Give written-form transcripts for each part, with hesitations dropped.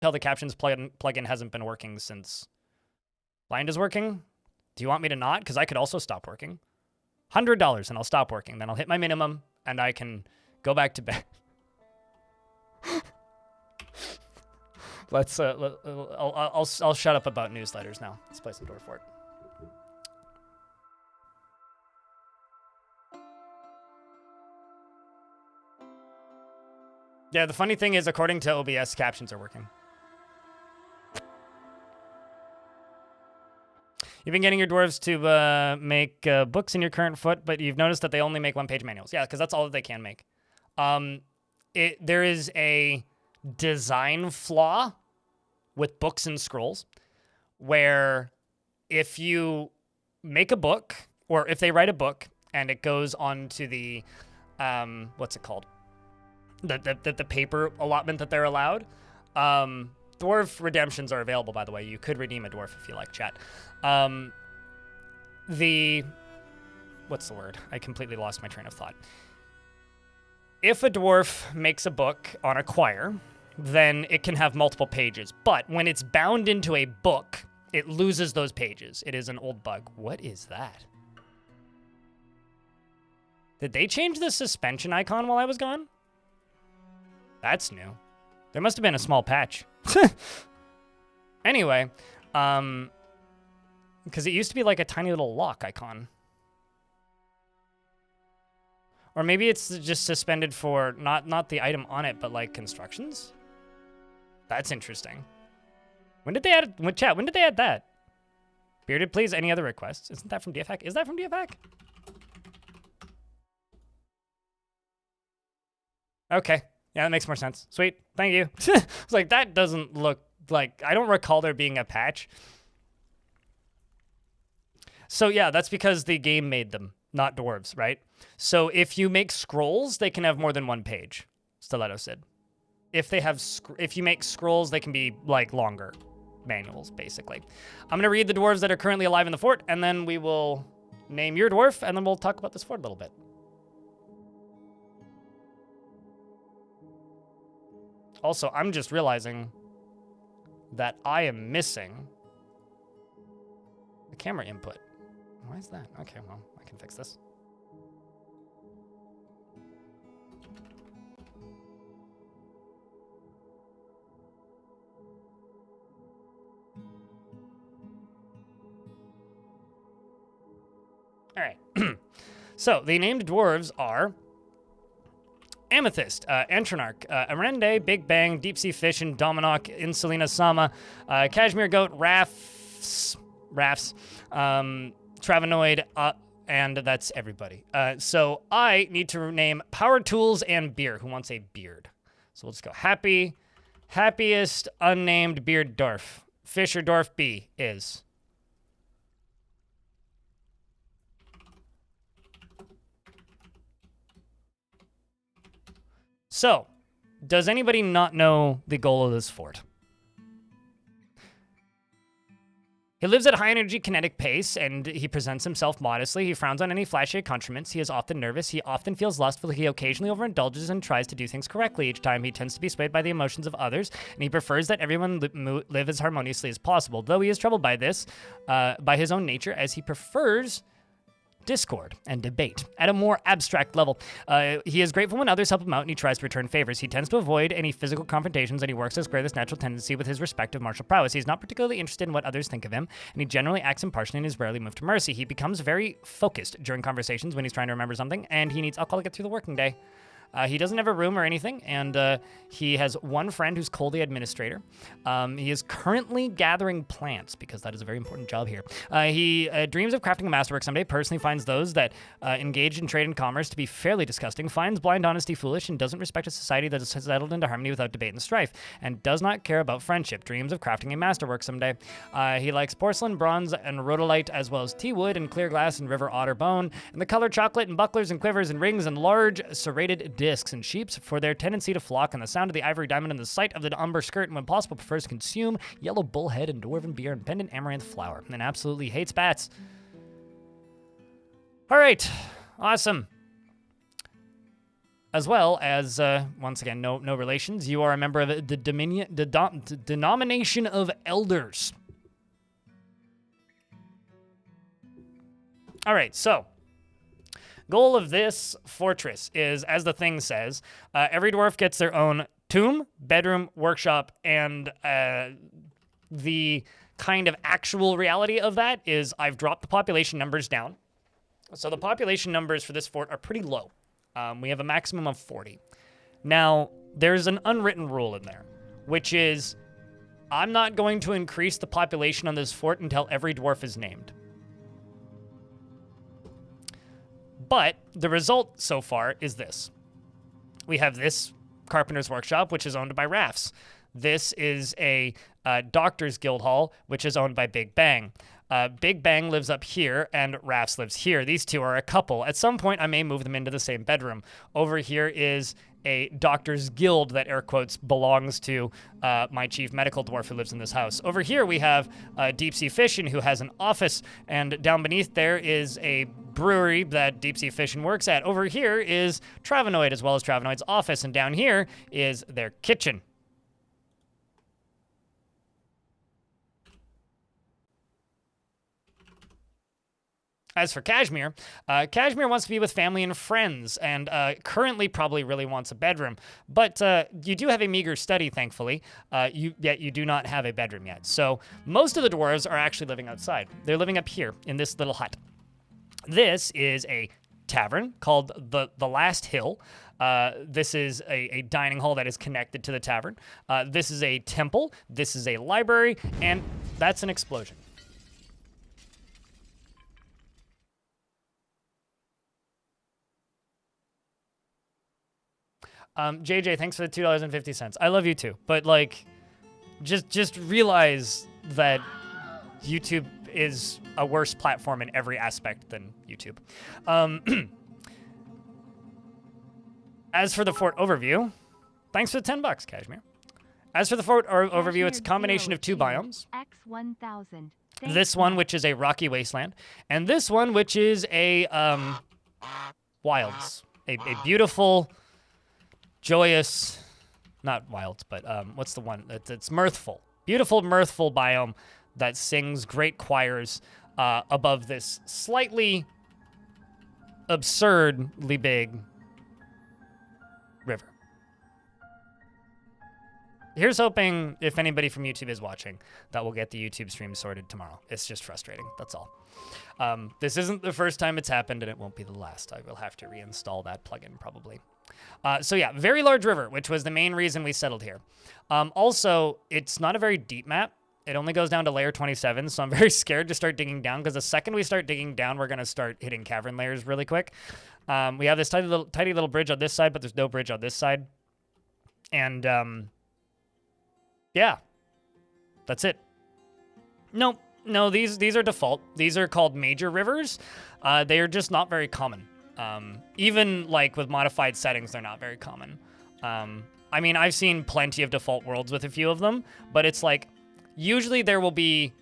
Tell the captions plugin hasn't been working since Blind is working. Do you want me to not? Because I could also stop working. $100 and I'll stop working. Then I'll hit my minimum and I can go back to bed. Let's. I'll shut up about newsletters now. Let's play some Dwarf Fort. Yeah, the funny thing is, according to OBS, captions are working. You've been getting your dwarves to make books in your current foot, but you've noticed that they only make one-page manuals. Yeah, because that's all that they can make. There is a design flaw with books and scrolls, where if you make a book, or if they write a book and it goes on to the, what's it called? The paper allotment that they're allowed. Dwarf redemptions are available, by the way. You could redeem a dwarf if you like, chat. What's the word? I completely lost my train of thought. If a dwarf makes a book on Acquire, then it can have multiple pages. But when it's bound into a book, it loses those pages. It is an old bug. What is that? Did they change the suspension icon while I was gone? That's new. There must have been a small patch. Anyway, because it used to be like a tiny little lock icon. Or maybe it's just suspended for not the item on it, but like constructions? That's interesting. When did they add it? Chat, when did they add that? Bearded, please, any other requests? Isn't that from DFHack? Is that from DFHack? Okay. Yeah, that makes more sense. Sweet. Thank you. It's like, that doesn't look like... I don't recall there being a patch. So yeah, that's because the game made them, not dwarves, right? So if you make scrolls, they can have more than one page. Stiletto said. If you make scrolls, they can be like longer manuals, basically. I'm gonna read the dwarves that are currently alive in the fort, and then we will name your dwarf, and then we'll talk about this fort a little bit. Also, I'm just realizing that I am missing the camera input. Why is that? Okay, well, I can fix this. All right. So, the named dwarves are Amethyst, Entronarch, Arende, Big Bang, Deep Sea Fish, and Dominok, Insulina Sama, Cashmere Goat, Rafts, Travanoid, and that's everybody. So I need to name Power Tools and Beer. Who wants a beard? So we'll just go happiest unnamed beard dwarf. Fisher Dwarf B is. So, does anybody not know the goal of this fort? He lives at a high-energy kinetic pace, and he presents himself modestly. He frowns on any flashy accoutrements. He is often nervous. He often feels lustful. He occasionally overindulges and tries to do things correctly. Each time, he tends to be swayed by the emotions of others, and he prefers that everyone live as harmoniously as possible. Though he is troubled by this, by his own nature, as he prefers discord and debate at a more abstract level. He is grateful when others help him out, and he tries to return favors. He tends to avoid any physical confrontations, and he works to square this natural tendency with his respective martial prowess. He's not particularly interested in what others think of him, and he generally acts impartially and is rarely moved to mercy. He becomes very focused during conversations when he's trying to remember something, and he needs alcohol to get through the working day. He doesn't have a room or anything, and he has one friend who's Cole, the administrator. He is currently gathering plants, because that is a very important job here. He dreams of crafting a masterwork someday, personally finds those that engage in trade and commerce to be fairly disgusting, finds blind honesty foolish, and doesn't respect a society that is settled into harmony without debate and strife, and does not care about friendship, dreams of crafting a masterwork someday. He likes porcelain, bronze, and rhodolite, as well as tea wood and clear glass and river otter bone, and the color chocolate and bucklers and quivers and rings and large serrated discs and sheeps for their tendency to flock, and the sound of the ivory diamond and the sight of the umber skirt, and when possible prefers to consume yellow bullhead and dwarven beer and pendant amaranth flower, and absolutely hates bats. All right, awesome. as well as, once again, no relations, you are a member of the denomination of elders. All right, so goal of this fortress is, as the thing says, every dwarf gets their own tomb, bedroom, workshop, and the kind of actual reality of that is I've dropped the population numbers down. So the population numbers for this fort are pretty low. We have a maximum of 40. Now, there's an unwritten rule in there, which is I'm not going to increase the population on this fort until every dwarf is named. But the result so far is this. We have this Carpenter's Workshop, which is owned by Rafts. This is a Doctor's Guild Hall, which is owned by Big Bang. Big Bang lives up here, and Rafts lives here. These two are a couple. At some point, I may move them into the same bedroom. Over here is a Doctor's Guild that, air quotes, belongs to my chief medical dwarf who lives in this house. Over here, we have Deep Sea Fishin, who has an office, and down beneath there is a brewery that Deep Sea Fishin works at. Over here is Travenoid, as well as Travenoid's office, and down here is their kitchen. As for Kashmir, Kashmir wants to be with family and friends, and currently probably really wants a bedroom. But you do have a meager study, thankfully, yet you do not have a bedroom yet. So most of the dwarves are actually living outside. They're living up here in this little hut. This is a tavern called the Last Hill. This is a dining hall that is connected to the tavern. This is a temple. This is a library, and that's an explosion. JJ, thanks for the $2.50. I love you too, but like, just realize that YouTube is a worse platform in every aspect than YouTube. As for the fort overview, thanks for the $10, Kashmir. As for the fort overview, it's a combination of two biomes. X1000. This one, which is a rocky wasteland, and this one, which is a wilds, a beautiful, joyous, not wilds, but what's the one? It's mirthful. Beautiful, mirthful biome that sings great choirs above this slightly absurdly big river. Here's hoping, if anybody from YouTube is watching, that we'll get the YouTube stream sorted tomorrow. It's just frustrating, that's all. This isn't the first time it's happened, and it won't be the last. I will have to reinstall that plugin, probably. So yeah, very large river, which was the main reason we settled here. Also, it's not a very deep map. It only goes down to layer 27, so I'm very scared to start digging down, because the second we start digging down, we're going to start hitting cavern layers really quick. We have this tiny little bridge on this side, but there's no bridge on this side. And, yeah, that's it. Nope. No, these are default. These are called major rivers. They are just not very common. Even like with modified settings, they're not very common. I mean, I've seen plenty of default worlds with a few of them, but it's like, usually there will be,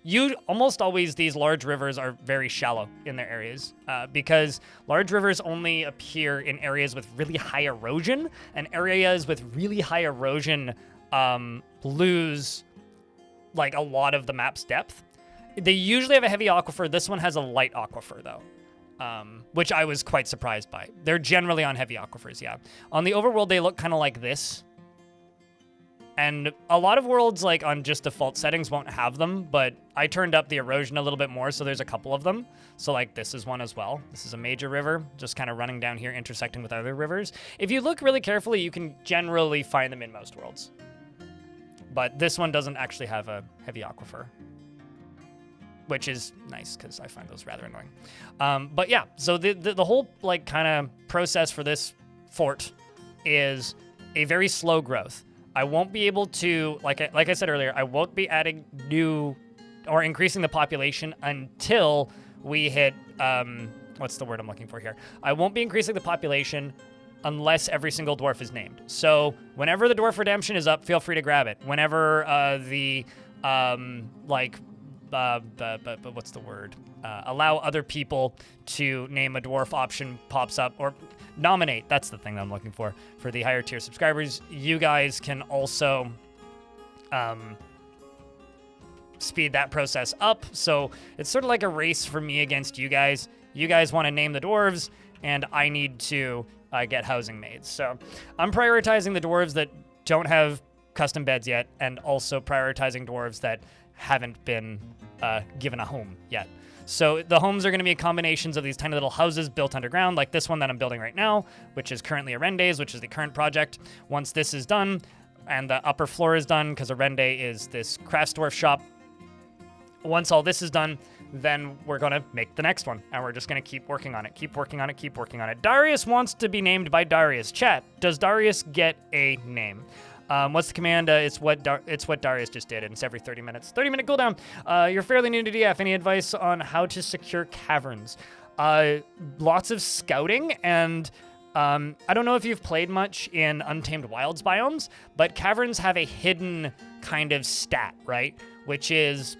almost always these large rivers are very shallow in their areas, because large rivers only appear in areas with really high erosion, and areas with really high erosion lose like a lot of the map's depth. They usually have a heavy aquifer. This one has a light aquifer though. Which I was quite surprised by. They're generally on heavy aquifers, yeah. On the overworld, they look kind of like this. And a lot of worlds, like, on just default settings won't have them, but I turned up the erosion a little bit more, so there's a couple of them. So, like, this is one as well. This is a major river, just kind of running down here, intersecting with other rivers. If you look really carefully, you can generally find them in most worlds. But this one doesn't actually have a heavy aquifer, which is nice, because I find those rather annoying. But yeah, so the whole, like, kind of process for this fort is a very slow growth. I won't be able to, like I said earlier, I won't be adding new or increasing the population until we hit, what's the word I'm looking for here? I won't be increasing the population unless every single dwarf is named. So whenever the dwarf redemption is up, feel free to grab it. Whenever what's the word? Allow other people to name a dwarf option pops up, or nominate. That's the thing that I'm looking for the higher tier subscribers. You guys can also speed that process up. So it's sort of like a race for me against you guys. You guys want to name the dwarves, and I need to get housing made. So I'm prioritizing the dwarves that don't have custom beds yet, and also prioritizing dwarves that haven't been given a home yet. So the homes are going to be combinations of these tiny little houses built underground, like this one that I'm building right now, which is currently a Rende's, which is the current project. Once this is done, and the upper floor is done, because a Rende is this crafts dwarf shop, once all this is done, then we're going to make the next one, and we're just going to keep working on it, keep working on it, keep working on it. Darius wants to be named by Darius. Chat, does Darius get a name? What's the command? It's what Darius just did, and it's every 30 minutes. 30-minute cooldown. You're fairly new to DF. Any advice on how to secure caverns? Lots of scouting, and I don't know if you've played much in Untamed Wilds biomes, but caverns have a hidden kind of stat, right? Which is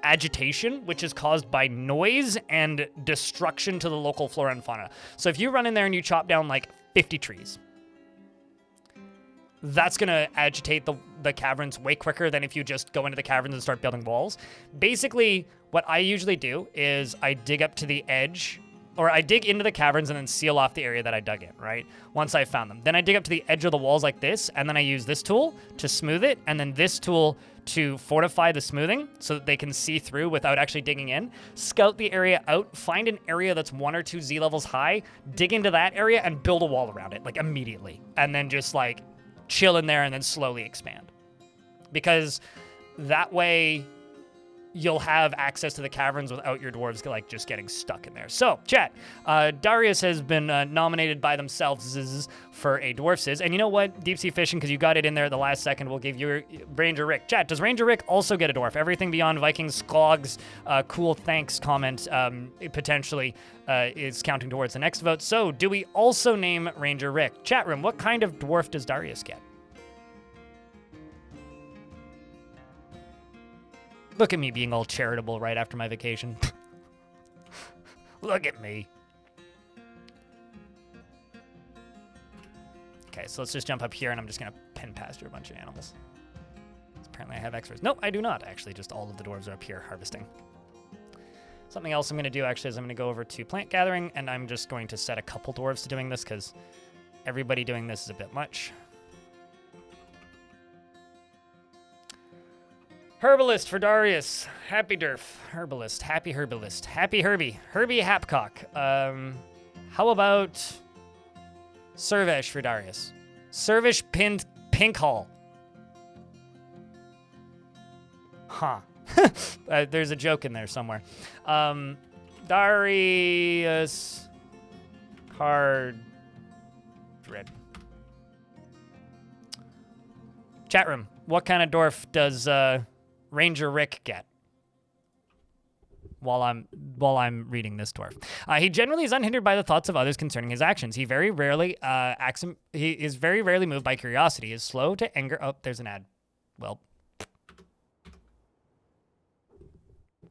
agitation, which is caused by noise and destruction to the local flora and fauna. So if you run in there and you chop down like 50 trees, that's going to agitate the caverns way quicker than if you just go into the caverns and start building walls. Basically, what I usually do is I dig up to the edge, or I dig into the caverns and then seal off the area that I dug in, right? Once I found them. Then I dig up to the edge of the walls like this, and then I use this tool to smooth it, and then this tool to fortify the smoothing so that they can see through without actually digging in. Scout the area out, find an area that's 1 or 2 Z levels high, dig into that area, and build a wall around it, like immediately. And then just like chill in there and then slowly expand. Because that way you'll have access to the caverns without your dwarves like just getting stuck in there. So, chat, Darius has been nominated by themselves for a dwarf sizz. And you know what? Deep Sea Fishing, because you got it in there at the last second, we'll give you Ranger Rick. Chat, does Ranger Rick also get a dwarf? Everything beyond Vikings, Sklogs, cool thanks comment potentially is counting towards the next vote. So, do we also name Ranger Rick? Chat room, what kind of dwarf does Darius get? Look at me being all charitable right after my vacation. Look at me. Okay, so let's just jump up here, and I'm just going to pin pasture a bunch of animals. Apparently I have extras. No, I do not, actually. Just all of the dwarves are up here harvesting. Something else I'm going to do, actually, is I'm going to go over to plant gathering, and I'm just going to set a couple dwarves to doing this, because everybody doing this is a bit much. Herbalist for Darius. Happy Durf. Herbalist. Happy Herbalist. Happy Herbie. Herbie Hapcock. How about Servesh for Darius? Servesh Pink Hall. Huh. There's a joke in there somewhere. Darius Card Red. Chat room. What kind of dwarf does Ranger Rick get while I'm reading this dwarf? He generally is unhindered by the thoughts of others concerning his actions. He very rarely he is very rarely moved by curiosity. He is slow to anger. Oh, there's an ad. Well,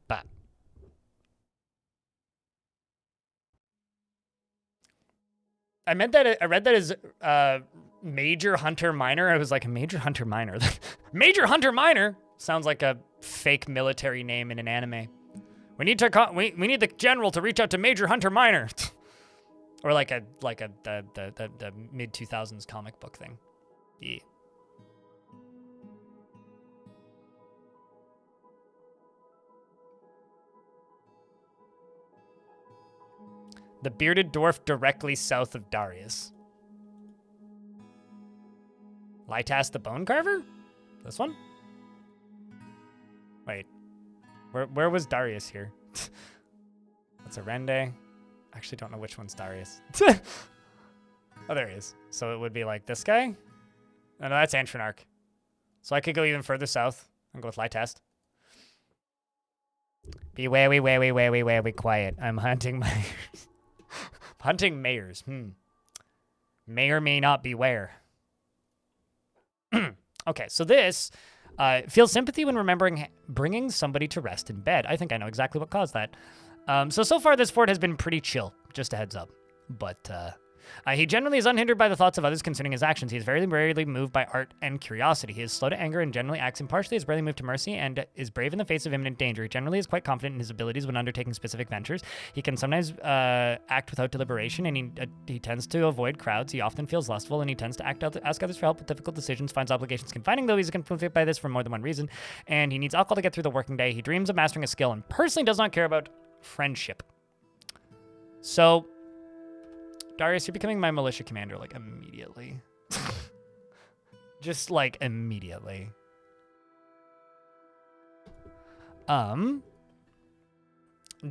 but I read that as Major Hunter Minor. I was like, Major Hunter Minor. Major Hunter Minor sounds like a fake military name in an anime. We need the general to reach out to Major Hunter Minor. Or like the mid 2000s comic book thing. Yeah. The bearded dwarf directly south of Darius. Lytas the Bone Carver? This one? Wait. Where was Darius here? That's a Rende. I actually don't know which one's Darius. Oh, there he is. So it would be like this guy? Oh, no, that's Antronarch. So I could go even further south and go with Lytast. Be wary, quiet. I'm hunting mayors. Hunting mayors. May or may not beware. Okay, so this feels sympathy when remembering bringing somebody to rest in bed. I think I know exactly what caused that. So far this fort has been pretty chill, just a heads up. But he generally is unhindered by the thoughts of others concerning his actions. He is very rarely moved by art and curiosity. He is slow to anger and generally acts impartially, is rarely moved to mercy, and is brave in the face of imminent danger. He generally is quite confident in his abilities when undertaking specific ventures. He can sometimes act without deliberation, and he tends to avoid crowds. He often feels lustful, and he tends to ask others for help with difficult decisions, finds obligations confining, though he's conflicted by this for more than one reason, and he needs alcohol to get through the working day. He dreams of mastering a skill and personally does not care about friendship. So, Darius, you're becoming my militia commander, like, immediately. Just, like, immediately.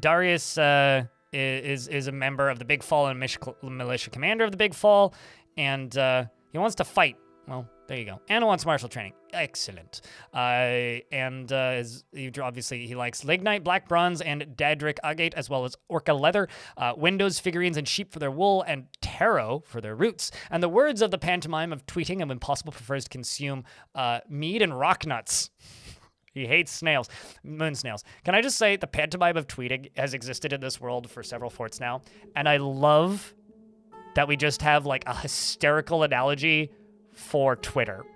Darius is a member of the Big Fall and militia commander of the Big Fall, and he wants to fight. Well, there you go. And wants martial training. Excellent. Obviously, he likes lignite, black bronze, and dadric agate, as well as orca leather, windows, figurines, and sheep for their wool, and taro for their roots. And the words of the pantomime of tweeting of impossible prefers to consume mead and rock nuts. He hates snails, moon snails. Can I just say the pantomime of tweeting has existed in this world for several forts now, and I love that we just have like a hysterical analogy for Twitter.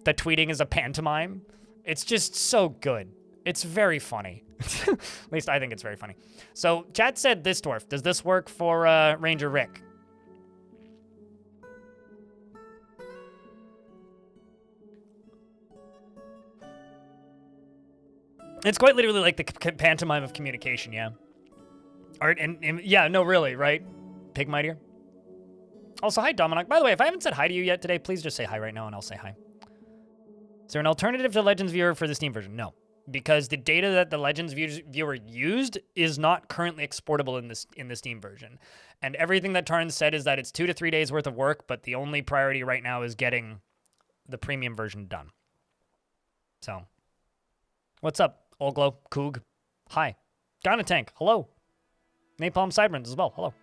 The tweeting is a pantomime. It's just so good. It's very funny. At least I think it's very funny. So chat said this dwarf. Does this work for Ranger Rick? It's quite literally like the pantomime of communication, yeah. Art and yeah, no, really, right? Pig mightier. Also, hi, Dominic. By the way, if I haven't said hi to you yet today, please just say hi right now and I'll say hi. Is there an alternative to Legends Viewer for the Steam version? No, because the data that the Legends Viewer used is not currently exportable in the Steam version. And everything that Tarn said is that it's 2 to 3 days worth of work, but the only priority right now is getting the premium version done. So, what's up, Olglow, Koog? Hi. Ghana Tank, hello. Napalm Sibrans as well, hello.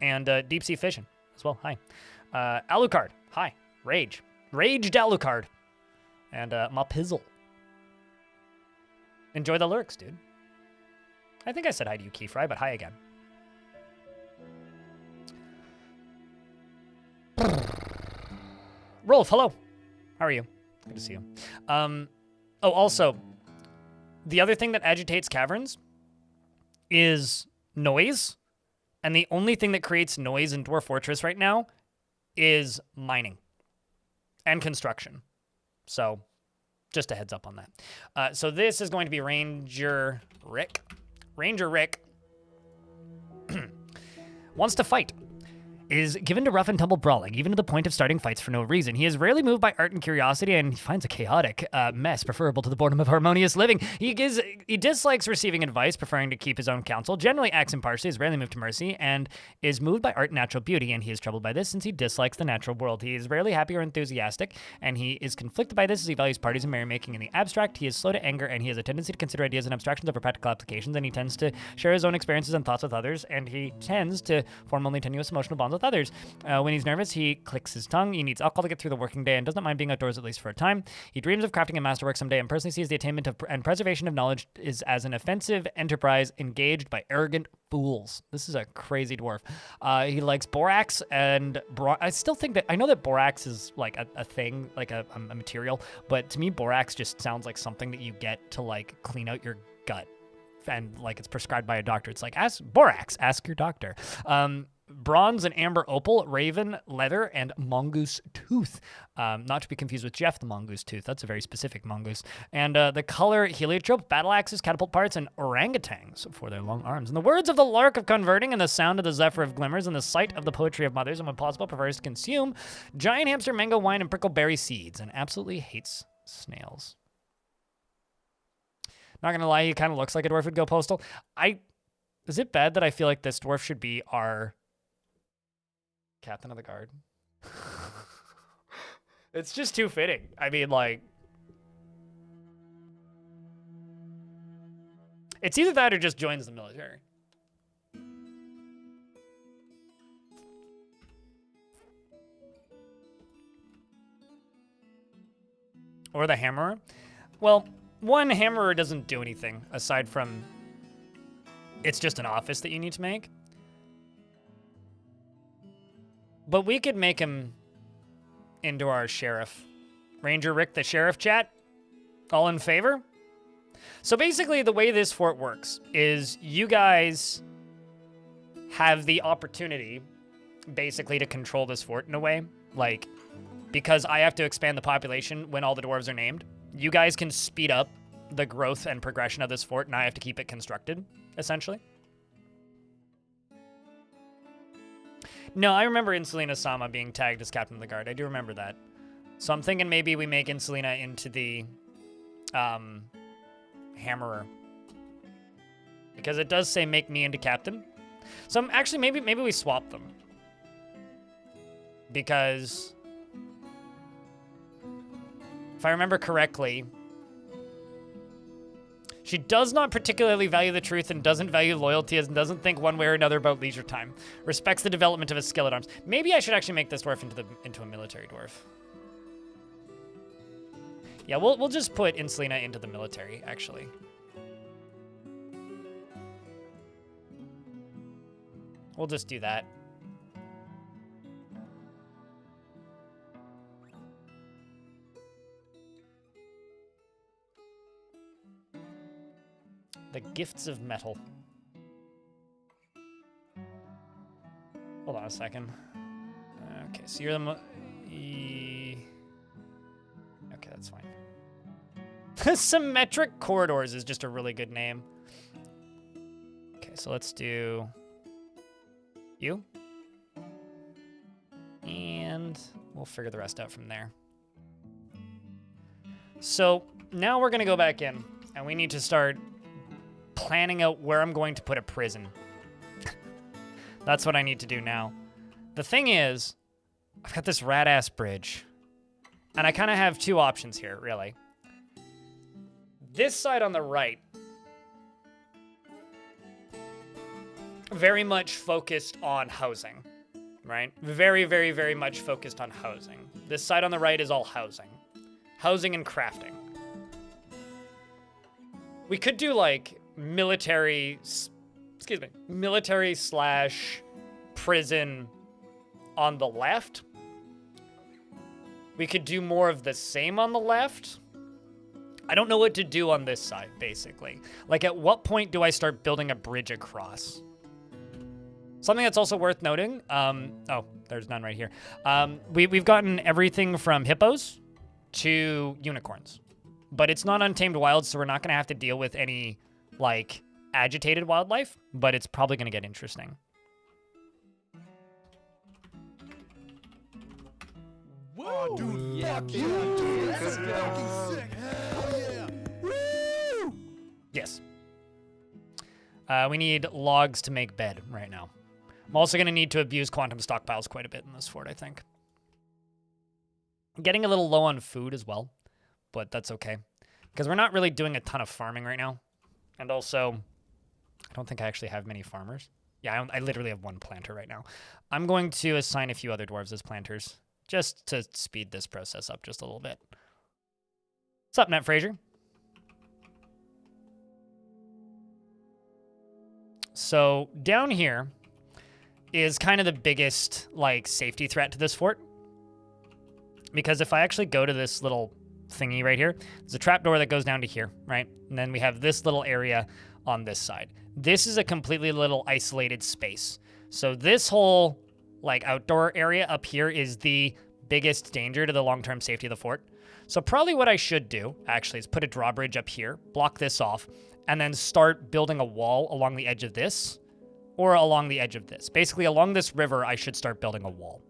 And Deep Sea Fishing as well, hi. Alucard, hi. Raged Alucard. And Mapizzle. Enjoy the lurks, dude. I think I said hi to you, Keyfry, but hi again. Rolf, hello. How are you? Good to see you. Also, the other thing that agitates caverns is noise. And the only thing that creates noise in Dwarf Fortress right now is mining and construction. So, just a heads up on that. So this is going to be Ranger Rick. Ranger Rick wants to fight. Is given to rough and tumble brawling, even to the point of starting fights for no reason. He is rarely moved by art and curiosity, and he finds a chaotic mess preferable to the boredom of harmonious living. He dislikes receiving advice, preferring to keep his own counsel, generally acts impartially, is rarely moved to mercy, and is moved by art and natural beauty, and he is troubled by this since he dislikes the natural world. He is rarely happy or enthusiastic, and he is conflicted by this as he values parties and merrymaking in the abstract. He is slow to anger, and he has a tendency to consider ideas and abstractions over practical applications, and he tends to share his own experiences and thoughts with others, and he tends to form only tenuous emotional bonds with others. When he's nervous, he clicks his tongue. He needs alcohol to get through the working day and does not mind being outdoors at least for a time. He dreams of crafting a masterwork someday and personally sees the attainment of and preservation of knowledge is as an offensive enterprise engaged by arrogant fools. This is a crazy dwarf. He likes borax and I still think that I know that borax is like a thing, like a material, but to me borax just sounds like something that you get to like clean out your gut and like it's prescribed by a doctor. It's like ask your doctor. Bronze and amber opal, raven, leather, and mongoose tooth. Not to be confused with Jeff the mongoose tooth. That's a very specific mongoose. And the color heliotrope, battle axes, catapult parts, and orangutans for their long arms. And the words of the lark of converting, and the sound of the zephyr of glimmers, and the sight of the poetry of mothers, and when possible prefers to consume giant hamster mango wine and prickleberry seeds, and absolutely hates snails. Not gonna lie, he kind of looks like a dwarf would go postal. Is it bad that I feel like this dwarf should be our Captain of the Guard? It's just too fitting. I mean, like, it's either that or just joins the military. Or the Hammerer. Well, one, Hammerer doesn't do anything aside from It's just an office that you need to make. But we could make him into our sheriff. Ranger Rick the sheriff, chat? All in favor? So basically the way this fort works is you guys have the opportunity basically to control this fort in a way. Like, because I have to expand the population when all the dwarves are named, you guys can speed up the growth and progression of this fort, and I have to keep it constructed, essentially. No, I remember Insulina Sama being tagged as Captain of the Guard. I do remember that. So I'm thinking maybe we make Insulina into the Hammerer. Because it does say make me into Captain. So actually, maybe we swap them. Because if I remember correctly, she does not particularly value the truth and doesn't value loyalty and doesn't think one way or another about leisure time. Respects the development of his skill at arms. Maybe I should actually make this dwarf into a military dwarf. Yeah, we'll just put Insulina into the military, actually. We'll just do that. The gifts of metal. Hold on a second. Okay, so you're the okay, that's fine. Symmetric corridors is just a really good name. Okay, so let's do you. And we'll figure the rest out from there. So now we're gonna go back in and we need to start planning out where I'm going to put a prison. That's what I need to do now. The thing is, I've got this rad-ass bridge. And I kind of have two options here, really. This side on the right, very much focused on housing, right? Very, very, very much focused on housing. This side on the right is all housing. Housing and crafting. We could do, like, military slash prison on the left. We could do more of the same on the left. I don't know what to do on this side, basically. Like, at what point do I start building a bridge across? Something that's also worth noting, oh, there's none right here. We've gotten everything from hippos to unicorns, but it's not untamed wild, so we're not gonna have to deal with any, like, agitated wildlife, but it's probably gonna get interesting. Whoa, dude, yeah, fuck yeah, dude. That's fucking sick. Hell yeah. Woo! Yes. We need logs to make bed right now. I'm also going to need to abuse quantum stockpiles quite a bit in this fort, I think. I'm getting a little low on food as well, but that's okay. Because we're not really doing a ton of farming right now. And also, I don't think I actually have many farmers. Yeah, I literally have one planter right now. I'm going to assign a few other dwarves as planters, just to speed this process up just a little bit. What's up, Net Fraser? So down here is kind of the biggest, like, safety threat to this fort. Because if I actually go to this little thingy right here, there's a trapdoor that goes down to here, right? And then we have this little area on this side. This is a completely little isolated space. So this whole, like, outdoor area up here is the biggest danger to the long-term safety of the fort. So probably what I should do, actually, is put a drawbridge up here, block this off, and then start building a wall along the edge of this, or along the edge of this. Basically, along this river, I should start building a wall.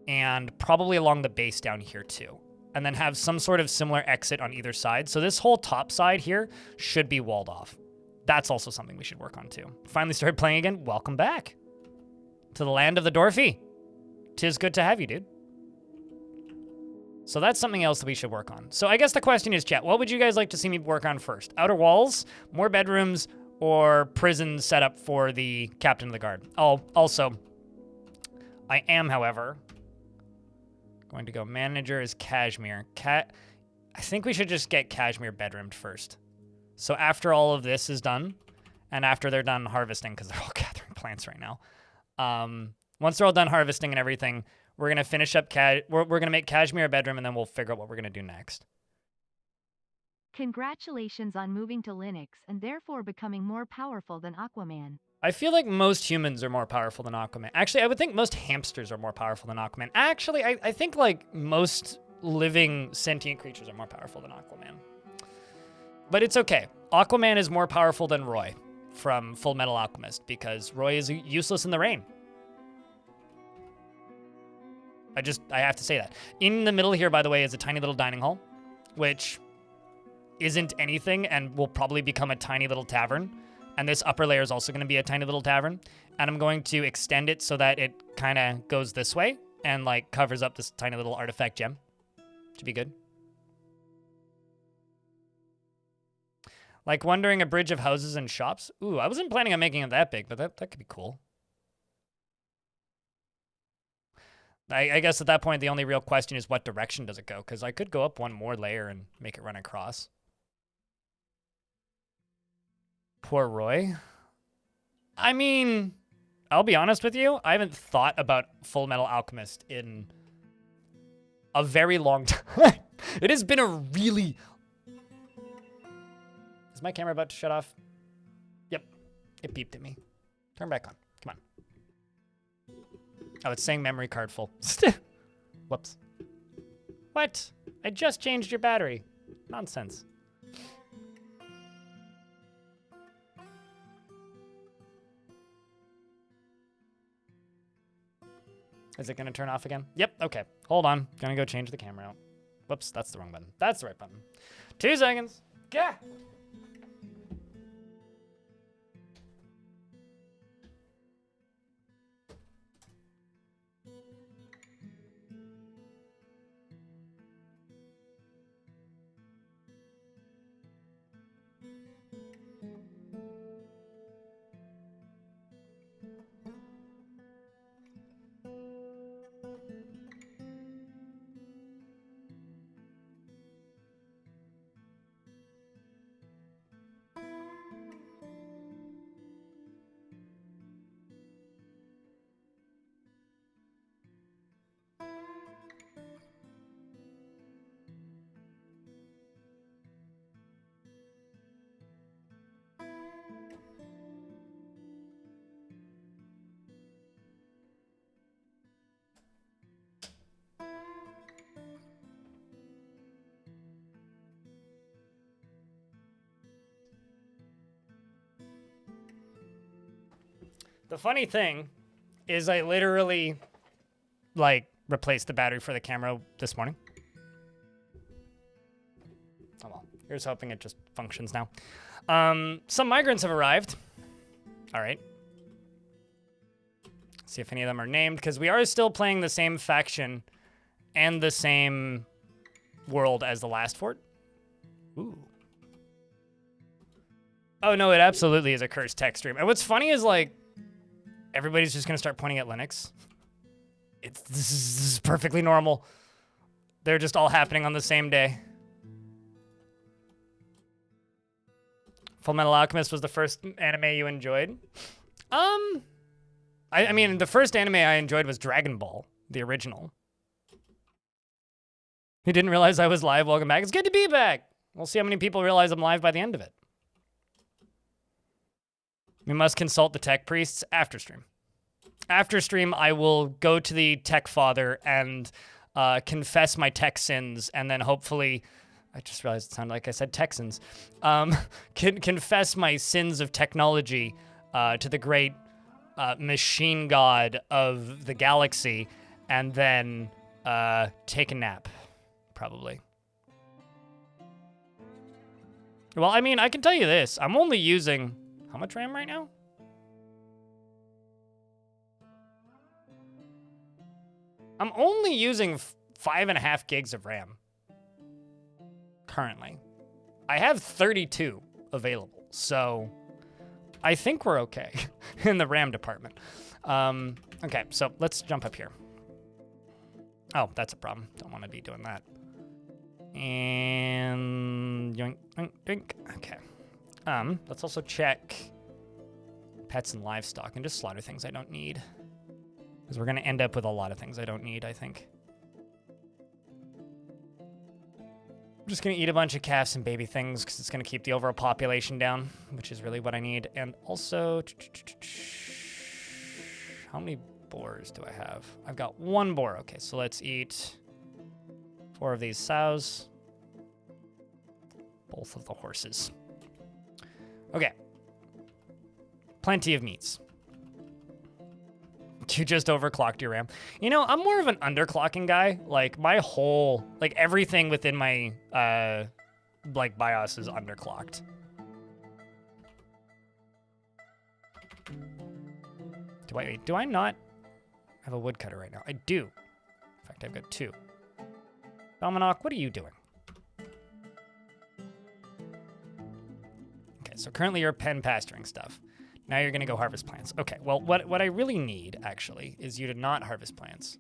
And probably along the base down here, too. And then have some sort of similar exit on either side. So this whole top side here should be walled off. That's also something we should work on, too. Finally started playing again. Welcome back to the land of the Dwarfy. 'Tis good to have you, dude. So that's something else that we should work on. So I guess the question is, chat, what would you guys like to see me work on first? Outer walls, more bedrooms, or prison setup for the captain of the guard? Oh, also, I am, however, going to go manager is Kashmir. I think we should just get Kashmir bedroomed first. So after all of this is done, And after they're done harvesting, because they're all gathering plants right now, once they're all done harvesting and everything, we're gonna finish up. We're gonna make Kashmir a bedroom, and then we'll figure out what we're gonna do next. Congratulations on moving to Linux and therefore becoming more powerful than Aquaman. I feel like most humans are more powerful than Aquaman. Actually, I would think most hamsters are more powerful than Aquaman. Actually, I think like most living sentient creatures are more powerful than Aquaman. But it's okay. Aquaman is more powerful than Roy from Full Metal Alchemist because Roy is useless in the rain. I have to say that. In the middle here, by the way, is a tiny little dining hall, which isn't anything and will probably become a tiny little tavern. And this upper layer is also going to be a tiny little tavern. And I'm going to extend it so that it kind of goes this way and like covers up this tiny little artifact gem. Should be good. Like wondering a bridge of houses and shops. Ooh, I wasn't planning on making it that big, but that could be cool. I guess at that point, the only real question is what direction does it go? Because I could go up one more layer and make it run across. Poor Roy. I mean, I'll be honest with you. I haven't thought about Full Metal Alchemist in a very long time. It has been a really... Is my camera about to shut off? Yep. It beeped at me. Turn back on. Come on. Oh, it's saying memory card full. Whoops. What? I just changed your battery. Nonsense. Is it going to turn off again? Yep, okay. Hold on. Gonna go change the camera out. Whoops, that's the wrong button. That's the right button. 2 seconds. Gah! The funny thing is I literally, like, replaced the battery for the camera this morning. Oh, well. Here's hoping it just functions now. Some migrants have arrived. All right. See if any of them are named, because we are still playing the same faction and the same world as the last fort. Ooh. Oh, no, it absolutely is a cursed tech stream. And what's funny is, like, everybody's just going to start pointing at Linux. This is perfectly normal. They're just all happening on the same day. Full Metal Alchemist was the first anime you enjoyed? I mean, the first anime I enjoyed was Dragon Ball, the original. You didn't realize I was live? Welcome back. It's good to be back. We'll see how many people realize I'm live by the end of it. We must consult the tech priests after stream. After stream, I will go to the tech father and confess my tech sins, and then hopefully, I just realized it sounded like I said Texans, confess my sins of technology to the great machine god of the galaxy, and then take a nap, probably. Well, I mean, I can tell you this. I'm only using... How much RAM right now? I'm only using 5.5 gigs of RAM currently. I have 32 available, so I think we're okay in the RAM department. Okay, so let's jump up here. Oh, that's a problem. Don't want to be doing that. And yoink, yoink, yoink. Okay. Let's also check pets and livestock and just slaughter things I don't need. Because we're going to end up with a lot of things I don't need, I think. I'm just going to eat a bunch of calves and baby things because it's going to keep the overall population down, which is really what I need. And also, how many boars do I have? I've got 1 boar. Okay, so let's eat 4 of these sows. Both of the horses. Okay. Plenty of meats. You just overclocked your RAM. You know, I'm more of an underclocking guy. Like, my whole, like, everything within my, like, BIOS is underclocked. Do I not have a woodcutter right now? I do. In fact, I've got 2. Dominoc, what are you doing? Okay, so currently you're pen pasturing stuff. Now you're going to go harvest plants. Okay, well, what I really need, actually, is you to not harvest plants.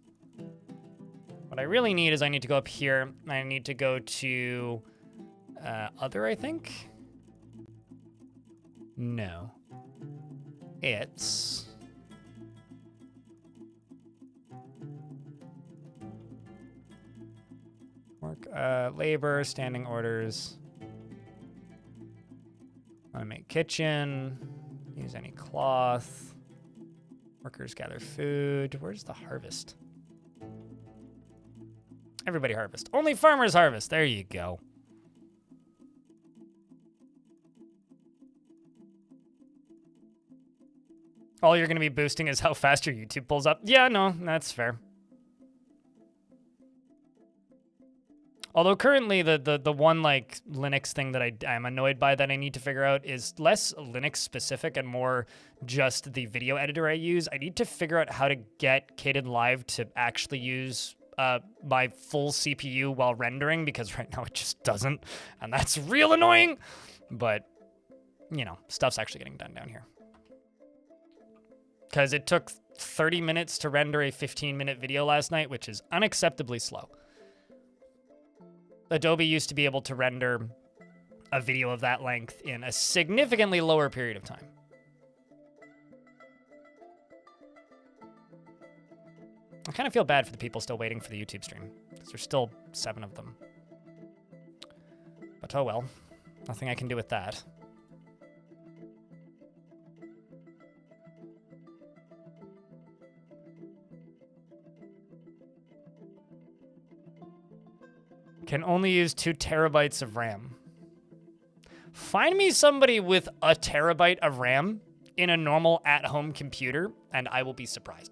What I really need is I need to go up here. I need to go to other, I think? No. It's... work, labor, standing orders. I make kitchen. Use any cloth. Workers gather food. Where's the harvest? Everybody harvest. Only farmers harvest. There you go. All you're going to be boosting is how fast your YouTube pulls up. Yeah, no, that's fair. Although currently the one like Linux thing that I'm annoyed by that I need to figure out is less Linux specific and more just the video editor I use. I need to figure out how to get Kdenlive to actually use my full CPU while rendering, because right now it just doesn't, and that's real annoying. But, you know, stuff's actually getting done down here. Because it took 30 minutes to render a 15-minute video last night, which is unacceptably slow. Adobe used to be able to render a video of that length in a significantly lower period of time. I kind of feel bad for the people still waiting for the YouTube stream, because there's still 7 of them. But oh well, nothing I can do with that. Can only use 2 terabytes of RAM. Find me somebody with a terabyte of RAM in a normal at-home computer, and I will be surprised.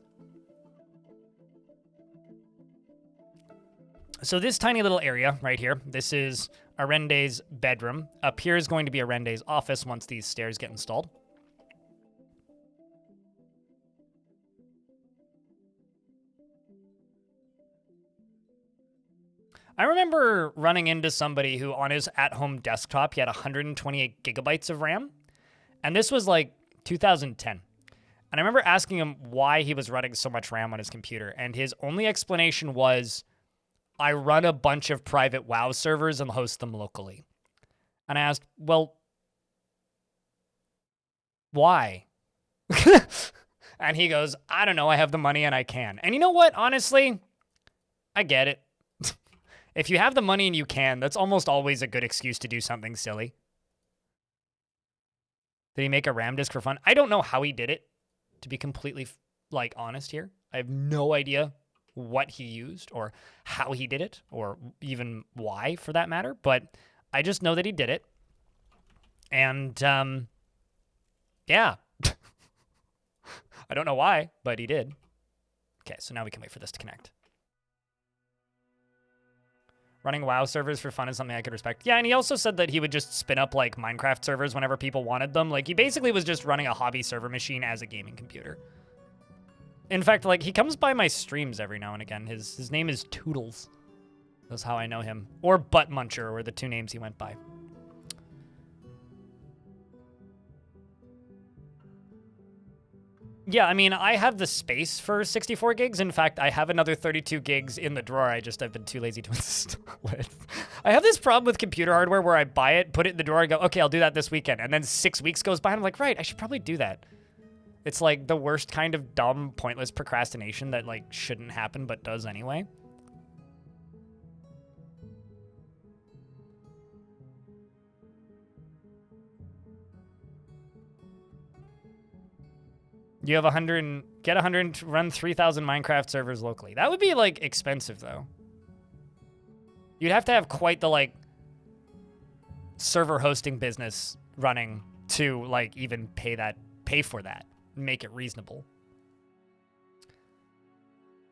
So this tiny little area right here, this is Arende's bedroom. Up here is going to be Arende's office once these stairs get installed. I remember running into somebody who on his at-home desktop, he had 128 gigabytes of RAM. And this was like 2010. And I remember asking him why he was running so much RAM on his computer. And his only explanation was, I run a bunch of private WoW servers and host them locally. And I asked, well, why? And he goes, I don't know, I have the money and I can. And you know what? Honestly, I get it. If you have the money and you can, that's almost always a good excuse to do something silly. Did he make a RAM disk for fun? I don't know how he did it, to be completely, like, honest here. I have no idea what he used or how he did it or even why, for that matter. But I just know that he did it. And, yeah. I don't know why, but he did. Okay, so now we can wait for this to connect. Running WoW servers for fun is something I could respect. Yeah, and he also said that he would just spin up, like, Minecraft servers whenever people wanted them. Like, he basically was just running a hobby server machine as a gaming computer. In fact, like, he comes by my streams every now and again. His name is Toodles. That's how I know him. Or Butt Muncher were the 2 names he went by. Yeah, I mean, I have the space for 64 gigs. In fact, I have another 32 gigs in the drawer. I've been too lazy to install it. I have this problem with computer hardware where I buy it, put it in the drawer, and go, okay, I'll do that this weekend. And then 6 weeks goes by, and I'm like, right, I should probably do that. It's like the worst kind of dumb, pointless procrastination that like shouldn't happen but does anyway. You have 100, get 100 to run 3,000 Minecraft servers locally. That would be like expensive though. You'd have to have quite the like server hosting business running to like even pay for that, make it reasonable.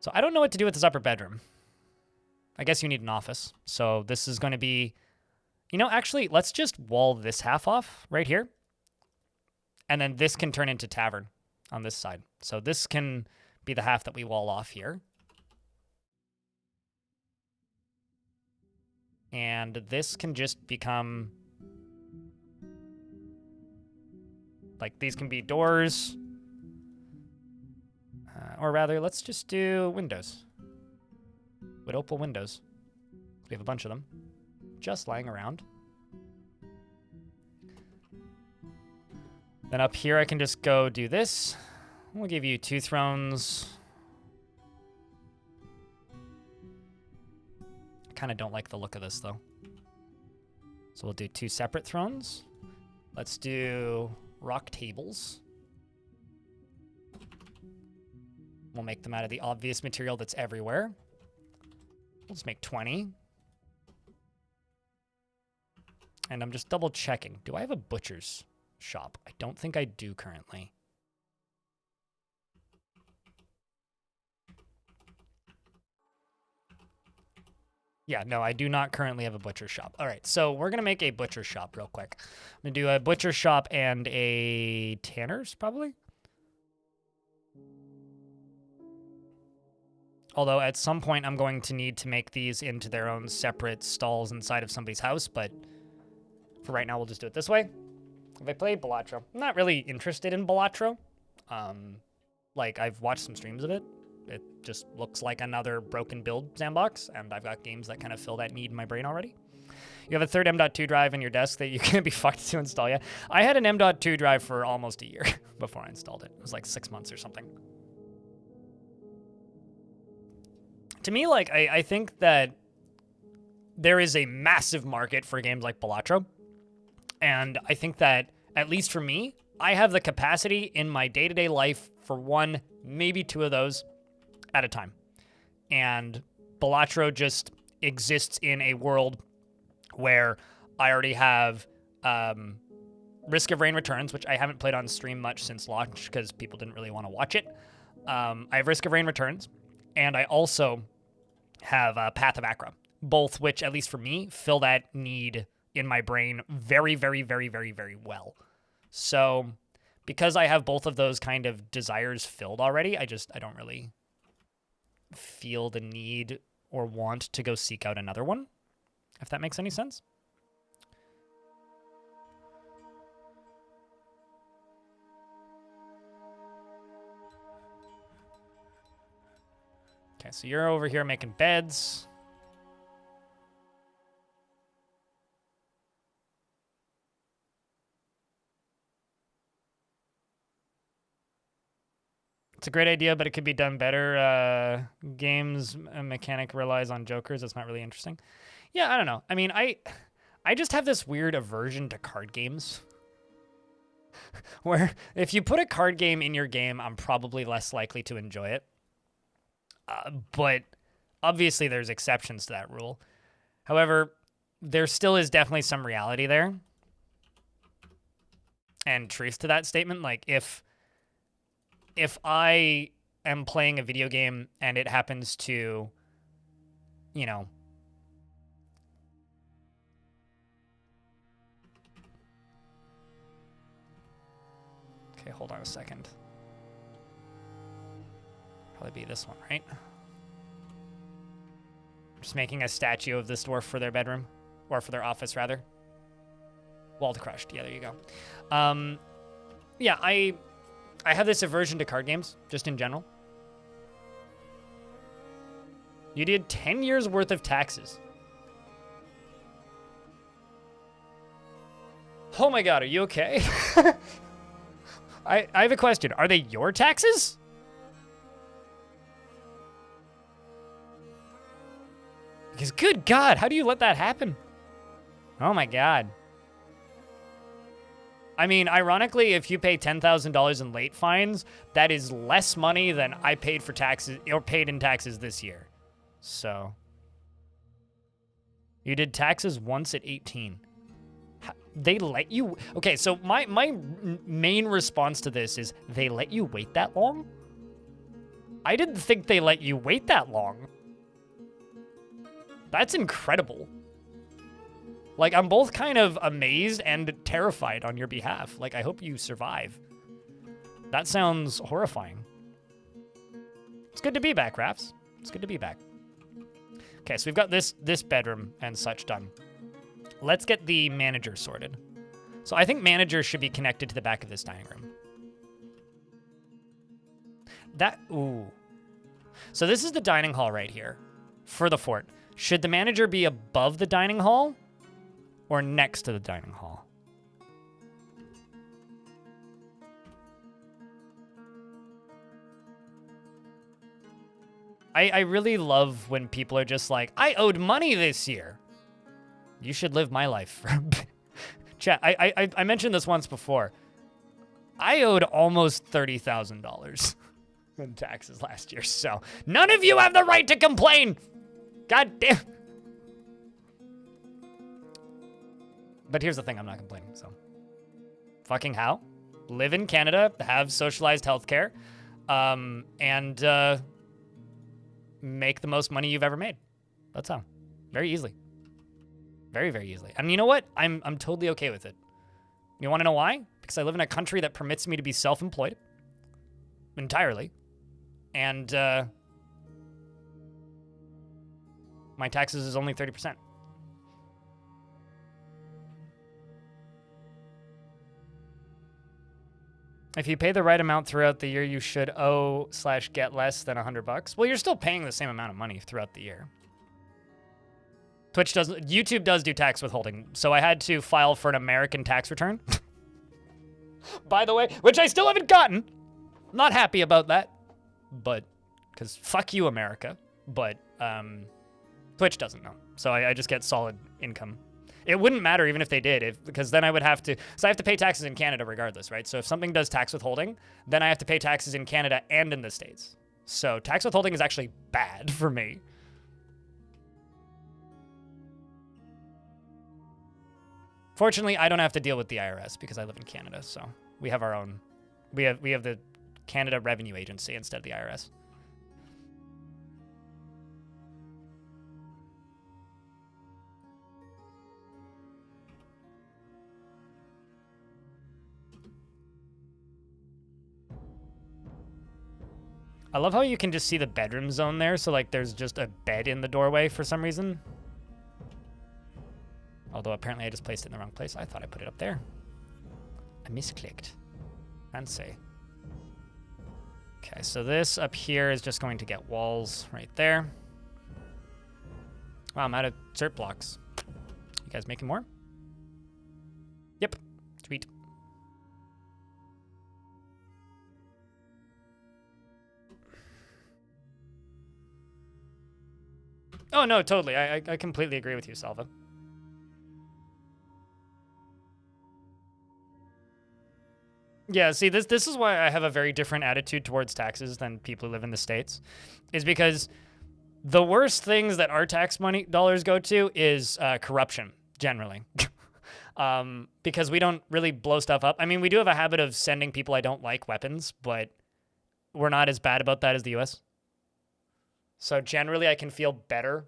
So I don't know what to do with this upper bedroom. I guess you need an office. So this is going to be, you know, actually let's just wall this half off right here. And then this can turn into Tavern on this side. So this can be the half that we wall off here. And this can just become, like these can be doors. Or rather, let's just do windows. With opal windows. We have a bunch of them just lying around. Then up here, I can just go do this. We'll give you 2 thrones. I kind of don't like the look of this, though. So we'll do 2 separate thrones. Let's do rock tables. We'll make them out of the obvious material that's everywhere. We'll just make 20. And I'm just double checking. Do I have a butcher's shop? I don't think I do currently. Yeah, no, I do not currently have a butcher shop. All right, so we're going to make a butcher shop real quick. I'm going to do a butcher shop and a tanner's, probably. Although at some point I'm going to need to make these into their own separate stalls inside of somebody's house, but for right now we'll just do it this way. Have I played Balatro? I'm not really interested in Balatro. Like, I've watched some streams of it. It just looks like another broken build sandbox, and I've got games that kind of fill that need in my brain already. You have a third M.2 drive in your desk that you can't be fucked to install yet. I had an M.2 drive for almost a year before I installed it. It was like 6 months or something. To me, like, I think that there is a massive market for games like Balatro. And I think that, at least for me, I have the capacity in my day-to-day life for 1, maybe 2 of those at a time. And Balatro just exists in a world where I already have Risk of Rain Returns, which I haven't played on stream much since launch because people didn't really want to watch it. I have Risk of Rain Returns, and I also have Path of Acra, both which, at least for me, fill that need in my brain very, very, very, very, very well. So because I have both of those kind of desires filled already, I don't really feel the need or want to go seek out another one, if that makes any sense. Okay, so you're over here making beds. It's a great idea, but it could be done better. Games mechanic relies on jokers. That's not really interesting. Yeah, I don't know. I mean, I just have this weird aversion to card games. Where if you put a card game in your game, I'm probably less likely to enjoy it. But obviously there's exceptions to that rule. However, there still is definitely some reality there. And truth to that statement. Like, if I am playing a video game and it happens to, you know, okay, hold on a second. Probably be this one, right? Just making a statue of this dwarf for their bedroom, or for their office, rather. Walled crushed. Yeah, there you go. Yeah, I have this aversion to card games, just in general. You did 10 years worth of taxes. Oh my god, are you okay? I have a question. Are they your taxes? Because good God, how do you let that happen? Oh my God. I mean, ironically, if you pay $10,000 in late fines, that is less money than I paid for taxes or paid in taxes this year. So, you did taxes once at 18. They let you... Okay, so my main response to this is they let you wait that long? I didn't think they let you wait that long. That's incredible. Like, I'm both kind of amazed and terrified on your behalf. Like, I hope you survive. That sounds horrifying. It's good to be back, Raps. It's good to be back. Okay, so we've got this bedroom and such done. Let's get the manager sorted. So I think manager should be connected to the back of this dining room. Ooh. So this is the dining hall right here for the fort. Should the manager be above the dining hall or next to the dining hall? I really love when people are just like, I owed money this year. You should live my life. Chat, I mentioned this once before. I owed almost $30,000 in taxes last year, so none of you have the right to complain. God damn. But here's the thing, I'm not complaining, so. Fucking how? Live in Canada, have socialized healthcare, and make the most money you've ever made. That's how. Very easily. Very, very easily. And you know what? I'm totally okay with it. You want to know why? Because I live in a country that permits me to be self-employed. Entirely. And my taxes is only 30%. If you pay the right amount throughout the year, you should owe/get less than $100. Well, you're still paying the same amount of money throughout the year. YouTube does do tax withholding, so I had to file for an American tax return. By the way, which I still haven't gotten. Not happy about that, but, because fuck you, America. But, Twitch doesn't know, so I just get solid income. It wouldn't matter even if they did, because then I would have to, so I have to pay taxes in Canada regardless, right? So if something does tax withholding, then I have to pay taxes in Canada and in the States. So tax withholding is actually bad for me. Fortunately, I don't have to deal with the IRS because I live in Canada, so we have our own, we have the Canada Revenue Agency instead of the IRS. I love how you can just see the bedroom zone there, so like there's just a bed in the doorway for some reason. Although apparently I just placed it in the wrong place. I thought I put it up there. I misclicked. Fancy. Okay, so this up here is just going to get walls right there. Wow, I'm out of cert blocks. You guys making more? Yep. Sweet. Oh, no, totally. I completely agree with you, Salva. Yeah, see, this is why I have a very different attitude towards taxes than people who live in the States, is because the worst things that our tax money dollars go to is corruption, generally. Because we don't really blow stuff up. I mean, we do have a habit of sending people I don't like weapons, but we're not as bad about that as the US. So generally, I can feel better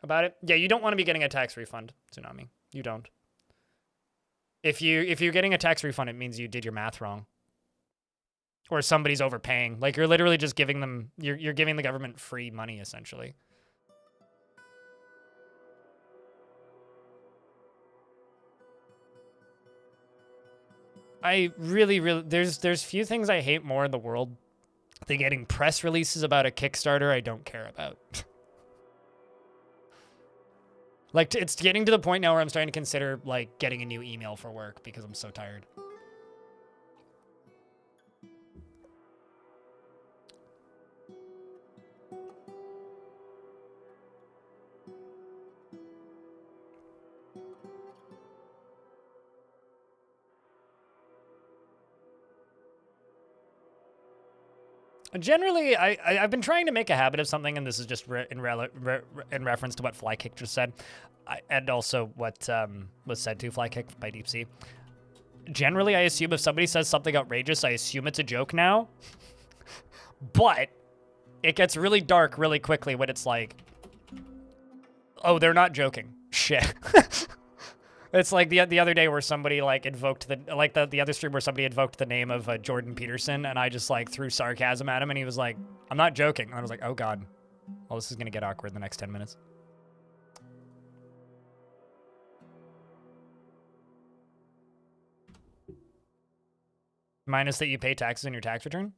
about it. Yeah, you don't want to be getting a tax refund, Tsunami. You don't. If you're getting a tax refund, it means you did your math wrong. Or somebody's overpaying. Like, you're literally just giving them... You're giving the government free money, essentially. I really... There's few things I hate more in the world than getting press releases about a Kickstarter I don't care about. Like, it's getting to the point now where I'm starting to consider, like, getting a new email for work because I'm so tired. Generally, I've been trying to make a habit of something, and this is just in reference to what Flykick just said, and also what was said to Flykick by Deep Sea. Generally, I assume if somebody says something outrageous, I assume it's a joke now. But it gets really dark really quickly when it's like, oh, they're not joking. Shit. It's like the other day where somebody like invoked the other stream where somebody invoked the name of Jordan Peterson, and I just like threw sarcasm at him, and he was like, I'm not joking. And I was like, oh god, well, this is gonna get awkward in the next 10 minutes. Minus that you pay taxes in your tax return.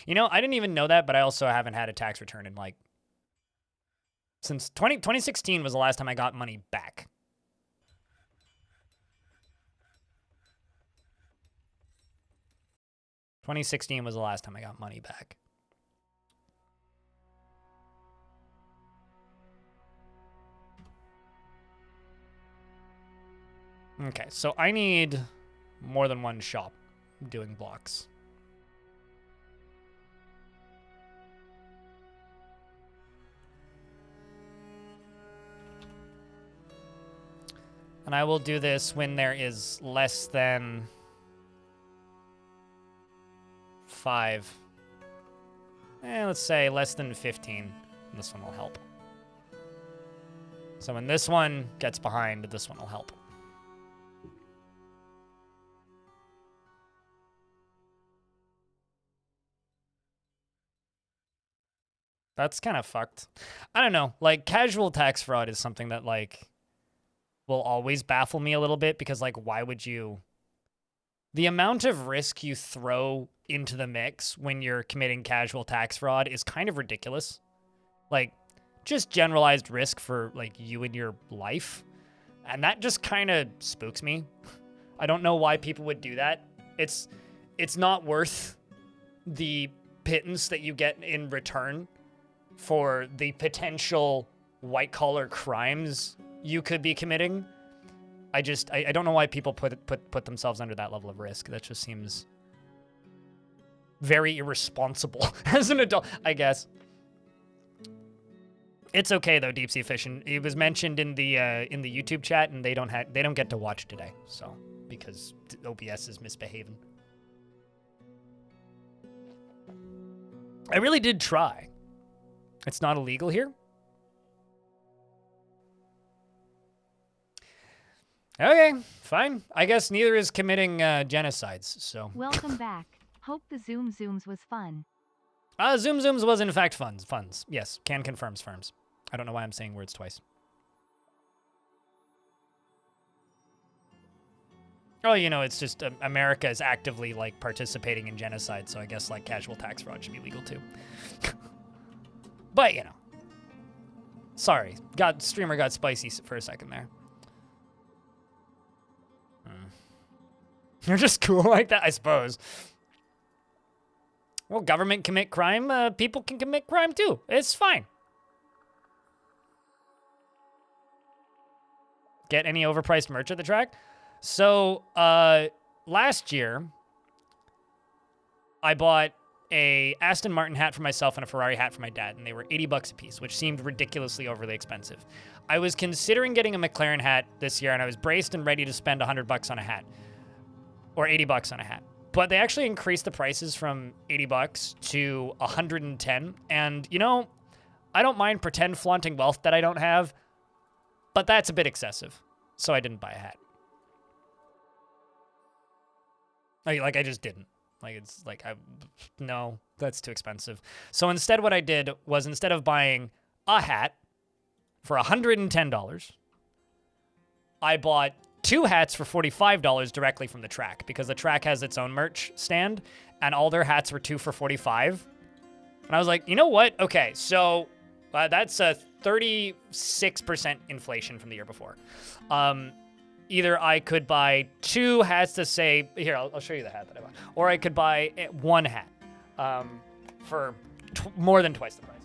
You know, I didn't even know that, but I also haven't had a tax return in like since 2016 was the last time I got money back. $2016 was the last time I got money back. Okay, so I need more than one shop doing blocks. And I will do this when there is less than 5. Let's say less than 15. This one will help. So when this one gets behind, this one will help. That's kind of fucked. I don't know. Like, casual tax fraud is something that, like, will always baffle me a little bit because, like, why would you... The amount of risk you throw into the mix when you're committing casual tax fraud is kind of ridiculous. Like, just generalized risk for, like, you and your life. And that just kind of spooks me. I don't know why people would do that. It's not worth the pittance that you get in return for the potential white-collar crimes you could be committing. I don't know why people put themselves under that level of risk. That just seems very irresponsible as an adult, I guess. It's okay though, Deep Sea Fishing. It was mentioned in the YouTube chat, and they don't get to watch today, so because OBS is misbehaving. I really did try. It's not illegal here. Okay, fine. I guess neither is committing genocides, so. Welcome back. Hope the Zoom Zooms was fun. Zoom Zooms was in fact funds. Yes, can confirms firms. I don't know why I'm saying words twice. Oh, you know, it's just America is actively, like, participating in genocide, so I guess, like, casual tax fraud should be legal, too. But, you know. Sorry. Streamer got spicy for a second there. You're just cool like that, I suppose. Well, government commit crime. People can commit crime, too. It's fine. Get any overpriced merch at the track? So, last year, I bought a Aston Martin hat for myself and a Ferrari hat for my dad, and they were $80 a piece, which seemed ridiculously overly expensive. I was considering getting a McLaren hat this year, and I was braced and ready to spend $100 on a hat, or $80 on a hat. But they actually increased the prices from $80 to $110, and, you know, I don't mind pretend flaunting wealth that I don't have, but that's a bit excessive, so I didn't buy a hat. Like, I just didn't. Like, it's like, no, that's too expensive. So instead what I did was, instead of buying a hat for $110, I bought 2 hats for $45 directly from the track, because the track has its own merch stand, and all their hats were 2 for $45. And I was like, you know what? Okay, so that's a 36% inflation from the year before. Either I could buy 2 hats to say, here, I'll show you the hat that I bought. Or I could buy 1 hat for more than twice the price.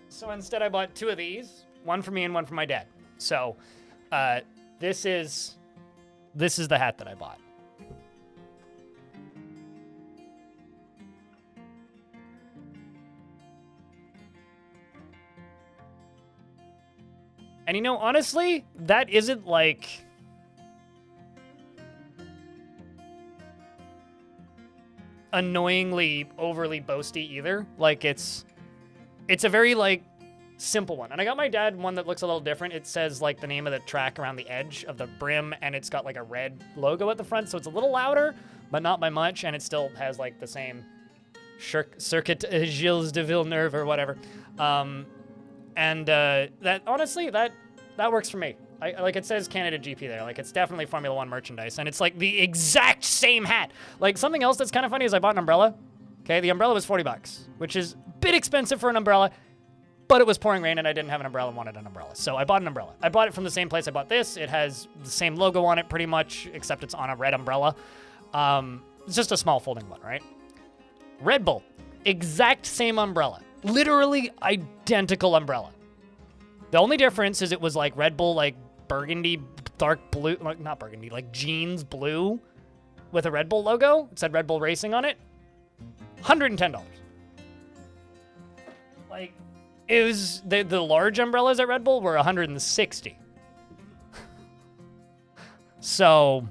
So instead I bought 2 of these One for me and one for my dad. So, this is the hat that I bought. And you know, honestly, that isn't like annoyingly overly boasty either. Like it's a very like simple one. And I got my dad one that looks a little different. It says like the name of the track around the edge of the brim, and it's got like a red logo at the front, so it's a little louder, but not by much, and it still has like the same Circuit Gilles de Villeneuve or whatever. And that honestly, that works for me. I like it says Canada GP there. Like it's definitely Formula One merchandise, and it's like the exact same hat. Like something else that's kind of funny is I bought an umbrella. Okay, the umbrella was $40, which is a bit expensive for an umbrella, but it was pouring rain and I didn't have an umbrella and wanted an umbrella. So I bought an umbrella. I bought it from the same place I bought this. It has the same logo on it pretty much, except it's on a red umbrella. It's just a small folding one, right? Red Bull, exact same umbrella. Literally identical umbrella. The only difference is it was like Red Bull, like burgundy, dark blue, like not burgundy, like jeans blue with a Red Bull logo. It said Red Bull Racing on it. $110. Like, it was, the large umbrellas at Red Bull were $160. So,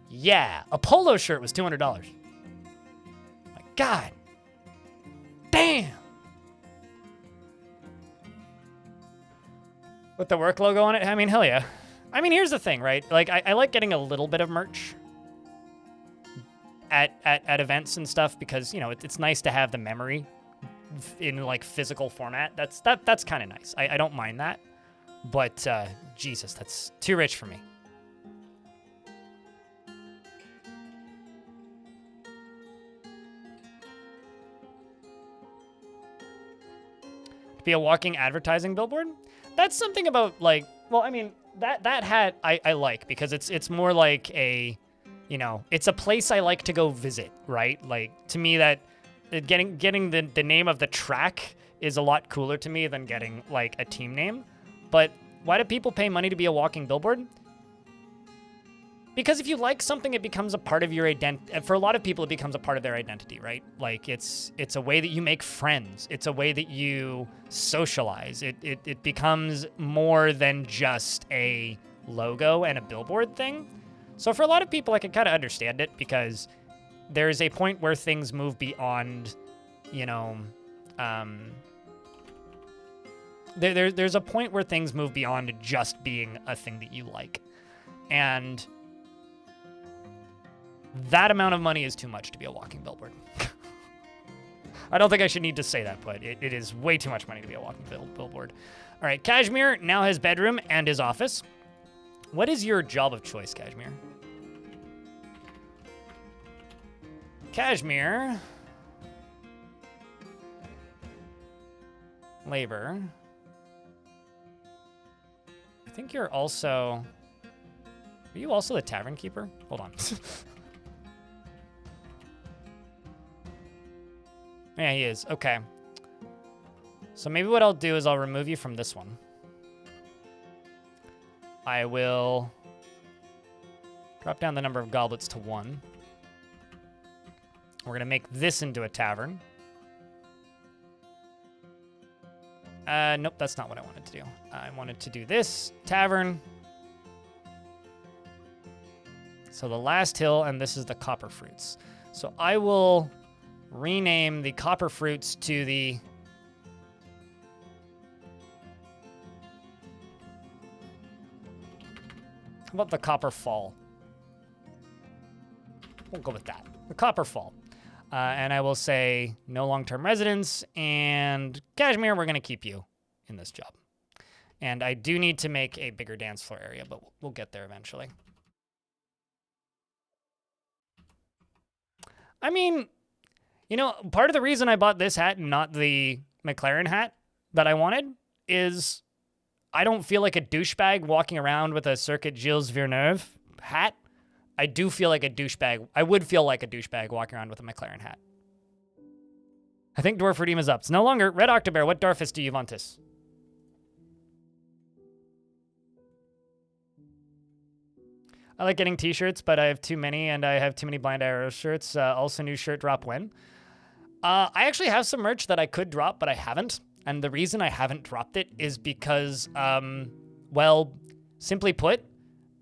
yeah, a polo shirt was $200. My God. Damn. With the work logo on it? I mean, hell yeah. I mean, here's the thing, right? Like, I like getting a little bit of merch at events and stuff because, you know, it's nice to have the memory in, like, physical format. That's kind of nice. I don't mind that. But, Jesus, that's too rich for me. To be a walking advertising billboard? That's something about, like, well, I mean, that hat I like because it's more like a, you know, it's a place I like to go visit, right? Like, to me, that getting the name of the track is a lot cooler to me than getting, like, a team name. But why do people pay money to be a walking billboard? Because if you like something, it becomes a part of your identity. For a lot of people, it becomes a part of their identity, right? Like, it's a way that you make friends. It's a way that you socialize. It becomes more than just a logo and a billboard thing. So for a lot of people, I can kind of understand it because there's a point where things move beyond, you know, there's a point where things move beyond just being a thing that you like. And that amount of money is too much to be a walking billboard. I don't think I should need to say that, but it is way too much money to be a walking billboard. All right, Kashmir now has bedroom and his office. What is your job of choice, Kashmir? Kashmir. Labor. I think you're also... Are you also the tavern keeper? Hold on. Yeah, he is. Okay. So maybe what I'll do is I'll remove you from this one. I will drop down the number of goblets to 1. We're going to make this into a tavern. Nope, that's not what I wanted to do. I wanted to do this. Tavern. So the last hill, and this is the copper fruits. So I will rename the copper fruits to the... How about the copper fall? We'll go with that. The copper fall. And I will say no long-term residence, and Kashmir, we're going to keep you in this job. And I do need to make a bigger dance floor area, but we'll get there eventually. I mean, you know, part of the reason I bought this hat and not the McLaren hat that I wanted is I don't feel like a douchebag walking around with a Circuit Gilles Villeneuve hat. I do feel like a douchebag. I would feel like a douchebag walking around with a McLaren hat. I think Dwarf Redeem is up. It's no longer Red Octobear. What Dwarfist do you want this? I like getting t-shirts, but I have too many, and I have too many Blind Arrow shirts. Also, new shirt drop when? I actually have some merch that I could drop, but I haven't. And the reason I haven't dropped it is because, well, simply put,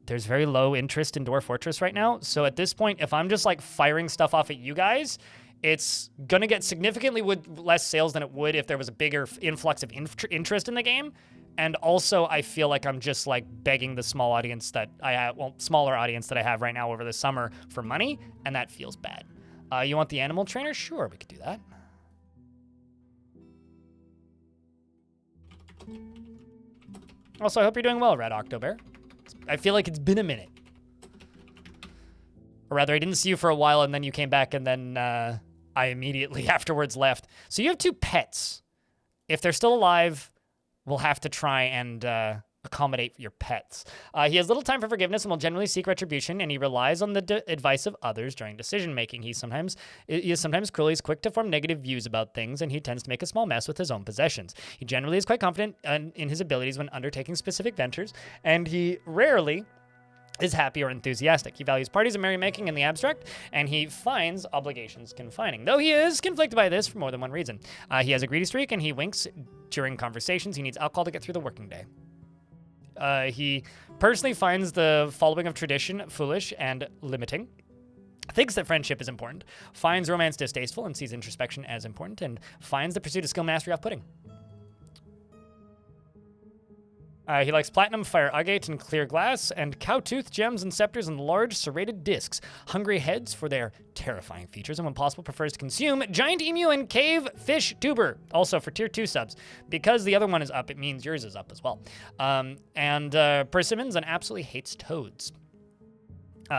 there's very low interest in Dwarf Fortress right now. So at this point, if I'm just like firing stuff off at you guys, it's going to get significantly less sales than it would if there was a bigger influx of interest in the game. And also, I feel like I'm just like begging the small audience that I have, well, smaller audience that I have right now over the summer for money, and that feels bad. You want the animal trainer? Sure, we could do that. Also, I hope you're doing well, Red Octobear. I feel like it's been a minute. Or rather, I didn't see you for a while, and then you came back, and then I immediately afterwards left. So you have 2 pets. If they're still alive, we'll have to try and accommodate your pets. He has little time for forgiveness and will generally seek retribution, and he relies on the advice of others during decision-making. He is sometimes cruel. He's quick to form negative views about things, and he tends to make a small mess with his own possessions. He generally is quite confident in his abilities when undertaking specific ventures, and he rarely is happy or enthusiastic. He values parties and merrymaking in the abstract, and he finds obligations confining, though he is conflicted by this for more than one reason. He has a greedy streak, and he winks during conversations. He needs alcohol to get through the working day. He personally finds the following of tradition foolish and limiting, thinks that friendship is important, finds romance distasteful, and sees introspection as important, and finds the pursuit of skill mastery off-putting. He likes platinum, fire agate, and clear glass, and cowtooth gems and scepters and large serrated discs. Hungry heads for their terrifying features, and when possible prefers to consume giant emu and cave fish tuber. Also for tier 2 subs. Because the other one is up, it means yours is up as well. Persimmons and absolutely hates toads.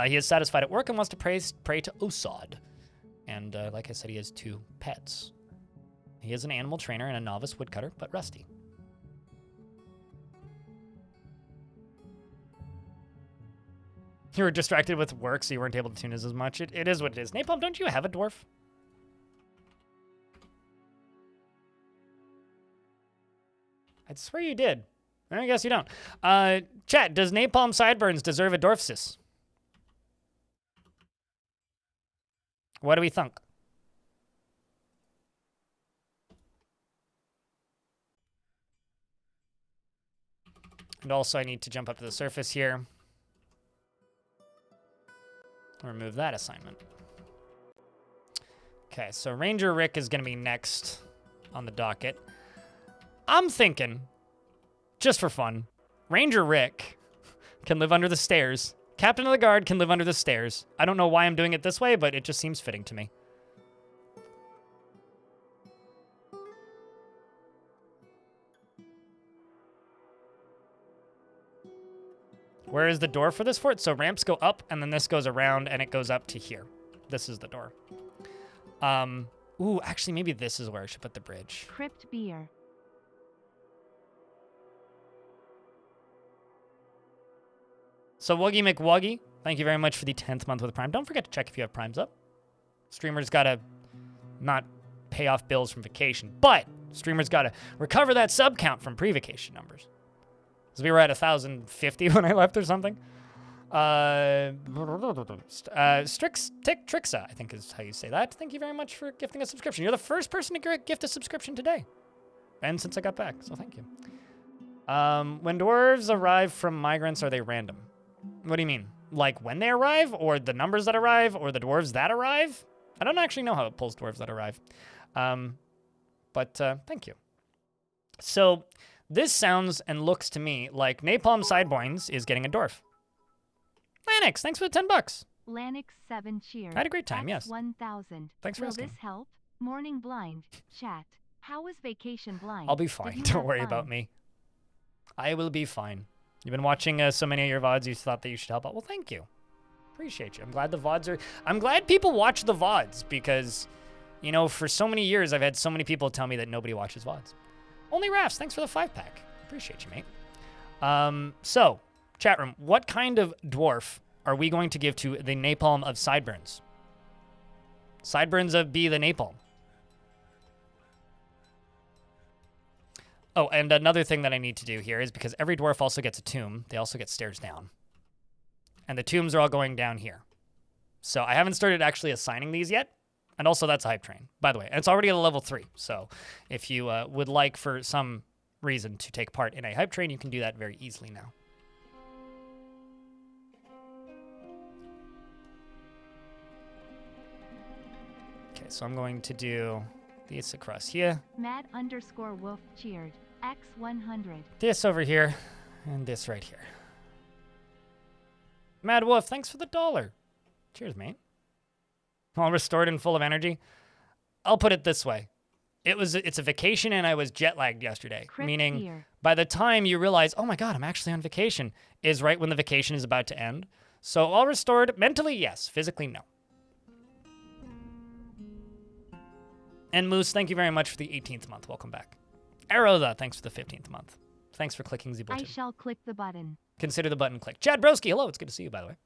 He is satisfied at work and wants to pray to Osod. And like I said, he has 2 pets. He is an animal trainer and a novice woodcutter, but rusty. You were distracted with work, so you weren't able to tune as much. It is what it is. Napalm, don't you have a dwarf? I'd swear you did. I guess you don't. Chat, does Napalm Sideburns deserve a dwarfsis? What do we think? And also, I need to jump up to the surface here. Remove that assignment. Okay, so Ranger Rick is going to be next on the docket. I'm thinking, just for fun, Ranger Rick can live under the stairs. Captain of the Guard can live under the stairs. I don't know why I'm doing it this way, but it just seems fitting to me. Where is the door for this fort? So ramps go up, and then this goes around, and it goes up to here. This is the door. Ooh, actually, maybe this is where I should put the bridge. Crypt beer. So Wuggy McWuggy, thank you very much for the 10th month with Prime. Don't forget to check if you have Primes up. Streamers gotta not pay off bills from vacation, but streamers gotta recover that sub count from pre-vacation numbers. So we were at 1,050 when I left or something. Trixa, I think is how you say that. Thank you very much for gifting a subscription. You're the first person to gift a subscription today. And since I got back, so thank you. When dwarves arrive from migrants, are they random? What do you mean? Like when they arrive, or the numbers that arrive, or the dwarves that arrive? I don't actually know how it pulls dwarves that arrive. But thank you. So this sounds and looks to me like Napalm Sideburns is getting a dwarf. Lanix, thanks for the 10 bucks. Lanix 7 cheers. I had a great time, yes. 1,000. Thanks for asking. Will this help? Morning blind. Chat. How was vacation blind? I'll be fine. Don't worry about me. I will be fine. You've been watching so many of your VODs, you thought that you should help out. Well, thank you. Appreciate you. I'm glad the VODs are... I'm glad people watch the VODs because, you know, for so many years, I've had so many people tell me that nobody watches VODs. Only Rafts, thanks for the 5-pack. Appreciate you, mate. So, chat room, what kind of dwarf are we going to give to the Napalm of Sideburns? Sideburns of B the Napalm. Oh, and another thing that I need to do here is because every dwarf also gets a tomb, they also get stairs down. And the tombs are all going down here. So I haven't started actually assigning these yet. And also that's a hype train, by the way. And it's already at a level 3. So if you would like for some reason to take part in a hype train, you can do that very easily now. Okay, so I'm going to do this across here. Mad_wolf cheered. X100. This over here. And this right here. Mad Wolf, thanks for the $1. Cheers, mate. All restored and full of energy. I'll put it this way. It's a vacation and I was jet lagged yesterday. Crypt meaning here. by the time you realize, oh my God, I'm actually on vacation, is right when the vacation is about to end. So all restored, mentally, yes. Physically, no. And Moose, thank you very much for the 18th month. Welcome back. Aroza, thanks for the 15th month. Thanks for clicking the button. I shall click the button. Consider the button click. Chad Broski, hello. It's good to see you, by the way.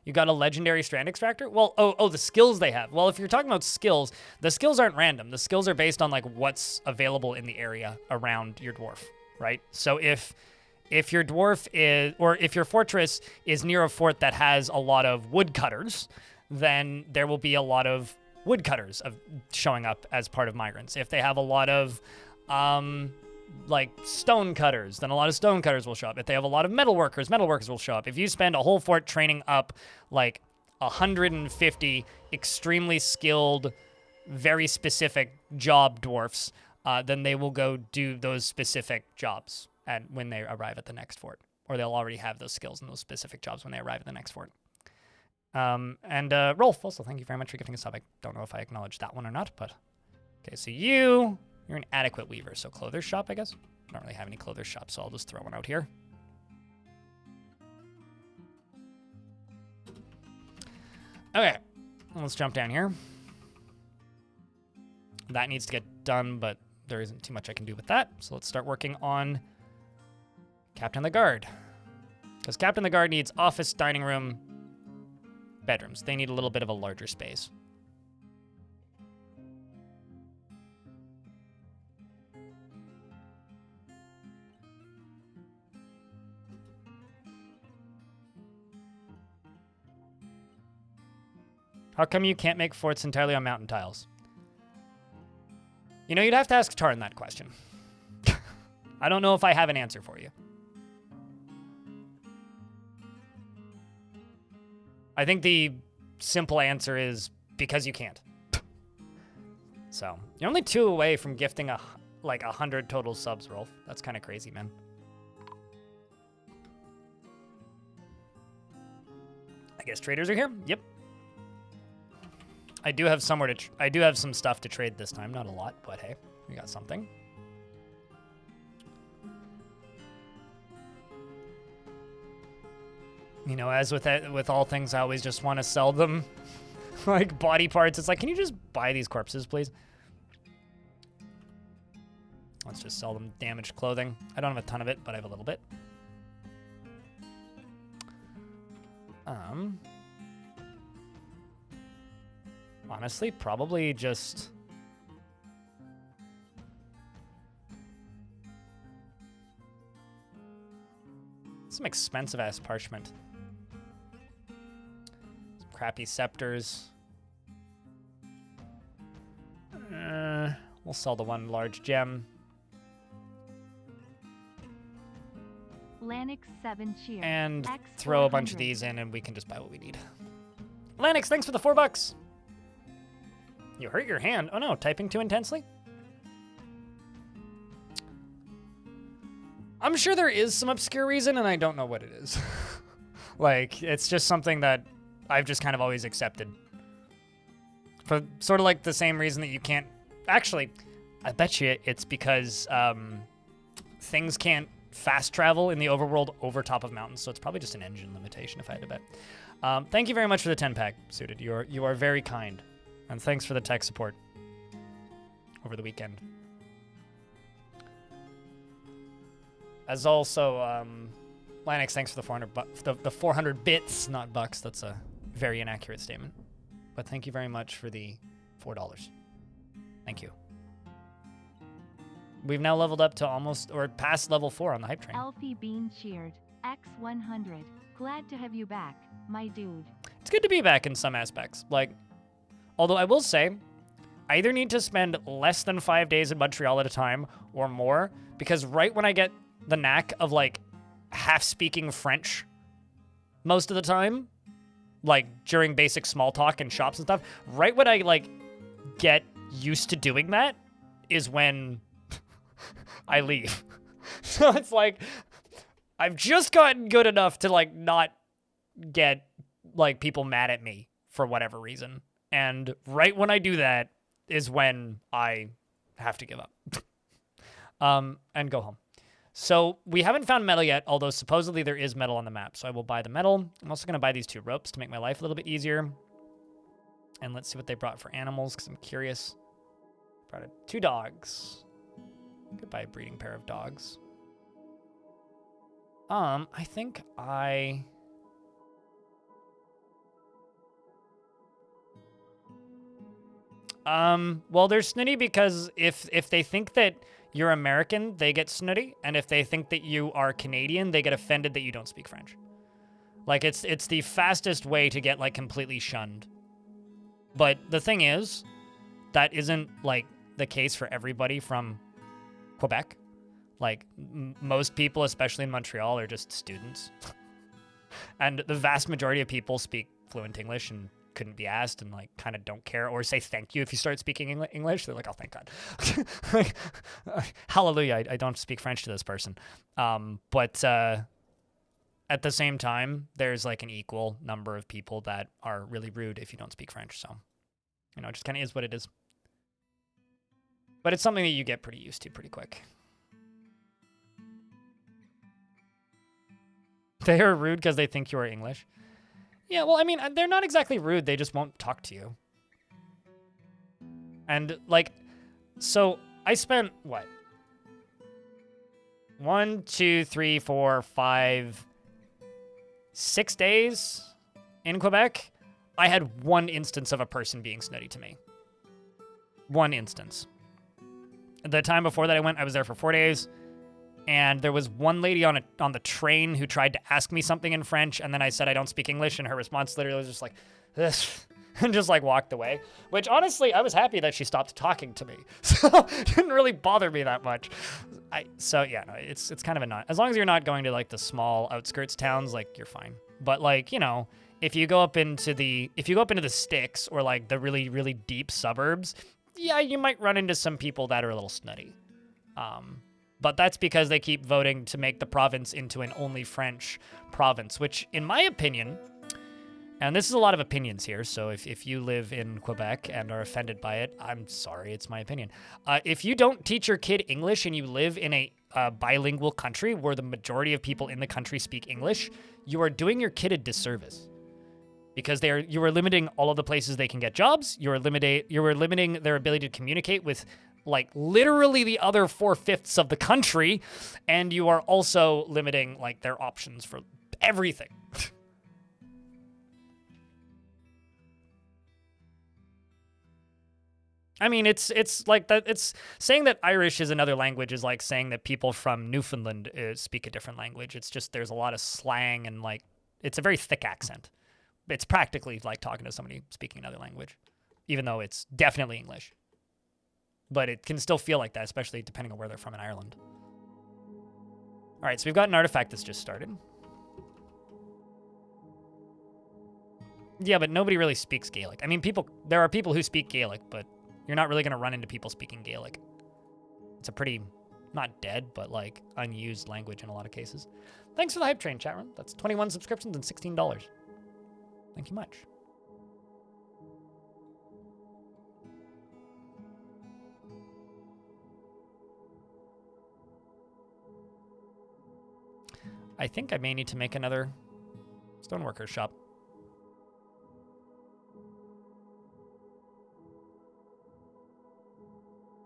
You got a legendary strand extractor? Well, oh, the skills they have. Well, if you're talking about skills, the skills aren't random. The skills are based on like what's available in the area around your dwarf, right? So if your dwarf is, or if your fortress is near a fort that has a lot of woodcutters, then there will be a lot of woodcutters showing up as part of migrants. If they have a lot of like stone cutters, then a lot of stone cutters will show up. If they have a lot of metal workers will show up. If you spend a whole fort training up like 150 extremely skilled, very specific job dwarfs, then they will go do those specific jobs when they arrive at the next fort. Or they'll already have those skills in those specific jobs when they arrive at the next fort. Rolf, also, thank you very much for gifting a sub. I don't know if I acknowledged that one or not, but... Okay, so you're an adequate weaver, so clothes shop, I guess? I don't really have any clothes shop, so I'll just throw one out here. Okay, let's jump down here. That needs to get done, but there isn't too much I can do with that, so let's start working on Captain the Guard. Because Captain the Guard needs office, dining room, bedrooms. They need a little bit of a larger space. How come you can't make forts entirely on mountain tiles? You know, you'd have to ask Tarn that question. I don't know if I have an answer for you. I think the simple answer is because you can't. So, you're only 2 away from gifting like 100 total subs, Rolf. That's kind of crazy, man. I guess traders are here? Yep. I do have I do have some stuff to trade this time. Not a lot, but hey, we got something. You know, as with all things, I always just want to sell them like body parts. It's like, can you just buy these corpses, please? Let's just sell them damaged clothing. I don't have a ton of it, but I have a little bit. Honestly, probably just... some expensive-ass parchment. Some crappy scepters. We'll sell the one large gem. Lanix 7 cheer. And X throw a bunch of 400. these in, and we can just buy what we need. Lanix, thanks for the $4. You hurt your hand. Oh no, typing too intensely? I'm sure there is some obscure reason, and I don't know what it is. Like, it's just something that I've just kind of always accepted. For sort of like the same reason that you can't... Actually, I bet you it's because things can't fast travel in the overworld over top of mountains, so it's probably just an engine limitation, if I had to bet. Thank you very much for the 10-pack, Suited. You are very kind. And thanks for the tech support over the weekend. As also, Lanix, thanks for the 400 bits, not bucks. That's a very inaccurate statement. But thank you very much for the $4. Thank you. We've now leveled up to almost, or past level 4 on the hype train. Alfie Bean cheered. X100. Glad to have you back, my dude. It's good to be back in some aspects. Like, although I will say, I either need to spend less than 5 days in Montreal at a time or more, because right when I get the knack of, like, half-speaking French most of the time, like, during basic small talk in shops and stuff, right when I, like, get used to doing that is when I leave. So it's like, I've just gotten good enough to, like, not get, like, people mad at me for whatever reason. And right when I do that is when I have to give up. And go home. So we haven't found metal yet, although supposedly there is metal on the map. So I will buy the metal. I'm also going to buy these 2 ropes to make my life a little bit easier. And let's see what they brought for animals, because I'm curious. Brought 2 dogs. Could buy a breeding pair of dogs. I think I... well, they're snooty because if they think that you're American, they get snooty, and if they think that you are Canadian, they get offended that you don't speak French. Like, it's the fastest way to get, like, completely shunned. But the thing is, that isn't, like, the case for everybody from Quebec. Like, most people, especially in Montreal, are just students. And the vast majority of people speak fluent English and couldn't be asked and, like, kind of don't care or say thank you if you start speaking English. They're like, oh, thank God. Like, hallelujah, I don't speak French to this person. But at the same time, there's, like, an equal number of people that are really rude if you don't speak French. So, you know, it just kind of is what it is. But it's something that you get pretty used to pretty quick. They are rude because they think you are English. Yeah, well, I mean, they're not exactly rude. They just won't talk to you. And, like, so I spent, what? 1, 2, 3, 4, 5, 6 days in Quebec. I had 1 instance of a person being snooty to me. 1 instance. The time before that I went, I was there for 4 days. And there was 1 lady on the train who tried to ask me something in French, and then I said I don't speak English, and her response literally was just like, this, and just, like, walked away. Which, honestly, I was happy that she stopped talking to me. So it didn't really bother me that much. So, yeah, no, it's kind of a not. As long as you're not going to, like, the small outskirts towns, like, you're fine. But, like, you know, if you go up into the sticks or, like, the really, really deep suburbs, yeah, you might run into some people that are a little snooty. But that's because they keep voting to make the province into an only French province, which, in my opinion, and this is a lot of opinions here, so if you live in Quebec and are offended by it, I'm sorry, it's my opinion. If you don't teach your kid English and you live in a bilingual country where the majority of people in the country speak English, you are doing your kid a disservice. Because you are limiting all of the places they can get jobs, you are limiting their ability to communicate with, like, literally the other 4/5 of the country, and you are also limiting, like, their options for everything. I mean, it's like that. It's saying that Irish is another language is like saying that people from Newfoundland speak a different language. It's just there's a lot of slang and, like, it's a very thick accent. It's practically like talking to somebody speaking another language, even though it's definitely English. But it can still feel like that, especially depending on where they're from in Ireland. All right, so we've got an artifact that's just started. Yeah, but nobody really speaks Gaelic. I mean, there are people who speak Gaelic, but you're not really going to run into people speaking Gaelic. It's a pretty, not dead, but, like, unused language in a lot of cases. Thanks for the hype train, chat room. That's 21 subscriptions and $16. Thank you much. I think I may need to make another stoneworker shop.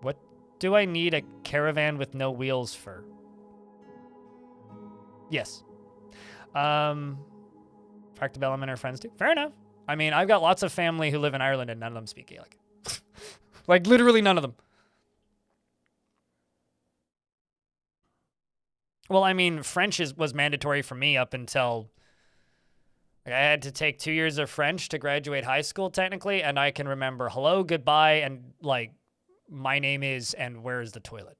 What do I need a caravan with no wheels for? Yes. Fact development are friends too. Fair enough. I mean, I've got lots of family who live in Ireland and none of them speak Gaelic. Like, literally none of them. Well, I mean, French was mandatory for me up until I had to take 2 years of French to graduate high school, technically, and I can remember hello, goodbye, and like, my name is, and where is the toilet?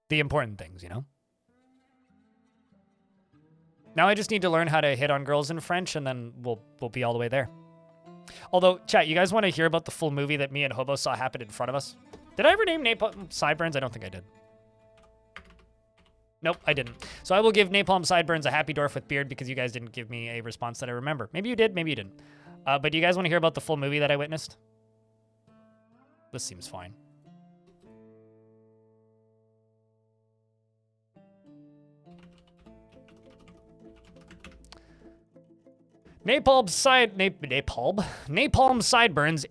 The important things, you know? Now I just need to learn how to hit on girls in French, and then we'll be all the way there. Although, chat, you guys want to hear about the full movie that me and Hobo saw happen in front of us? Did I ever name Napalm Sideburns? I don't think I did. Nope, I didn't. So I will give Napalm Sideburns a happy dwarf with beard because you guys didn't give me a response that I remember. Maybe you did, maybe you didn't. But do you guys want to hear about the full movie that I witnessed? This seems fine. Napalm Sideburns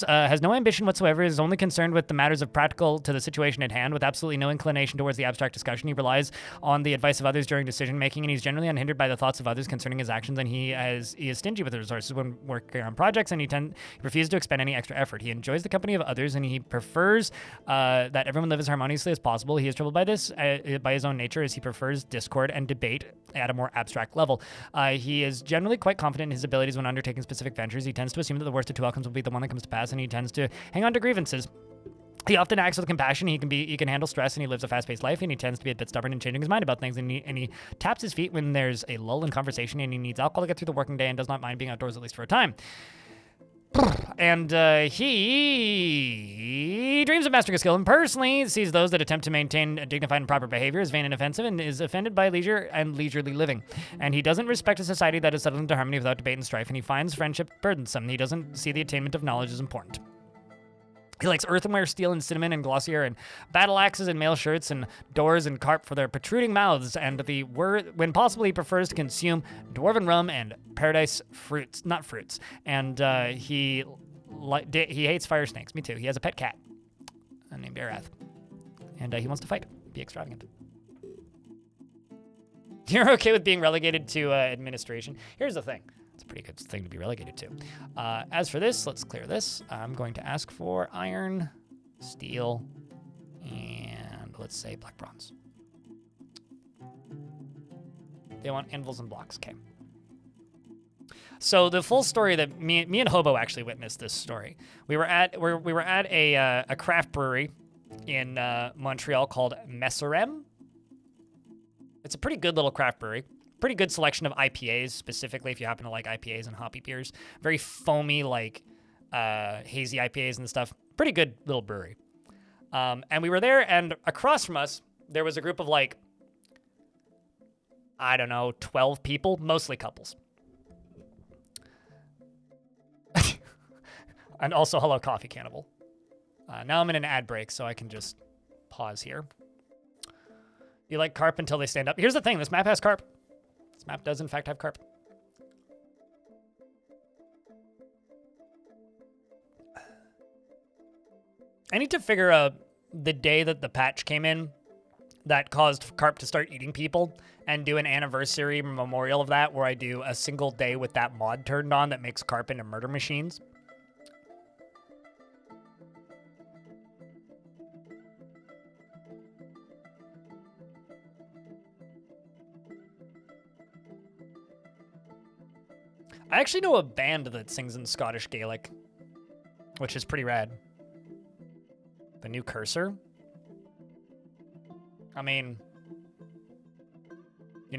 has no ambition whatsoever, is only concerned with the matters of practical to the situation at hand, with absolutely no inclination towards the abstract discussion. He relies on the advice of others during decision making, and he's generally unhindered by the thoughts of others concerning his actions, and he is stingy with the resources when working on projects, and he refuses to expend any extra effort. He enjoys the company of others, and he prefers that everyone live as harmoniously as possible. He is troubled by this, by his own nature, as he prefers discord and debate at a more abstract level. He is generally quite confident in his abilities when undertaking specific ventures. He tends to assume that the worst of two outcomes will be the one that comes to pass, and he tends to hang on to grievances. He often acts with compassion. He can handle stress, and he lives a fast-paced life, and he tends to be a bit stubborn in changing his mind about things, and he taps his feet when there's a lull in conversation, and he needs alcohol to get through the working day and does not mind being outdoors, at least for a time. And he dreams of mastering a skill, and personally sees those that attempt to maintain a dignified and proper behavior as vain and offensive, and is offended by leisure and leisurely living. And he doesn't respect a society that is settled into harmony without debate and strife, and he finds friendship burdensome. He doesn't see the attainment of knowledge as important. He likes earthenware, steel, and cinnamon, and glossier, and battle axes, and mail shirts, and doors, and carp for their protruding mouths, and when possible, he prefers to consume dwarven rum and paradise fruits, not fruits. And he hates fire snakes. Me too. He has a pet cat named Arath, and he wants to fight, be extravagant. You're okay with being relegated to administration? Here's the thing. It's a pretty good thing to be relegated to. As for this, let's clear this. I'm going to ask for iron, steel, and let's say black bronze. They want anvils and blocks. Okay. So the full story that me and Hobo actually witnessed this story. We were at a craft brewery in Montreal called Messerem. It's a pretty good little craft brewery. Pretty good selection of IPAs, specifically if you happen to like IPAs and hoppy beers. Very foamy, like hazy IPAs and stuff. Pretty good little brewery. And we were there, and across from us, there was a group of 12 people, mostly couples. And also, hello, Coffee Cannibal. Now I'm in an ad break, so I can just pause here. You like carp until they stand up. Here's the thing, this map has carp. This map does, in fact, have carp. I need to figure out the day that the patch came in that caused carp to start eating people and do an anniversary memorial of that where I do a single day with that mod turned on that makes carp into murder machines. I actually know a band that sings in Scottish Gaelic, which is pretty rad. The New Cursor. I mean,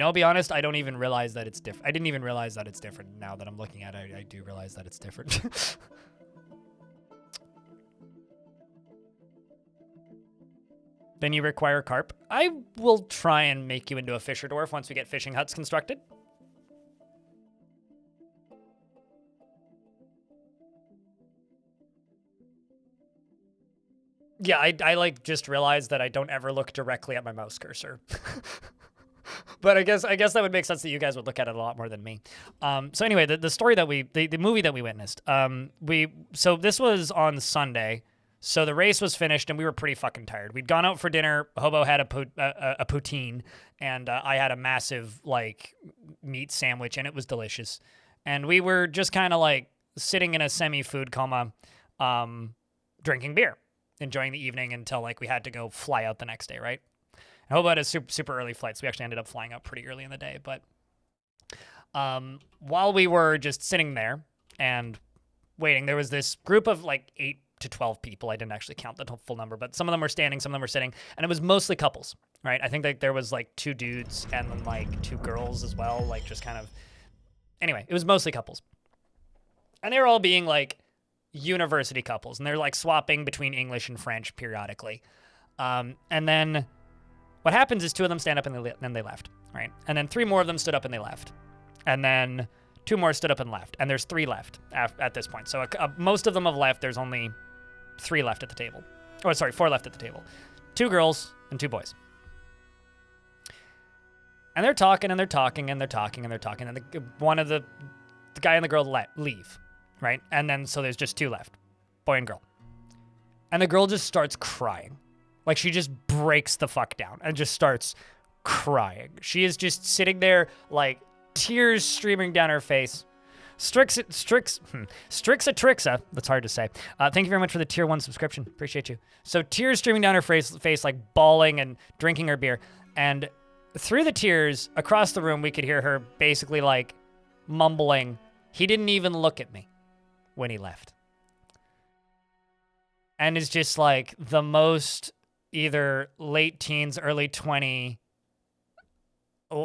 I'll be honest, I don't even realize that it's different. I didn't even realize that it's different. Now that I'm looking at it, I do realize that it's different. Then you require carp. I will try and make you into a fisher dwarf once we get fishing huts constructed. Yeah, I just realized that I don't ever look directly at my mouse cursor. But I guess that would make sense that you guys would look at it a lot more than me. So anyway, the story that the movie that we witnessed, so this was on Sunday. So the race was finished and we were pretty fucking tired. We'd gone out for dinner. Hobo had a poutine and I had a massive meat sandwich and it was delicious. And we were just kind of sitting in a semi-food coma, drinking beer. enjoying the evening until like we had to go fly out the next day, right? And Hobo had a super early flight, so we actually ended up flying out pretty early in the day. But while we were just sitting there and waiting, there was this group of like 8 to 12 people. I didn't actually count the full number, but some of them were standing, some of them were sitting, and it was mostly couples, right? I think like there was like 2 dudes and then like 2 girls as well, like just kind of. Anyway, it was mostly couples, and they were all being like university couples, and they're like swapping between English and French periodically. And then what happens is 2 of them stand up and then they left, right? And then 3 more of them stood up and they left, and then 2 more stood up and left, and there's 3 left at this point. So most of them have left. There's only 3 left at the table. Oh, sorry, 4 left at the table. 2 girls and 2 boys. And they're talking and they're talking and they're talking and they're talking. And one of the guy and the girl leave, right? And then so there's just 2 left, boy and girl. And the girl just starts crying. Like she just breaks the fuck down and just starts crying. She is just sitting there like tears streaming down her face. Strixa, that's hard to say. Thank you very much for the tier 1 subscription. Appreciate you. So tears streaming down her face like bawling and drinking her beer. And through the tears, across the room, we could hear her basically like mumbling, "He didn't even look at me when he left." And it's just like the most either late teens, early 20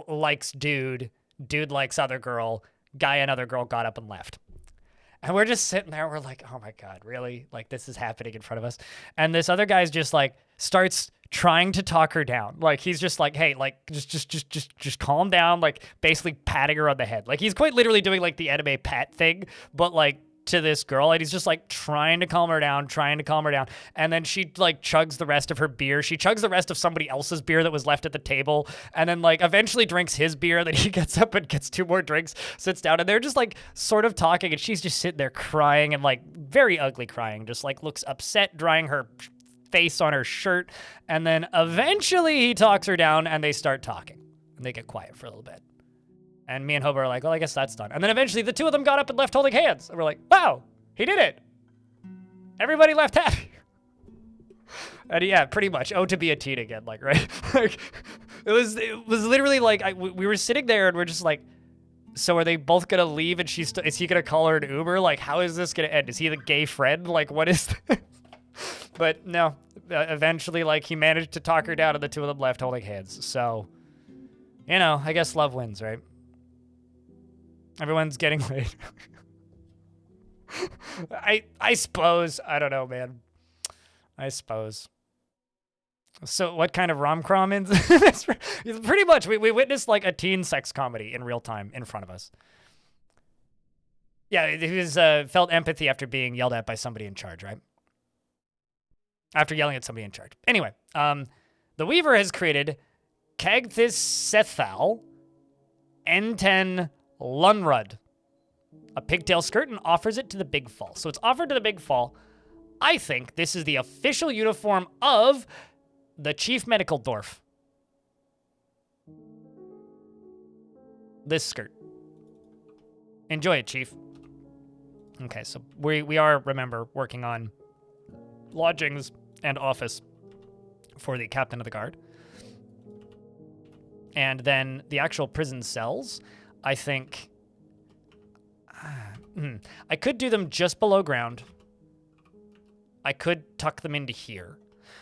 likes dude likes other girl, guy and other girl got up and left. And we're just sitting there, we're like, oh my God, really? Like this is happening in front of us. And this other guy's just like starts trying to talk her down. Like he's just like, hey, like just calm down, like basically patting her on the head. Like he's quite literally doing like the anime pat thing, but like to this girl, and he's just like trying to calm her down. And then she like chugs the rest of her beer. She chugs the rest of somebody else's beer that was left at the table, and then like eventually drinks his beer. Then he gets up and gets 2 more drinks, sits down, and they're just like sort of talking, and she's just sitting there crying and like very ugly crying, just like looks upset, drying her face on her shirt. And then eventually he talks her down and they start talking and they get quiet for a little bit. And me and Hobo are like, well, I guess that's done. And then eventually the 2 of them got up and left holding hands. And we're like, wow, he did it. Everybody left happy. And yeah, pretty much. Oh, to be a teen again, like, right? Like, it was literally like, we were sitting there and we're just like, so are they both gonna leave and is he gonna call her an Uber? Like, how is this gonna end? Is he the gay friend? Like, what is this? But no, eventually, like, he managed to talk her down and the 2 of them left holding hands. So, you know, I guess love wins, right? Everyone's getting laid. I suppose. I don't know, man. I suppose. So what kind of rom-com is this? Pretty much, we witnessed like a teen sex comedy in real time in front of us. Yeah, he was felt empathy after being yelled at by somebody in charge, right? After yelling at somebody in charge. Anyway, the Weaver has created Kagthis N10 Lunrud, a pigtail skirt, and offers it to the Big Fall. So it's offered to the Big Fall. I think this is the official uniform of the Chief Medical Dwarf. This skirt. Enjoy it, Chief. Okay, so we are, remember, working on lodgings and office for the Captain of the Guard. And then the actual prison cells, I think I could do them just below ground. I could tuck them into here.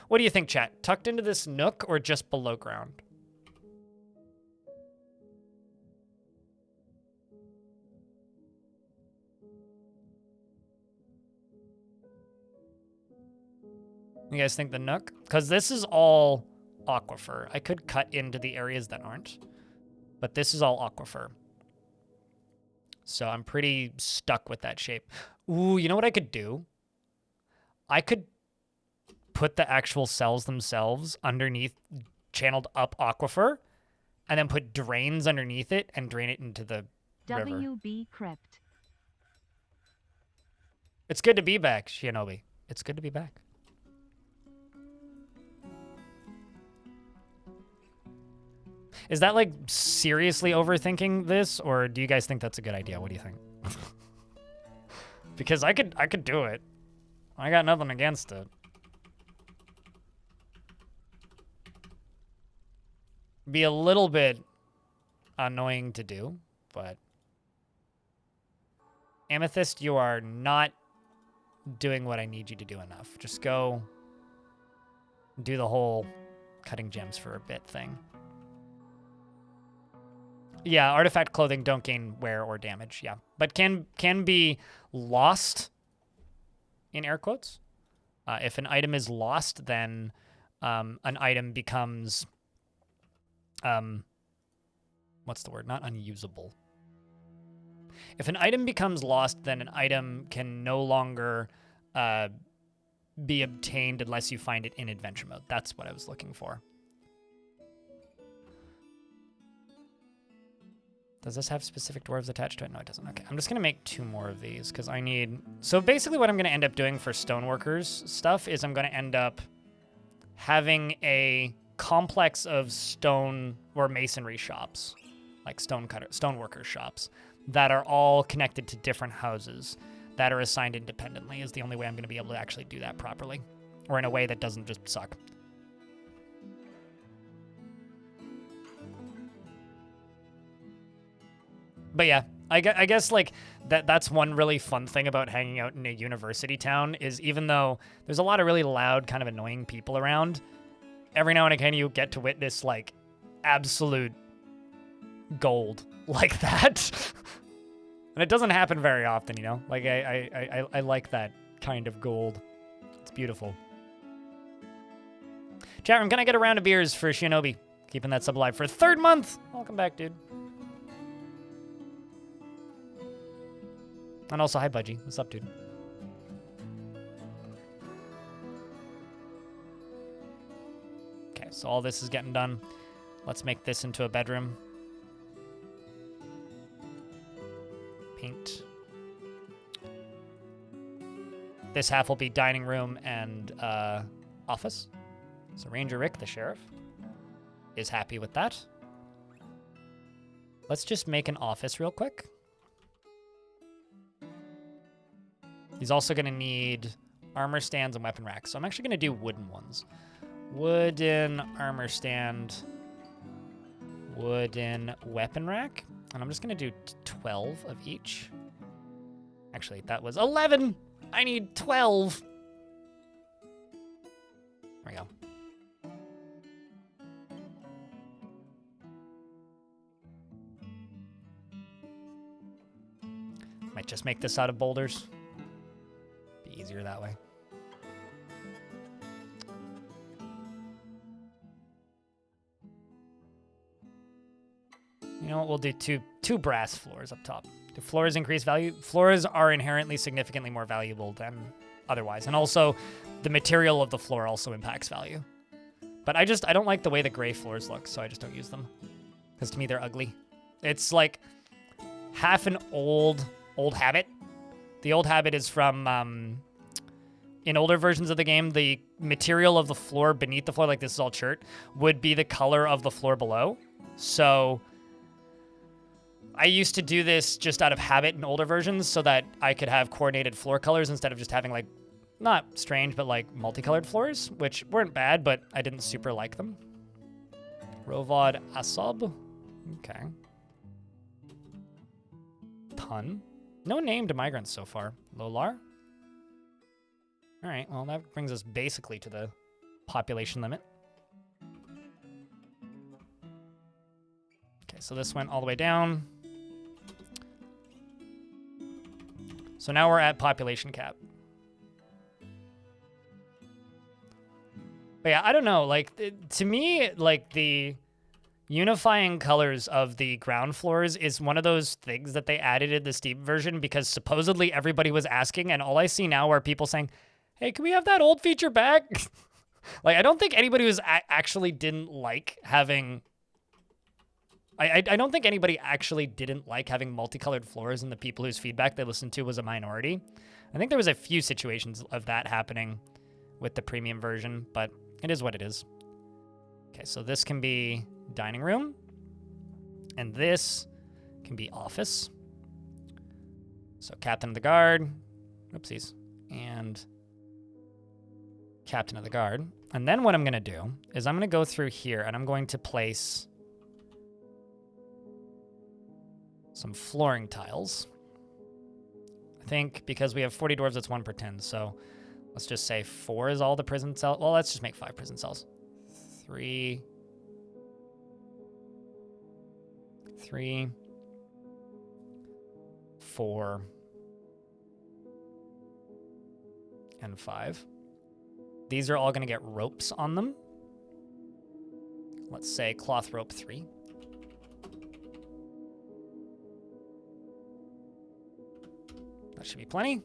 What do you think, chat? Tucked into this nook or just below ground? You guys think the nook? Because this is all aquifer. I could cut into the areas that aren't, but this is all aquifer. So I'm pretty stuck with that shape. Ooh, you know what I could do? I could put the actual cells themselves underneath channeled up aquifer and then put drains underneath it and drain it into the river. WB Crypt. It's good to be back, Shinobi. It's good to be back. Is that like seriously overthinking this, or do you guys think that's a good idea? What do you think? Because I could do it. I got nothing against it. be a little bit annoying to do, but Amethyst, you are not doing what I need you to do enough. Just go do the whole cutting gems for a bit thing. Yeah, artifact clothing don't gain wear or damage, yeah. But can be lost, in air quotes. If an item is lost, then an item becomes, what's the word? Not unusable. If an item becomes lost, then an item can no longer be obtained unless you find it in adventure mode. That's what I was looking for. Does this have specific dwarves attached to it? No, it doesn't. Okay, I'm just going to make 2 more of these because I need... So basically what I'm going to end up doing for stoneworkers stuff is I'm going to end up having a complex of stone or masonry shops, like stoneworker shops, that are all connected to different houses that are assigned independently is the only way I'm going to be able to actually do that properly, or in a way that doesn't just suck. But yeah, I guess like that's one really fun thing about hanging out in a university town is even though there's a lot of really loud, kind of annoying people around, every now and again you get to witness like absolute gold like that. And it doesn't happen very often, you know? Like I like that kind of gold. It's beautiful. Chat room, can I get a round of beers for Shinobi? Keeping that sub alive for a 3rd month. Welcome back, dude. And also, hi, Budgie. What's up, dude? Okay, so all this is getting done. Let's make this into a bedroom. Paint. This half will be dining room and office. So Ranger Rick, the sheriff, is happy with that. Let's just make an office real quick. He's also going to need armor stands and weapon racks. So I'm actually going to do wooden ones. Wooden armor stand. Wooden weapon rack. And I'm just going to do 12 of each. Actually, that was 11. I need 12. There we go. Might just make this out of boulders. Easier that way. You know what? We'll do two brass floors up top. Do floors increase value? Floors are inherently significantly more valuable than otherwise. And also, the material of the floor also impacts value. But I don't like the way the gray floors look, so I just don't use them. Because to me, they're ugly. It's like half an old habit. The old habit is from... in older versions of the game, the material of the floor beneath the floor, like this is all chert, would be the color of the floor below. So I used to do this just out of habit in older versions so that I could have coordinated floor colors instead of just having like, not strange, but like multicolored floors, which weren't bad, but I didn't super like them. Rovod Asob. Okay. Pun. No named migrants so far. Lolar. All right, well, that brings us basically to the population limit. Okay, so this went all the way down. So now we're at population cap. But yeah, I don't know, like, to me, like, the unifying colors of the ground floors is one of those things that they added in the Steam version because supposedly everybody was asking, and all I see now are people saying, hey, can we have that old feature back? Like, I don't think anybody was actually didn't like having... I don't think anybody actually didn't like having multicolored floors, and the people whose feedback they listened to was a minority. I think there was a few situations of that happening with the premium version, but it is what it is. Okay, so this can be dining room, and this can be office. So captain of the guard, oopsies, and captain of the guard. And then what I'm going to do is I'm going to go through here, and I'm going to place some flooring tiles. I think because we have 40 dwarves, it's 1 per 10. So let's just say 4 is all the prison cells. Well, let's just make 5 prison cells. 3, 4, and 5. These are all going to get ropes on them. Let's say cloth rope 3. That should be plenty.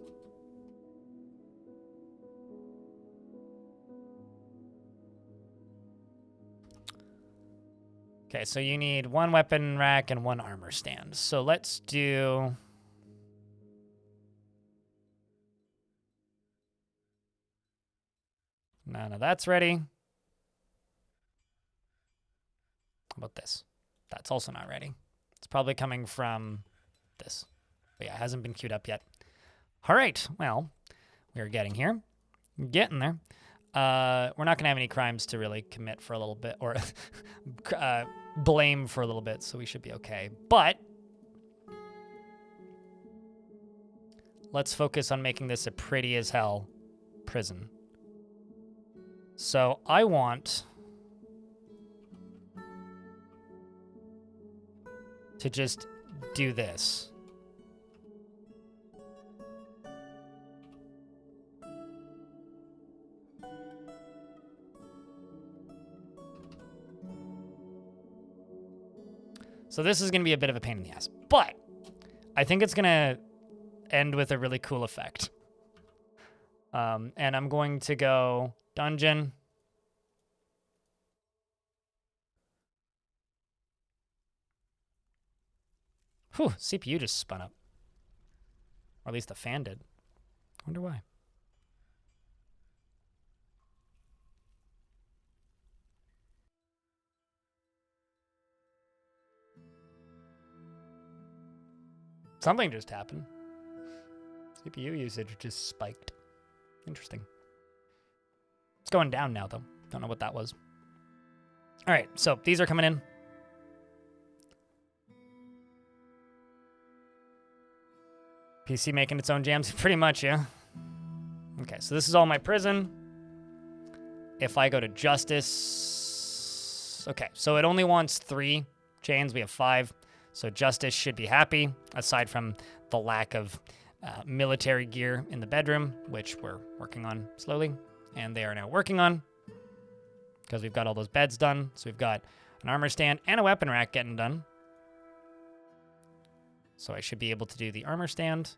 Okay, so you need 1 weapon rack and 1 armor stand. So let's do... None of that's ready. How about this? That's also not ready. It's probably coming from this. But yeah, it hasn't been queued up yet. All right, well, we're getting here. Getting there. We're not going to have any crimes to really commit for a little bit, or blame for a little bit, so we should be okay. But let's focus on making this a pretty as hell prison. So I want to just do this. So this is going to be a bit of a pain in the ass, but I think it's going to end with a really cool effect. And I'm going to go dungeon. Whew, CPU just spun up. Or at least the fan did. Wonder why. Something just happened. CPU usage just spiked. Interesting. It's going down now, though. Don't know what that was. All right, so these are coming in. PC making its own jams? Pretty much, yeah. Okay, so this is all my prison. If I go to justice... Okay, so it only wants 3 chains. We have 5. So justice should be happy, aside from the lack of military gear in the bedroom, which we're working on slowly. And they are now working on, because we've got all those beds done. So we've got an armor stand and a weapon rack getting done. So I should be able to do the armor stand.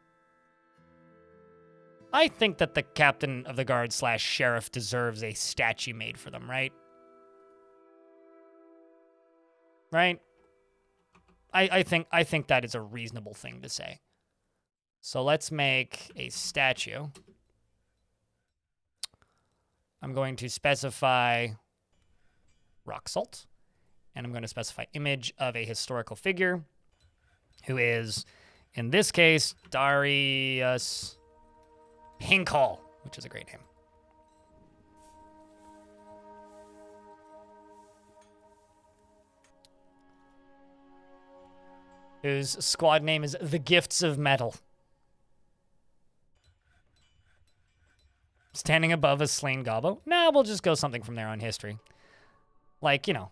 I think that the captain of the guard / sheriff deserves a statue made for them, right? Right? I think that is a reasonable thing to say. So let's make a statue. I'm going to specify rock salt, and I'm going to specify image of a historical figure, who is, in this case, Darius Hinkhall, which is a great name. Whose squad name is The Gifts of Metal. Standing above a slain gobbo? Nah, we'll just go something from there on history. Like, you know.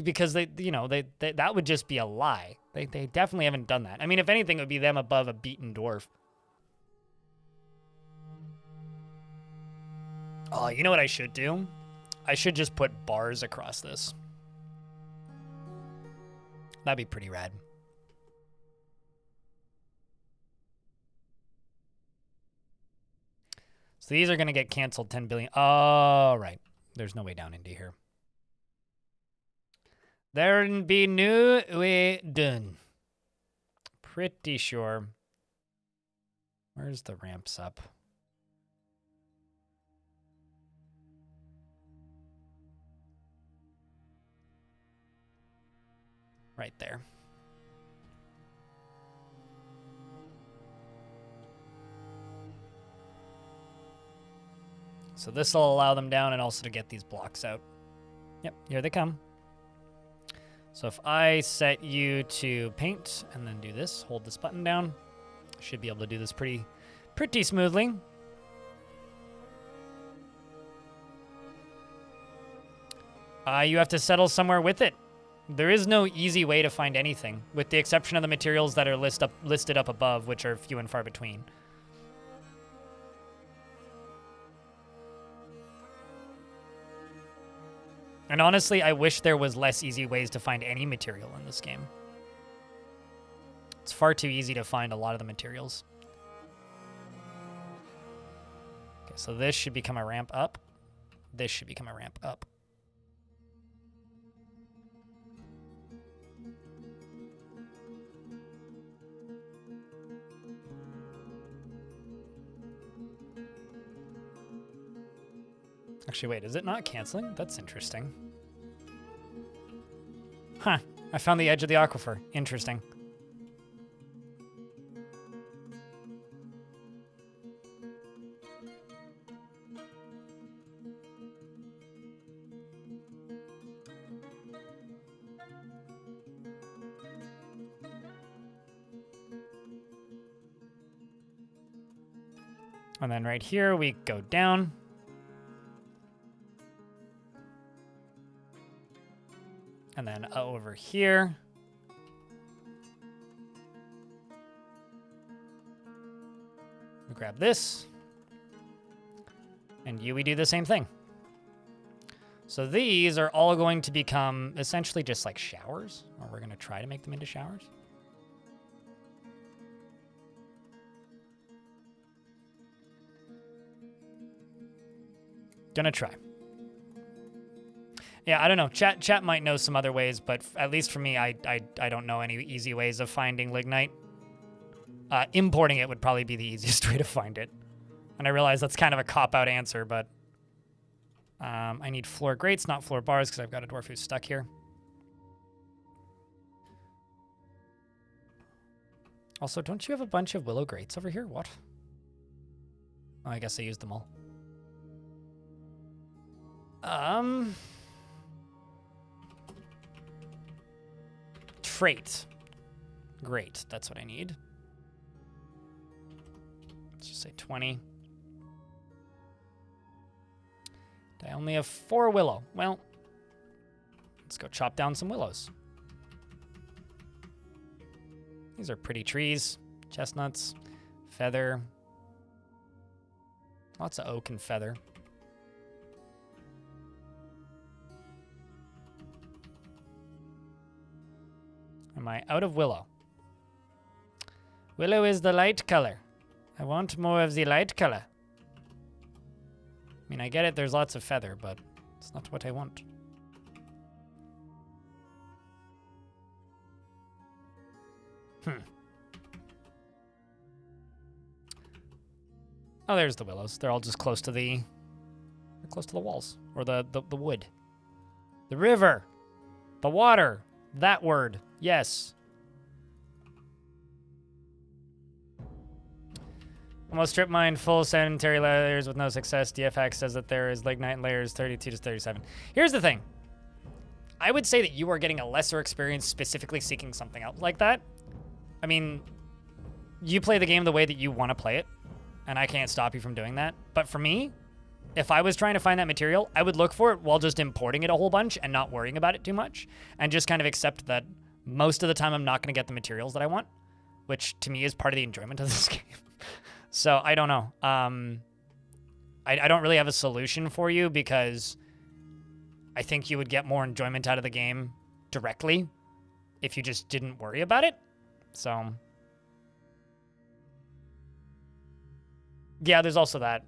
Because that would just be a lie. They definitely haven't done that. I mean, if anything, it would be them above a beaten dwarf. Oh, you know what I should do? I should just put bars across this. That'd be pretty rad. So these are going to get canceled 10 billion. Oh, right. There's no way down into here. There'd be no way done. Pretty sure. Where's the ramps up? Right there. So this will allow them down and also to get these blocks out. Yep, here they come. So if I set you to paint and then do this, hold this button down, I should be able to do this pretty smoothly. You have to settle somewhere with it. There is no easy way to find anything, with the exception of the materials that are listed up above, which are few and far between. And honestly, I wish there was less easy ways to find any material in this game. It's far too easy to find a lot of the materials. Okay, so this should become a ramp up. This should become a ramp up. Actually, wait, is it not canceling? That's interesting. Huh, I found the edge of the aquifer. Interesting. And then right here, we go down. And then over here. We grab this. And we do the same thing. So these are all going to become essentially just like showers, or we're going to try to make them into showers. Gonna try. Yeah, I don't know. Chat might know some other ways, but at least for me, I don't know any easy ways of finding lignite. Importing it would probably be the easiest way to find it. And I realize that's kind of a cop-out answer, but I need floor grates, not floor bars, because I've got a dwarf who's stuck here. Also, don't you have a bunch of willow grates over here? What? Oh, I guess I used them all. Trait. Great, that's what I need. Let's just say 20. I only have 4 willow. Well, let's go chop down some willows. These are pretty trees. Chestnuts, feather. Lots of oak and feather. Am I out of willow? Willow is the light color. I want more of the light color. I mean, I get it, there's lots of feather, but it's not what I want. Oh, there's the willows. They're all just close to the walls, or the wood. The river. The water. That word. Yes. Almost strip mine full sanitary layers with no success. DFX says that there is lignite layers 32 to 37. Here's the thing. I would say that you are getting a lesser experience specifically seeking something else like that. I mean, you play the game the way that you want to play it, and I can't stop you from doing that. But for me, if I was trying to find that material, I would look for it while just importing it a whole bunch and not worrying about it too much, and just kind of accept that most of the time I'm not going to get the materials that I want, which to me is part of the enjoyment of this game. So I don't know. I don't really have a solution for you, because I think you would get more enjoyment out of the game directly if you just didn't worry about it. So yeah, there's also that.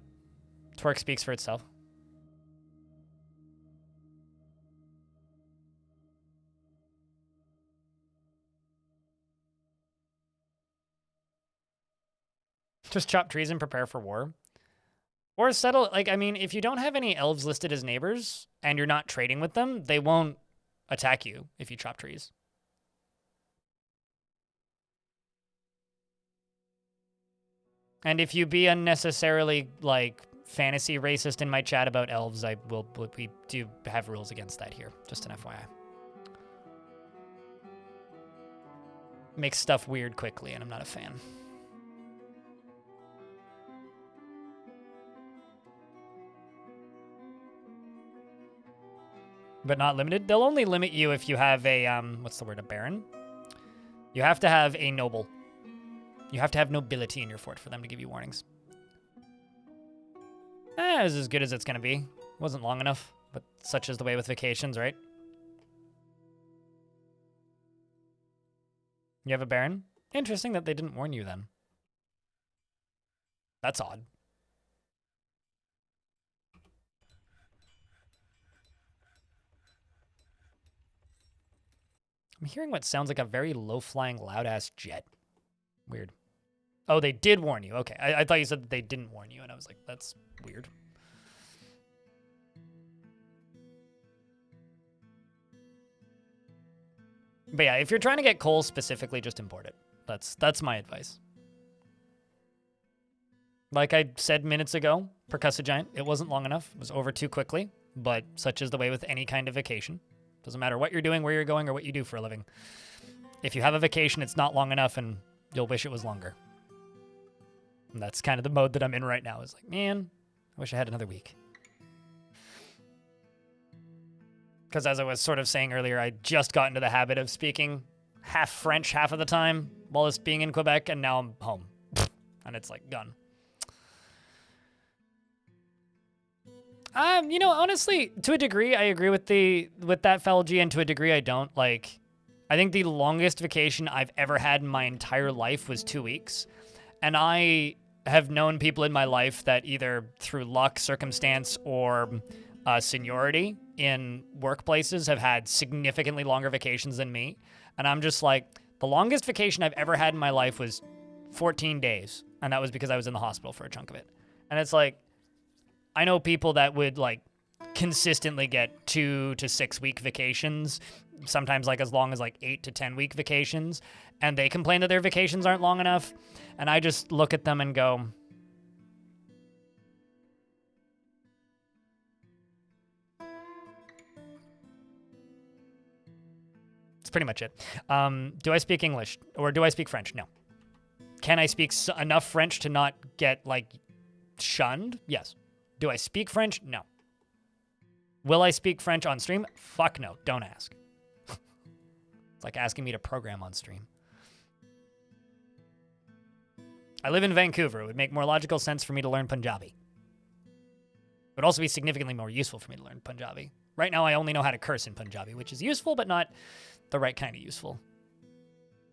Twerk speaks for itself. Just chop trees and prepare for war. Or settle, like, I mean, if you don't have any elves listed as neighbors and you're not trading with them, they won't attack you if you chop trees. And if you be unnecessarily, like, fantasy racist in my chat about elves, we do have rules against that here, just an FYI. makes stuff weird quickly, and I'm not a fan. But not limited. They'll only limit you if you have a, what's the word, a baron? You have to have a noble. You have to have nobility in your fort for them to give you warnings. It's as good as it's going to be. Wasn't long enough, but such is the way with vacations, right? You have a baron? Interesting that they didn't warn you then. That's odd. I'm hearing what sounds like a very low-flying, loud-ass jet. Weird. Oh, they did warn you. Okay, I thought you said that they didn't warn you, and I was like, that's weird. But yeah, if you're trying to get coal specifically, just import it. That's my advice. Like I said minutes ago, Percussive Giant, it wasn't long enough. It was over too quickly, but such is the way with any kind of vacation. Doesn't matter what you're doing, where you're going, or what you do for a living. If you have a vacation, it's not long enough, and you'll wish it was longer. And that's kind of the mode that I'm in right now. Is like, man, I wish I had another week. Because as I was sort of saying earlier, I just got into the habit of speaking half French half of the time while it's being in Quebec, and now I'm home. And it's like, gone. You know, honestly, to a degree, I agree with that Falgi, and to a degree, I don't. Like, I think the longest vacation I've ever had in my entire life was 2 weeks. And I have known people in my life that either through luck, circumstance, or seniority in workplaces have had significantly longer vacations than me. And I'm just like, the longest vacation I've ever had in my life was 14 days. And that was because I was in the hospital for a chunk of it. And it's like, I know people that would like consistently get 2 to 6 week vacations, sometimes like as long as like 8 to 10 week vacations, and they complain that their vacations aren't long enough. And I just look at them and go, that's pretty much it. Do I speak English or do I speak French? No. Can I speak enough French to not get like shunned? Yes. Do I speak French? No. Will I speak French on stream? Fuck no. Don't ask. It's like asking me to program on stream. I live in Vancouver. It would make more logical sense for me to learn Punjabi. It would also be significantly more useful for me to learn Punjabi. Right now, I only know how to curse in Punjabi, which is useful, but not the right kind of useful.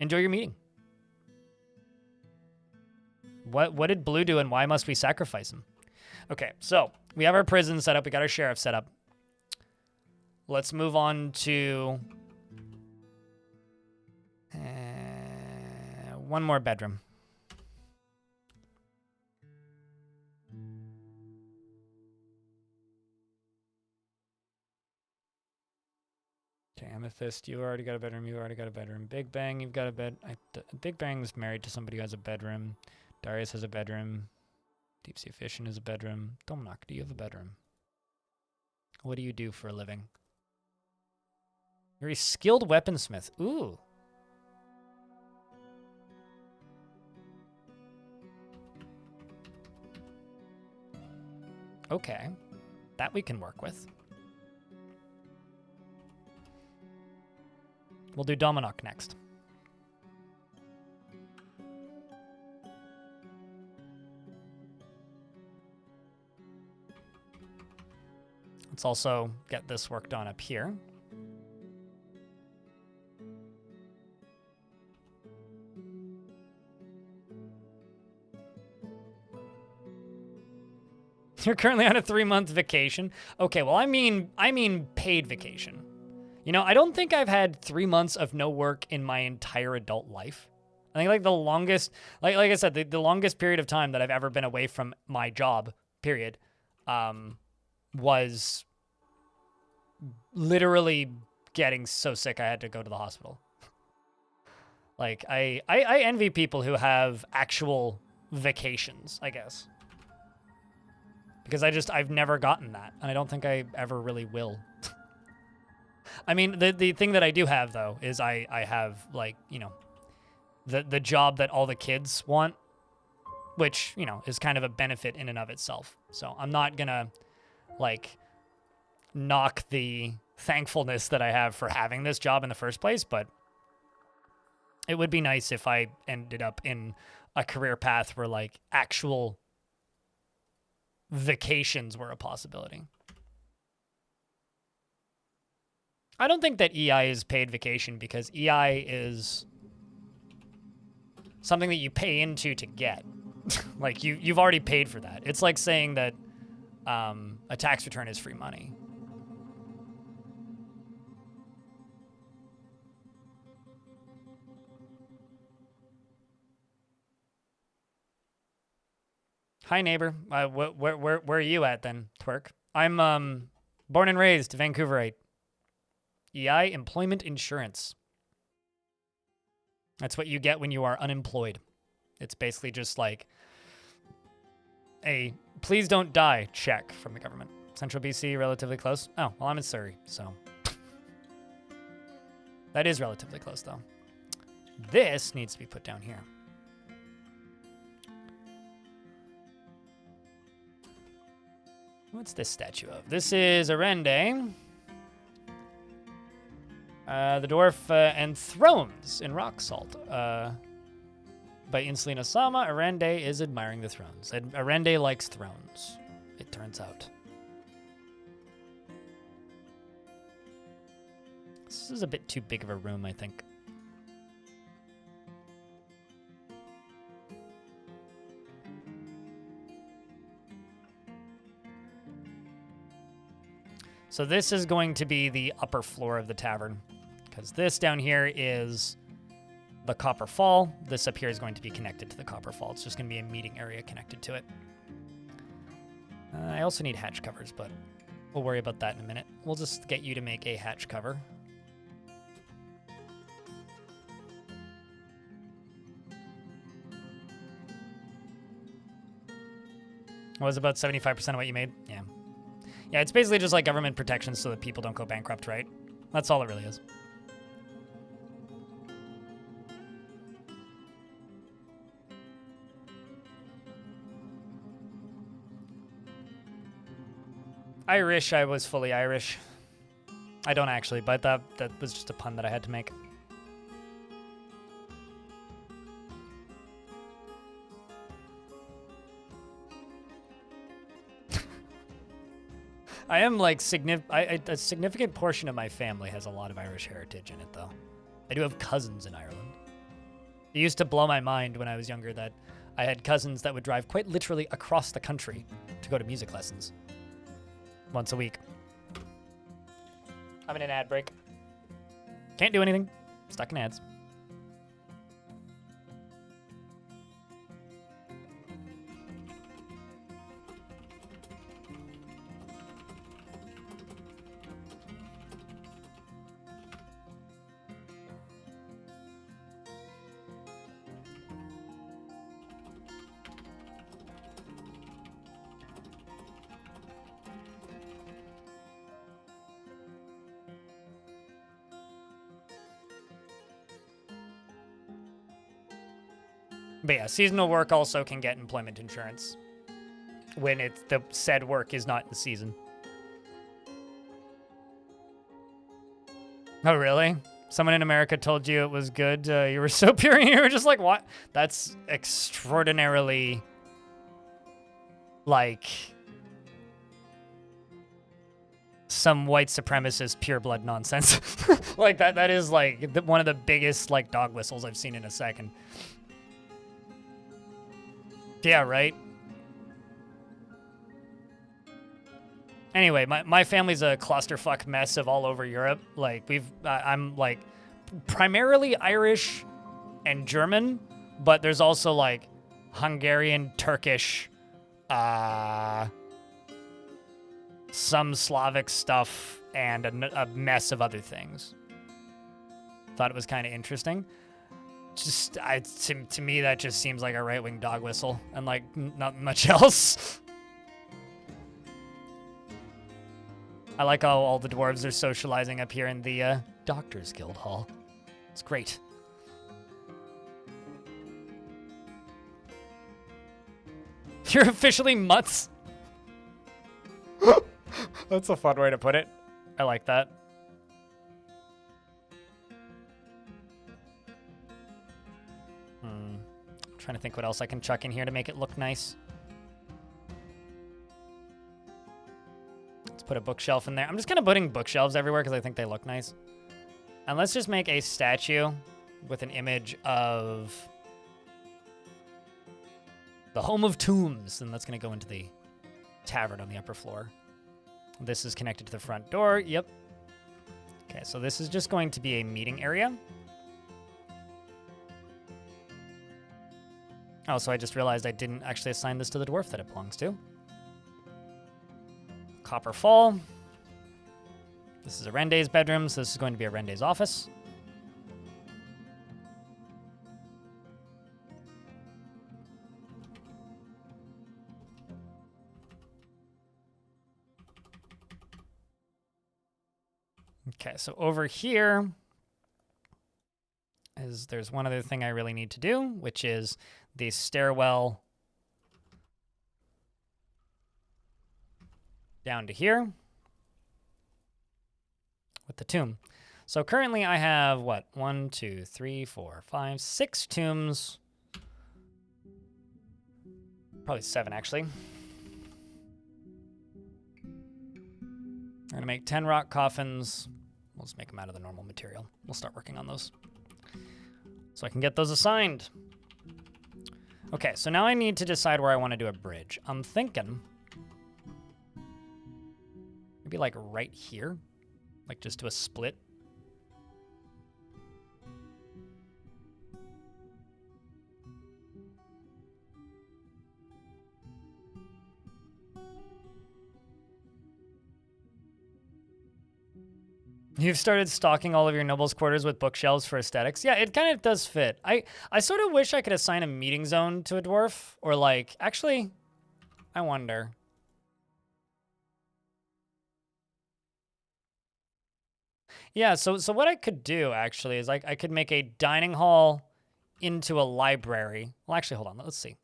Enjoy your meeting. What did Blue do, and why must we sacrifice him? Okay, so we have our prison set up. We got our sheriff set up. Let's move on to one more bedroom. Okay, Amethyst, you already got a bedroom. You already got a bedroom. Big Bang, you've got a bed. Big Bang's married to somebody who has a bedroom. Darius has a bedroom. Deep Sea Fishing is a bedroom. Domnak, do you have a bedroom? What do you do for a living? You're a skilled weaponsmith. Ooh. Okay. That we can work with. We'll do Dominok next. Let's also get this worked on up here. You're currently on a 3-month vacation. Okay, well, I mean paid vacation. You know, I don't think I've had 3 months of no work in my entire adult life. I think like the longest, like I said, the longest period of time that I've ever been away from my job, period, was literally getting so sick I had to go to the hospital. Like, I envy people who have actual vacations, I guess. Because I've never gotten that, and I don't think I ever really will. I mean, the thing that I do have, though, is I have, like, you know, the job that all the kids want, which, you know, is kind of a benefit in and of itself. So I'm not gonna, like, knock the thankfulness that I have for having this job in the first place, but it would be nice if I ended up in a career path where, like, actual vacations were a possibility. I don't think that EI is paid vacation because EI is something that you pay into to get. Like, you've already paid for that. It's like saying that a tax return is free money. Hi, neighbor. Where are you at then, twerk? I'm born and raised Vancouverite. EI, employment insurance. That's what you get when you are unemployed. It's basically just like a please don't die check from the government. Central BC, relatively close. Oh, well, I'm in Surrey, so. That is relatively close, though. This needs to be put down here. What's this statue of? This is Arende. The dwarf enthrones in rock salt. By Insulina Sama, Arende is admiring the thrones. Arende likes thrones, it turns out. This is a bit too big of a room, I think. So this is going to be the upper floor of the tavern, because this down here is the Copper Fall. This up here is going to be connected to the Copper Fall. It's just going to be a meeting area connected to it. I also need hatch covers, but we'll worry about that in a minute. We'll just get you to make a hatch cover. Was about 75% of what you made? Yeah. Yeah, it's basically just like government protection so that people don't go bankrupt, right? That's all it really is. Irish, I was fully Irish. I don't actually, but that was just a pun that I had to make. I am like a significant portion of my family has a lot of Irish heritage in it, though. I do have cousins in Ireland. It used to blow my mind when I was younger that I had cousins that would drive quite literally across the country to go to music lessons once a week. I'm in an ad break. Can't do anything. Stuck in ads. But yeah, seasonal work also can get employment insurance when the said work is not in season. Oh, really? Someone in America told you it was good? You were so pure and you were just like, what? That's extraordinarily, like, some white supremacist pure blood nonsense. Like, that is, like, one of the biggest, like, dog whistles I've seen in a second. Yeah, right? Anyway, my family's a clusterfuck mess of all over Europe. Like, I'm, like, primarily Irish and German, but there's also, like, Hungarian, Turkish, some Slavic stuff, and a mess of other things. Thought it was kind of interesting. Just, to me, that just seems like a right-wing dog whistle, and, like, not much else. I like how all the dwarves are socializing up here in the Doctors Guild Hall. It's great. You're officially mutts. That's a fun way to put it. I like that. Trying to think what else I can chuck in here to make it look nice. Let's put a bookshelf in there. I'm just kind of putting bookshelves everywhere because I think they look nice. And let's just make a statue with an image of the home of tombs. And that's going to go into the tavern on the upper floor. This is connected to the front door. Yep. Okay, so this is just going to be a meeting area. Oh, so I just realized I didn't actually assign this to the dwarf that it belongs to. Copper Fall. This is a Rende's bedroom, so this is going to be a Rende's office. Okay, so over here there's one other thing I really need to do, which is the stairwell down to here with the tomb. So currently I have, what, 1, 2, 3, 4, 5, 6 tombs. Probably 7, actually. We're going to make 10 rock coffins. We'll just make them out of the normal material. We'll start working on those, so I can get those assigned. Okay, so now I need to decide where I want to do a bridge. I'm thinking maybe like right here, like just do a split. You've started stocking all of your nobles' quarters with bookshelves for aesthetics. Yeah, it kind of does fit. I sort of wish I could assign a meeting zone to a dwarf, or like, actually, I wonder. Yeah, so what I could do, actually, is I could make a dining hall into a library. Well, actually, hold on, let's see.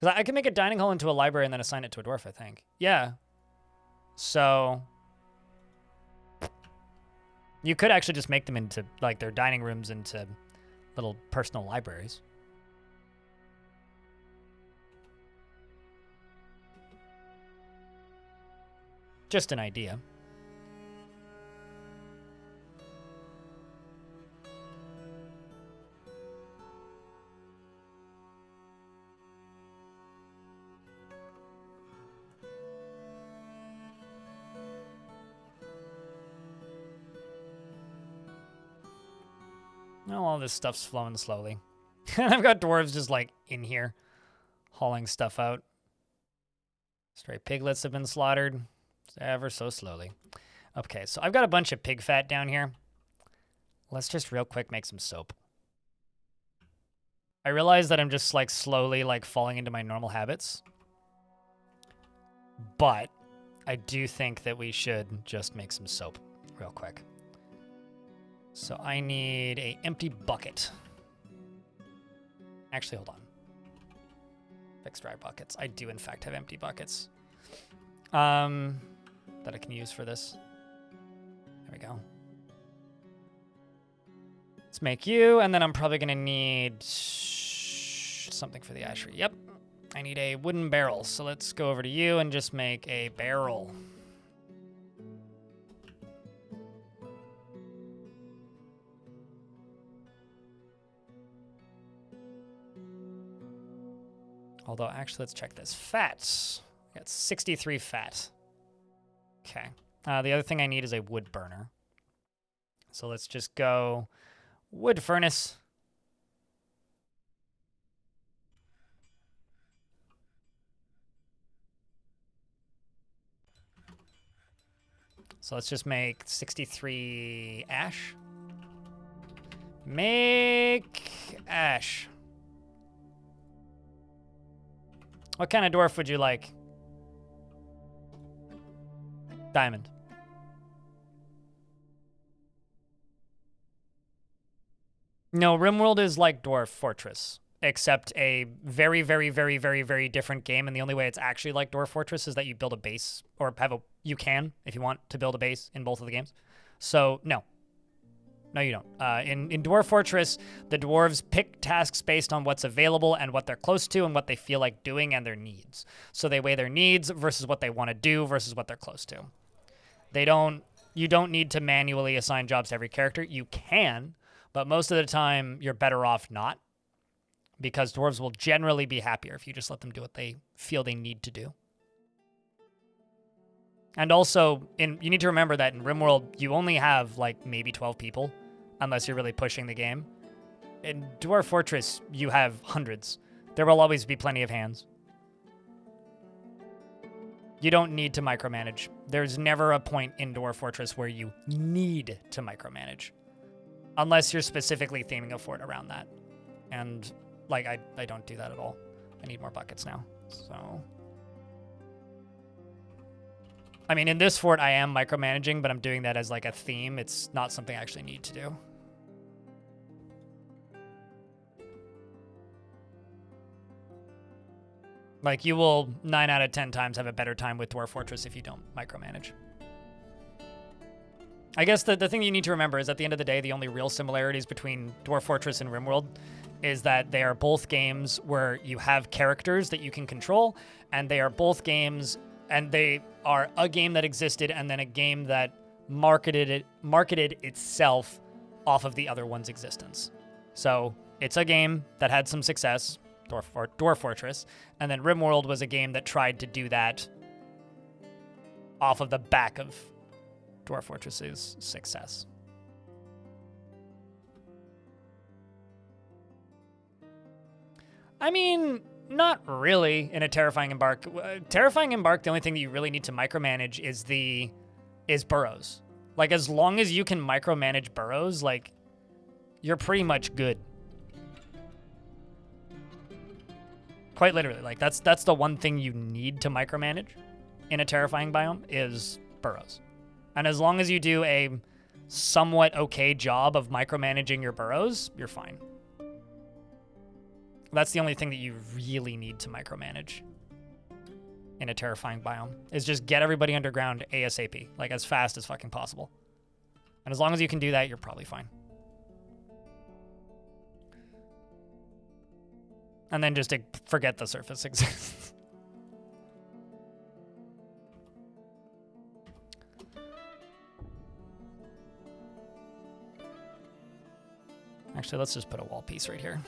Because I could make a dining hall into a library and then assign it to a dwarf, I think. Yeah. So you could actually just make them into, like, their dining rooms into little personal libraries. Just an idea. Oh, all this stuff's flowing slowly. And I've got dwarves just, like, in here, hauling stuff out. Stray piglets have been slaughtered, ever so slowly. Okay, so I've got a bunch of pig fat down here. Let's just real quick make some soap. I realize that I'm just, like, slowly, like, falling into my normal habits. But I do think that we should just make some soap real quick. So I need an empty bucket. Actually, hold on. Fixed dry buckets. I do, in fact, have empty buckets that I can use for this. There we go. Let's make you, and then I'm probably going to need something for the ashery. Yep. I need a wooden barrel, so let's go over to you and just make a barrel. Although, actually, let's check this. Fat. I got 63 fat. Okay. The other thing I need is a wood burner. So let's just go wood furnace. So let's just make 63 ash. Make ash. What kind of dwarf would you like? Diamond. No, Rimworld is like Dwarf Fortress. except a very, very, very, very, very different game. And the only way it's actually like Dwarf Fortress is that you build a base, or you can, if you want, to build a base in both of the games. So no. No, you don't. In Dwarf Fortress, the dwarves pick tasks based on what's available and what they're close to and what they feel like doing and their needs. So they weigh their needs versus what they want to do versus what they're close to. You don't need to manually assign jobs to every character. You can, but most of the time you're better off not, because dwarves will generally be happier if you just let them do what they feel they need to do. And also, you need to remember that in RimWorld, you only have like maybe 12 people, unless you're really pushing the game. In Dwarf Fortress, you have hundreds. There will always be plenty of hands. You don't need to micromanage. There's never a point in Dwarf Fortress where you need to micromanage, unless you're specifically theming a fort around that. And like, I don't do that at all. I need more buckets now, so... I mean, in this fort, I am micromanaging, but I'm doing that as like a theme. It's not something I actually need to do. Like, you will 9 out of 10 times have a better time with Dwarf Fortress if you don't micromanage. I guess the thing you need to remember is at the end of the day, the only real similarities between Dwarf Fortress and RimWorld is that they are both games where you have characters that you can control, and they are both games... And they are a game that existed and then a game that marketed itself off of the other one's existence. So it's a game that had some success, Dwarf Fortress, and then RimWorld was a game that tried to do that off of the back of Dwarf Fortress's success. I mean... Not really in a Terrifying Embark. Terrifying Embark, the only thing that you really need to micromanage is burrows. Like, as long as you can micromanage burrows, like, you're pretty much good. Quite literally, like, that's the one thing you need to micromanage in a terrifying biome is burrows. And as long as you do a somewhat okay job of micromanaging your burrows, you're fine. That's the only thing that you really need to micromanage in a terrifying biome, is just get everybody underground ASAP, like as fast as fucking possible. And as long as you can do that, you're probably fine. And then just forget the surface exists. Actually, let's just put a wall piece right here.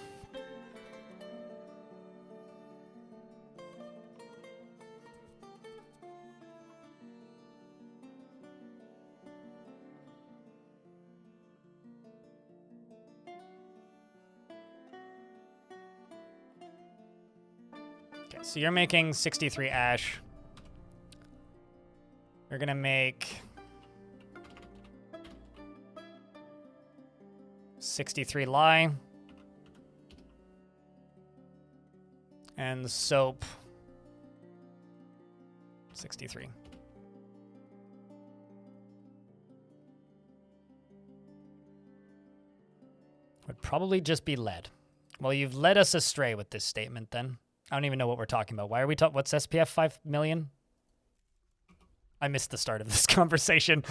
So you're making 63 ash. You're gonna make 63 lye. And soap 63. Would probably just be lead. Well, you've led us astray with this statement then. I don't even know what we're talking about. Why are we talking? What's SPF 5 million? I missed the start of this conversation.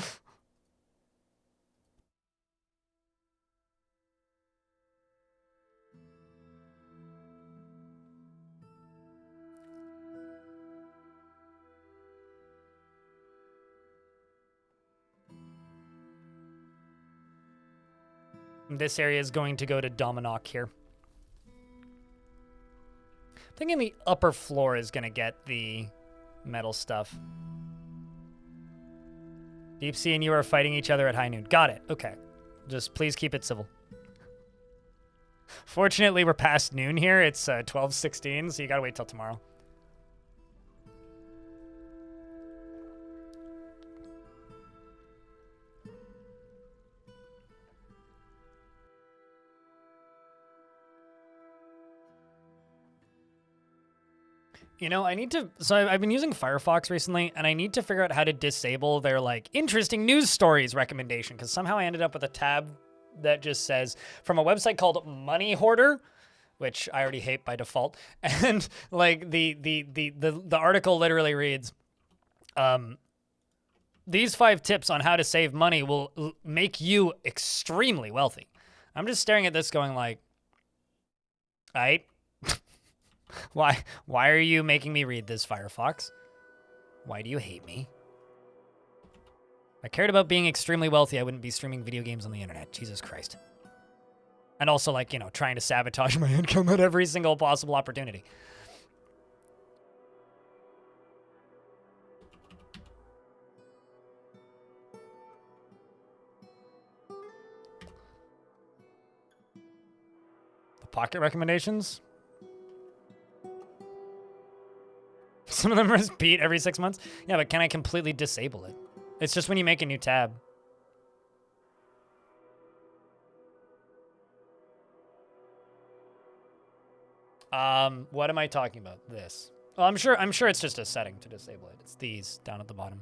This area is going to go to Dominok here. I think in the upper floor is going to get the metal stuff. Deep Sea and you are fighting each other at high noon. Got it. Okay. Just please keep it civil. Fortunately, we're past noon here. It's 12:16, so you got to wait till tomorrow. You know, I need to, so I've been using Firefox recently, and I need to figure out how to disable their, like, interesting news stories recommendation, because somehow I ended up with a tab that just says, from a website called Money Hoarder, which I already hate by default. And like the article literally reads, these 5 tips on how to save money will make you extremely wealthy. I'm just staring at this going like, aight. Why are you making me read this, Firefox? Why do you hate me? If I cared about being extremely wealthy, I wouldn't be streaming video games on the internet. Jesus Christ. And also, like, you know, trying to sabotage my income at every single possible opportunity. The pocket recommendations? Some of them repeat every 6 months. Yeah, but can I completely disable it? It's just when you make a new tab. What am I talking about? This. Well, I'm sure it's just a setting to disable it. It's these down at the bottom.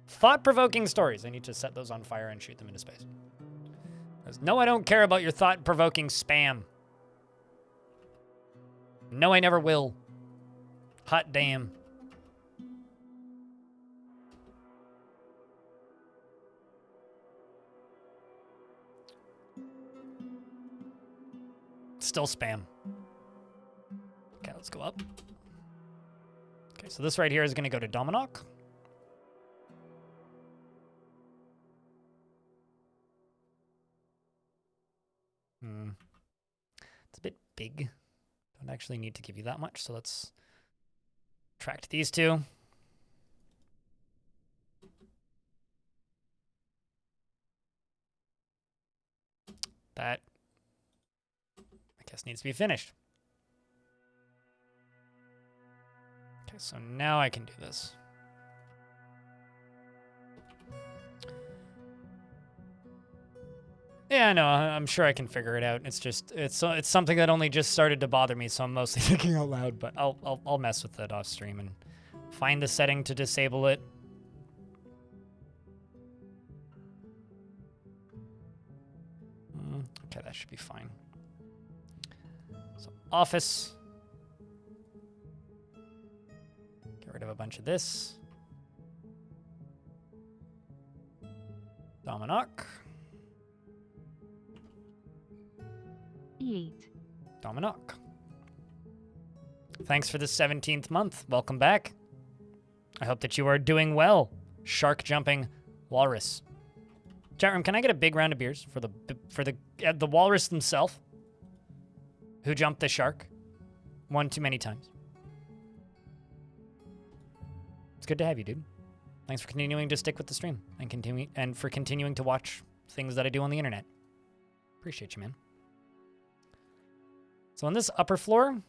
Thought-provoking stories. I need to set those on fire and shoot them into space. No, I don't care about your thought-provoking spam. No, I never will. Hot damn. Still spam. Okay, let's go up. Okay, so this right here is going to go to Dominoc. It's a bit big. Don't actually need to give you that much, so let's tract these 2. That, I guess, needs to be finished. Okay, so now I can do this. Yeah, no, I'm sure I can figure it out. It's just, it's something that only just started to bother me, so I'm mostly thinking out loud, but I'll mess with it off stream and find the setting to disable it. Okay, that should be fine. So, Office. Get rid of a bunch of this. Dominoc. E8. Dominoc. Thanks for the 17th month. Welcome back. I hope that you are doing well. Shark jumping walrus. Chat room, can I get a big round of beers for the walrus himself who jumped the shark one too many times? It's good to have you, dude. Thanks for continuing to stick with the stream and for continuing to watch things that I do on the internet. Appreciate you, man. So on this upper floor,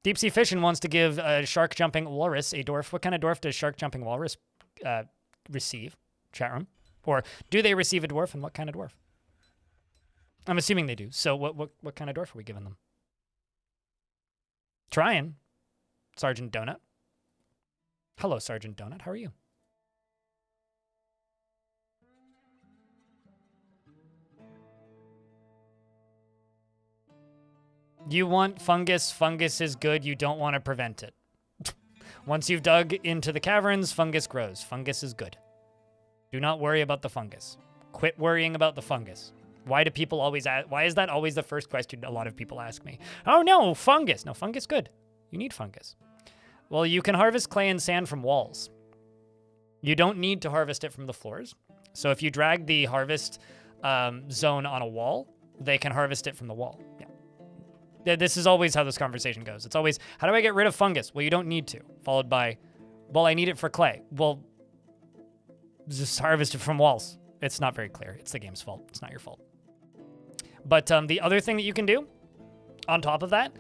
Deep Sea Fishing wants to give a shark jumping walrus a dwarf. What kind of dwarf does shark jumping walrus receive? Chat room. Or do they receive a dwarf, and what kind of dwarf? I'm assuming they do. So what kind of dwarf are we giving them? Trying. Sergeant Donut. Hello, Sergeant Donut. How are you? You want fungus. Fungus is good. You don't want to prevent it. Once you've dug into the caverns, fungus grows. Fungus is good. Do not worry about the fungus. Quit worrying about the fungus. Why do people always ask? Why is that always the first question a lot of people ask me? Oh no, fungus. No, fungus good. You need fungus. Well, you can harvest clay and sand from walls. You don't need to harvest it from the floors. So if you drag the harvest zone on a wall, they can harvest it from the wall. Yeah. This is always how this conversation goes. It's always, how do I get rid of fungus? Well, you don't need to. Followed by, well, I need it for clay. Well, just harvest it from walls. It's not very clear. It's the game's fault. It's not your fault. But the other thing that you can do on top of that,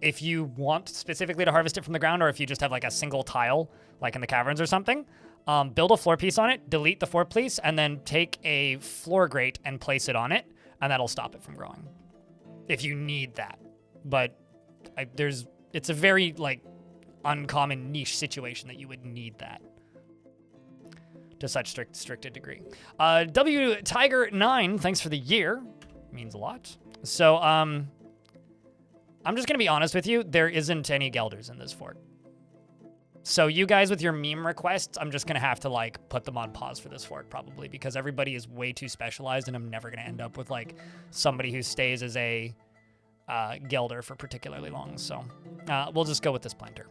if you want specifically to harvest it from the ground, or if you just have like a single tile, like in the caverns or something, build a floor piece on it, delete the floor piece, and then take a floor grate and place it on it, and that'll stop it from growing. If you need that. But it's a very like uncommon niche situation that you would need that to such strict a degree. W Tiger 9, thanks for the year. Means a lot. So, I'm just gonna be honest with you. There isn't any Gelders in this fort. So you guys with your meme requests, I'm just gonna have to like put them on pause for this fort probably because everybody is way too specialized and I'm never gonna end up with like somebody who stays as a Gelder for particularly long. So we'll just go with this planter.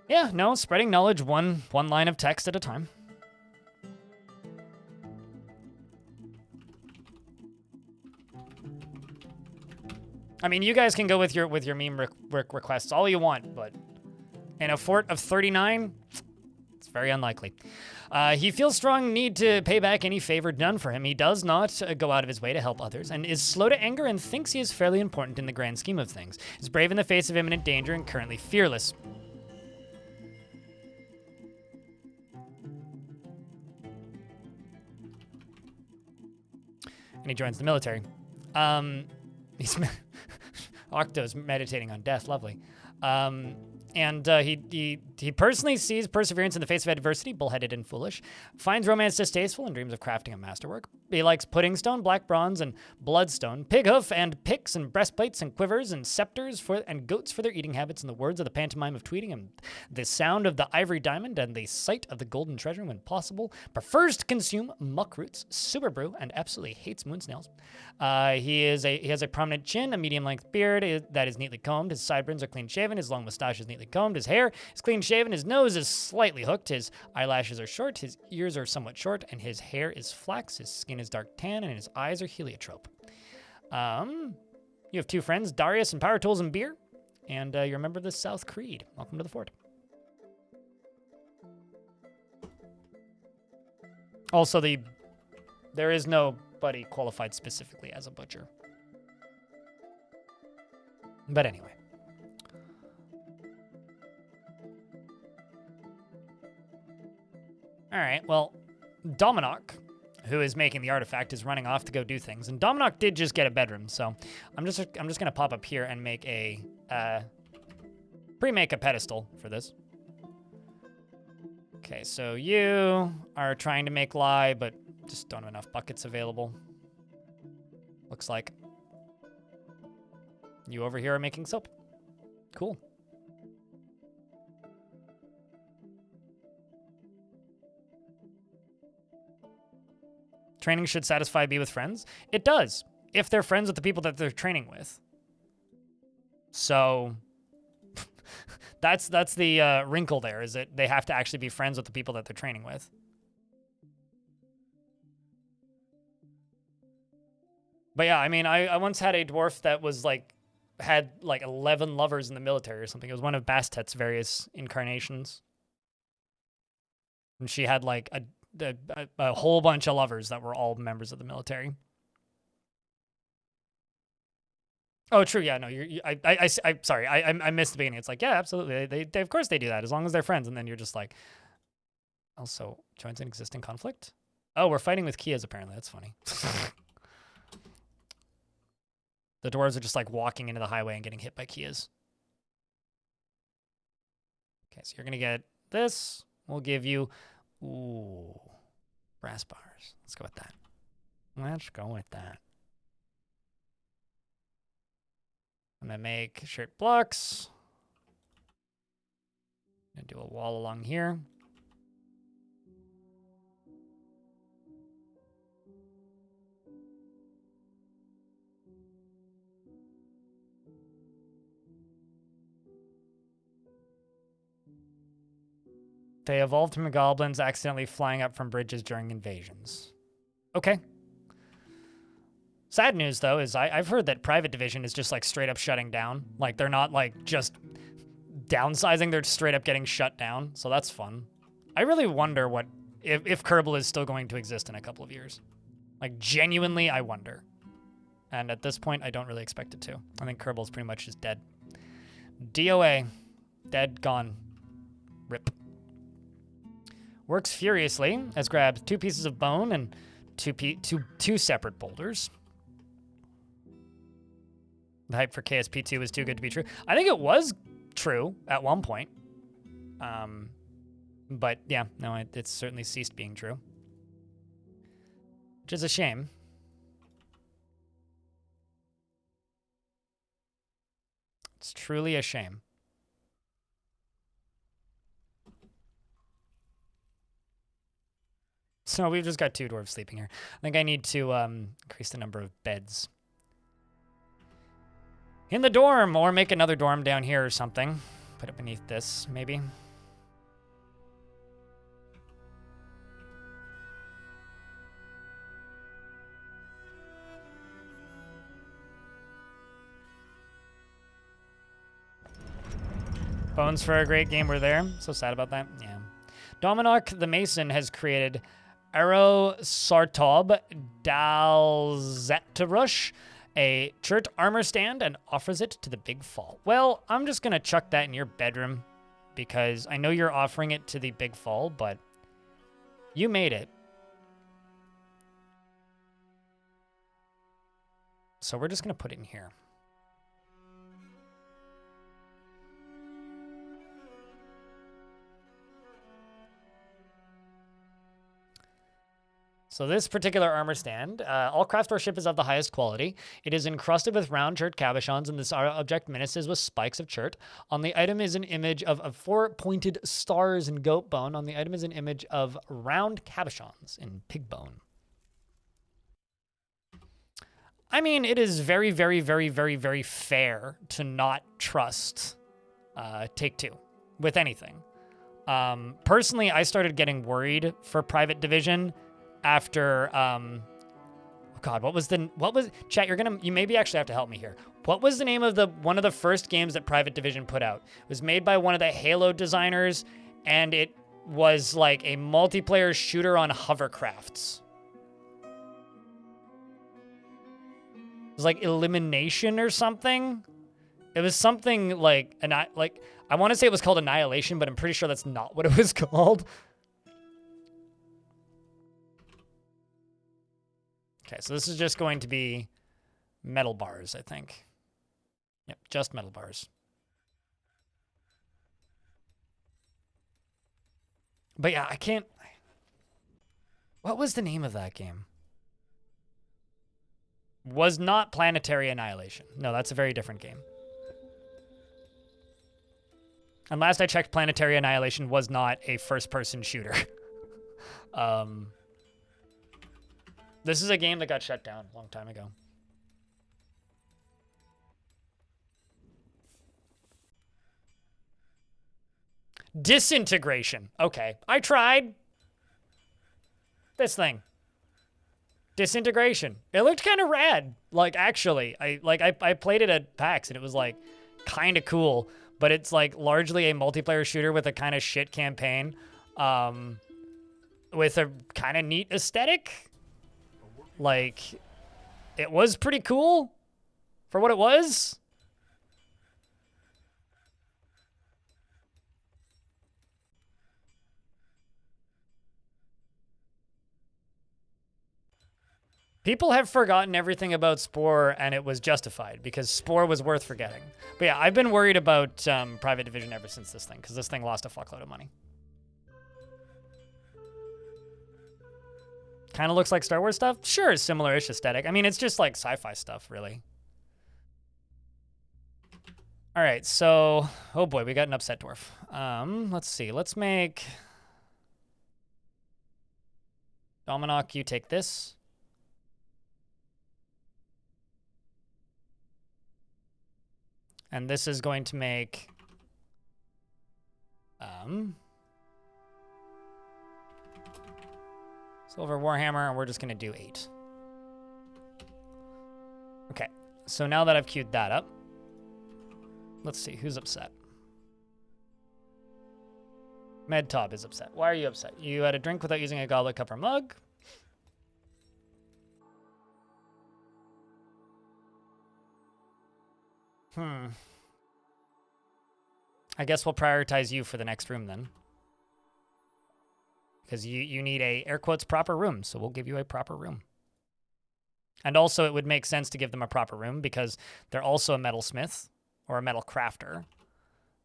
Yeah, no, spreading knowledge one line of text at a time. I mean, you guys can go with your meme requests all you want, but in a fort of 39, it's very unlikely. He feels strong need to pay back any favor done for him. He does not go out of his way to help others, and is slow to anger and thinks he is fairly important in the grand scheme of things. Is brave in the face of imminent danger and currently fearless. And he joins the military. He's Octo's meditating on death, lovely. And he personally sees perseverance in the face of adversity, bullheaded and foolish, finds romance distasteful and dreams of crafting a masterwork. He likes pudding stone, black bronze, and bloodstone, pig hoof, and picks, and breastplates, and quivers, and scepters, and goats for their eating habits, and the words of the pantomime of tweeting, and the sound of the ivory diamond, and the sight of the golden treasure when possible. Prefers to consume muck roots, super brew, and absolutely hates moon snails. He has a prominent chin, a medium-length beard that is neatly combed. His sideburns are clean-shaven. His long mustache is neatly combed. His hair is clean-shaven. His nose is slightly hooked. His eyelashes are short. His ears are somewhat short, and his hair is flax. His skin is dark tan, and his eyes are heliotrope. You have two friends, Darius and Power Tools and Beer, and you're a member of the South Creed. Welcome to the fort. Also, there is nobody qualified specifically as a butcher. But anyway. All right, well, Dominoc, who is making the artifact, is running off to go do things. And Dominoc did just get a bedroom, so I'm just gonna pop up here and make a pre-make a pedestal for this. Okay, so you are trying to make lye, but just don't have enough buckets available. Looks like. You over here are making soap. Cool. Training should satisfy be with friends. It does, if they're friends with the people that they're training with. So that's the wrinkle there, is that they have to actually be friends with the people that they're training with. But yeah, I mean, I once had a dwarf that was had 11 lovers in the military or something. It was one of Bastet's various incarnations. And she had a whole bunch of lovers that were all members of the military. Oh, true. Yeah, no, I'm sorry. I missed the beginning. It's like, yeah, absolutely. They of course they do that as long as they're friends. And then you're just like, also joins an existing conflict. Oh, we're fighting with Kias apparently. That's funny. The dwarves are just walking into the highway and getting hit by Kias. Okay, so you're gonna get this. We'll give you, ooh, brass bars. Let's go with that. Let's go with that. I'm gonna make shirt blocks. I'm gonna do a wall along here. They evolved from goblins accidentally flying up from bridges during invasions. Okay. Sad news, though, is I've heard that Private Division is just straight up shutting down. They're not just downsizing, they're straight up getting shut down. So that's fun. I really wonder if Kerbal is still going to exist in a couple of years. Genuinely, I wonder. And at this point, I don't really expect it to. I think Kerbal's pretty much just dead. DOA. Dead, gone. Rip. Works furiously, as grabs 2 pieces of bone and two separate boulders. The hype for KSP2 was too good to be true. I think it was true at one point. But yeah, no, it's certainly ceased being true. which is a shame. It's truly a shame. So we've just got 2 dwarves sleeping here. I think I need to increase the number of beds in the dorm, or make another dorm down here or something. Put it beneath this, maybe. Bones for a great game were there. So sad about that. Yeah. Dominoc the Mason has created Arrow Sartob Dalzetterush, a chert armor stand, and offers it to the Big Fall. Well, I'm just going to chuck that in your bedroom because I know you're offering it to the Big Fall, but you made it. So we're just going to put it in here. So this particular armor stand, all craft worship is of the highest quality. It is encrusted with round chert cabochons, and this object menaces with spikes of chert. On the item is an image of 4 pointed stars in goat bone. On the item is an image of round cabochons in pig bone. I mean, it is very, very, very, very, very fair to not trust Take-Two with anything. Personally, I started getting worried for Private Division after, oh God, chat, you maybe actually have to help me here. What was the name of one of the first games that Private Division put out? It was made by one of the Halo designers, and it was like a multiplayer shooter on hovercrafts. It was like Elimination or something. It was something like, I want to say it was called Annihilation, but I'm pretty sure that's not what it was called. Okay, so this is just going to be metal bars, I think. Yep, just metal bars. But yeah, I can't... What was the name of that game? Was not Planetary Annihilation. No, that's a very different game. And last I checked, Planetary Annihilation was not a first-person shooter. This is a game that got shut down a long time ago. Disintegration. Okay, I tried. This thing. Disintegration. It looked kind of rad. Like, actually, I played it at PAX and it was like kind of cool, but it's like largely a multiplayer shooter with a kind of shit campaign, with a kind of neat aesthetic. Like, it was pretty cool for what it was. People have forgotten everything about Spore, and it was justified because Spore was worth forgetting. But yeah, I've been worried about Private Division ever since this thing, because this thing lost a fuckload of money. Kind of looks like Star Wars stuff. Sure, similar-ish aesthetic. I mean, it's just like sci-fi stuff, really. All right, so... Oh boy, we got an upset dwarf. Let's see. Let's make... Dominoc, you take this. And this is going to make... Silver Warhammer, and we're just going to do 8. Okay, so now that I've queued that up, let's see, who's upset? Medtob is upset. Why are you upset? You had a drink without using a goblet, cup, or mug? I guess we'll prioritize you for the next room then. Because you need a, air quotes, proper room, so we'll give you a proper room. And also it would make sense to give them a proper room because they're also a metalsmith or a metal crafter.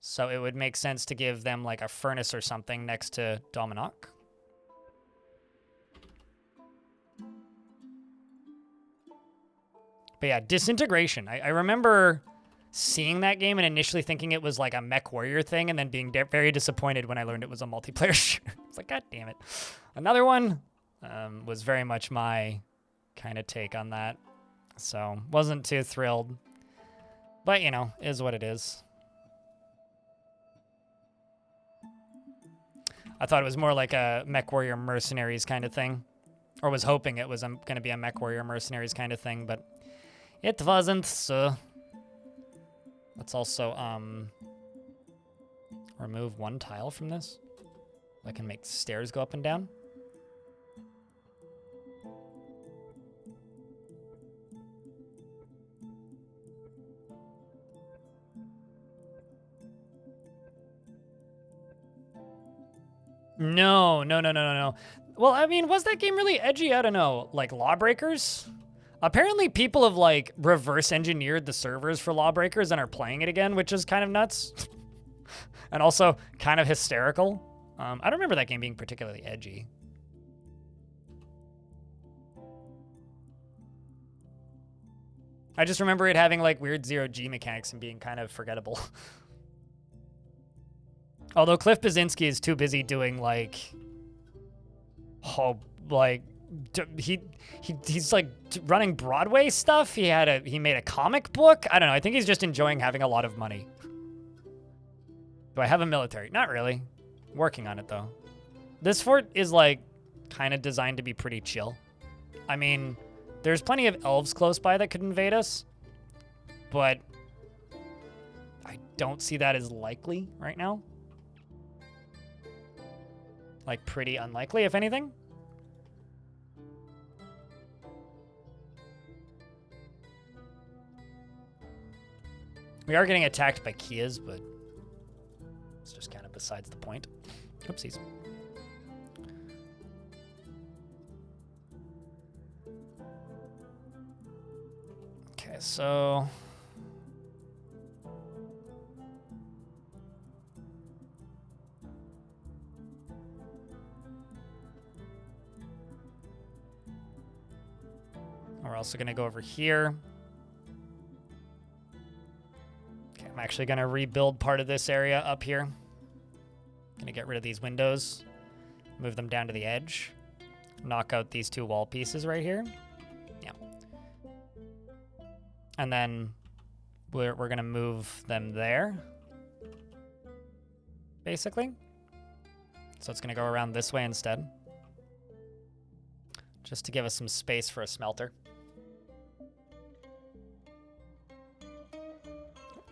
So it would make sense to give them like a furnace or something next to Dominoc. But yeah, Disintegration. I remember seeing that game and initially thinking it was like a mech warrior thing and then being very disappointed when I learned it was a multiplayer shooter. It's like, God damn it. Another one was very much my kind of take on that. So wasn't too thrilled. But, you know, is what it is. I thought it was more like a Mech Warrior Mercenaries kind of thing. Or was hoping it was going to be a Mech Warrior Mercenaries kind of thing, but it wasn't, so... Let's also, remove one tile from this. I can make stairs go up and down. No. Well, I mean, was that game really edgy? I don't know. Like, Lawbreakers? Apparently, people have, like, reverse engineered the servers for Lawbreakers and are playing it again, which is kind of nuts. And also kind of hysterical. I don't remember that game being particularly edgy. I just remember it having, like, weird zero-G mechanics and being kind of forgettable. Although Cliff Basinski is too busy doing, like... he's like running Broadway stuff. He made a comic book. I don't know. I think he's just enjoying having a lot of money. Do I have a military? Not really. Working on it though. This fort is like kind of designed to be pretty chill. I mean, there's plenty of elves close by that could invade us, but I don't see that as likely right now. Like pretty unlikely, if anything. We are getting attacked by Kias, but it's just kind of besides the point. Oopsies. Okay, so... We're also going to go over here. Okay, I'm actually going to rebuild part of this area up here. Going to get rid of these windows. Move them down to the edge. Knock out these two wall pieces right here. Yeah. And then we're going to move them there. Basically. So it's going to go around this way instead. Just to give us some space for a smelter.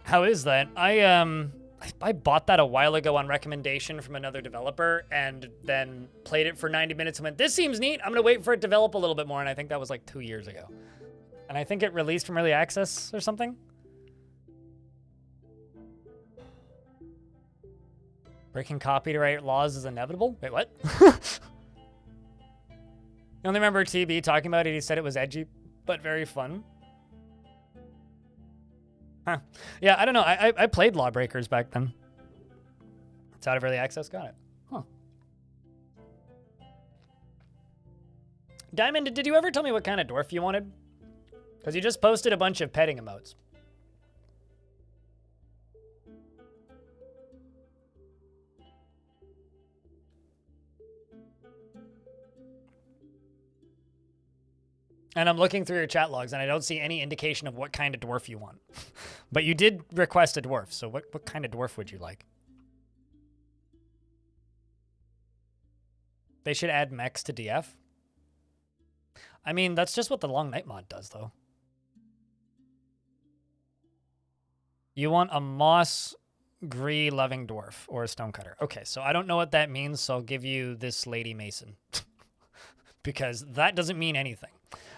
How is that? I bought that a while ago on recommendation from another developer and then played it for 90 minutes and went, this seems neat. I'm going to wait for it to develop a little bit more. And I think that was like 2 years ago. And I think it released from early access or something. Breaking copyright laws is inevitable? Wait, what? I only remember TB talking about it. He said it was edgy, but very fun. Huh. Yeah, I don't know. I played Lawbreakers back then. It's out of early access. Got it. Huh. Diamond, did you ever tell me what kind of dwarf you wanted? Because you just posted a bunch of petting emotes. And I'm looking through your chat logs, and I don't see any indication of what kind of dwarf you want. But you did request a dwarf, so what kind of dwarf would you like? They should add mechs to DF. I mean, that's just what the Long Night mod does, though. You want a moss gree loving dwarf or a stonecutter. Okay, so I don't know what that means, so I'll give you this Lady Mason. Because that doesn't mean anything.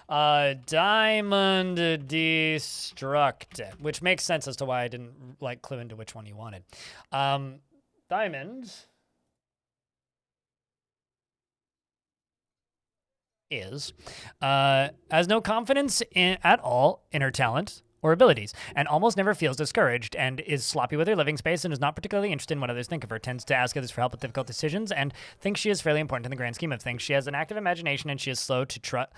Diamond Destructed, which makes sense as to why I didn't like clue into which one you wanted. Diamond is has no confidence at all in her talent, or abilities, and almost never feels discouraged, and is sloppy with her living space, and is not particularly interested in what others think of her, tends to ask others for help with difficult decisions, and thinks she is fairly important in the grand scheme of things. She has an active imagination, and she is slow to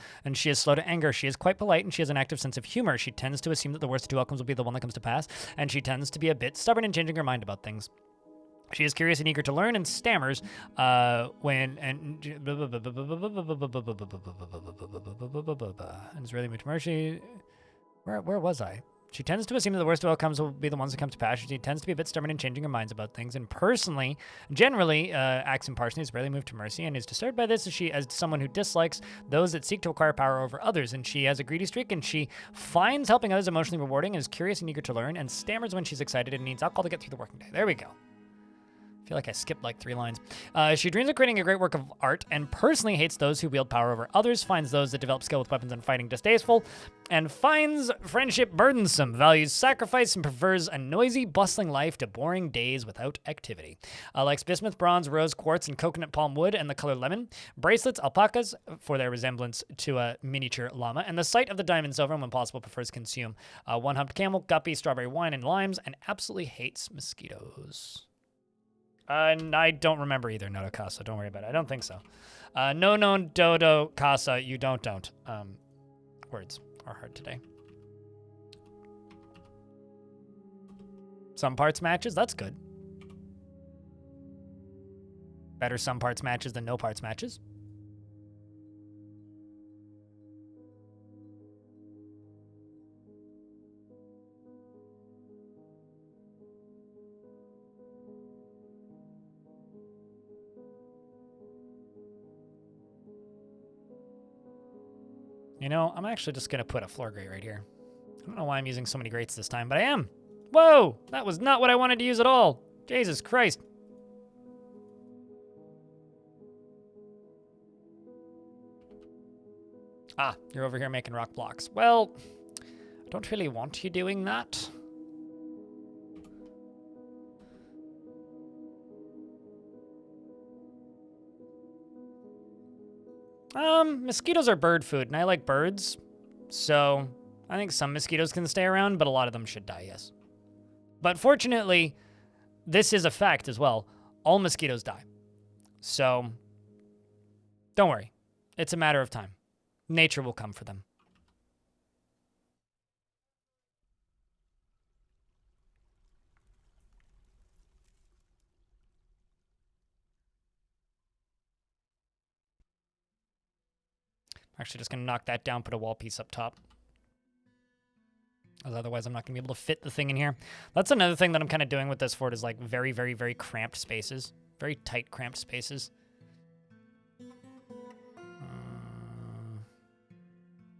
anger. She is quite polite, and she has an active sense of humor. She tends to assume that the worst of two outcomes will be the one that comes to pass, and she tends to be a bit stubborn in changing her mind about things. She is curious and eager to learn and stammers and is really moved to mercy. Where was I? She tends to assume that the worst of outcomes will be the ones that come to pass. She tends to be a bit stubborn in changing her minds about things, and generally acts impartially, is rarely moved to mercy, and is disturbed by this as someone who dislikes those that seek to acquire power over others. And she has a greedy streak, and she finds helping others emotionally rewarding, and is curious and eager to learn, and stammers when she's excited and needs alcohol to get through the working day. There we go. I feel like I skipped like 3 lines. She dreams of creating a great work of art and personally hates those who wield power over others, finds those that develop skill with weapons and fighting distasteful, and finds friendship burdensome, values sacrifice, and prefers a noisy, bustling life to boring days without activity. Likes bismuth, bronze, rose, quartz, and coconut palm wood and the color lemon, bracelets, alpacas for their resemblance to a miniature llama, and the sight of the diamond silver, and when possible prefers consume one-humped camel, guppy, strawberry wine, and limes, and absolutely hates mosquitoes. And I don't remember either, Nodo Casa. Don't worry about it. I don't think so. No, Dodo Casa. You don't. Words are hard today. Some parts matches. That's good. Better some parts matches than no parts matches. You know, I'm actually just going to put a floor grate right here. I don't know why I'm using so many grates this time, but I am. Whoa! That was not what I wanted to use at all. Jesus Christ. Ah, you're over here making rock blocks. Well, I don't really want you doing that. Mosquitoes are bird food, and I like birds, so I think some mosquitoes can stay around, but a lot of them should die, yes. But fortunately, this is a fact as well. All mosquitoes die. So, don't worry. It's a matter of time. Nature will come for them. Actually, just going to knock that down, put a wall piece up top. As otherwise, I'm not going to be able to fit the thing in here. That's another thing that I'm kind of doing with this fort is like very, very, very cramped spaces. Very tight, cramped spaces.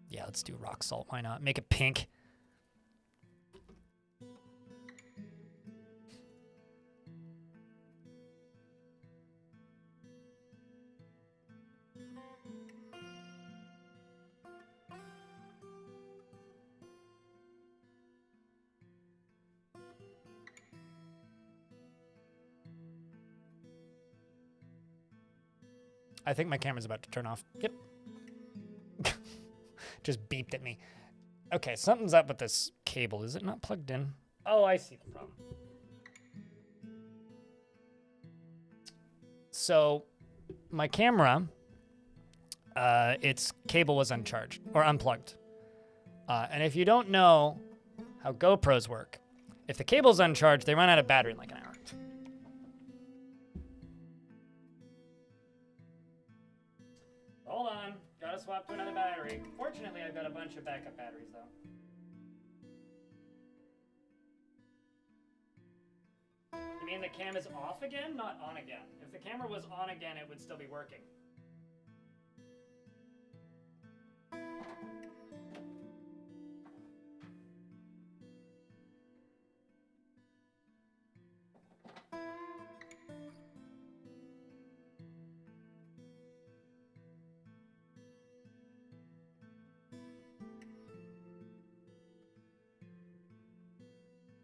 Yeah, let's do rock salt. Why not? Make it pink. I think my camera's about to turn off. Yep. Just beeped at me. Okay, something's up with this cable. Is it not plugged in? Oh, I see the problem. So, my camera, its cable was uncharged, or unplugged. And if you don't know how GoPros work, if the cable's uncharged, they run out of battery in like an hour. Hold on, gotta swap to another battery. Fortunately, I've got a bunch of backup batteries, though. You mean the cam is off again? Not on again. If the camera was on again, it would still be working.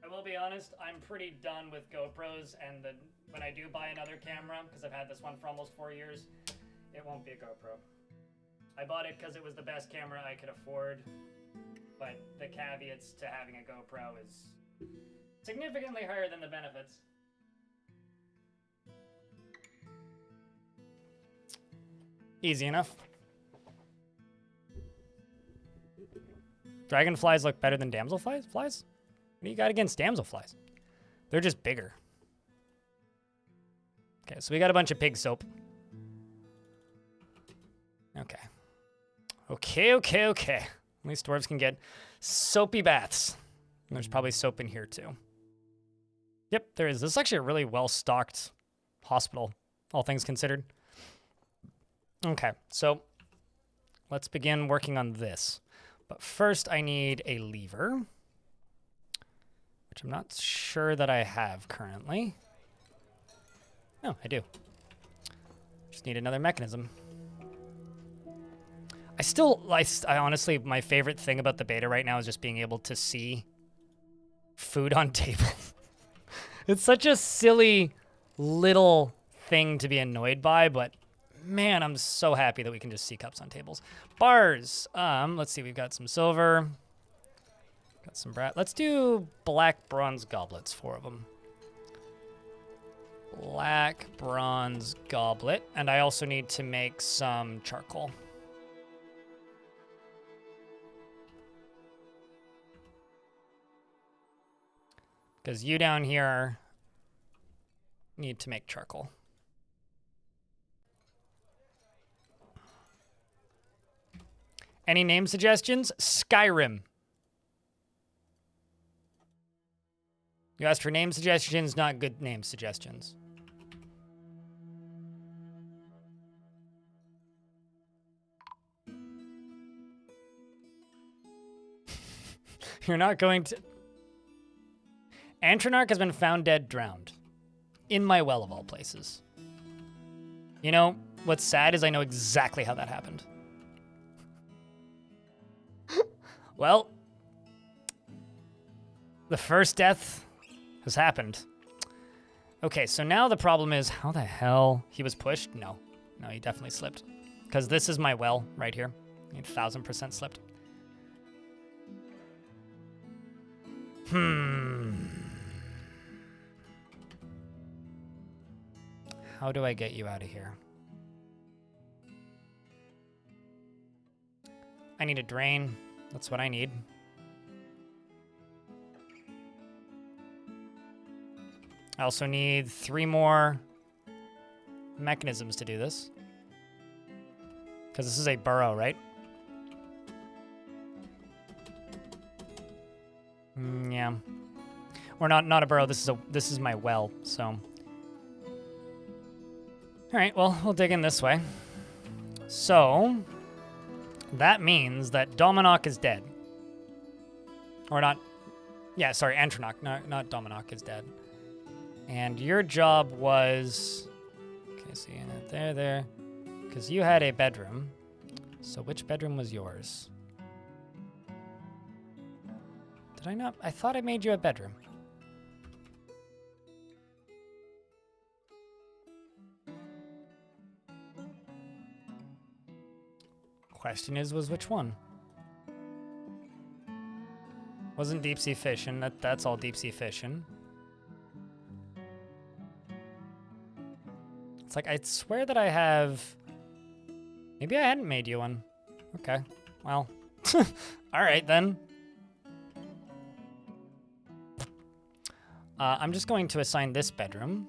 I will be honest, I'm pretty done with GoPros, and when I do buy another camera, because I've had this one for almost 4 years, it won't be a GoPro. I bought it because it was the best camera I could afford, but the caveats to having a GoPro is significantly higher than the benefits. Easy enough. Dragonflies look better than damselflies? What do you got against damselflies? They're just bigger. Okay, so we got a bunch of pig soap. Okay. Okay. At least dwarves can get soapy baths. And there's probably soap in here too. Yep, there is. This is actually a really well-stocked hospital, all things considered. Okay, so let's begin working on this. But first I need a lever, which I'm not sure that I have currently. Oh, I do. Just need another mechanism. I honestly, my favorite thing about the beta right now is just being able to see food on tables. It's such a silly little thing to be annoyed by, but man, I'm so happy that we can just see cups on tables. Bars. Let's see, we've got some silver. Got some brat. Let's do black bronze goblets, 4 of them. Black bronze goblet. And I also need to make some charcoal. Because you down here need to make charcoal. Any name suggestions? Skyrim. You asked for name suggestions, not good name suggestions. You're not going to... Antronarch has been found dead, drowned. In my well of all places. You know, what's sad is I know exactly how that happened. Well, the first death has happened. Okay, so now the problem is, how the hell he was pushed? No, he definitely slipped. Because this is my well right here. 1000% slipped. How do I get you out of here? I need a drain. That's what I need. I also need 3 more mechanisms to do this. Because this is a burrow, right? Yeah. Or not a burrow. This is my well, so. All right, well, we'll dig in this way. So, that means that Dominok is dead. Or not, yeah, sorry, Antronach, not Dominok is dead. And your job was, okay, so you there, because you had a bedroom. So which bedroom was yours? Did I not? I thought I made you a bedroom. Question was which one? Wasn't deep sea fishing. That's all deep sea fishing. It's like, I swear that I have... Maybe I hadn't made you one. Okay, well. All right, then. I'm just going to assign this bedroom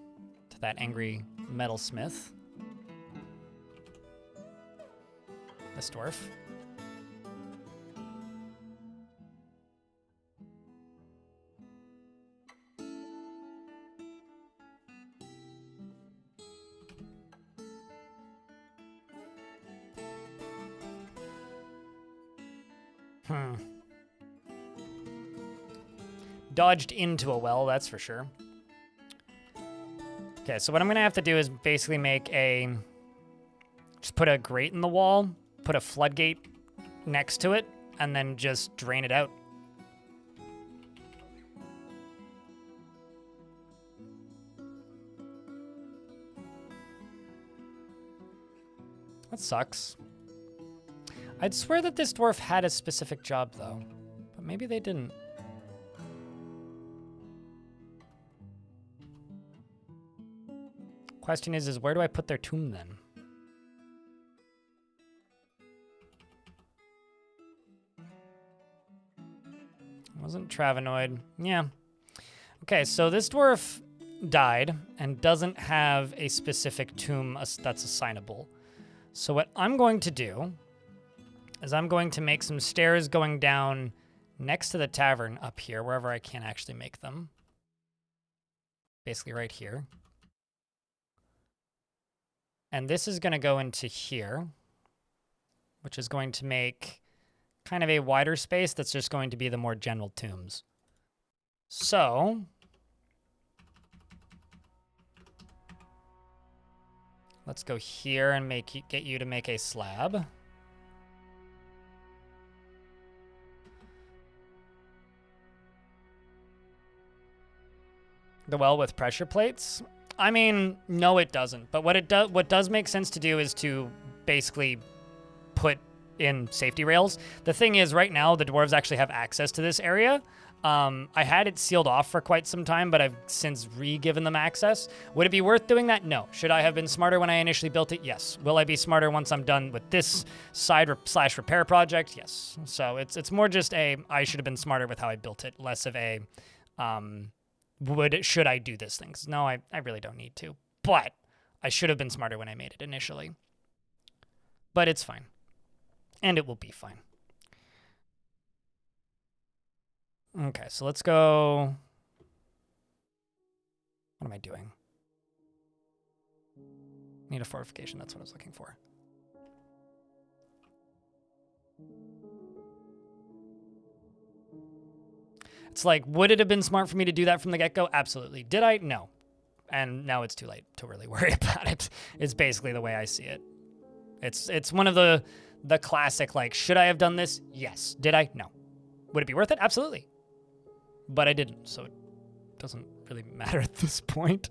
to that angry metalsmith. This dwarf. Dodged into a well, that's for sure. Okay, so what I'm gonna have to do is basically make just put a grate in the wall, put a floodgate next to it, and then just drain it out. That sucks. I'd swear that this dwarf had a specific job, though. maybe they didn't. Question is where do I put their tomb then? Wasn't Travenoid. Yeah. Okay, so this dwarf died and doesn't have a specific tomb that's assignable. So what I'm going to do is I'm going to make some stairs going down next to the tavern up here, wherever I can actually make them. Basically right here. And this is going to go into here, which is going to make kind of a wider space that's just going to be the more general tombs. So let's go here and get you to make a slab. The well with pressure plates? I mean, no, it doesn't. But what does make sense to do is to basically put in safety rails. The thing is, right now, the dwarves actually have access to this area. I had it sealed off for quite some time, but I've since re-given them access. Would it be worth doing that? No. Should I have been smarter when I initially built it? Yes. Will I be smarter once I'm done with this side/repair project? Yes. So it's more just I should have been smarter with how I built it, less of a should I do this thing? No, I really don't need to. But I should have been smarter when I made it initially. But it's fine. And it will be fine. Okay, so let's go. What am I doing? Need a fortification. That's what I was looking for. It's like, would it have been smart for me to do that from the get-go? Absolutely. Did I? No. And now it's too late to really worry about it. It's basically the way I see it. It's one of the classic, like, should I have done this? Yes. Did I? No. Would it be worth it? Absolutely. But I didn't, so it doesn't really matter at this point.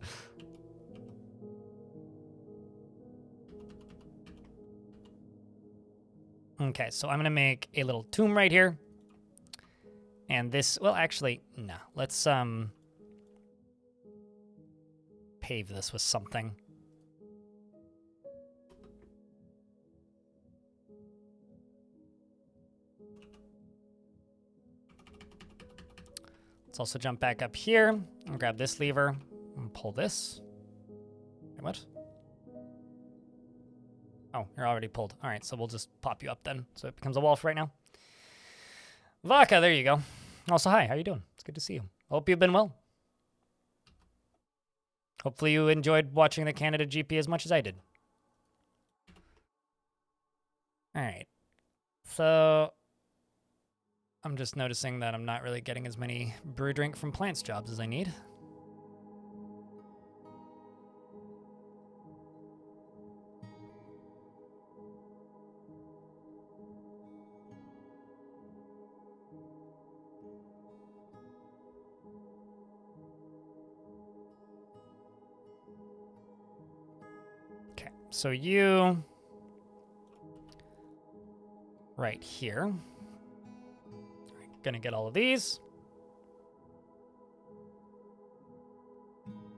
Okay, so I'm going to make a little tomb right here. And this, well, actually, no. Let's pave this with something. Let's also jump back up here and grab this lever and pull this. Wait, what? Oh, you're already pulled. All right, so we'll just pop you up then. So it becomes a wall for right now. Vaka, there you go. Also, hi, how you doing? It's good to see you. Hope you've been well. Hopefully you enjoyed watching the Canada GP as much as I did. All right. So I'm just noticing that I'm not really getting as many brew drink from plants jobs as I need. Okay, so you right here. Gonna get all of these.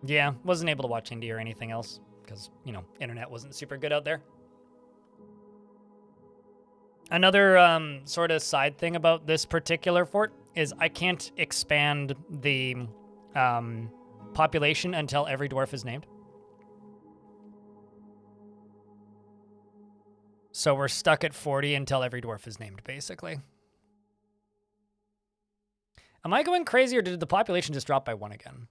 Yeah, wasn't able to watch indie or anything else because, you know, internet wasn't super good out there. Another sort of side thing about this particular fort is I can't expand the population until every dwarf is named. So we're stuck at 40 until every dwarf is named, basically. Am I going crazy, or did the population just drop by 1 again?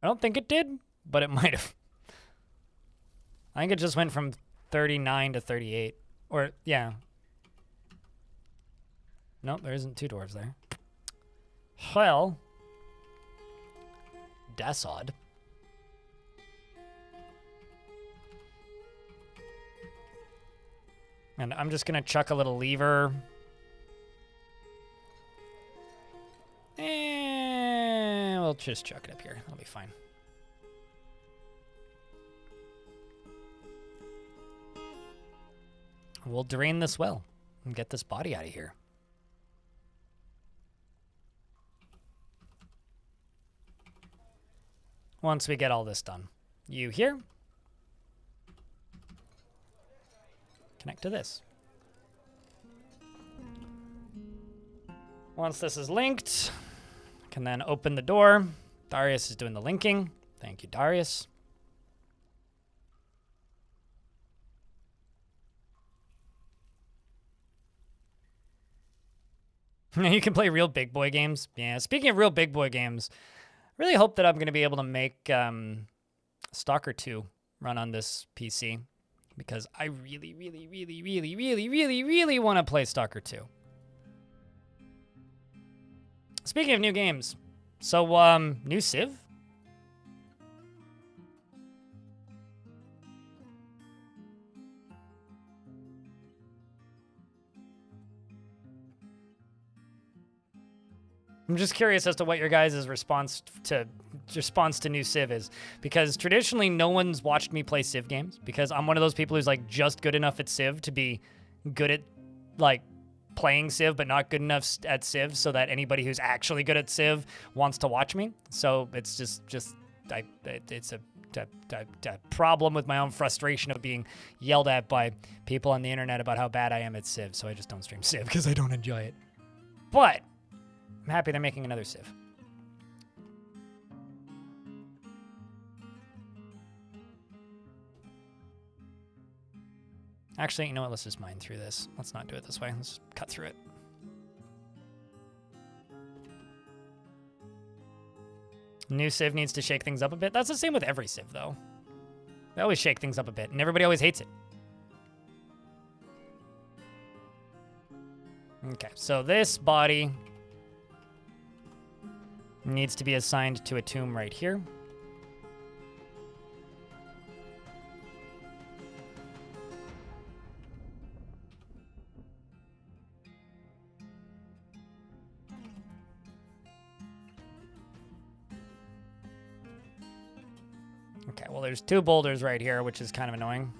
I don't think it did, but it might have. I think it just went from 39 to 38. Or, yeah. Nope, there isn't 2 dwarves there. Well. That's odd. And I'm just going to chuck a little lever. We'll just chuck it up here. That'll be fine. We'll drain this well and get this body out of here. once we get all this done. You here. Connect to this. Once this is linked, I can then open the door. Darius is doing the linking. Thank you, Darius. You can play real big boy games. Yeah, speaking of real big boy games, I really hope that I'm going to be able to make Stalker 2 run on this PC, because I really, really, really, really, really, really, really want to play Stalker 2. Speaking of new games, so new Civ? I'm just curious as to what your guys' response to new Civ is, because traditionally no one's watched me play Civ games, because I'm one of those people who's like just good enough at Civ to be good at like playing Civ, but not good enough at Civ so that anybody who's actually good at Civ wants to watch me. So it's it's a problem with my own frustration of being yelled at by people on the internet about how bad I am at Civ. So I just don't stream Civ because I don't enjoy it. But I'm happy they're making another Civ. Actually, you know what? Let's just mine through this. Let's not do it this way. Let's cut through it. New Civ needs to shake things up a bit. That's the same with every Civ, though. They always shake things up a bit, and everybody always hates it. Okay, so this body needs to be assigned to a tomb right here. Okay, well, there's two boulders right here, which is kind of annoying.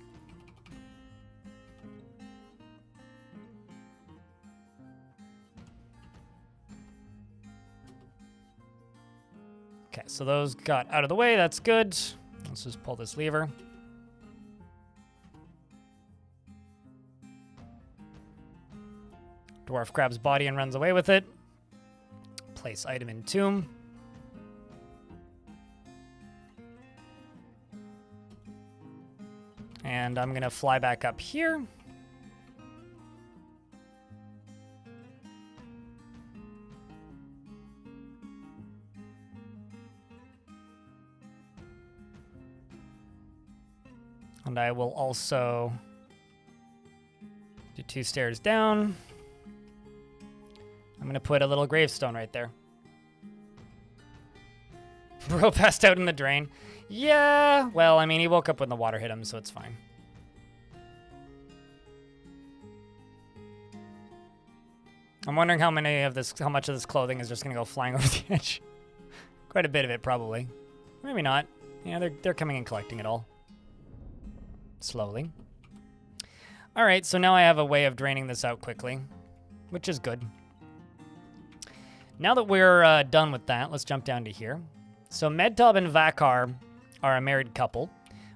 Okay, so those got out of the way. That's good. Let's just pull this lever. Dwarf grabs body and runs away with it. Place item in tomb. And I'm going to fly back up here. And I will also do 2 stairs down. I'm going to put a little gravestone right there. Bro passed out in the drain. Yeah, well, I mean, he woke up when the water hit him, so it's fine. I'm wondering how much of this clothing is just going to go flying over the edge. Quite a bit of it, probably. Maybe not. Yeah, they're coming and collecting it all. Slowly. All right, so now I have a way of draining this out quickly, which is good. Now that we're done with that, let's jump down to here. So Medtob and Vakar are a married couple,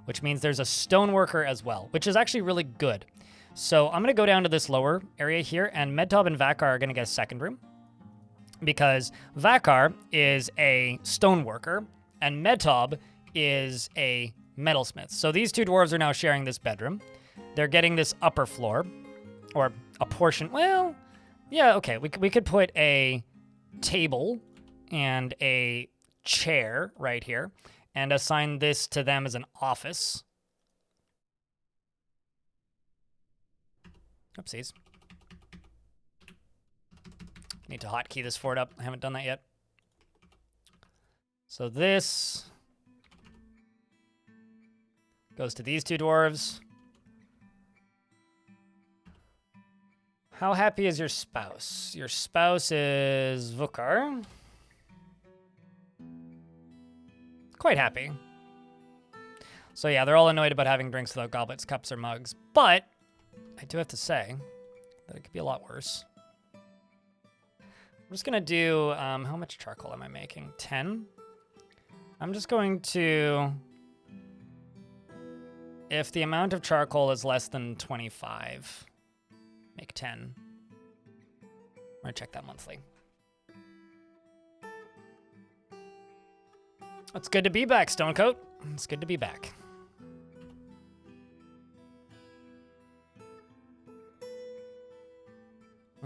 which means there's a stoneworker as well, which is actually really good. So I'm going to go down to this lower area here, and Medtob and Vakar are going to get a second room, because Vakar is a stoneworker, and Medtob is a metalsmith. So these two dwarves are now sharing this bedroom. They're getting this upper floor, or a portion. Well, yeah, okay. We could put a table and a chair right here and assign this to them as an office. Oopsies. Need to hotkey this for it up. I haven't done that yet. So this goes to these two dwarves. How happy is your spouse? Your spouse is Vukar. Quite happy. So yeah, they're all annoyed about having drinks without goblets, cups, or mugs. But I do have to say that it could be a lot worse. I'm just going to do, how much charcoal am I making? 10. I'm just going to... If the amount of charcoal is less than 25, make 10. I'm gonna check that monthly. It's good to be back, Stonecoat. It's good to be back.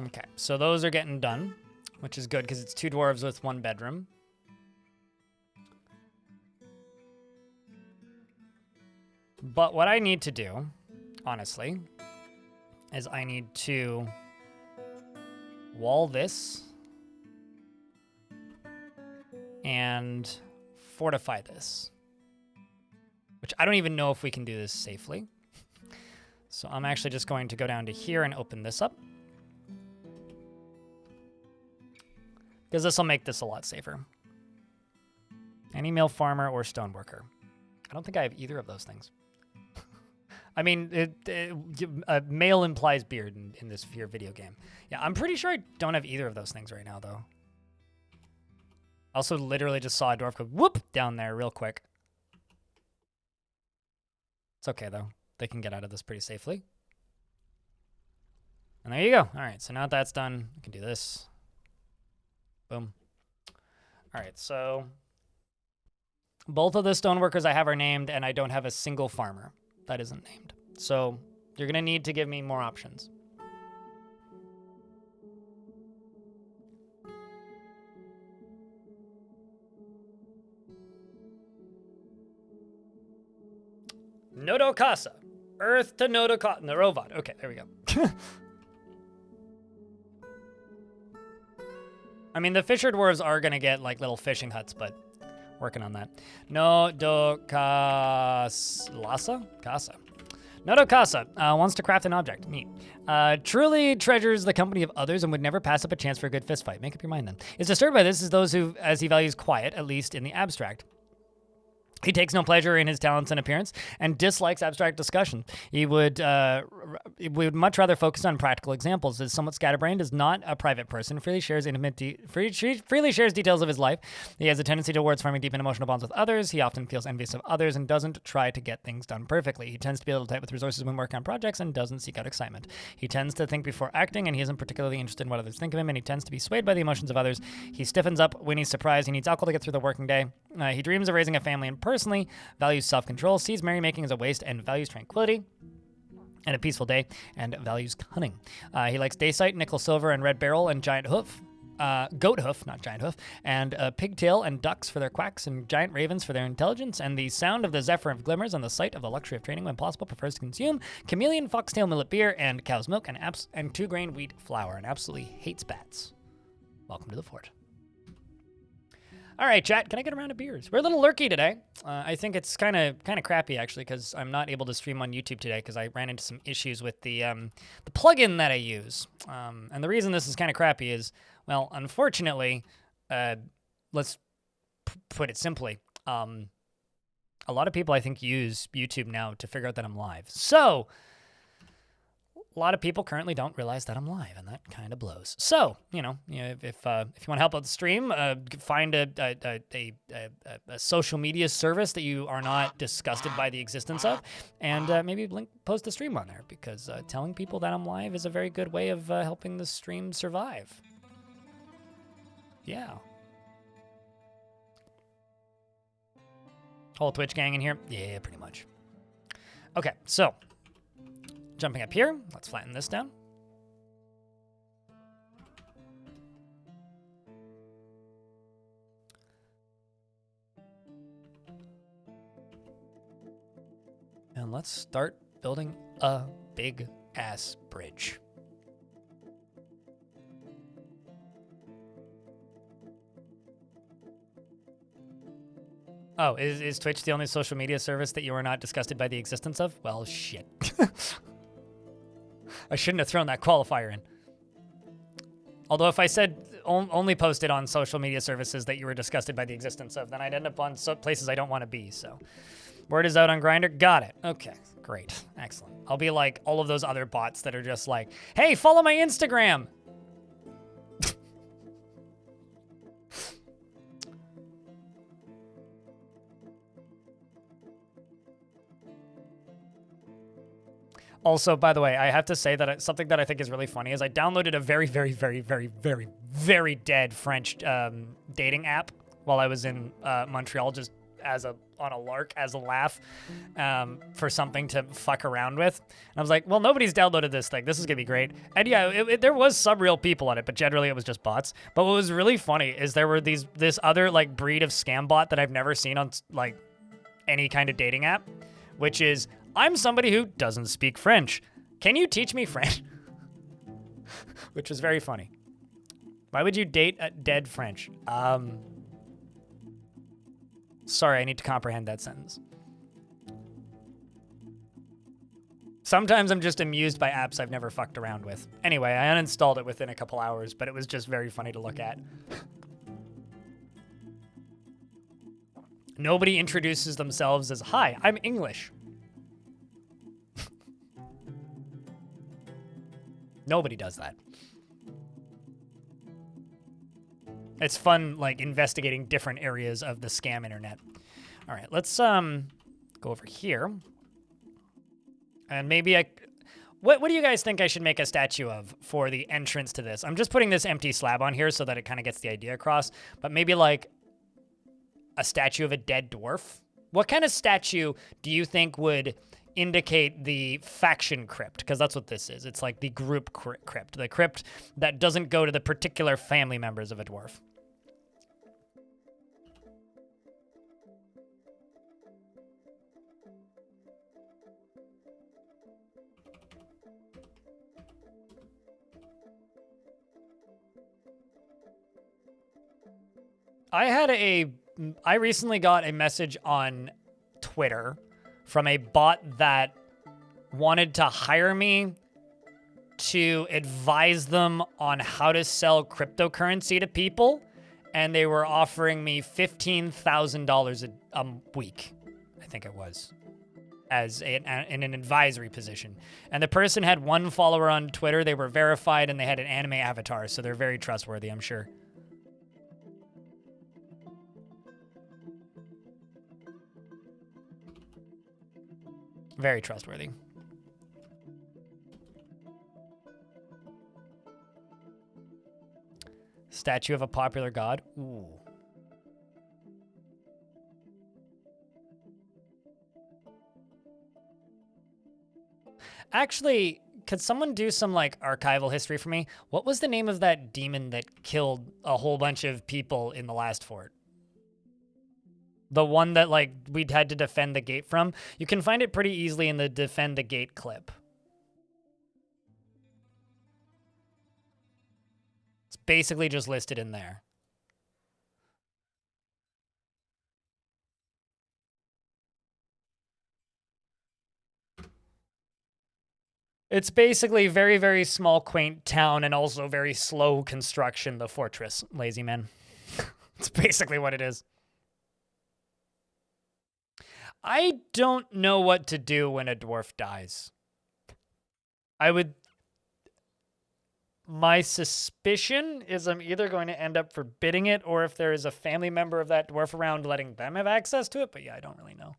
Okay, so those are getting done, which is good because it's 2 dwarves with 1 bedroom. But what I need to do, honestly, is I need to wall this and fortify this, which I don't even know if we can do this safely. So I'm actually just going to go down to here and open this up, because this will make this a lot safer. Any male farmer or stoneworker. I don't think I have either of those things. I mean, male implies beard in this here video game. Yeah, I'm pretty sure I don't have either of those things right now, though. Also, literally just saw a dwarf go whoop down there real quick. It's okay, though. They can get out of this pretty safely. And there you go. All right, so now that that's done, we can do this. Boom. All right, so both of the stoneworkers I have are named, and I don't have a single farmer that isn't named. So you're going to need to give me more options. Nodo Casa. Earth to Nodo Casa. Narovod. Okay, there we go. I mean, the fisher dwarves are going to get, like, little fishing huts, but working on that. Nodo Casa. Nodo Casa wants to craft an object. Neat. Truly treasures the company of others and would never pass up a chance for a good fist fight. Make up your mind, then. Is disturbed by this is those who, as he values quiet, at least in the abstract. He takes no pleasure in his talents and appearance and dislikes abstract discussion. He would much rather focus on practical examples. Is somewhat scatterbrained, is not a private person, freely shares freely shares details of his life. He has a tendency towards forming deep and emotional bonds with others. He often feels envious of others and doesn't try to get things done perfectly. He tends to be a little tight with resources when working on projects and doesn't seek out excitement. He tends to think before acting, and he isn't particularly interested in what others think of him, and he tends to be swayed by the emotions of others. He stiffens up when he's surprised. He needs alcohol to get through the working day. He dreams of raising a family and personally values self-control, sees merrymaking as a waste, and values tranquility and a peaceful day, and values cunning. He likes dacite, nickel, silver, and red barrel, and giant hoof. Goat hoof, not giant hoof, and pigtail and ducks for their quacks, and giant ravens for their intelligence, and the sound of the zephyr of glimmers, and the sight of the luxury of training when possible, prefers to consume chameleon, foxtail, millet beer, and cow's milk, and 2-grain wheat flour, and absolutely hates bats. Welcome to the fort. All right, chat, can I get a round of beers? We're a little lurky today. I think it's kind of crappy, actually, because I'm not able to stream on YouTube today because I ran into some issues with the plugin that I use. And the reason this is kind of crappy is, well, unfortunately, let's put it simply, a lot of people, I think, use YouTube now to figure out that I'm live. So a lot of people currently don't realize that I'm live, and that kind of blows. So, if you want to help out the stream, find a social media service that you are not disgusted by the existence of, and maybe post the stream on there, because telling people that I'm live is a very good way of helping the stream survive. Yeah. Whole Twitch gang in here? Yeah, pretty much. Okay, so jumping up here, let's flatten this down. And let's start building a big ass bridge. Oh, is Twitch the only social media service that you are not disgusted by the existence of? Well, shit. I shouldn't have thrown that qualifier in. Although if I said only posted on social media services that you were disgusted by the existence of, then I'd end up on places I don't want to be, so. Word is out on Grindr. Got it. Okay, great. Excellent. I'll be like all of those other bots that are just like, hey, follow my Instagram. Also, by the way, I have to say that something that I think is really funny is I downloaded a very, very, very, very, very, very dead French dating app while I was in Montreal, just on a lark, as a laugh, for something to fuck around with. And I was like, well, nobody's downloaded this thing. This is gonna be great. And yeah, there was some real people on it, but generally it was just bots. But what was really funny is there were this other like breed of scam bot that I've never seen on like any kind of dating app, which is, I'm somebody who doesn't speak French. Can you teach me French? Which was very funny. Why would you date a dead French? Sorry, I need to comprehend that sentence. Sometimes I'm just amused by apps I've never fucked around with. Anyway, I uninstalled it within a couple hours, but it was just very funny to look at. Nobody introduces themselves as, hi, I'm English. Nobody does that. It's fun, like, investigating different areas of the scam internet. All right, let's go over here. And maybe what do you guys think I should make a statue of for the entrance to this? I'm just putting this empty slab on here so that it kind of gets the idea across. But maybe, like, a statue of a dead dwarf? What kind of statue do you think would indicate the faction crypt? Because that's what this is. It's like the group crypt. The crypt that doesn't go to the particular family members of a dwarf. I recently got a message on Twitter from a bot that wanted to hire me to advise them on how to sell cryptocurrency to people, and they were offering me $15,000 a week, I think it was, as in an advisory position. And the person had one follower on Twitter, they were verified, and they had an anime avatar, so they're very trustworthy, I'm sure. Very trustworthy. Statue of a popular god. Ooh. Actually, could someone do some, like, archival history for me? What was the name of that demon that killed a whole bunch of people in the last fort? The one that, like, we'd had to defend the gate from. You can find it pretty easily in the defend the gate clip. It's basically just listed in there. It's basically very, very small, quaint town and also very slow construction, the fortress, lazy man. It's basically what it is. I don't know what to do when a dwarf dies. My suspicion is I'm either going to end up forbidding it, or if there is a family member of that dwarf around, letting them have access to it. But yeah, I don't really know.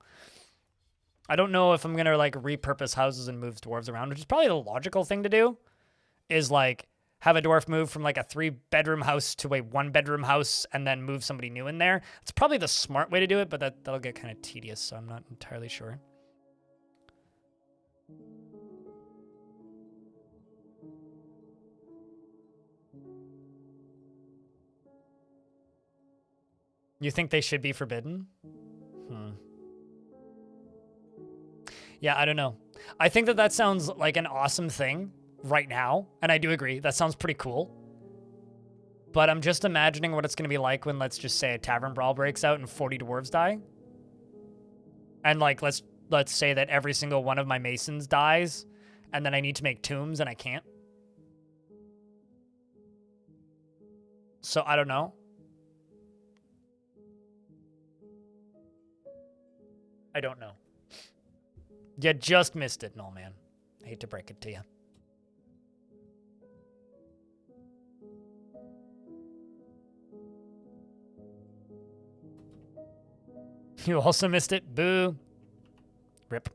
I don't know if I'm going to, like, repurpose houses and move dwarves around, which is probably the logical thing to do, is, like, have a dwarf move from, like, a 3-bedroom house to a 1-bedroom house and then move somebody new in there. It's probably the smart way to do it, but that'll get kind of tedious, so I'm not entirely sure. You think they should be forbidden? Yeah, I don't know. I think that sounds like an awesome thing right now, and I do agree. That sounds pretty cool. But I'm just imagining what it's going to be like when, let's just say, a tavern brawl breaks out and 40 dwarves die. And, like, let's say that every single one of my masons dies, and then I need to make tombs and I can't. So I don't know. I don't know. You just missed it, Null Man. I hate to break it to you. You also missed it. Boo. Rip.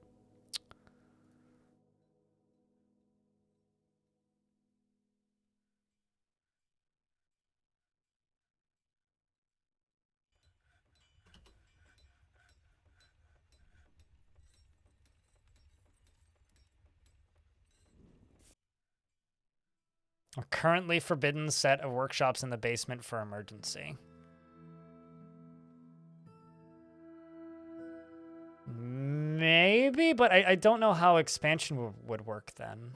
A currently forbidden set of workshops in the basement for emergency. Maybe, but I don't know how expansion would work then.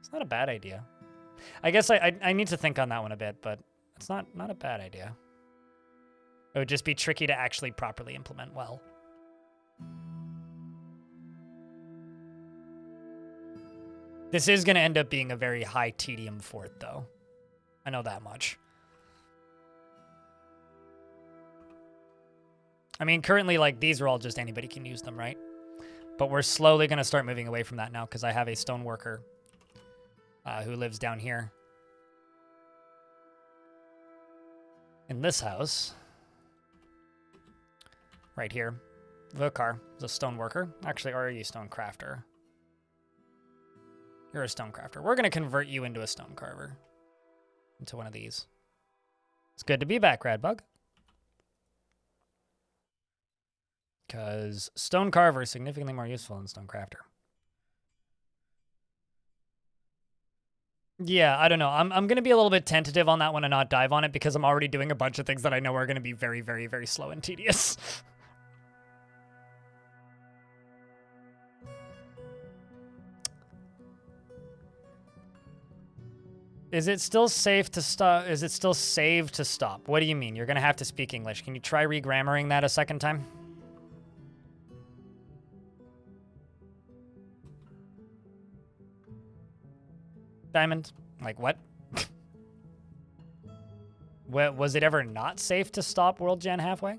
It's not a bad idea. I guess I need to think on that one a bit, but it's not a bad idea. It would just be tricky to actually properly implement well. This is going to end up being a very high tedium fort, though. I know that much. I mean, currently, like, these are all just anybody can use them, right? But we're slowly going to start moving away from that now because I have a stone worker who lives down here. In this house, right here, Vokar is a stone worker. Actually, or are you a stone crafter? You're a stone crafter. We're going to convert you into a stone carver. Into one of these. It's good to be back, Radbug. Because stone carver is significantly more useful than stone crafter. Yeah, I don't know. I'm going to be a little bit tentative on that one and not dive on it because I'm already doing a bunch of things that I know are going to be very, very, very slow and tedious. Is it still safe to stop? Is it still saved to stop? What do you mean? You're going to have to speak English. Can you try re-grammaring that a second time? Diamond? Like what? Was it ever not safe to stop World Gen halfway?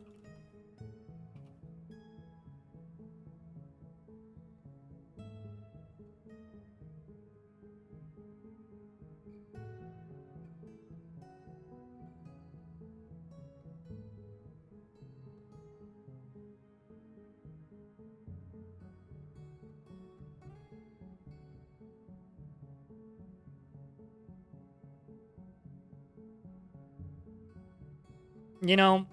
You know,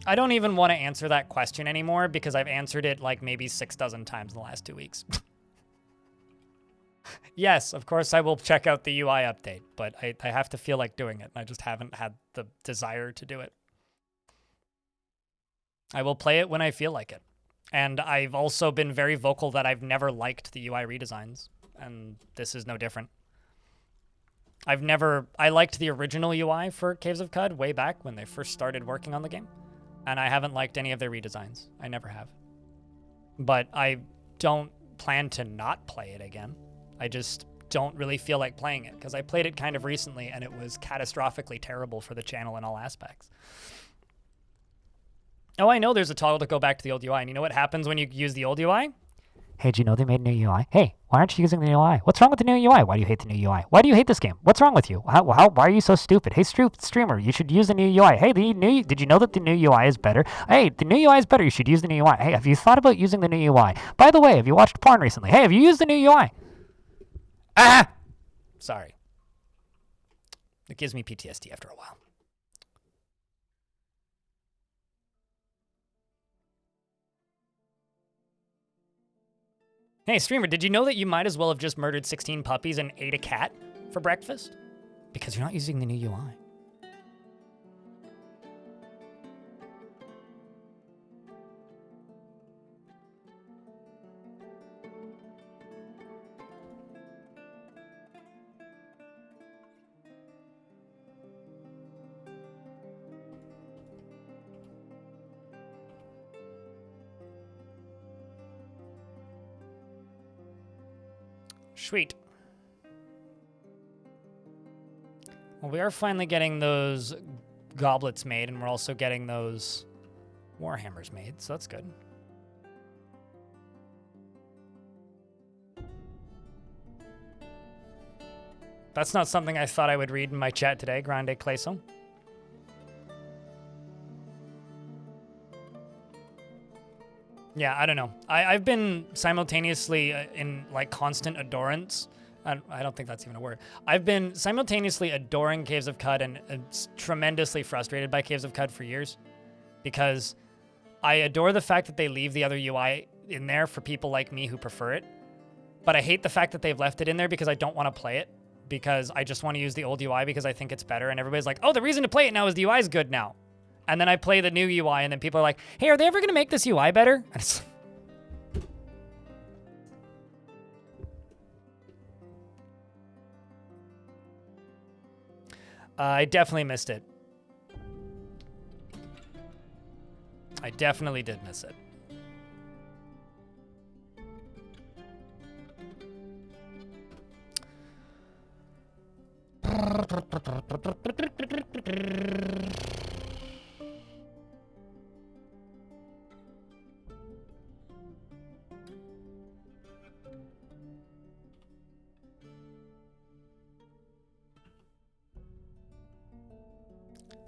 I don't even want to answer that question anymore because I've answered it like maybe 6 dozen times in the last 2 weeks. Yes, of course I will check out the UI update, but I have to feel like doing it, and I just haven't had the desire to do it. I will play it when I feel like it. And I've also been very vocal that I've never liked the UI redesigns, and this is no different. I liked the original UI for Caves of Cud way back when they first started working on the game, and I haven't liked any of their redesigns. I never have. But I don't plan to not play it again. I just don't really feel like playing it, because I played it kind of recently, and it was catastrophically terrible for the channel in all aspects. Oh, I know there's a toggle to go back to the old UI, and you know what happens when you use the old UI? Hey, do you know they made a new UI? Hey, why aren't you using the new UI? What's wrong with the new UI? Why do you hate the new UI? Why do you hate this game? What's wrong with you? Why are you so stupid? Hey, streamer, you should use the new UI. Hey, did you know that the new UI is better? Hey, the new UI is better. You should use the new UI. Hey, have you thought about using the new UI? By the way, have you watched porn recently? Hey, have you used the new UI? Ah! Sorry. It gives me PTSD after a while. Hey, streamer, did you know that you might as well have just murdered 16 puppies and ate a cat for breakfast? Because you're not using the new UI. Sweet. Well, we are finally getting those goblets made, and we're also getting those warhammers made, so that's good. That's not something I thought I would read in my chat today, Grande Clayson. Yeah, I don't know. I've been simultaneously in like constant adorance. I don't think that's even a word. I've been simultaneously adoring Caves of Cud and tremendously frustrated by Caves of Cud for years, because I adore the fact that they leave the other UI in there for people like me who prefer it. but I hate the fact that they've left it in there because I don't want to play it, because I just want to use the old UI because I think it's better, and everybody's like, oh, the reason to play it now is the UI is good now. And then I play the new UI, and then people are like, hey, are they ever going to make this UI better? And it's I definitely missed it. I definitely did miss it.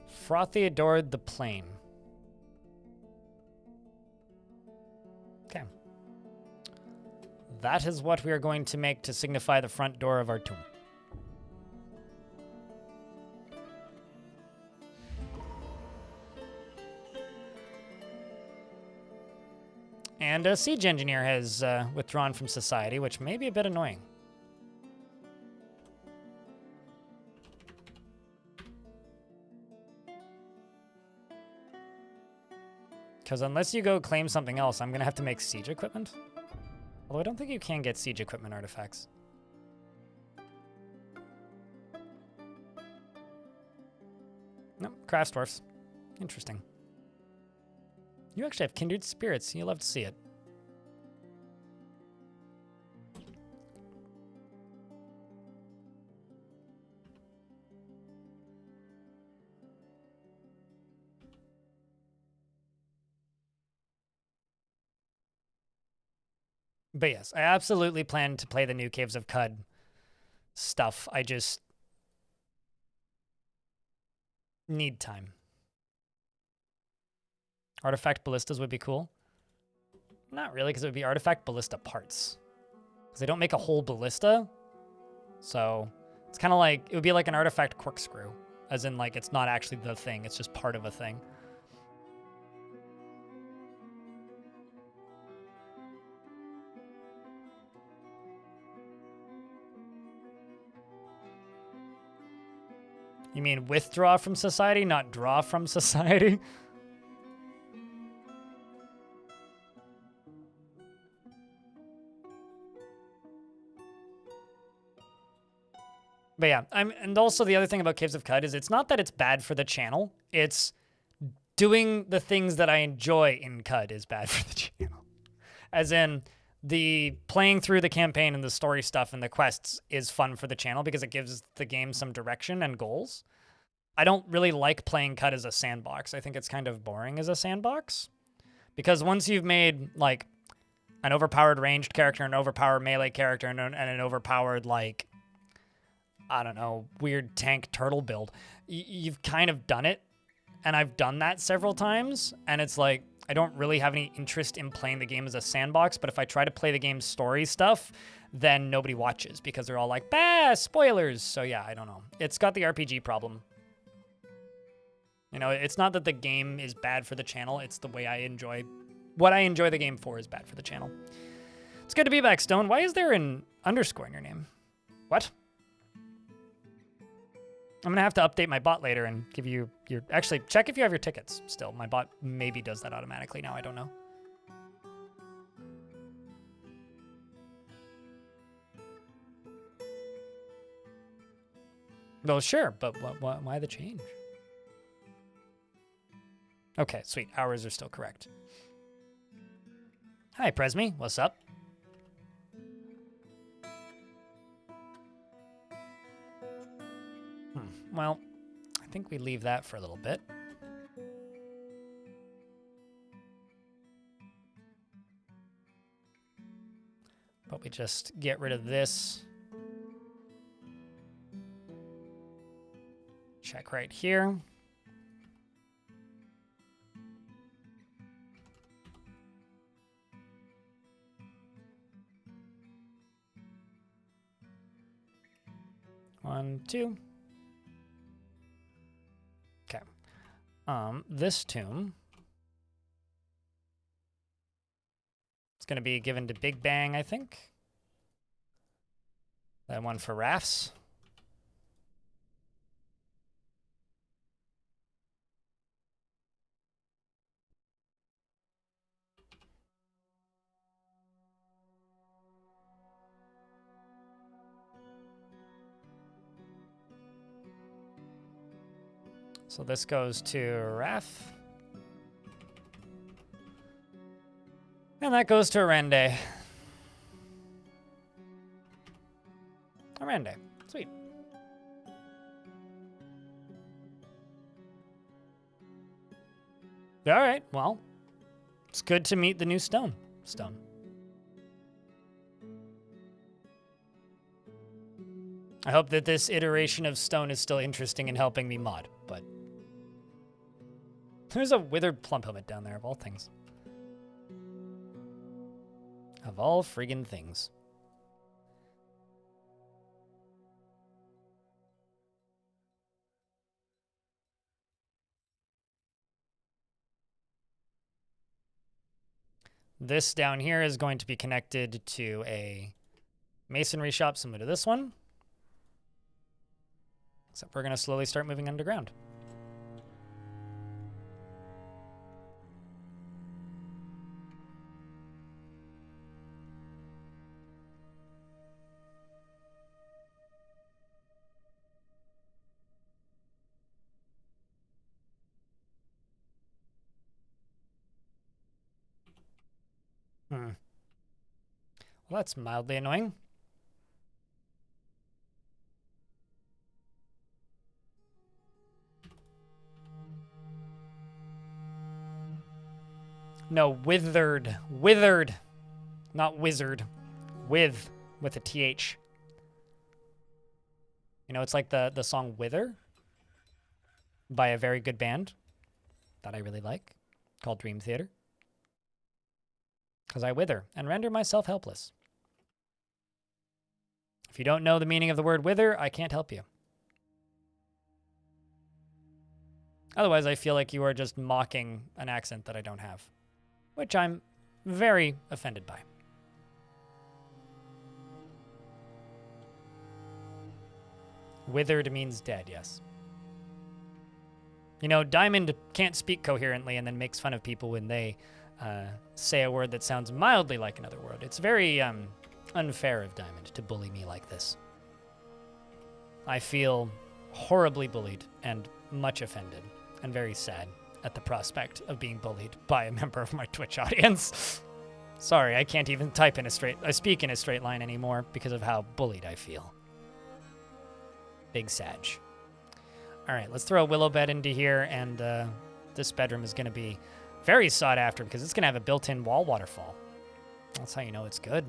Frothy adored the plane. Okay. That is what we are going to make to signify the front door of our tomb. And a siege engineer has withdrawn from society, which may be a bit annoying. Because unless you go claim something else, I'm going to have to make siege equipment. Although I don't think you can get siege equipment artifacts. Nope, crafts dwarfs. Interesting. You actually have kindred spirits. You'll love to see it. But yes, I absolutely plan to play the new Caves of Cud stuff. I just need time. Artifact ballistas would be cool. Not really, because it would be artifact ballista parts. Because they don't make a whole ballista. So it's kind of like, it would be like an artifact corkscrew. As in, like, it's not actually the thing. It's just part of a thing. You mean withdraw from society, not draw from society? But yeah, and also the other thing about Caves of Cud is it's not that it's bad for the channel. It's doing the things that I enjoy in Cud is bad for the channel. As in, the playing through the campaign and the story stuff and the quests is fun for the channel because it gives the game some direction and goals. I don't really like playing Cud as a sandbox. I think it's kind of boring as a sandbox. Because once you've made, like, an overpowered ranged character, an overpowered melee character, and an overpowered, like, I don't know, weird tank turtle build, you've kind of done it. And I've done that several times. And it's like, I don't really have any interest in playing the game as a sandbox, but if I try to play the game's story stuff, then nobody watches because they're all like, bah, spoilers. So yeah, I don't know. It's got the RPG problem. You know, it's not that the game is bad for the channel. It's the way I enjoy, what I enjoy the game for is bad for the channel. It's good to be back, Stone. Why is there an underscore in your name? What? I'm going to have to update my bot later and give you your... Actually, check if you have your tickets still. My bot maybe does that automatically now. I don't know. Well, sure, but why the change? Okay, sweet. Hours are still correct. Hi, Presme. What's up? Well, I think we leave that for a little bit. But we just get rid of this. Check right here. One, two. Okay. This tomb, it's going to be given to Big Bang, I think. Then one for rafts. So this goes to Raf. And that goes to Arende. Arende. Sweet. All right, well, it's good to meet the new stone. I hope that this iteration of stone is still interesting in helping me mod, but there's a withered plump helmet down there, of all things. Of all friggin' things. This down here is going to be connected to a masonry shop similar to this one. Except we're going to slowly start moving underground. Well, that's mildly annoying. No, withered. Withered. Not wizard. With a TH. You know, it's like the song Wither by a very good band that I really like called Dream Theater. Because I wither and render myself helpless. If you don't know the meaning of the word wither, I can't help you. Otherwise, I feel like you are just mocking an accent that I don't have, which I'm very offended by. Withered means dead, yes. You know, Diamond can't speak coherently and then makes fun of people when they say a word that sounds mildly like another word. It's very unfair of Diamond to bully me like this. I feel horribly bullied and much offended and very sad at the prospect of being bullied by a member of my Twitch audience. Sorry, I can't even speak in a straight line anymore because of how bullied I feel. Big Sag. All right, let's throw a willow bed into here, and this bedroom is going to be very sought after because it's going to have a built-in wall waterfall. That's how you know it's good.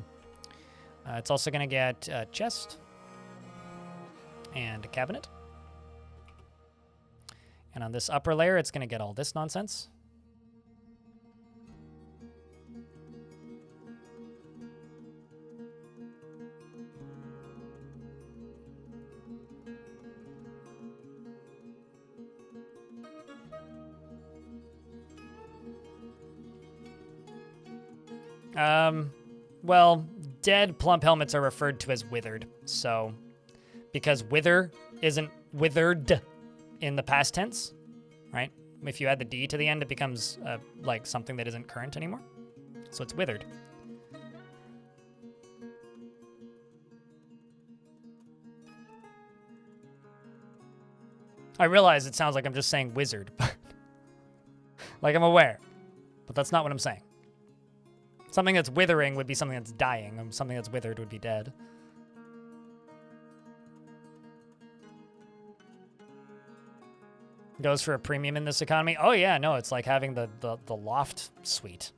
It's also going to get a chest and a cabinet. And on this upper layer, it's going to get all this nonsense. Well, dead plump helmets are referred to as withered, so because wither isn't withered in the past tense, right? If you add the D to the end, it becomes like something that isn't current anymore. So it's withered. I realize it sounds like I'm just saying wizard, but like I'm aware, but that's not what I'm saying. Something that's withering would be something that's dying, and something that's withered would be dead. Goes for a premium in this economy? Oh yeah, no, it's like having the loft suite.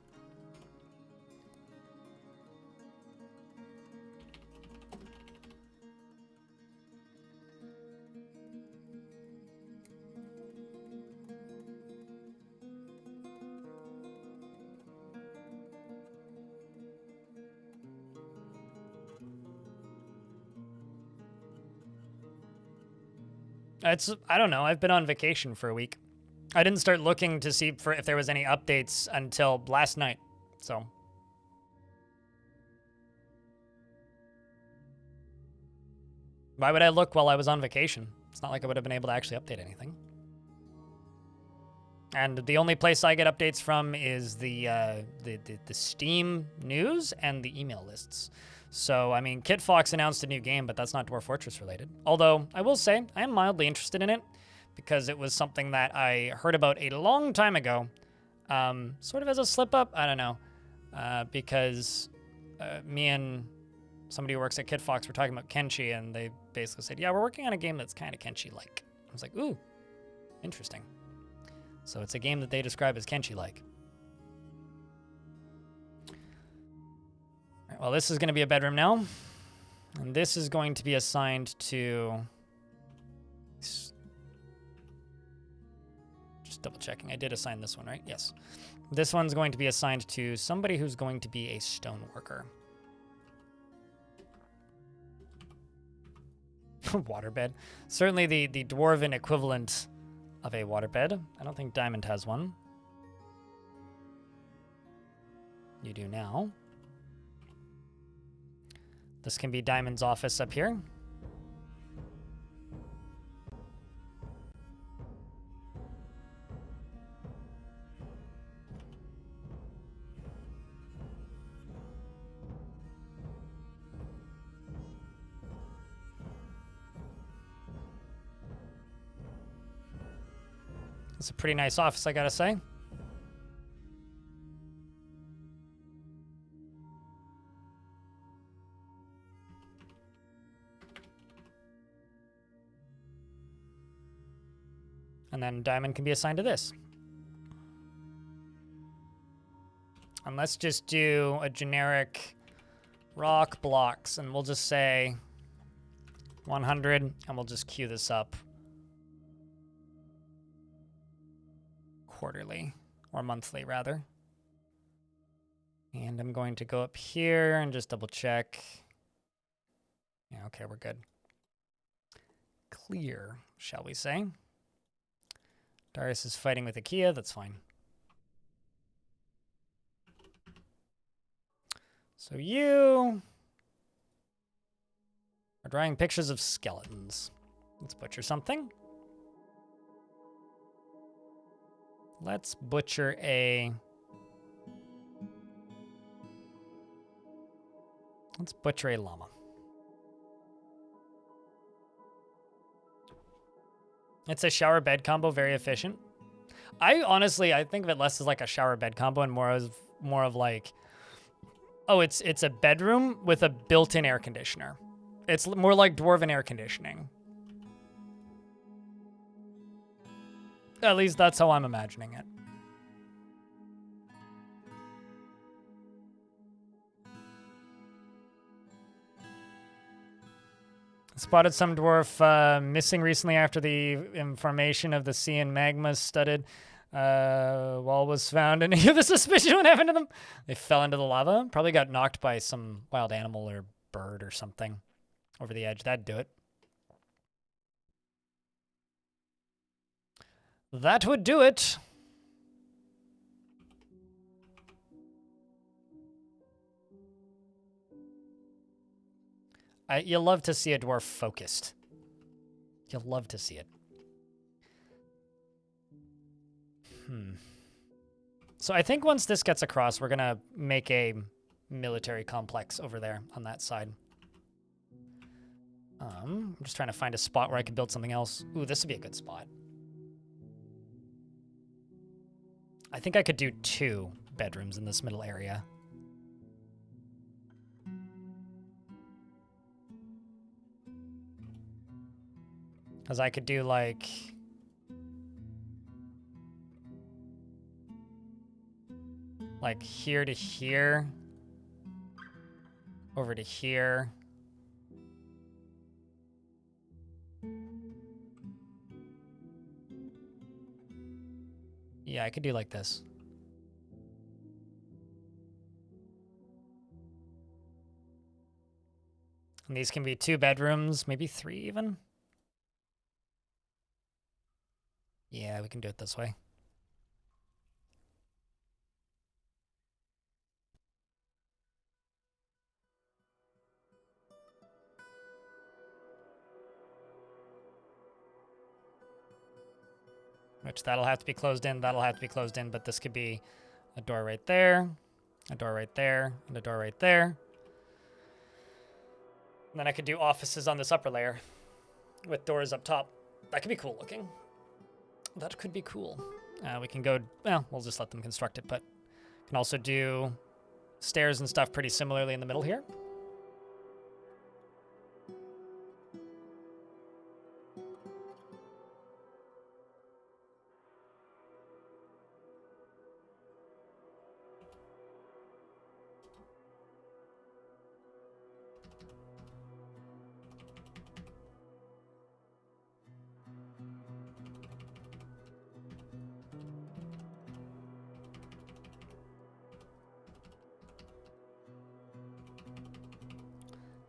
I don't know. I've been on vacation for a week. I didn't start looking to see if there was any updates until last night. So. Why would I look while I was on vacation? It's not like I would have been able to actually update anything. And the only place I get updates from is the Steam news and the email lists. So, I mean, Kit Fox announced a new game, but that's not Dwarf Fortress related. Although, I will say, I am mildly interested in it because it was something that I heard about a long time ago. Sort of as a slip-up, I don't know. Because me and somebody who works at Kit Fox were talking about Kenshi, and they basically said, yeah, we're working on a game that's kind of Kenshi-like. I was like, ooh, interesting. So it's a game that they describe as Kenshi-like. All right, well, this is going to be a bedroom now. And this is going to be assigned to... Just double checking. I did assign this one, right? Yes. This one's going to be assigned to somebody who's going to be a stone worker. Waterbed. Certainly the dwarven equivalent of a waterbed. I don't think Diamond has one. You do now. This can be Diamond's office up here. It's a pretty nice office, I gotta say. And then Diamond can be assigned to this. And let's just do a generic rock blocks, and we'll just say 100, and we'll just queue this up quarterly, or monthly rather. And I'm going to go up here and just double check. Yeah, okay, we're good. Clear, shall we say. Darius is fighting with Akia, that's fine. So you are drawing pictures of skeletons. Let's butcher something. Let's butcher a... Let's butcher a llama. It's a shower bed combo, very efficient. I think of it less as like a shower bed combo and more of like, oh, it's a bedroom with a built-in air conditioner. It's more like dwarven air conditioning. At least that's how I'm imagining it. Spotted some dwarf missing recently after the information of the sea and magma studded wall was found. And you have a suspicion what happened to them? They fell into the lava. Probably got knocked by some wild animal or bird or something over the edge. That'd do it. That would do it. You'll love to see a dwarf focused. You'll love to see it. So I think once this gets across, we're going to make a military complex over there on that side. I'm just trying to find a spot where I can build something else. Ooh, this would be a good spot. I think I could do 2 bedrooms in this middle area. Because I could do like... like here to here. Over to here. Yeah, I could do like this. And these can be 2 bedrooms, maybe 3 even. Yeah, we can do it this way. which that'll have to be closed in, that'll have to be closed in, but this could be a door right there, a door right there, and a door right there. And then I could do offices on this upper layer with doors up top. That could be cool looking. That could be cool. We can go, well, we'll just let them construct it, but can also do stairs and stuff pretty similarly in the middle here.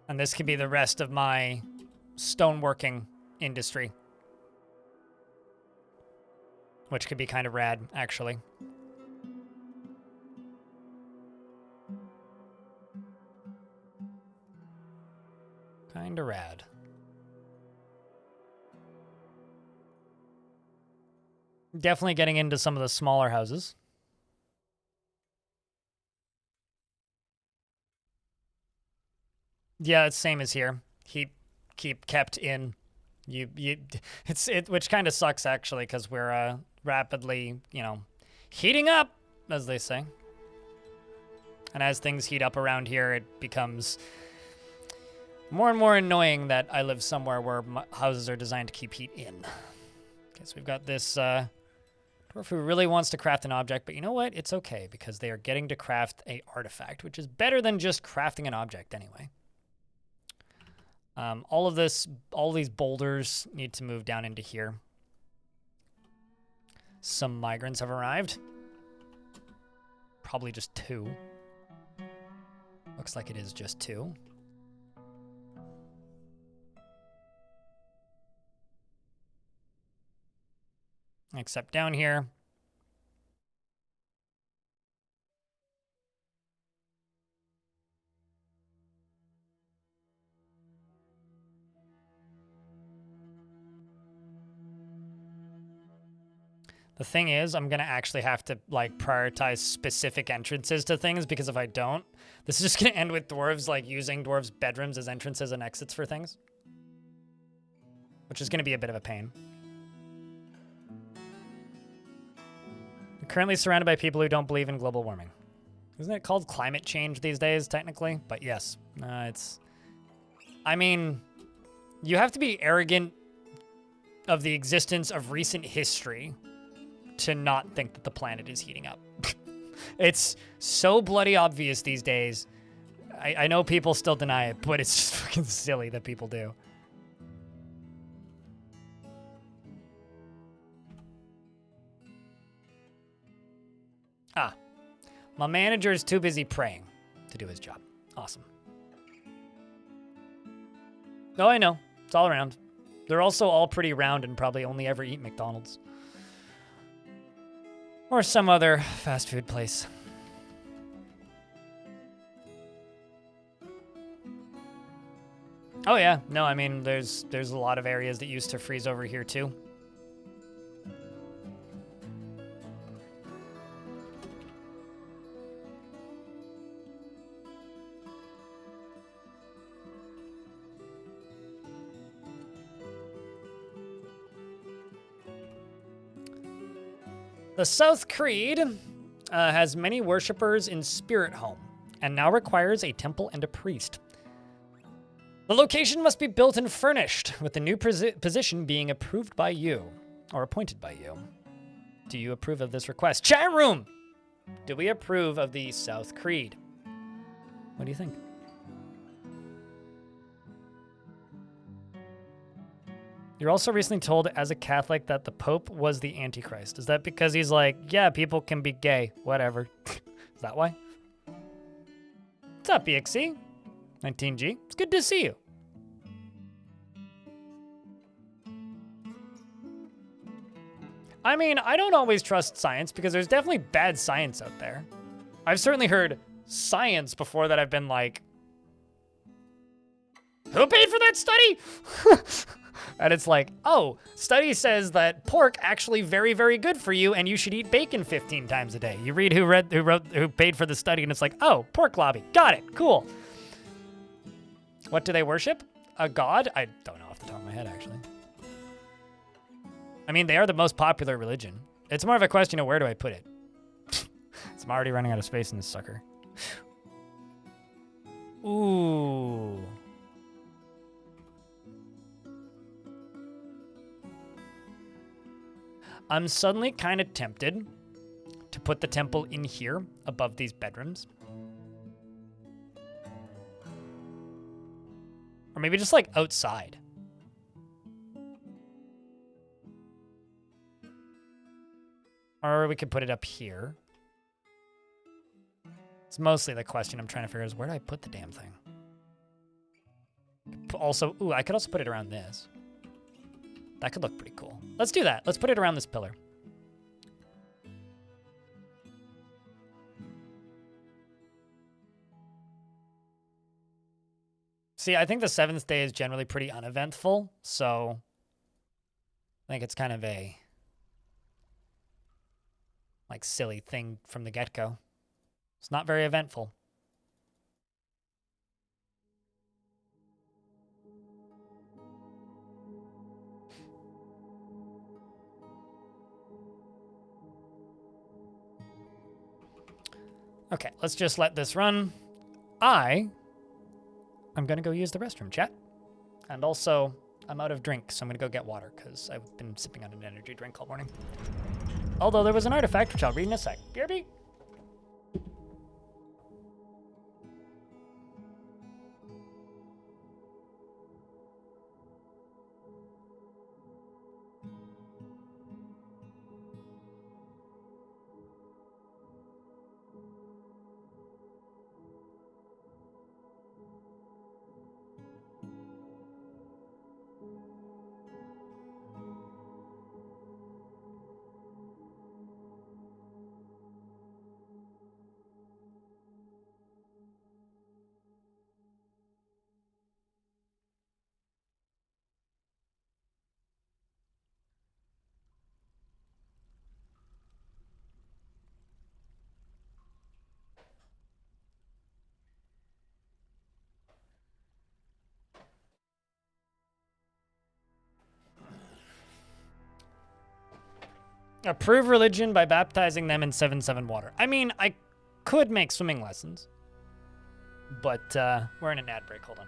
And this could be the rest of my stoneworking industry, which could be kind of rad, actually. Kind of rad. Definitely getting into some of the smaller houses. Yeah, it's same as here. Keep kept in. Which kind of sucks actually, because we're rapidly, heating up, as they say. And as things heat up around here, it becomes more and more annoying that I live somewhere where houses are designed to keep heat in. Okay, so we've got this dwarf who really wants to craft an object, but you know what? It's okay, because they are getting to craft a artifact, which is better than just crafting an object anyway. All these boulders need to move down into here. Some migrants have arrived. Probably just 2. Looks like it is just 2. Except down here. The thing is, I'm going to actually have to, prioritize specific entrances to things, because if I don't, this is just going to end with dwarves, using dwarves' bedrooms as entrances and exits for things. Which is going to be a bit of a pain. I'm currently surrounded by people who don't believe in global warming. Isn't it called climate change these days, technically? But yes, I mean, you have to be arrogant of the existence of recent history to not think that the planet is heating up. It's so bloody obvious these days. I know people still deny it, but it's just fucking silly that people do. My manager is too busy praying to do his job. Awesome. Oh, I know. It's all around. They're also all pretty round and probably only ever eat McDonald's. Or some other fast food place. Oh yeah, no, I mean, there's a lot of areas that used to freeze over here too. The South Creed has many worshippers in Sprithome, and now requires a temple and a priest. The location must be built and furnished, with the new position being approved by you, or appointed by you. Do you approve of this request? Chat room! Do we approve of the South Creed? What do you think? You're also recently told as a Catholic that the Pope was the Antichrist. Is that because he's like, yeah, people can be gay, whatever? Is that why? What's up, EXC? 19G, it's good to see you. I mean, I don't always trust science because there's definitely bad science out there. I've certainly heard science before that I've been like, Who paid for that study? And it's like, oh, study says that pork actually very, very good for you, and you should eat bacon 15 times a day. You read who paid for the study, and it's like, oh, pork lobby. Got it. Cool. What do they worship? A god? I don't know off the top of my head, actually. I mean, they are the most popular religion. It's more of a question of where do I put it? I'm already running out of space in this sucker. Ooh. I'm suddenly kind of tempted to put the temple in here above these bedrooms. Or maybe just like outside. Or we could put it up here. It's mostly the question I'm trying to figure out is where do I put the damn thing? Also, ooh, I could also put it around this. That could look pretty cool. Let's do that. Let's put it around this pillar. See, I think the 7th day is generally pretty uneventful, so I think it's kind of a like silly thing from the get-go. It's not very eventful. Okay, let's just let this run. I'm going to go use the restroom, chat. And also, I'm out of drink, so I'm going to go get water, because I've been sipping on an energy drink all morning. Although there was an artifact, which I'll read in a sec. BRB. Approve religion by baptizing them in 7-7 water. I mean, I could make swimming lessons, but we're in an ad break. Hold on.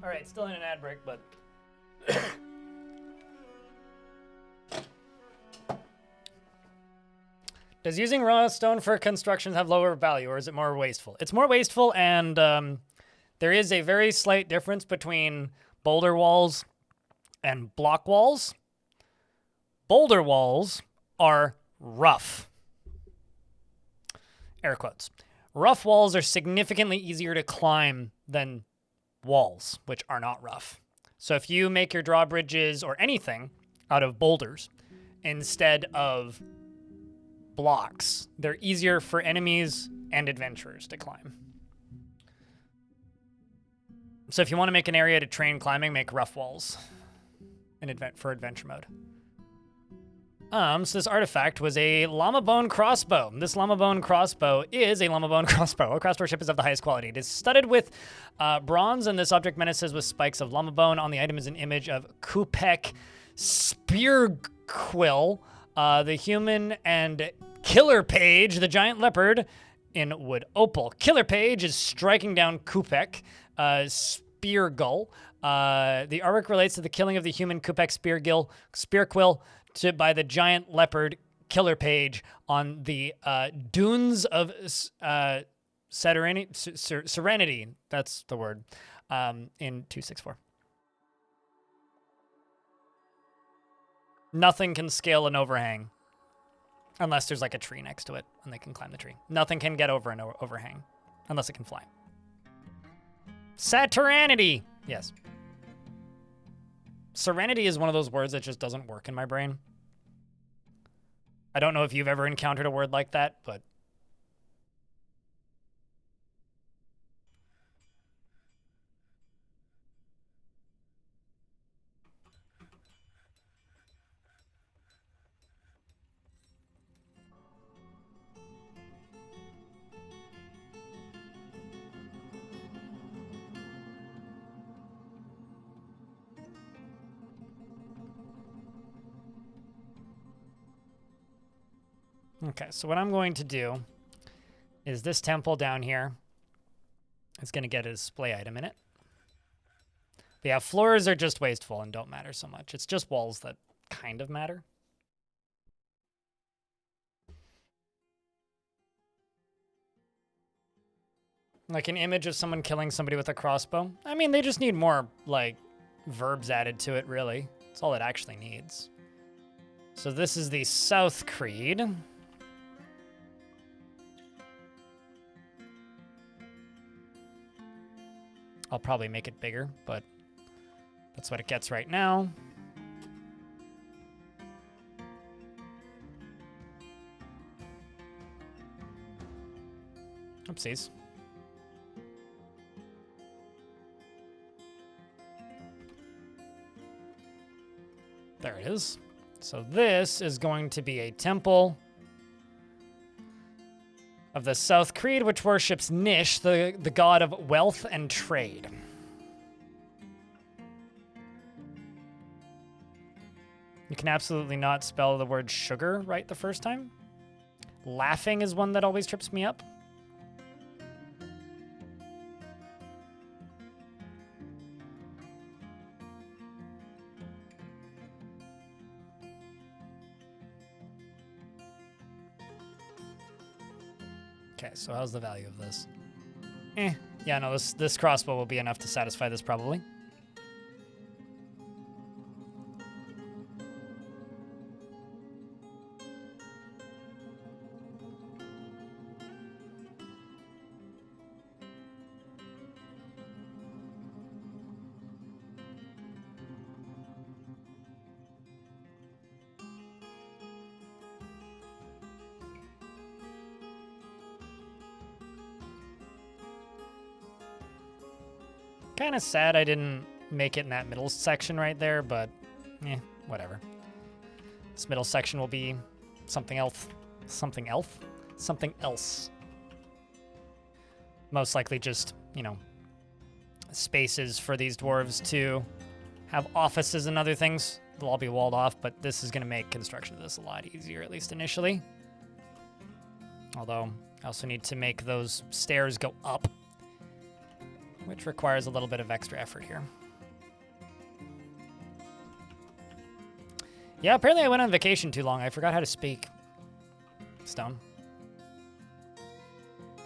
All right, still in an ad break, but does using raw stone for construction have lower value, or is it more wasteful? It's more wasteful, and there is a very slight difference between boulder walls and block walls. Boulder walls are rough. Air quotes. Rough walls are significantly easier to climb than walls, which are not rough. So if you make your drawbridges or anything out of boulders instead of blocks, they're easier for enemies and adventurers to climb. So if you want to make an area to train climbing, make rough walls for adventure mode. So this artifact was a llama bone crossbow. This llama bone crossbow is a llama bone crossbow. A crossbowship is of the highest quality. It is studded with bronze, and this object menaces with spikes of llama bone. On the item is an image of Kupek Spearquill, the human, and Killer Page, the giant leopard, in wood opal. Killer Page is striking down Kupek Speargull. The artwork relates to the killing of the human Kupek Spearquill by the giant leopard killer page on the dunes of Serenity. That's the word. In 264. Nothing can scale an overhang unless there's like a tree next to it and they can climb the tree. Nothing can get over an overhang unless it can fly. Saturninity. Yes. Serenity is one of those words that just doesn't work in my brain. I don't know if you've ever encountered a word like that, but okay, so what I'm going to do is this temple down here is going to get a display item in it. But yeah, floors are just wasteful and don't matter so much. It's just walls that kind of matter. Like an image of someone killing somebody with a crossbow. I mean, they just need more, like, verbs added to it, really. That's all it actually needs. So this is the South Creed. I'll probably make it bigger, but that's what it gets right now. Oopsies. There it is. So this is going to be a temple of the South Creed, which worships Nish, the god of wealth and trade. You can absolutely not spell the word sugar right the first time. Laughing is one that always trips me up. Okay, so how's the value of this? Yeah, no, this crossbow will be enough to satisfy this probably. Kind of sad I didn't make it in that middle section right there, but whatever. This middle section will be something else. Something else? Something else. Most likely just, you know, spaces for these dwarves to have offices and other things. They'll all be walled off, but this is going to make construction of this a lot easier, at least initially. Although, I also need to make those stairs go up, which requires a little bit of extra effort here. Yeah, apparently I went on vacation too long. I forgot how to speak Stone.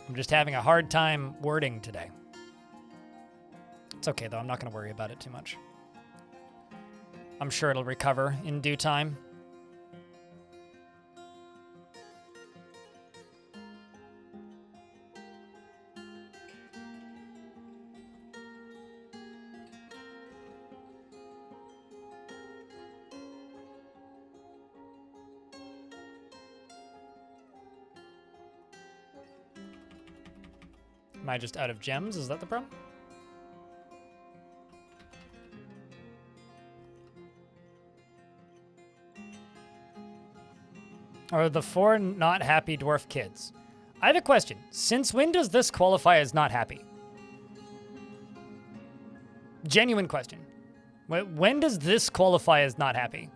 I'm just having a hard time wording today. It's okay, though. I'm not going to worry about it too much. I'm sure it'll recover in due time. Am I just out of gems? Is that the problem? Are the 4 not happy dwarf kids? I have a question. Since when does this qualify as not happy? Genuine question. When does this qualify as not happy?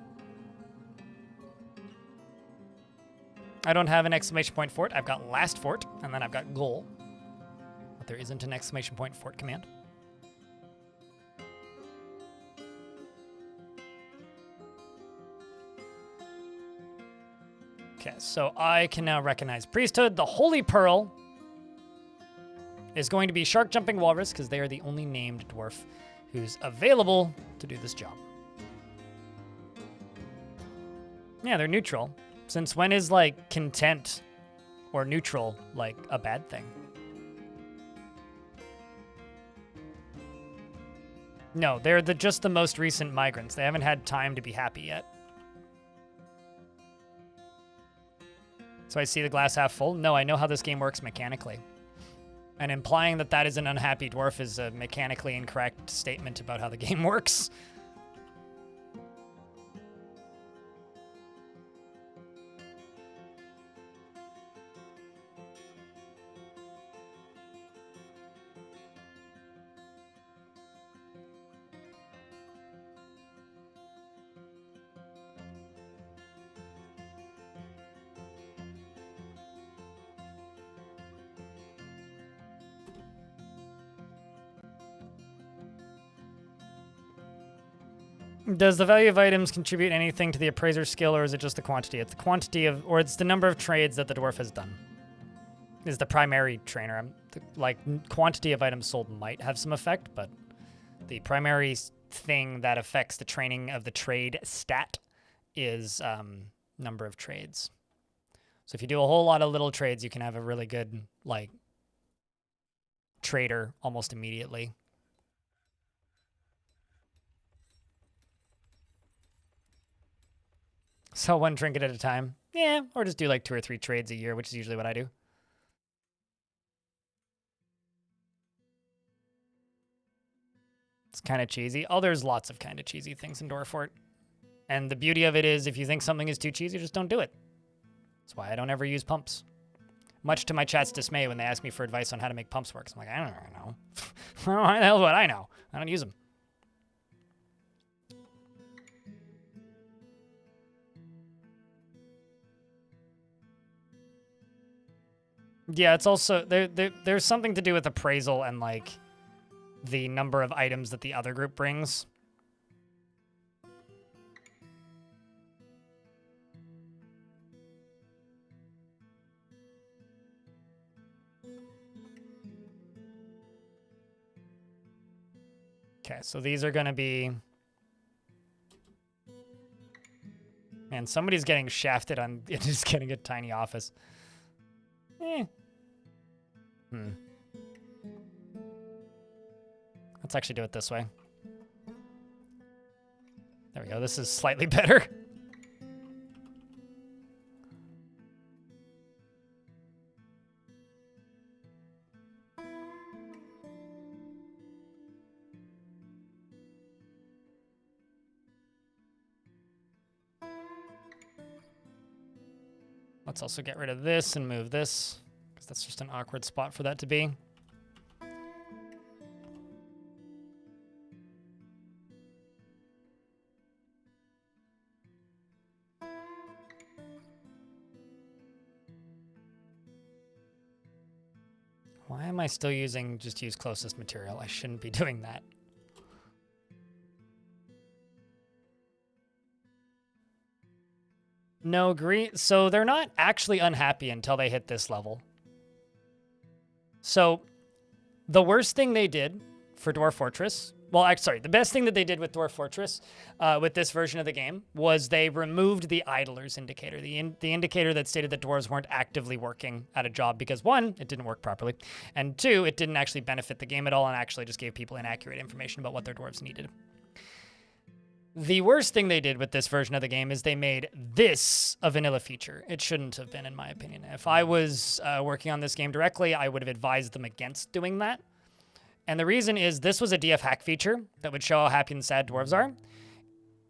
I don't have an exclamation point fort. I've got last fort, and then I've got goal. But there isn't an exclamation point fort command. Okay, so I can now recognize priesthood. The Holy Pearl is going to be Shark Jumping Walrus because they are the only named dwarf who's available to do this job. Yeah, they're neutral. Since when is, like, content or neutral, like, a bad thing? No, they're just the most recent migrants. They haven't had time to be happy yet. So I see the glass half full? No, I know how this game works mechanically. And implying that that is an unhappy dwarf is a mechanically incorrect statement about how the game works. Does the value of items contribute anything to the appraiser's skill, or is it just the quantity? It's the quantity of, or it's the number of trades that the dwarf has done. Is the primary trainer. Like, quantity of items sold might have some effect, but the primary thing that affects the training of the trade stat is number of trades. So if you do a whole lot of little trades, you can have a really good, like, trader almost immediately. So one trinket at a time. Yeah, or just do like 2 or 3 trades a year, which is usually what I do. It's kind of cheesy. Oh, there's lots of kind of cheesy things in Dwarfort. And the beauty of it is if you think something is too cheesy, just don't do it. That's why I don't ever use pumps. Much to my chat's dismay when they ask me for advice on how to make pumps work. I'm like, I don't know. How the hell would I know? I don't use them. Yeah, it's also there's something to do with appraisal and like the number of items that the other group brings. Okay, so these are going to be... Man, somebody's getting shafted on just getting a tiny office. Let's actually do it this way. There we go. This is slightly better. Let's also get rid of this and move this, because that's just an awkward spot for that to be. Why am I still using just use closest material? I shouldn't be doing that. No, green. So they're not actually unhappy until they hit this level. So the worst thing they did for Dwarf Fortress, well, sorry, the best thing that they did with Dwarf Fortress with this version of the game was they removed the idlers indicator, the indicator that stated that dwarves weren't actively working at a job because, one, it didn't work properly, and two, it didn't actually benefit the game at all and actually just gave people inaccurate information about what their dwarves needed. The worst thing they did with this version of the game is they made this a vanilla feature. It shouldn't have been, in my opinion. If I was working on this game directly, I would have advised them against doing that. And the reason is this was a DF hack feature that would show how happy and sad dwarves are.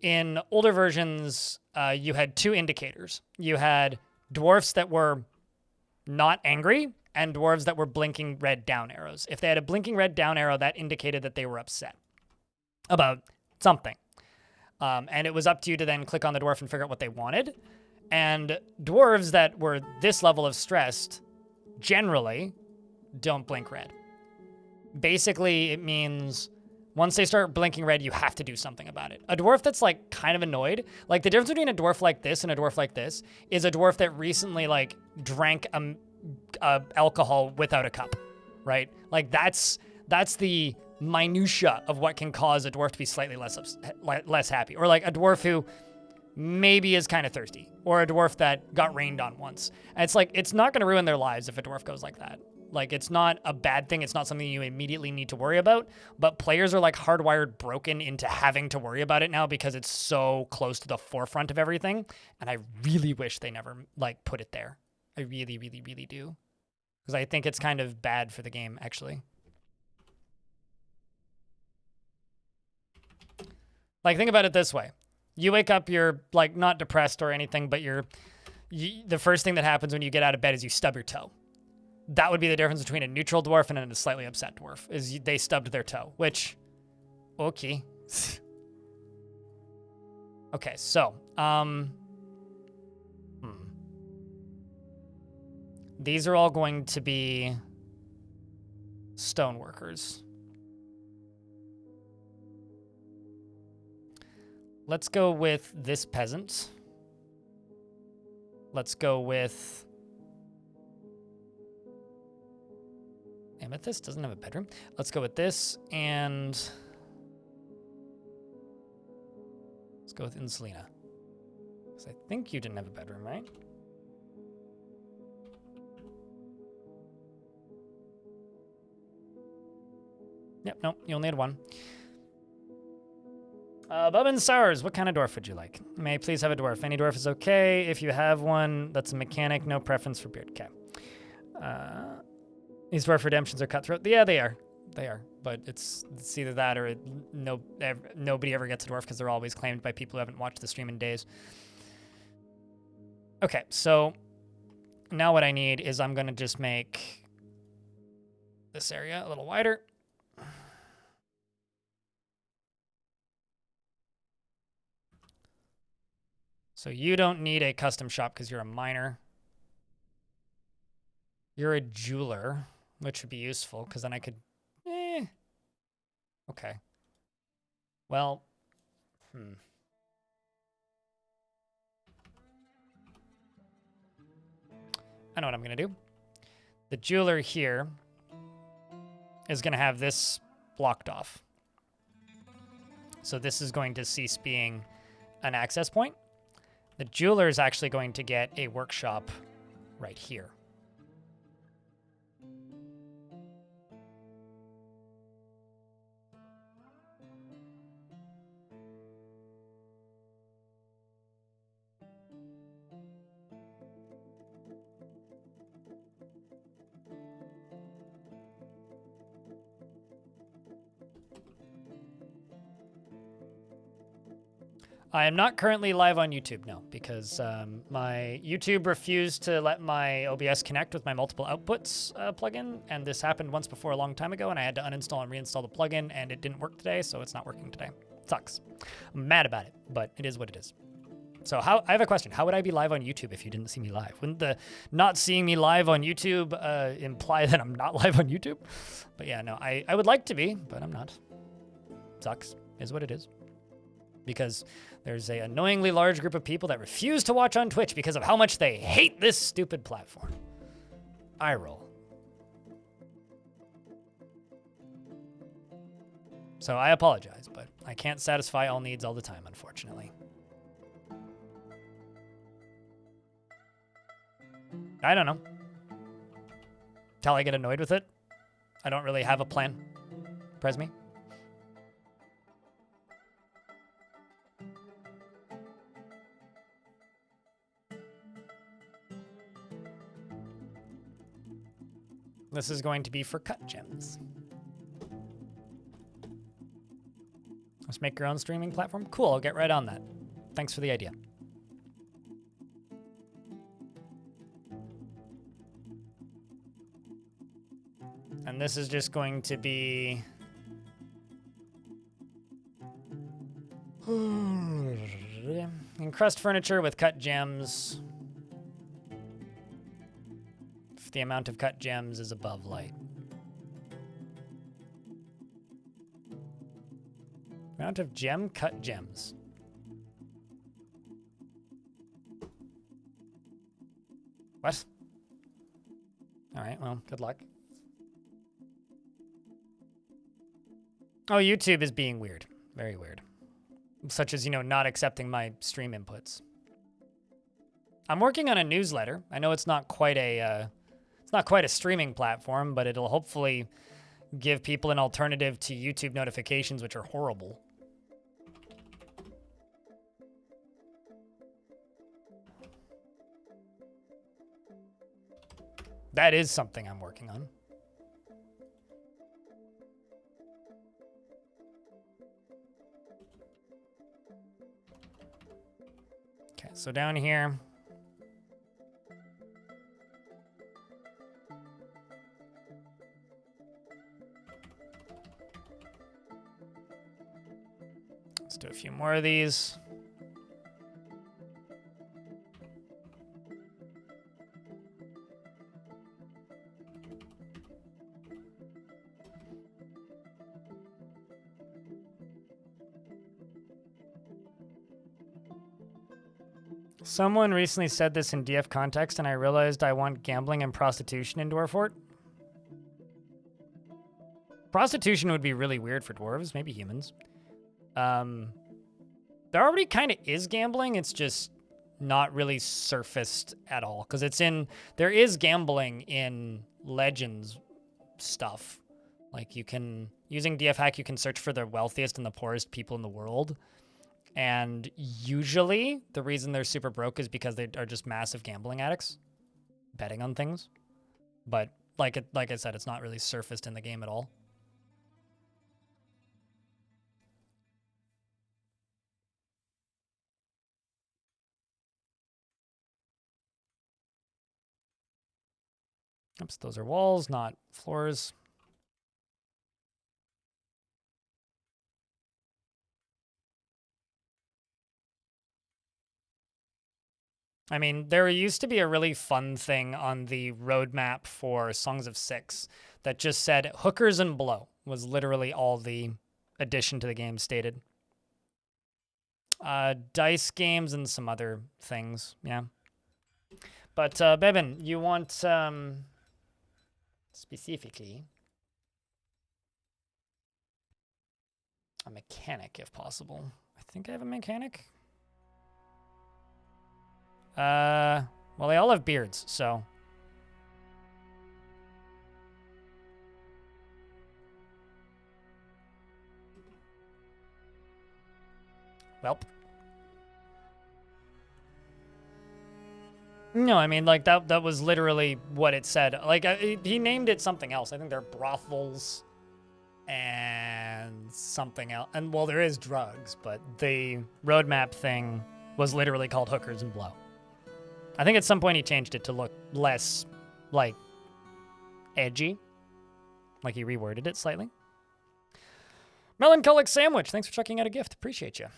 In older versions, you had two indicators. You had dwarfs that were not angry and dwarves that were blinking red down arrows. If they had a blinking red down arrow, that indicated that they were upset about something. And it was up to you to then click on the dwarf and figure out what they wanted. And dwarves that were this level of stressed generally don't blink red. Basically, it means Once they start blinking red, you have to do something about it. A dwarf that's like kind of annoyed, like the difference between a dwarf like this and a dwarf like this is a dwarf that recently like drank alcohol without a cup, right? Like that's the minutia of what can cause a dwarf to be slightly less happy, or like a dwarf who maybe is kind of thirsty, or a dwarf that got rained on once. And it's like, it's not going to ruin their lives if a dwarf goes like that. Like, it's not a bad thing. It's not something you immediately need to worry about, but players are like hardwired broken into having to worry about it now because it's so close to the forefront of everything. And I really wish they never like put it there. I really, really, really do. Because I think it's kind of bad for the game, actually. Like, think about it this way. You wake up, you're like not depressed or anything, but the first thing that happens when you get out of bed is you stub your toe. That would be the difference between a neutral dwarf and a slightly upset dwarf, is they stubbed their toe, which, okay. Okay, so, these are all going to be stoneworkers. Let's go with this peasant. Let's go with Amethyst doesn't have a bedroom. Let's go with this, and let's go with Insulina. Because I think you didn't have a bedroom, right? Yep, no, you only had one. Bub Sours, what kind of dwarf would you like? May I please have a dwarf? Any dwarf is okay. If you have one that's a mechanic, no preference for beard. Okay. These dwarf redemptions are cutthroat. Yeah, they are. They are. But it's either that or nobody ever gets a dwarf because they're always claimed by people who haven't watched the stream in days. Okay, so now what I need is I'm going to just make this area a little wider. So you don't need a custom shop because you're a miner. You're a jeweler, which would be useful because then I could... Okay. Well, I know what I'm going to do. The jeweler here is going to have this blocked off. So this is going to cease being an access point. The jeweler is actually going to get a workshop right here. I am not currently live on YouTube, no, because my YouTube refused to let my OBS connect with my multiple outputs plugin, and this happened once before a long time ago, and I had to uninstall and reinstall the plugin, and it didn't work today, so it's not working today. It sucks. I'm mad about it, but it is what it is. So I have a question. How would I be live on YouTube if you didn't see me live? Wouldn't the not seeing me live on YouTube imply that I'm not live on YouTube? But yeah, no, I would like to be, but I'm not. Sucks. Is what it is. Because there's an annoyingly large group of people that refuse to watch on Twitch because of how much they hate this stupid platform. I roll. So I apologize, but I can't satisfy all needs all the time, unfortunately. I don't know. Till I get annoyed with it. I don't really have a plan. Pres me. This is going to be for cut gems. Let's make your own streaming platform. Cool, I'll get right on that. Thanks for the idea. And this is just going to be... encrust furniture with cut gems. If the amount of cut gems is above light. Amount of gem cut gems. What? All right, well, good luck. Oh, YouTube is being weird. Very weird. Such as, you know, not accepting my stream inputs. I'm working on a newsletter. I know it's not quite a streaming platform, but it'll hopefully give people an alternative to YouTube notifications, which are horrible. That is something I'm working on. Okay, so down here. Let's do a few more of these. Someone recently said this in DF context, and I realized I want gambling and prostitution in Dwarf. Prostitution would be really weird for dwarves, maybe humans. There already kind of is gambling. It's just not really surfaced at all, because there is gambling in Legends stuff. Like using DF hack, you can search for the wealthiest and the poorest people in the world. And usually the reason they're super broke is because they are just massive gambling addicts, betting on things. But like I said, it's not really surfaced in the game at all. Oops, those are walls, not floors. I mean, there used to be a really fun thing on the roadmap for Songs of Six that just said hookers and blow was literally all the addition to the game stated. Dice games and some other things, yeah. But Bevin, you want specifically a mechanic if possible. I think I have a mechanic. Well, they all have beards, so. Welp. No, I mean, like, that was literally what it said. Like, he named it something else. I think they're brothels and something else. And, well, there is drugs, but the roadmap thing was literally called Hookers and Blow. I think at some point he changed it to look less, like, edgy. Like he reworded it slightly. Melancholic Sandwich, thanks for checking out a gift. Appreciate you.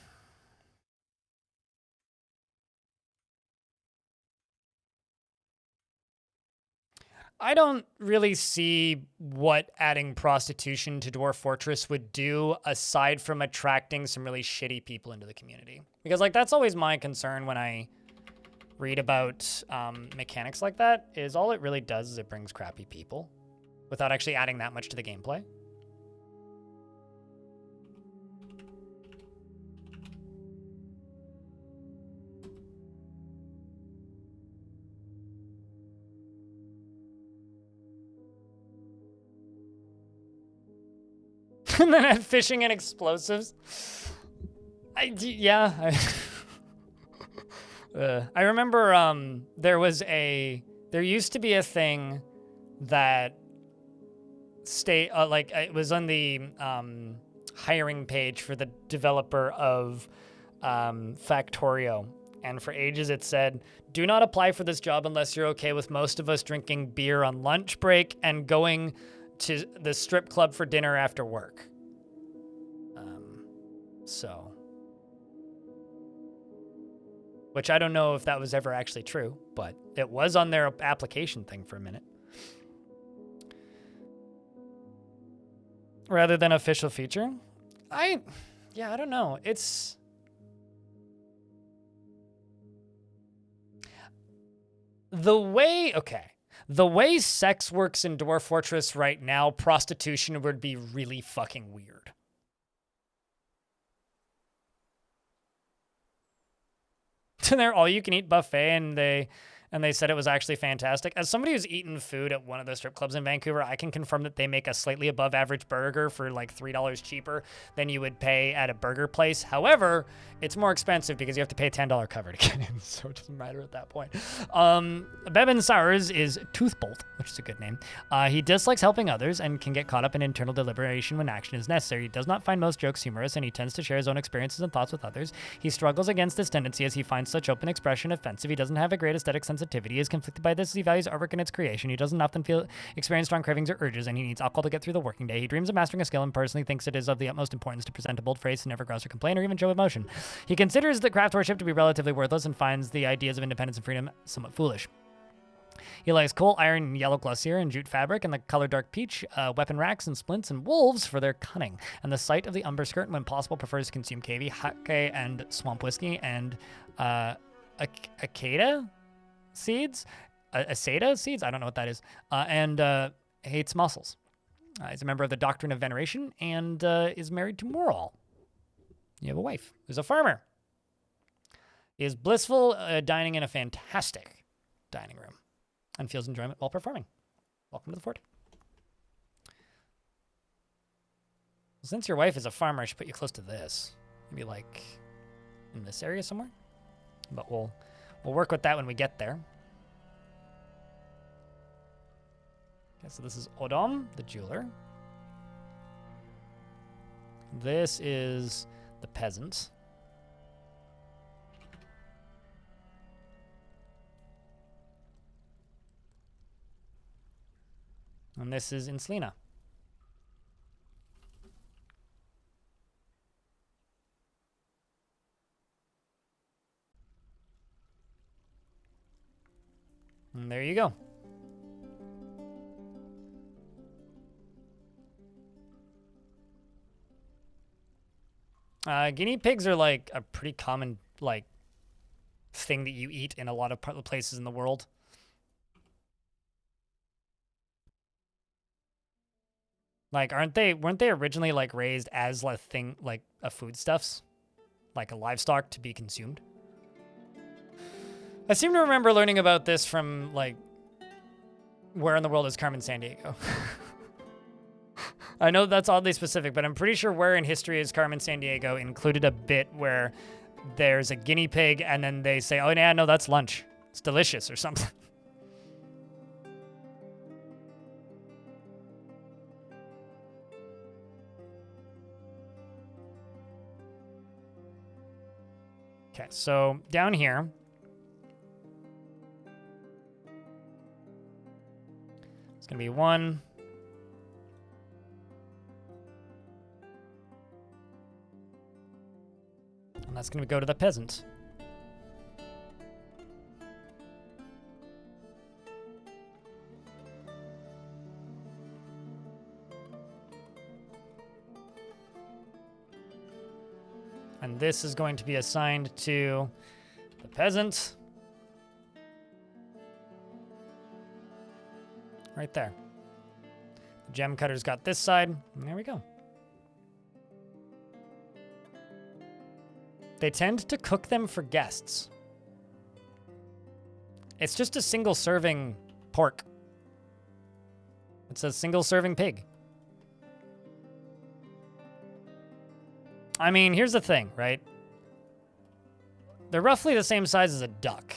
I don't really see what adding prostitution to Dwarf Fortress would do aside from attracting some really shitty people into the community. Because, like, that's always my concern when I read about mechanics like that, is all it really does is it brings crappy people without actually adding that much to the gameplay. And then add fishing and explosives. I remember there used to be a thing that it was on the hiring page for the developer of Factorio, and for ages it said, do not apply for this job unless you're okay with most of us drinking beer on lunch break and going to the strip club for dinner after work. Which I don't know if that was ever actually true, but it was on their application thing for a minute. Rather than official feature. Yeah, I don't know. It's... The way sex works in Dwarf Fortress right now, prostitution would be really fucking weird. They're all-you-can-eat buffet, and they said it was actually fantastic. As somebody who's eaten food at one of the strip clubs in Vancouver, I can confirm that they make a slightly above average burger for like $3 cheaper than you would pay at a burger place. However, it's more expensive because you have to pay a $10 cover to get in, so it doesn't matter at that point. Bevan Sowers is Toothbolt, which is a good name. He dislikes helping others and can get caught up in internal deliberation when action is necessary. He does not find most jokes humorous, and he tends to share his own experiences and thoughts with others. He struggles against this tendency as he finds such open expression offensive. He doesn't have a great aesthetic sensitivity. He is conflicted by this as he values artwork and its creation. He doesn't often experience strong cravings or urges, and he needs alcohol to get through the working day. He dreams of mastering a skill and personally thinks it is of the utmost importance to present a bold phrase to never grouse or complain or even show emotion. He considers the craft worship to be relatively worthless and finds the ideas of independence and freedom somewhat foolish. He likes coal, iron, and yellow glacier and jute fabric and the color dark peach, weapon racks and splints and wolves for their cunning. And the sight of the umber skirt, and when possible, prefers to consume KV, hake, and swamp whiskey and acada seeds. Asada seeds? I don't know what that is. And hates mussels. He's a member of the Doctrine of Veneration and is married to Moral. You have a wife who's a farmer. He is blissful, dining in a fantastic dining room and feels enjoyment while performing. Welcome to the fort. Since your wife is a farmer, I should put you close to this. Maybe like in this area somewhere. But we'll work with that when we get there. Okay, so this is Odom, the jeweler. This is the peasant. And this is Inslina. And there you go. Guinea pigs are like a pretty common like thing that you eat in a lot of places in the world. Like, weren't they originally like raised as a thing, like a foodstuffs, like a livestock to be consumed? I seem to remember learning about this from like, where in the world is Carmen Sandiego? I know that's oddly specific, but I'm pretty sure Where in History is Carmen Sandiego included a bit where there's a guinea pig and then they say, oh yeah, no, that's lunch. It's delicious or something. Okay, so down here, it's going to be 1. And that's going to go to the peasant. And this is going to be assigned to the peasant. Right there. The gem cutter's got this side, and there we go. They tend to cook them for guests. It's just a single serving pork. It's a single serving pig. I mean, here's the thing, right? They're roughly the same size as a duck.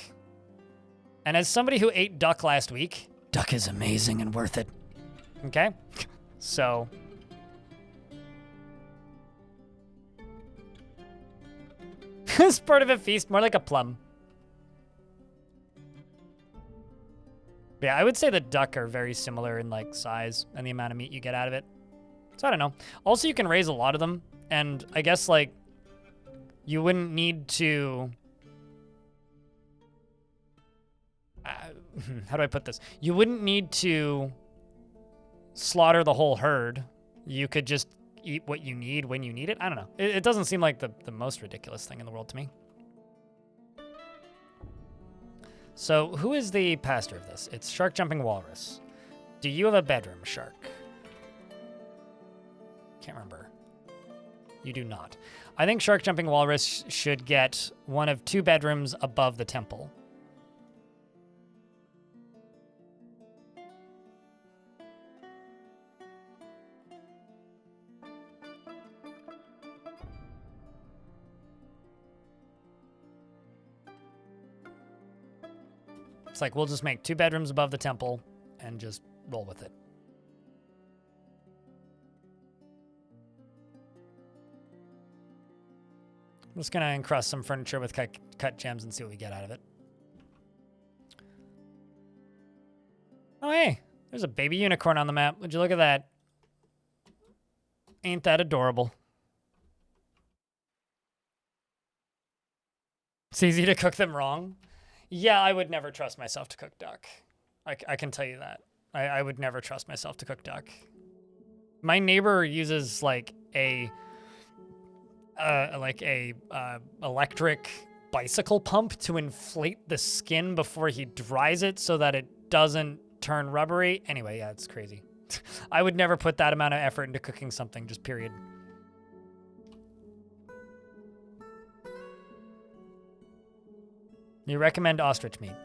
And as somebody who ate duck last week, duck is amazing and worth it. Okay? So... it's part of a feast, more like a plum. Yeah, I would say the duck are very similar in like size and the amount of meat you get out of it. So I don't know. Also, you can raise a lot of them. And I guess, like, you wouldn't need to... how do I put this? You wouldn't need to slaughter the whole herd. You could just eat what you need when you need it. I don't know. It doesn't seem like the most ridiculous thing in the world to me. So who is the pastor of this? It's Shark Jumping Walrus. Do you have a bedroom, Shark? Can't remember. You do not. I think Shark Jumping Walrus should get one of 2 bedrooms above the temple. It's like, we'll just make 2 bedrooms above the temple and just roll with it. I'm just going to encrust some furniture with cut gems and see what we get out of it. Oh, hey, there's a baby unicorn on the map. Would you look at that? Ain't that adorable? It's easy to cook them wrong. Yeah, I would never trust myself to cook duck. I can tell you that. I would never trust myself to cook duck. My neighbor uses like a electric bicycle pump to inflate the skin before he dries it so that it doesn't turn rubbery. Anyway, yeah, it's crazy. I would never put that amount of effort into cooking something, just period. You recommend ostrich meat.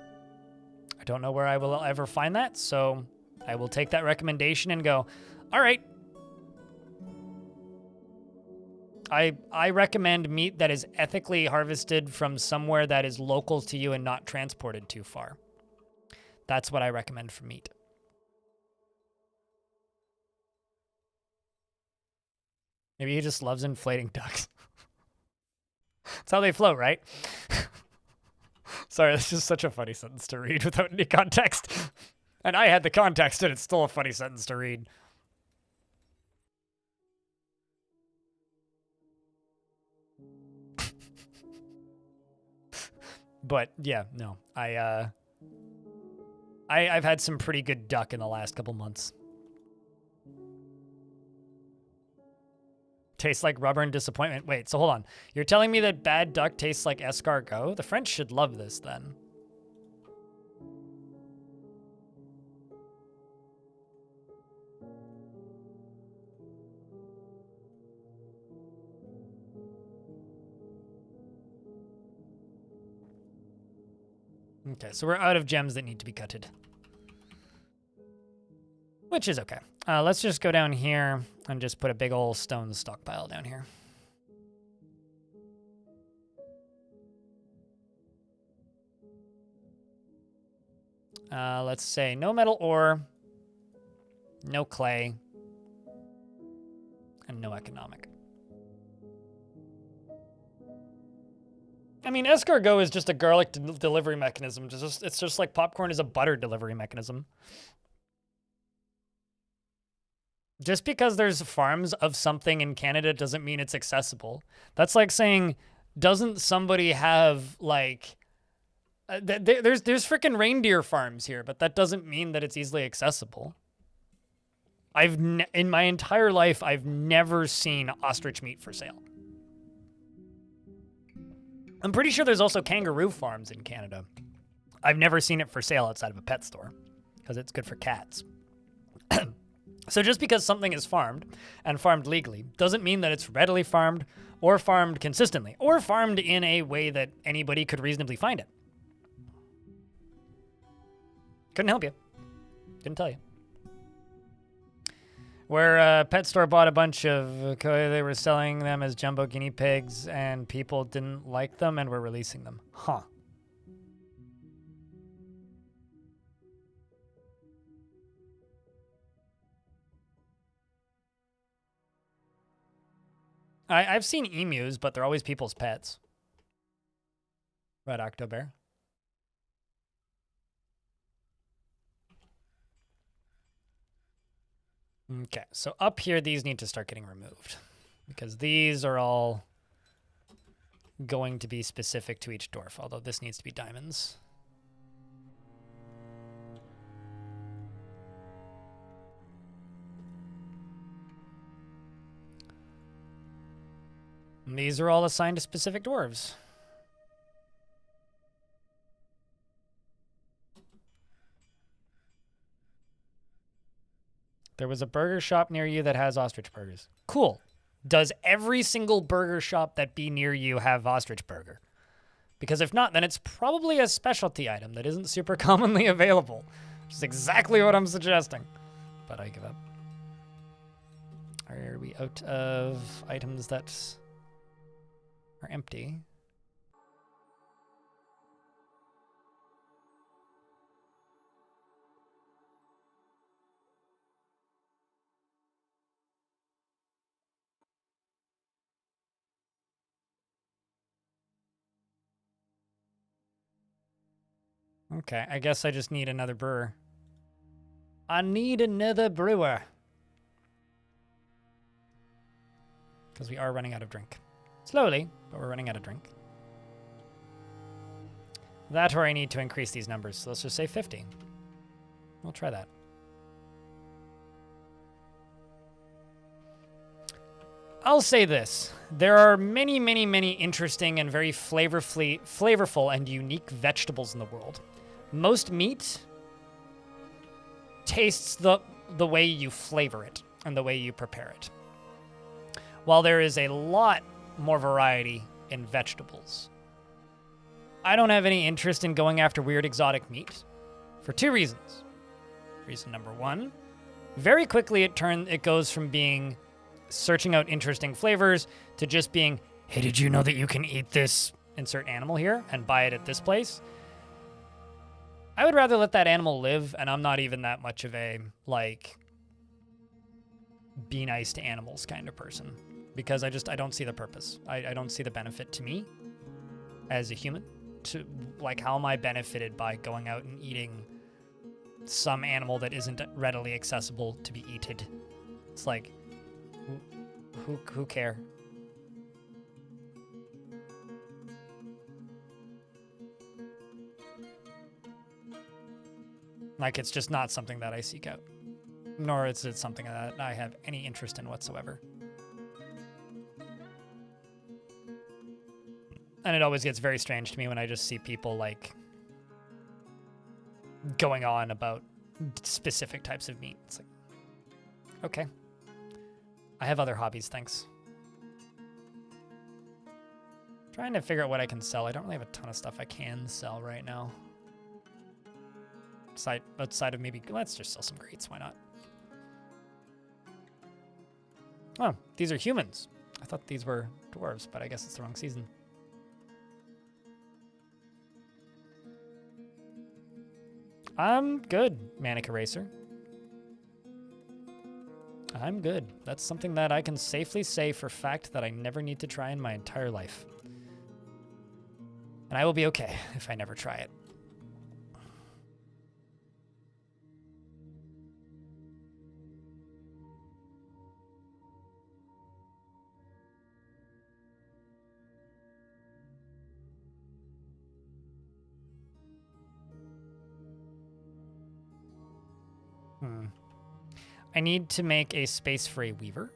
I don't know where I will ever find that, so I will take that recommendation and go, all right. I recommend meat that is ethically harvested from somewhere that is local to you and not transported too far. That's what I recommend for meat. Maybe he just loves inflating ducks. That's how they float, right? Sorry, that's just such a funny sentence to read without any context. And I had the context, and it's still a funny sentence to read. But yeah, no, I've had some pretty good duck in the last couple months. Tastes like rubber and disappointment. Wait, so hold on. You're telling me that bad duck tastes like escargot? The French should love this then. Okay, so we're out of gems that need to be gutted. Which is okay. Let's just go down here and just put a big old stone stockpile down here. Let's say no metal ore, no clay, and no economic. I mean, escargot is just a garlic delivery mechanism. It's just like popcorn is a butter delivery mechanism. Just because there's farms of something in Canada doesn't mean it's accessible. That's like saying, doesn't somebody have like, there's freaking reindeer farms here, but that doesn't mean that it's easily accessible. In my entire life, I've never seen ostrich meat for sale. I'm pretty sure there's also kangaroo farms in Canada. I've never seen it for sale outside of a pet store because it's good for cats. So just because something is farmed and farmed legally doesn't mean that it's readily farmed or farmed consistently or farmed in a way that anybody could reasonably find it. Couldn't help you. Couldn't tell you. Where a pet store bought a bunch of, they were selling them as jumbo guinea pigs and people didn't like them and were releasing them. Huh. I've seen emus, but they're always people's pets. Red October. Okay, so up here, these need to start getting removed because these are all going to be specific to each dwarf, although this needs to be diamonds. These are all assigned to specific dwarves. There was a burger shop near you that has ostrich burgers. Cool. Does every single burger shop that be near you have ostrich burger? Because if not, then it's probably a specialty item that isn't super commonly available. Which is exactly what I'm suggesting. But I give up. Are we out of items that are empty? Okay, I guess I just need another brewer. I need another brewer. Because we are running out of drink. Slowly, but we're running out of drink. That or I need to increase these numbers. So let's just say 50. We'll try that. I'll say this. There are many, many, many interesting and very flavorful and unique vegetables in the world. Most meat tastes the way you flavor it and the way you prepare it. While there is a lot more variety in vegetables, I don't have any interest in going after weird exotic meat for two reasons. Reason number one, very quickly it goes from being searching out interesting flavors to just being, hey, did you know that you can eat this insert animal here and buy it at this place? I would rather let that animal live, and I'm not even that much of a, like, be nice to animals kind of person. Because I don't see the purpose. I don't see the benefit to me as a human. To, like, how am I benefited by going out and eating some animal that isn't readily accessible to be eaten? It's like, who care? Like, it's just not something that I seek out. Nor is it something that I have any interest in whatsoever. And it always gets very strange to me when I just see people, like, going on about specific types of meat. It's like, okay. I have other hobbies, thanks. Trying to figure out what I can sell. I don't really have a ton of stuff I can sell right now. Outside of maybe, let's just sell some grates, why not? Oh, these are humans. I thought these were dwarves, but I guess it's the wrong season. I'm good, Manic Eraser. I'm good. That's something that I can safely say for fact that I never need to try in my entire life. And I will be okay if I never try it. I need to make a space for a weaver.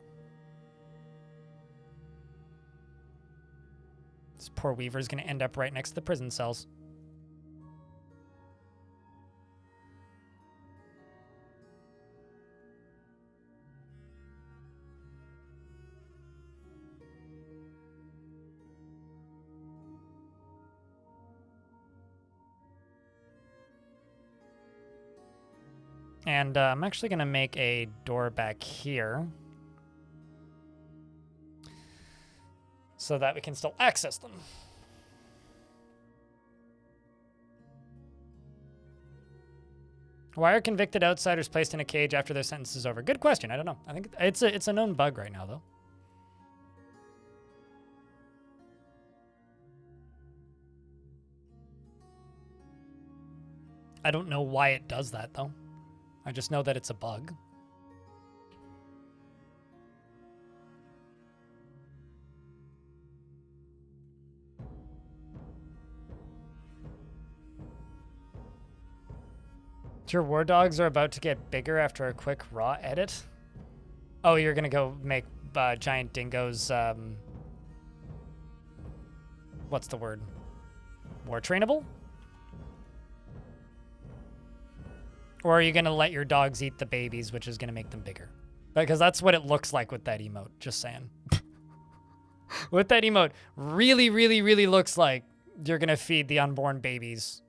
This poor weaver is going to end up right next to the prison cells. And I'm actually going to make a door back here so that we can still access them. Why are convicted outsiders placed in a cage after their sentence is over? Good question. I don't know. I think it's a known bug right now, though. I don't know why it does that, though. I just know that it's a bug. Your war dogs are about to get bigger after a quick raw edit. Oh, you're gonna go make giant dingoes what's the word? More trainable? Or are you going to let your dogs eat the babies, which is going to make them bigger? Because that's what it looks like with that emote, just saying. What that emote really, really, really looks like, you're going to feed the unborn babies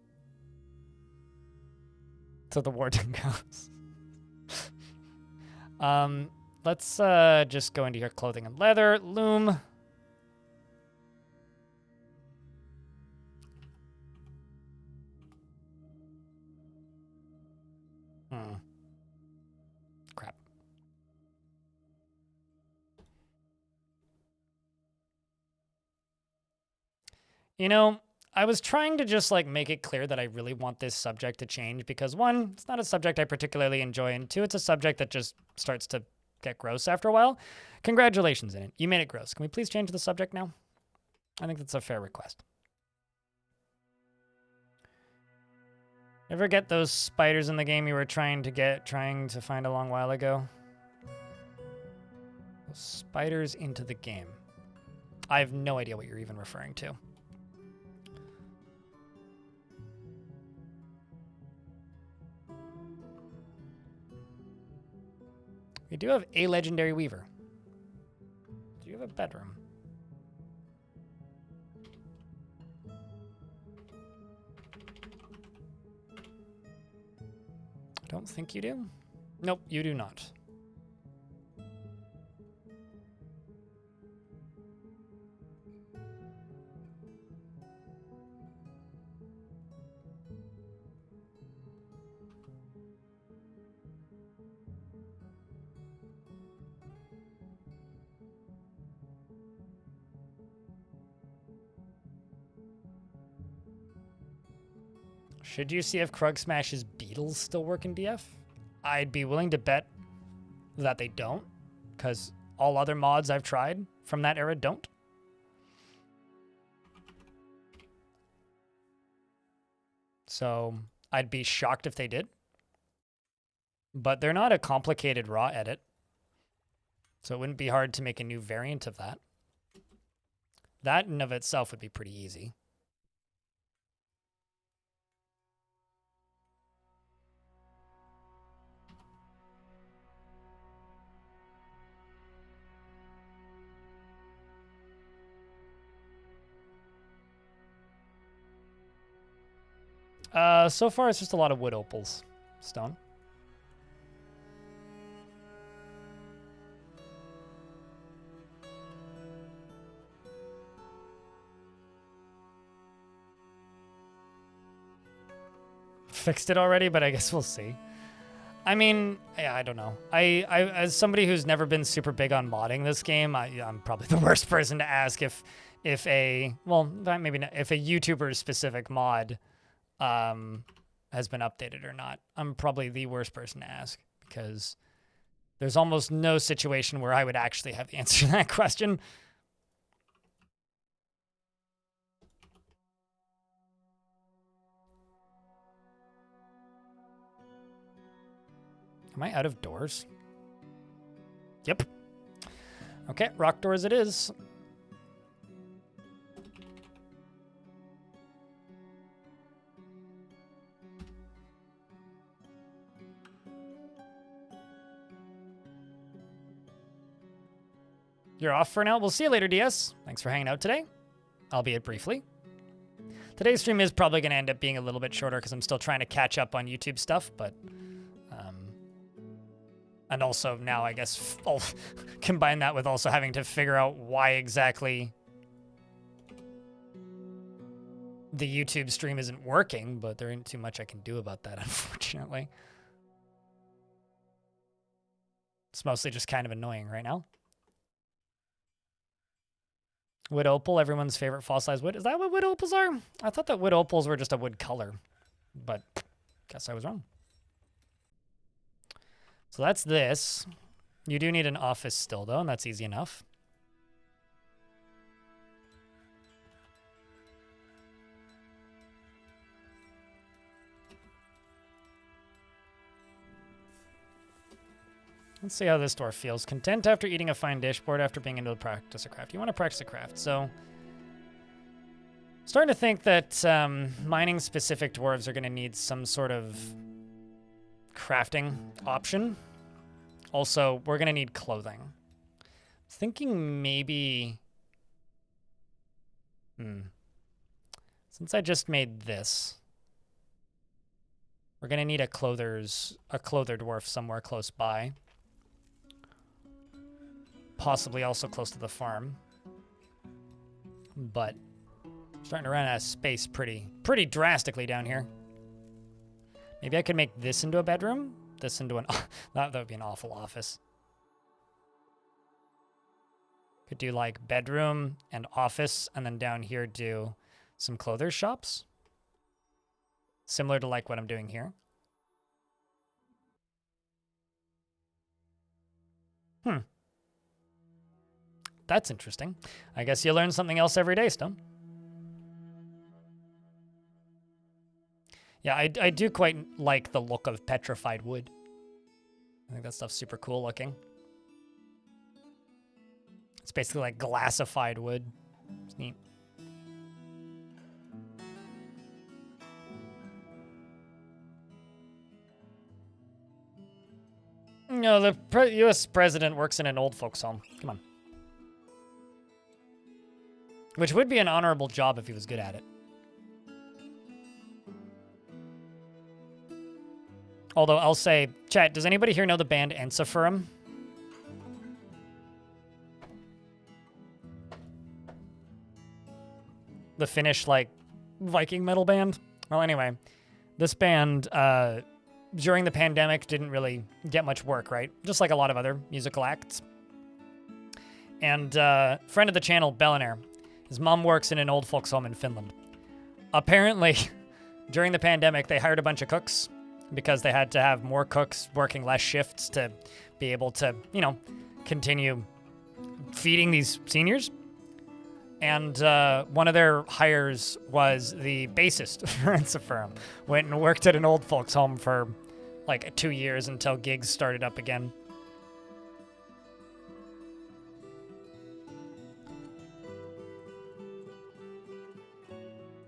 to the warden cows. Let's just go into your clothing and leather. Loom. Crap. You know, I was trying to just like make it clear that I really want this subject to change because one, it's not a subject I particularly enjoy, and two, it's a subject that just starts to get gross after a while. Congratulations in it. You made it gross. Can we please change the subject now? I think that's a fair request. Ever get those spiders in the game you were trying to find a long while ago? Those spiders into the game. I have no idea what you're even referring to. We do have a legendary weaver. Do you have a bedroom? I don't think you do. Nope, you do not. Should you see if Krug Smash's beetles still work in DF? I'd be willing to bet that they don't, because all other mods I've tried from that era don't. So I'd be shocked if they did. But they're not a complicated raw edit, so it wouldn't be hard to make a new variant of that. That in of itself would be pretty easy. So far it's just a lot of wood opals. Stone. Fixed it already, but I guess we'll see. I mean, yeah, I don't know. I as somebody who's never been super big on modding this game, I'm probably the worst person to ask if a, well, maybe not, if a YouTuber specific mod has been updated or not. I'm probably the worst person to ask because there's almost no situation where I would actually have the answer to that question. Am I out of doors? Yep. Okay, rock doors it is. You're off for now. We'll see you later, DS. Thanks for hanging out today, albeit briefly. Today's stream is probably going to end up being a little bit shorter because I'm still trying to catch up on YouTube stuff, but... and also now, I guess, I'll combine that with also having to figure out why exactly the YouTube stream isn't working, but there ain't too much I can do about that, unfortunately. It's mostly just kind of annoying right now. Wood opal, everyone's favorite fossilized wood. Is that what wood opals are? I thought that wood opals were just a wood color, but guess I was wrong. So that's this. You do need an office still, though, and that's easy enough. Let's see how this dwarf feels. Content after eating a fine dish, bored after being able to practice a craft. You want to practice a craft, so Starting to think that mining-specific dwarves are going to need some sort of crafting option. Also, we're going to need clothing. Thinking maybe... Since I just made this, we're going to need a clother dwarf somewhere close by. Possibly also close to the farm. But starting to run out of space pretty drastically down here. Maybe I could make this into a bedroom, this into an that would be an awful office. Could do like bedroom and office, and then down here do some clothes shops. Similar to like what I'm doing here. That's interesting. I guess you learn something else every day, Stone. Yeah, I do quite like the look of petrified wood. I think that stuff's super cool looking. It's basically like glassified wood. It's neat. No, the U.S. president works in an old folks' home. Come on. Which would be an honorable job if he was good at it. Although I'll say, chat, does anybody here know the band Ensiferum? The Finnish, like, Viking metal band? Well, anyway, this band, during the pandemic, didn't really get much work, right? Just like a lot of other musical acts. And friend of the channel, Bellinair, his mom works in an old folks home in Finland. Apparently, during the pandemic, they hired a bunch of cooks because they had to have more cooks working less shifts to be able to, you know, continue feeding these seniors. And one of their hires was the bassist for Ensiferum. Went and worked at an old folks home for like 2 years until gigs started up again.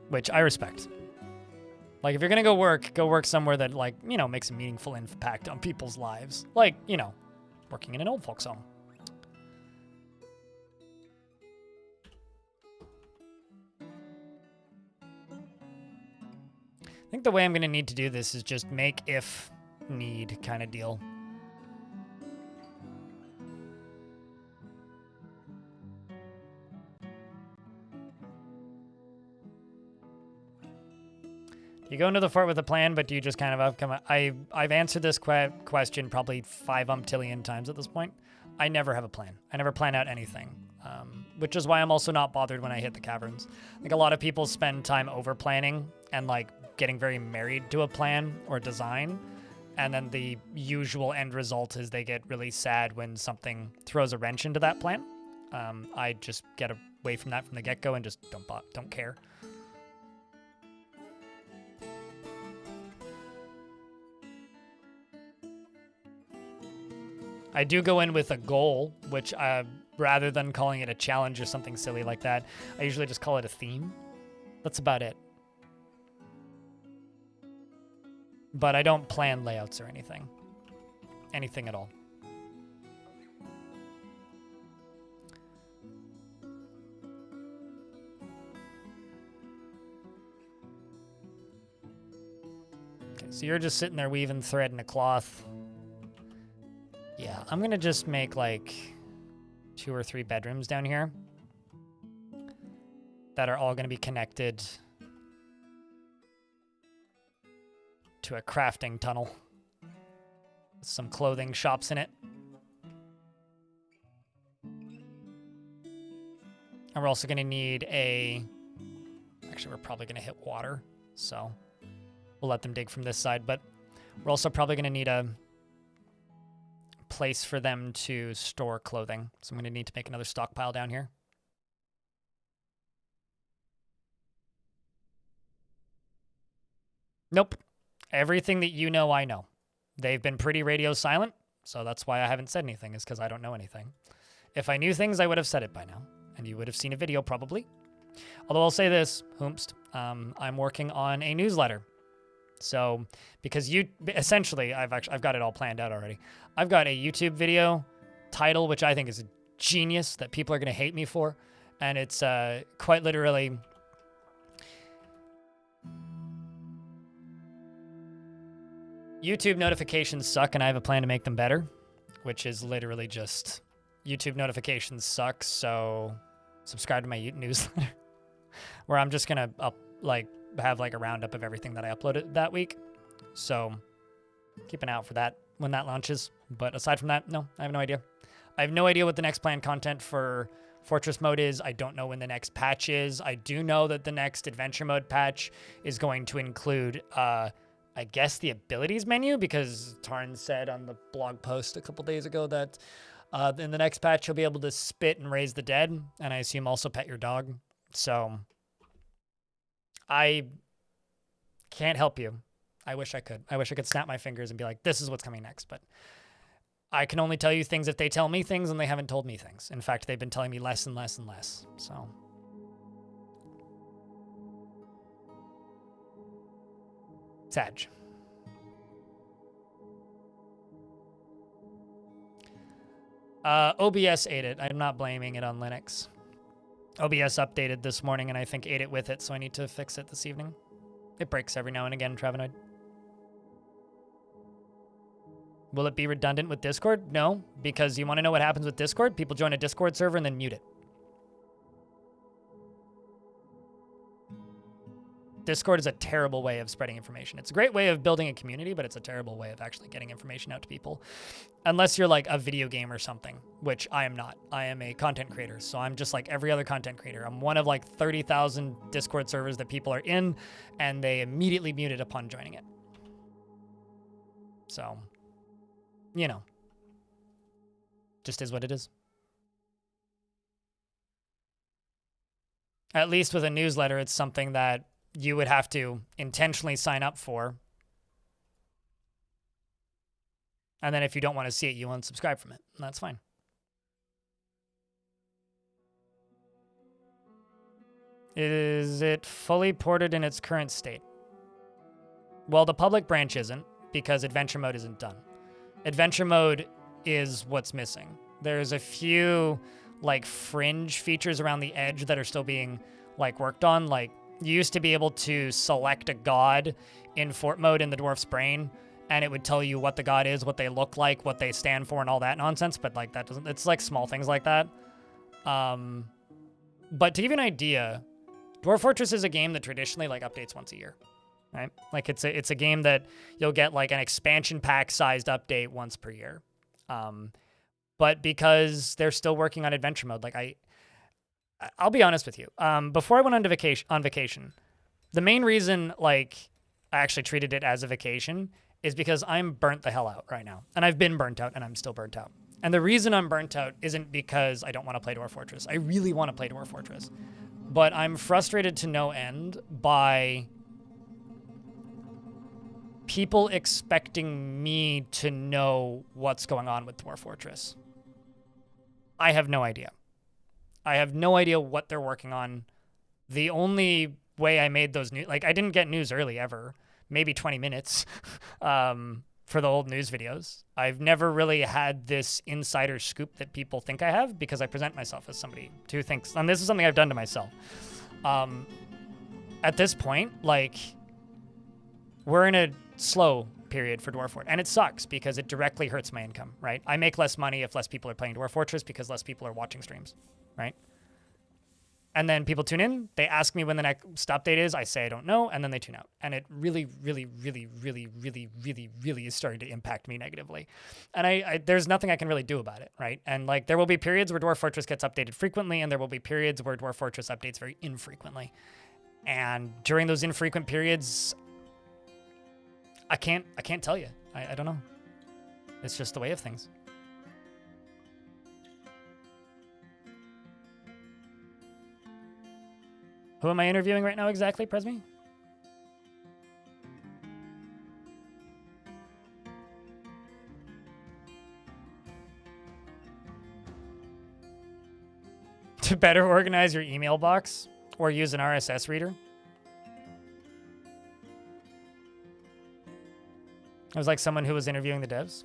Which I respect. Like, if you're gonna go work somewhere that, like, you know, makes a meaningful impact on people's lives. Like, you know, working in an old folks home. I think the way I'm gonna need to do this is just make if need kind of deal. You go into the fort with a plan, but do you just kind of come? I've answered this question probably 5 umptillion times at this point. I never have a plan. I never plan out anything, which is why I'm also not bothered when I hit the caverns. I think a lot of people spend time over planning and like getting very married to a plan or design, and then the usual end result is they get really sad when something throws a wrench into that plan. I just get away from that from the get-go and just don't care. I do go in with a goal, which rather than calling it a challenge or something silly like that, I usually just call it a theme. That's about it. But I don't plan layouts or anything. Anything at all. Okay, so you're just sitting there weaving thread in a cloth. Yeah, I'm gonna just make like 2 or 3 bedrooms down here that are all gonna be connected to a crafting tunnel with some clothing shops in it. And we're also gonna need actually we're probably gonna hit water, so we'll let them dig from this side, but we're also probably gonna need a place for them to store clothing. So I'm going to need to make another stockpile down here. Nope. Everything that you know, I know. They've been pretty radio silent, so that's why I haven't said anything, is because I don't know anything. If I knew things, I would have said it by now, and you would have seen a video probably. Although I'll say this, Hoomst, I'm working on a newsletter. So, because essentially, I've got it all planned out already. I've got a YouTube video title, which I think is genius, that people are going to hate me for. And it's quite literally, YouTube notifications suck and I have a plan to make them better, which is literally just YouTube notifications suck, so subscribe to my newsletter, where I'm just going to have like a roundup of everything that I uploaded that week. So keep an eye out for that when that launches. But aside from that, no, I have no idea. I have no idea what the next planned content for Fortress mode is. I don't know when the next patch is. I do know that the next adventure mode patch is going to include, I guess, the abilities menu, because Tarn said on the blog post a couple days ago that in the next patch you'll be able to spit and raise the dead, and I assume also pet your dog. So I can't help you. I wish I could. I wish I could snap my fingers and be like, this is what's coming next, but I can only tell you things if they tell me things, and they haven't told me things. In fact, they've been telling me less and less and less. So Sag. OBS ate it. I'm not blaming it on Linux. OBS updated this morning and I think ate it with it, so I need to fix it this evening. It breaks every now and again, Travenoid. Will it be redundant with Discord? No, because you want to know what happens with Discord? People join a Discord server and then mute it. Discord is a terrible way of spreading information. It's a great way of building a community, but it's a terrible way of actually getting information out to people. Unless you're like a video game or something, which I am not. I am a content creator, so I'm just like every other content creator. I'm one of like 30,000 Discord servers that people are in, and they immediately mute it upon joining it. So, you know, just is what it is. At least with a newsletter, it's something that you would have to intentionally sign up for. And then if you don't want to see it, you unsubscribe from it. And that's fine. Is it fully ported in its current state? Well, the public branch isn't, because adventure mode isn't done. Adventure mode is what's missing. There's a few like fringe features around the edge that are still being like worked on. Like, you used to be able to select a god in fort mode in the Dwarf's brain, and it would tell you what the god is, what they look like, what they stand for, and all that nonsense. But like that doesn't, it's like small things like that. But to give you an idea, Dwarf Fortress is a game that traditionally like updates once a year, right? Like it's a game that you'll get like an expansion pack sized update once per year. But because they're still working on adventure mode, like I'll be honest with you. Before I went on vacation, the main reason like I actually treated it as a vacation is because I'm burnt the hell out right now. And I've been burnt out and I'm still burnt out. And the reason I'm burnt out isn't because I don't want to play Dwarf Fortress. I really want to play Dwarf Fortress. But I'm frustrated to no end by people expecting me to know what's going on with Dwarf Fortress. I have no idea. I have no idea what they're working on. The only way I made those news, like I didn't get news early ever, maybe 20 minutes for the old news videos. I've never really had this insider scoop that people think I have, because I present myself as somebody who thinks, and this is something I've done to myself. At this point, like, we're in a slow period for Dwarf Fortress, and it sucks because it directly hurts my income, right? I make less money if less people are playing Dwarf Fortress because less people are watching streams, right? And then people tune in, they ask me when the next update is, I say I don't know, and then they tune out. And it really, really, really, really, really, really, really is starting to impact me negatively. And I there's nothing I can really do about it, right? And like there will be periods where Dwarf Fortress gets updated frequently, and there will be periods where Dwarf Fortress updates very infrequently. And during those infrequent periods, I can't tell you. I don't know. It's just the way of things. Who am I interviewing right now exactly, Presme? To better organize your email box? Or use an RSS reader. It was like someone who was interviewing the devs.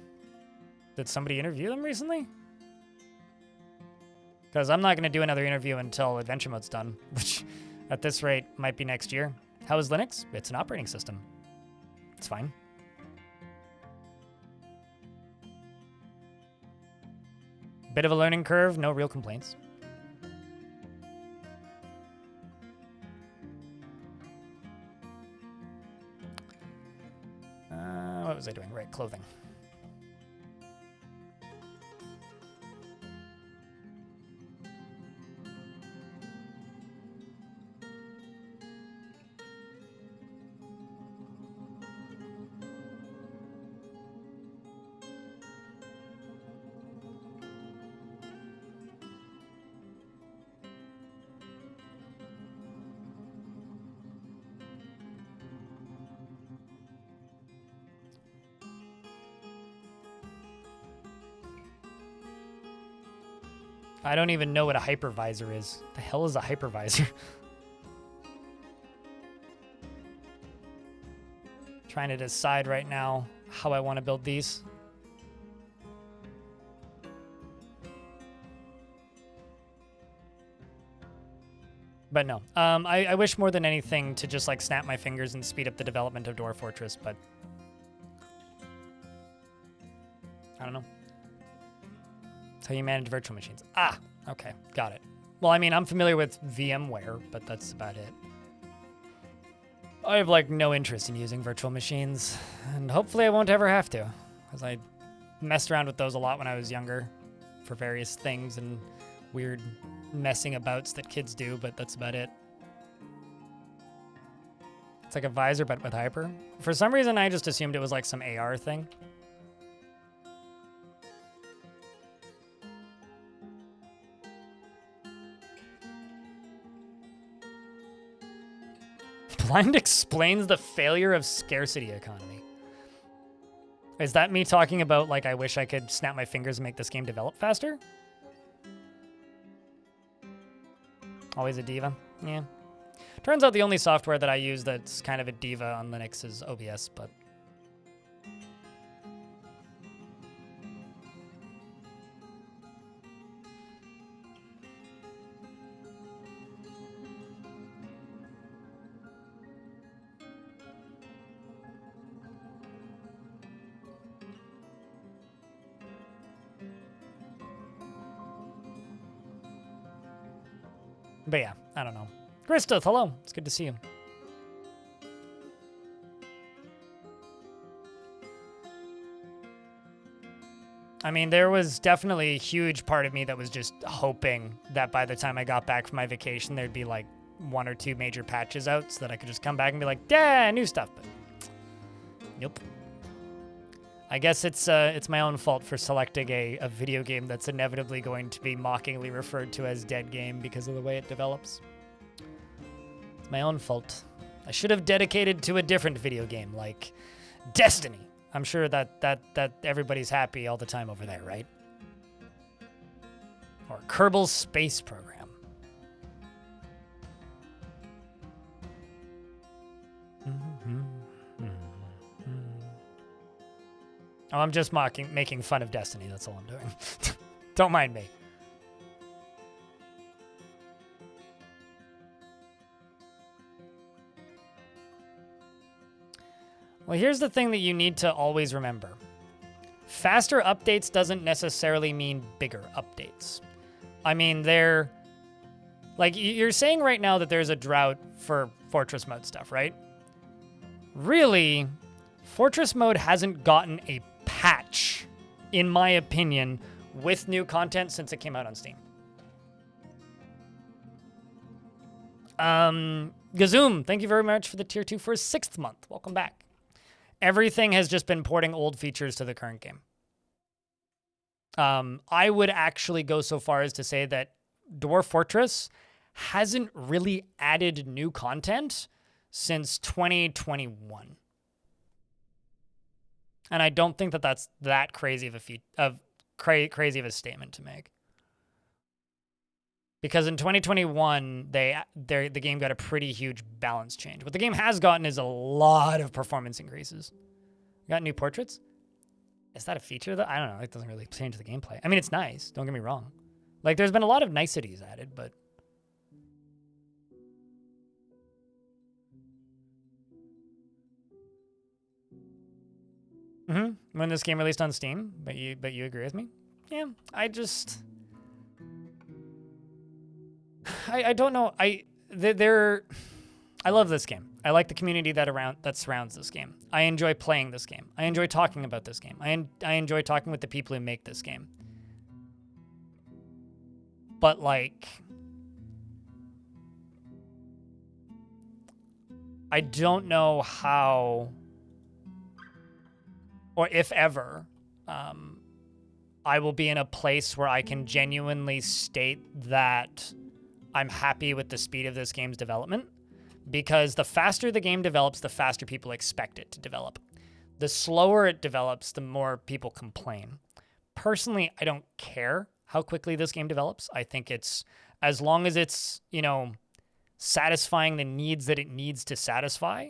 Did somebody interview them recently? Because I'm not going to do another interview until Adventure Mode's done, which at this rate might be next year. How is Linux? It's an operating system. It's fine. Bit of a learning curve, no real complaints. What was I doing? Right, clothing. I don't even know what a hypervisor is. The hell is a hypervisor? Trying to decide right now how I want to build these. But no, I wish more than anything to just like snap my fingers and speed up the development of Dwarf Fortress, but I don't know. How you manage virtual machines. Ah, okay, got it. Well, I mean, I'm familiar with VMware, but that's about it. I have like no interest in using virtual machines, and hopefully I won't ever have to, because I messed around with those a lot when I was younger for various things and weird messing abouts that kids do, but that's about it. It's like a visor, but with hyper. For some reason, I just assumed it was like some AR thing. Blind explains the failure of scarcity economy. Is that me talking about, like, I wish I could snap my fingers and make this game develop faster? Always a diva? Yeah. Turns out the only software that I use that's kind of a diva on Linux is OBS, but... But yeah, I don't know. Christoph, hello. It's good to see you. I mean, there was definitely a huge part of me that was just hoping that by the time I got back from my vacation, there'd be like 1 or 2 major patches out so that I could just come back and be like, yeah, new stuff. But nope. I guess it's my own fault for selecting a video game that's inevitably going to be mockingly referred to as dead game because of the way it develops. It's my own fault. I should have dedicated to a different video game like Destiny. I'm sure that everybody's happy all the time over there, right? Or Kerbal Space Program. Oh, I'm just making fun of Destiny. That's all I'm doing. Don't mind me. Well, here's the thing that you need to always remember. Faster updates doesn't necessarily mean bigger updates. I mean, they're... Like, you're saying right now that there's a drought for Fortress mode stuff, right? Really, Fortress mode hasn't gotten a patch, in my opinion, with new content since it came out on Steam. Gazoom, thank you very much for the tier 2 for a 6th month. Welcome back. Everything has just been porting old features to the current game. I would actually go so far as to say that Dwarf Fortress hasn't really added new content since 2021. And I don't think that that's that crazy of a crazy of a statement to make. Because in 2021, the game got a pretty huge balance change. What the game has gotten is a lot of performance increases. Got new portraits? Is that a feature that I don't know? It doesn't really change the gameplay. I mean, it's nice. Don't get me wrong. Like, there's been a lot of niceties added, but when this game released on Steam, but you agree with me? Yeah, I don't know. I love this game. I like the community that surrounds this game. I enjoy playing this game. I enjoy talking about this game. I enjoy talking with the people who make this game. But like, I don't know how or if ever I will be in a place where I can genuinely state that I'm happy with the speed of this game's development, because the faster the game develops, the faster people expect it to develop. The slower it develops, the more people complain. Personally, I don't care how quickly this game develops. I think it's, as long as it's, satisfying the needs that it needs to satisfy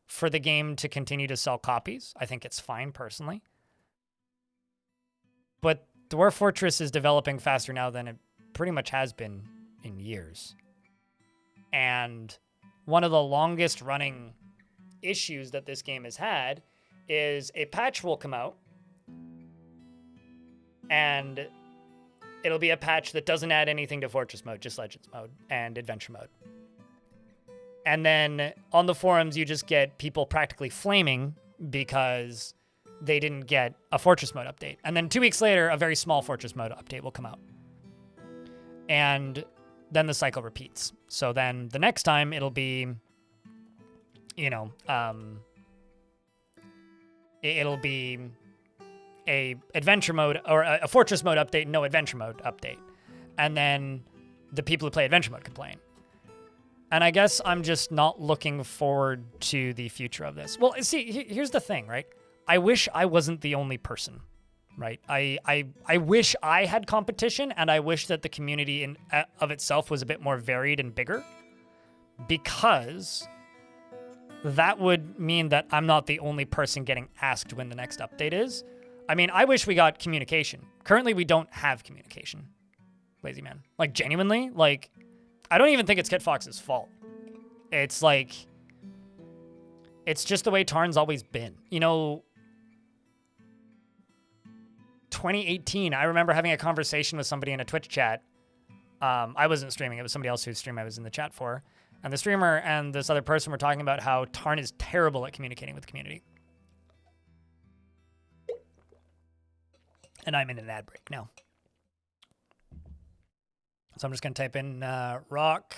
for the game to continue to sell copies, I think it's fine personally. But Dwarf Fortress is developing faster now than it pretty much has been in years. And one of the longest running issues that this game has had is a patch will come out and it'll be a patch that doesn't add anything to Fortress mode, just Legends mode and Adventure mode. And then on the forums, you just get people practically flaming because they didn't get a Fortress mode update. And then 2 weeks later, a very small Fortress mode update will come out. And then the cycle repeats. So then the next time it'll be, it'll be a adventure mode or a Fortress mode update, no adventure mode update. And then the people who play adventure mode complain. And I guess I'm just not looking forward to the future of this. Well, see, here's the thing, right? I wish I wasn't the only person, right? I wish I had competition, and I wish that the community of itself was a bit more varied and bigger, because that would mean that I'm not the only person getting asked when the next update is. I mean, I wish we got communication. Currently, we don't have communication, Lazy Man. Like, genuinely, like, I don't even think it's Kitfox's fault. It's like, it's just the way Tarn's always been. 2018, I remember having a conversation with somebody in a Twitch chat. I wasn't streaming. It was somebody else whose stream I was in the chat for. And the streamer and this other person were talking about how Tarn is terrible at communicating with the community. And I'm in an ad break now. So I'm just going to type in rock,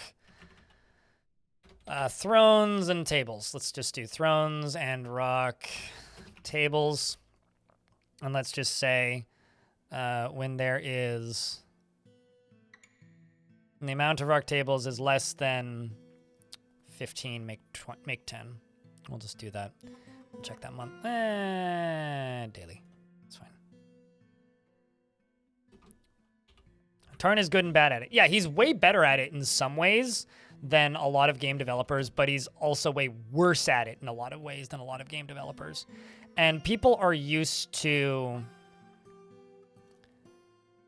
thrones and tables. Let's just do thrones and rock tables. And let's just say when there is, the amount of rock tables is less than 15, make 10. We'll just do that. Check that month. Daily. It's fine. Tarn is good and bad at it. Yeah, he's way better at it in some ways than a lot of game developers, but he's also way worse at it in a lot of ways than a lot of game developers. And people are used to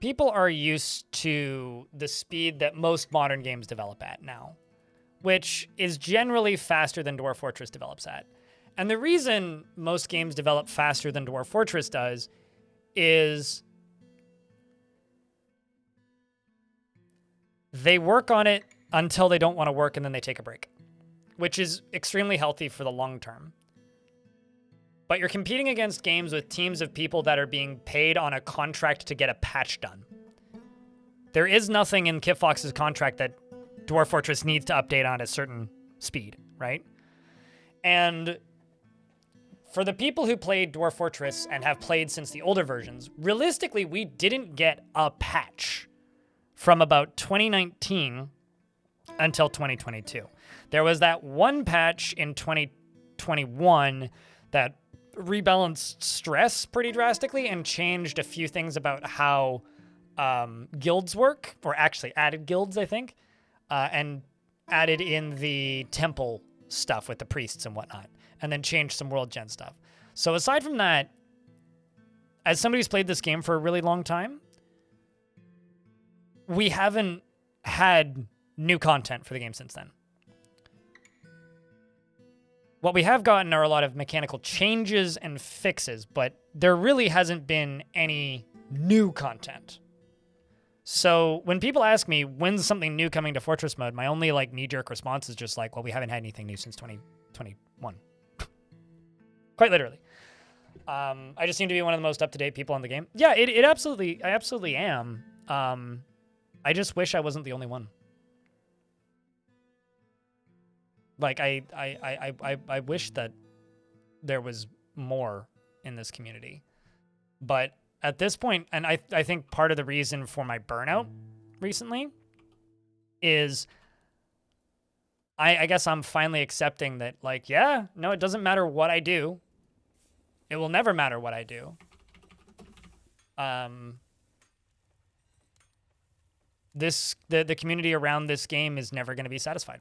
the speed that most modern games develop at now, which is generally faster than Dwarf Fortress develops at. And the reason most games develop faster than Dwarf Fortress does is they work on it until they don't want to work and then they take a break, which is extremely healthy for the long term. But you're competing against games with teams of people that are being paid on a contract to get a patch done. There is nothing in Kitfox's contract that Dwarf Fortress needs to update on at a certain speed, right? And for the people who played Dwarf Fortress and have played since the older versions, realistically, we didn't get a patch from about 2019 until 2022. There was that one patch in 2021 that rebalanced stress pretty drastically and changed a few things about how guilds work, or actually added guilds, I think, and added in the temple stuff with the priests and whatnot, and then changed some world gen stuff. So aside from that, as somebody who's played this game for a really long time, we haven't had new content for the game since then. What we have gotten are a lot of mechanical changes and fixes, but there really hasn't been any new content. So when people ask me, when's something new coming to Fortress mode, my only like knee-jerk response is just like, well, we haven't had anything new since 2021. Quite literally. I just seem to be one of the most up-to-date people on the game. Yeah, I absolutely am. I just wish I wasn't the only one. Like, I wish that there was more in this community. But at this point, and I think part of the reason for my burnout recently is I guess I'm finally accepting that, like, yeah, no, it doesn't matter what I do. It will never matter what I do. The community around this game is never going to be satisfied.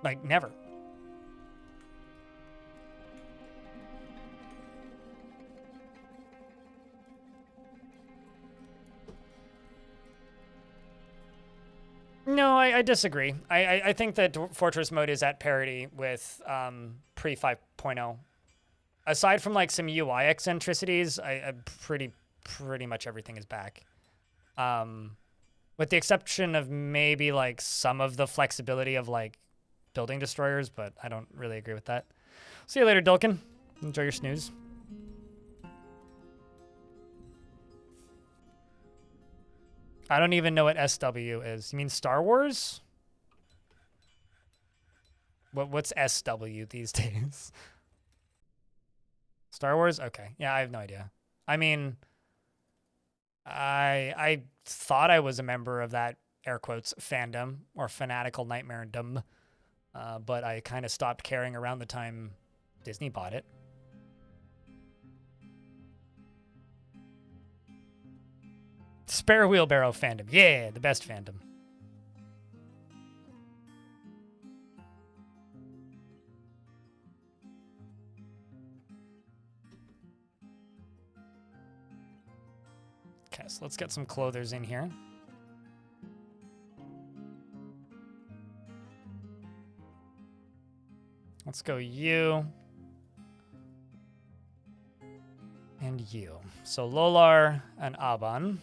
Like, never. No, I disagree. I think that Fortress mode is at parity with pre 5.0. Aside from like some UI eccentricities, pretty much everything is back. With the exception of maybe like some of the flexibility of like building destroyers, but I don't really agree with that. See you later, Dulkin. Enjoy your snooze. I don't even know what SW is. You mean Star Wars? What's SW these days? Star Wars? Okay. Yeah, I have no idea. I mean, I thought I was a member of that, air quotes, fandom or fanatical nightmaredom, but I kind of stopped caring around the time Disney bought it. Spare wheelbarrow fandom. Yeah, the best fandom. Okay, so let's get some clothers in here. Let's go you. And you. So Lolar and Aban.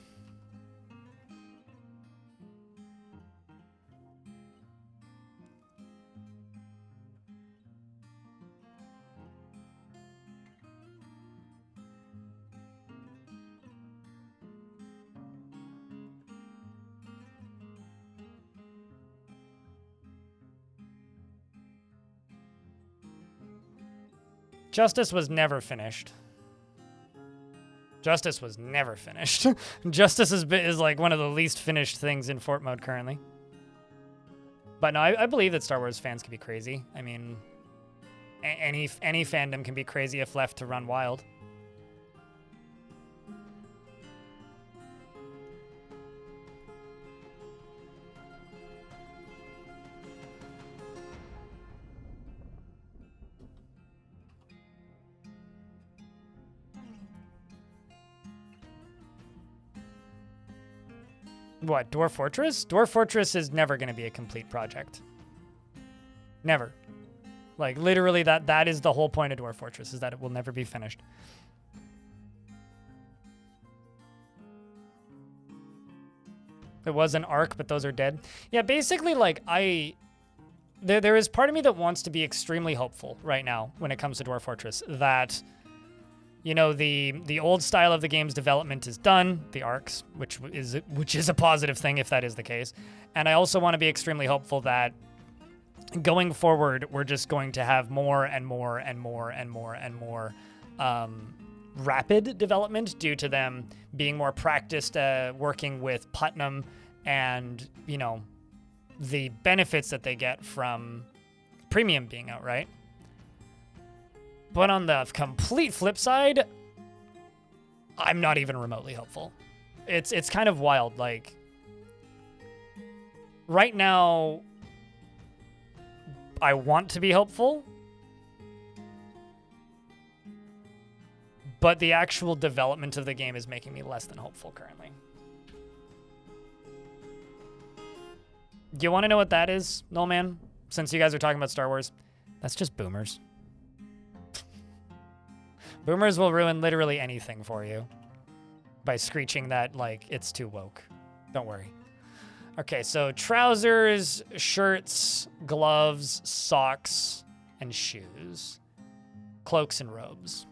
Justice was never finished. Justice was never finished. Justice is like one of the least finished things in Fort mode currently. But no, I believe that Star Wars fans can be crazy. I mean, any fandom can be crazy if left to run wild. What, Dwarf Fortress? Dwarf Fortress is never going to be a complete project. Never. Like, literally, that is the whole point of Dwarf Fortress, is that it will never be finished. It was an arc, but those are dead. Yeah, basically, like, there is part of me that wants to be extremely hopeful right now when it comes to Dwarf Fortress, that, you know, the old style of the game's development is done, the arcs, which is a positive thing if that is the case. And I also want to be extremely hopeful that going forward, we're just going to have more and more and more and more and more rapid development due to them being more practiced working with Putnam and, you know, the benefits that they get from Premium being out, right? But on the complete flip side, I'm not even remotely helpful. It's kind of wild. Like, right now, I want to be helpful, but the actual development of the game is making me less than hopeful currently. Do you want to know what that is, Null Man? Since you guys are talking about Star Wars, that's just boomers. Boomers will ruin literally anything for you by screeching that, like, it's too woke. Don't worry. Okay, so trousers, shirts, gloves, socks, and shoes. Cloaks and robes.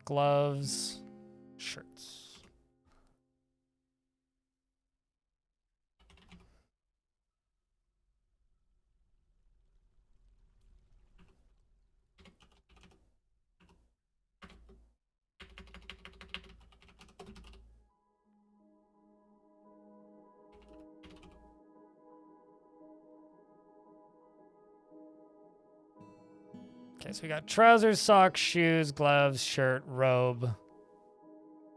Gloves, shirts. Okay, so we got trousers, socks, shoes, gloves, shirt, robe.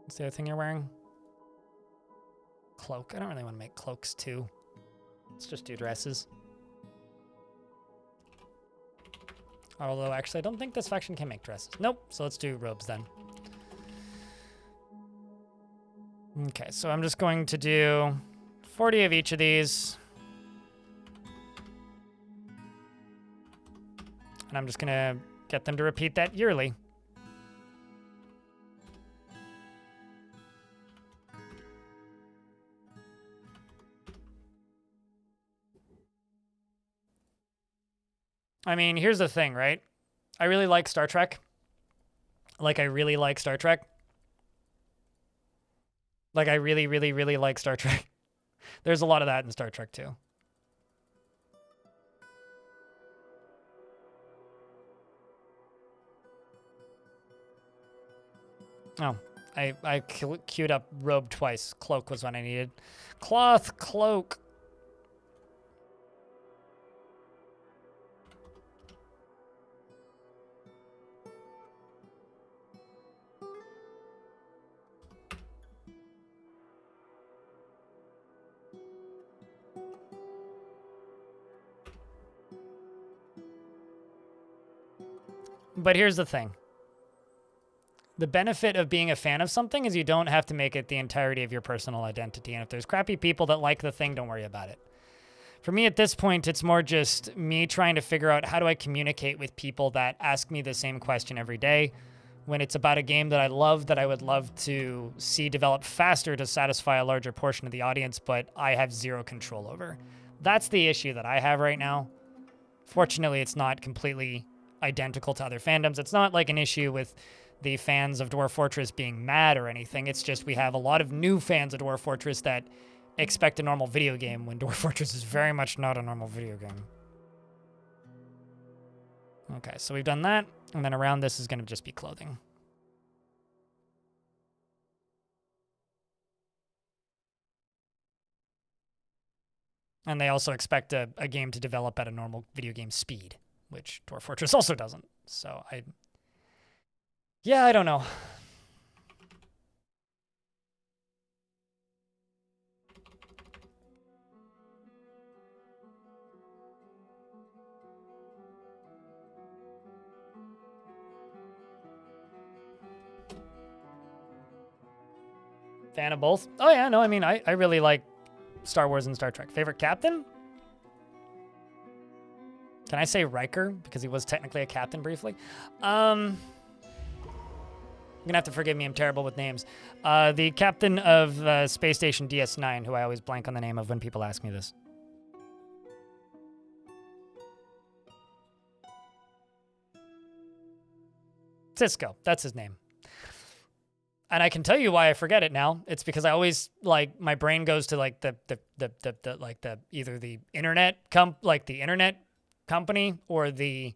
What's the other thing you're wearing? Cloak. I don't really want to make cloaks too. Let's just do dresses. Although, actually, I don't think this faction can make dresses. Nope, so let's do robes then. Okay, so I'm just going to do 40 of each of these. And I'm just going to get them to repeat that yearly. I mean, here's the thing, right? I really like Star Trek. Like, I really like Star Trek. Like, I really, really, really like Star Trek. There's a lot of that in Star Trek, too. Oh, I queued up robe twice. Cloak was what I needed. Cloth, cloak. But here's the thing. The benefit of being a fan of something is you don't have to make it the entirety of your personal identity. And if there's crappy people that like the thing, don't worry about it. For me at this point, it's more just me trying to figure out how do I communicate with people that ask me the same question every day when it's about a game that I love, that I would love to see develop faster to satisfy a larger portion of the audience, but I have zero control over. That's the issue that I have right now. Fortunately, it's not completely identical to other fandoms. It's not like an issue with the fans of Dwarf Fortress being mad or anything. It's just we have a lot of new fans of Dwarf Fortress that expect a normal video game when Dwarf Fortress is very much not a normal video game. Okay, so we've done that, and then around this is going to just be clothing. And they also expect a game to develop at a normal video game speed, which Dwarf Fortress also doesn't. So yeah, I don't know. Fan of both? Oh yeah, no, I mean, I really like Star Wars and Star Trek. Favorite captain? Can I say Riker? Because he was technically a captain briefly. You're gonna have to forgive me, I'm terrible with names. The captain of Space Station DS9, who I always blank on the name of when people ask me this. Cisco, that's his name. And I can tell you why I forget it now. It's because I always, like, my brain goes to like the either the internet internet company or the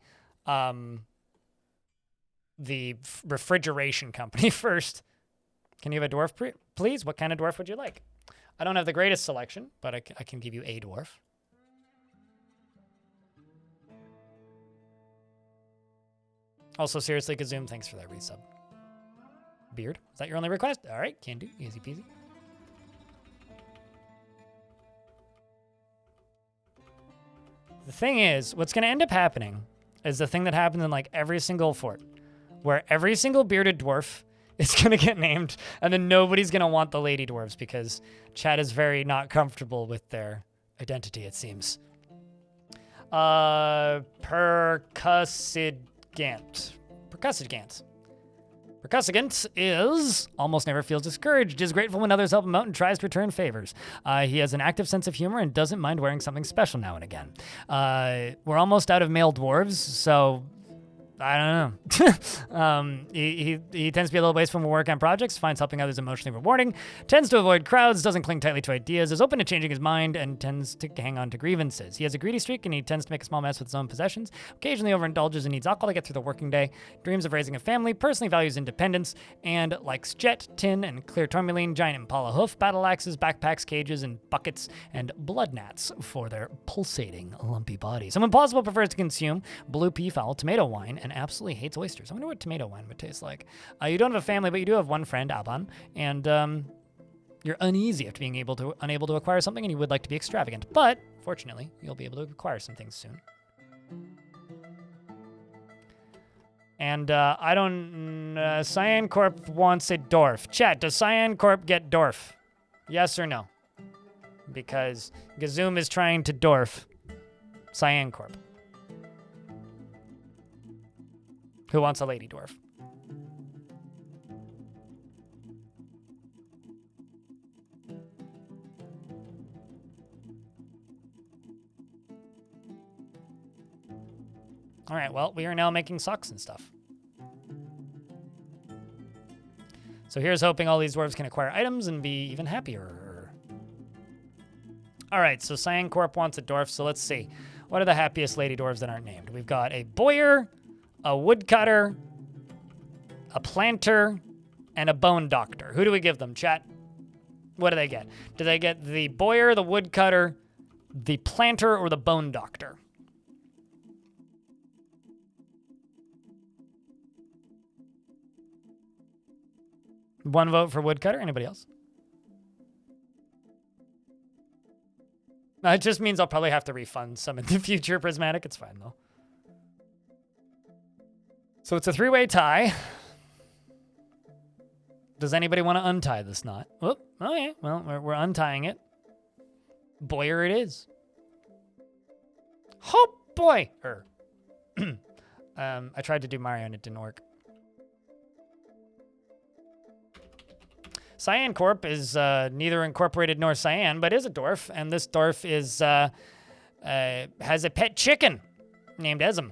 refrigeration company first. Can you have a dwarf, please? What kind of dwarf would you like? I don't have the greatest selection, but I can give you a dwarf. Also, seriously, Kazoom, thanks for that resub. Beard, is that your only request? All right, can do. Easy peasy. The thing is, what's going to end up happening is the thing that happens in like every single fort, where every single bearded dwarf is going to get named, and then nobody's going to want the lady dwarves because chat is very not comfortable with their identity, it seems. Percussigant. Percussigant is almost never feels discouraged, is grateful when others help him out, and tries to return favors. He has an active sense of humor and doesn't mind wearing something special now and again. We're almost out of male dwarves, so I don't know. He tends to be a little waste from work on projects, finds helping others emotionally rewarding, tends to avoid crowds, doesn't cling tightly to ideas, is open to changing his mind, and tends to hang on to grievances. He has a greedy streak, and he tends to make a small mess with his own possessions, occasionally overindulges and needs alcohol to get through the working day, dreams of raising a family, personally values independence, and likes jet, tin, and clear tourmaline, giant impala hoof, battle axes, backpacks, cages, and buckets, and blood gnats for their pulsating, lumpy bodies. Someone possible prefers to consume blue peafowl, tomato wine, and absolutely hates oysters. I wonder what tomato wine would taste like. You don't have a family, but you do have one friend, Alban, and you're uneasy after being unable to acquire something, and you would like to be extravagant. But fortunately, you'll be able to acquire some things soon. And I don't. Cyan Corp wants a dwarf. Chat, does Cyan Corp get dwarf? Yes or no? Because Gazoom is trying to dwarf Cyan Corp. Who wants a lady dwarf? All right, well, we are now making socks and stuff. So here's hoping all these dwarves can acquire items and be even happier. All right, so Cyan Corp wants a dwarf, so let's see. What are the happiest lady dwarves that aren't named? We've got a boyer, a woodcutter, a planter, and a bone doctor. Who do we give them, chat? What do they get? Do they get the boyer, the woodcutter, the planter, or the bone doctor? One vote for woodcutter. Anybody else? It just means I'll probably have to refund some in the future, Prismatic. It's fine, though. So it's a three-way tie. Does anybody want to untie this knot? Oh, okay. Well, we're untying it. Boyer it is. Oh, boy! I tried to do Mario and it didn't work. Cyan Corp is neither incorporated nor cyan, but is a dwarf, and this dwarf is has a pet chicken named Esm.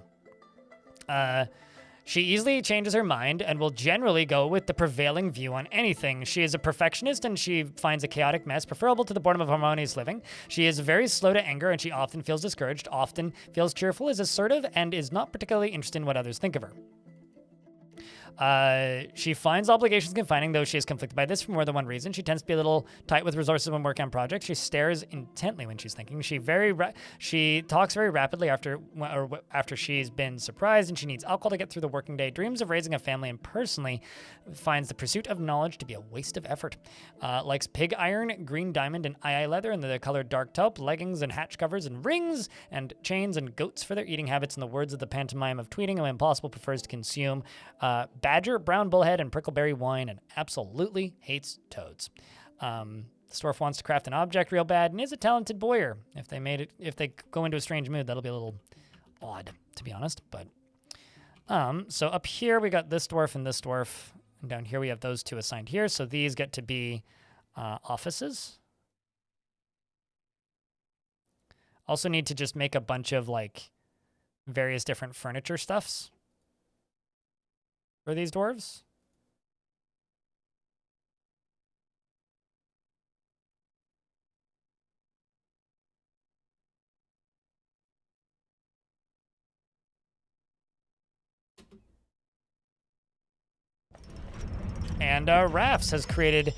She easily changes her mind and will generally go with the prevailing view on anything. She is a perfectionist and she finds a chaotic mess preferable to the boredom of harmonious living. She is very slow to anger and she often feels discouraged, often feels cheerful, is assertive, and is not particularly interested in what others think of her. She finds obligations confining, though she is conflicted by this for more than one reason. She tends to be a little tight with resources when working on projects. She stares intently when she's thinking. She talks very rapidly after she's been surprised, and she needs alcohol to get through the working day. Dreams of raising a family, and personally finds the pursuit of knowledge to be a waste of effort. Likes pig iron, green diamond, and ii leather in the color dark taupe, leggings and hatch covers, and rings and chains and goats for their eating habits. In the words of the pantomime of tweeting, and when possible prefers to consume badger, brown bullhead, and prickleberry wine, and absolutely hates toads. The dwarf wants to craft an object real bad and is a talented boyer. If they go into a strange mood, that'll be a little odd, to be honest. But so up here we got this dwarf and this dwarf, and down here we have those two assigned here. So these get to be offices. Also need to just make a bunch of like various different furniture stuffs for these dwarves. And Rafts has created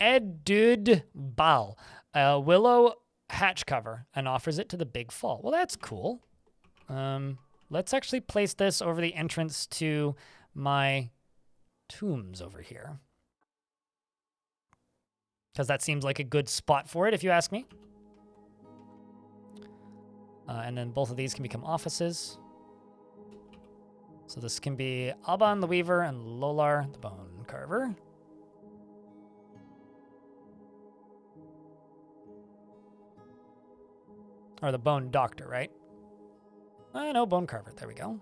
Edud Bal, a willow hatch cover, and offers it to the big fall. Well, that's cool. Let's actually place this over the entrance to my tombs over here, because that seems like a good spot for it, if you ask me. And then both of these can become offices. So this can be Alban the Weaver and Lolar the Bone Carver. Or the Bone Doctor, right? No, Bone Carver. There we go.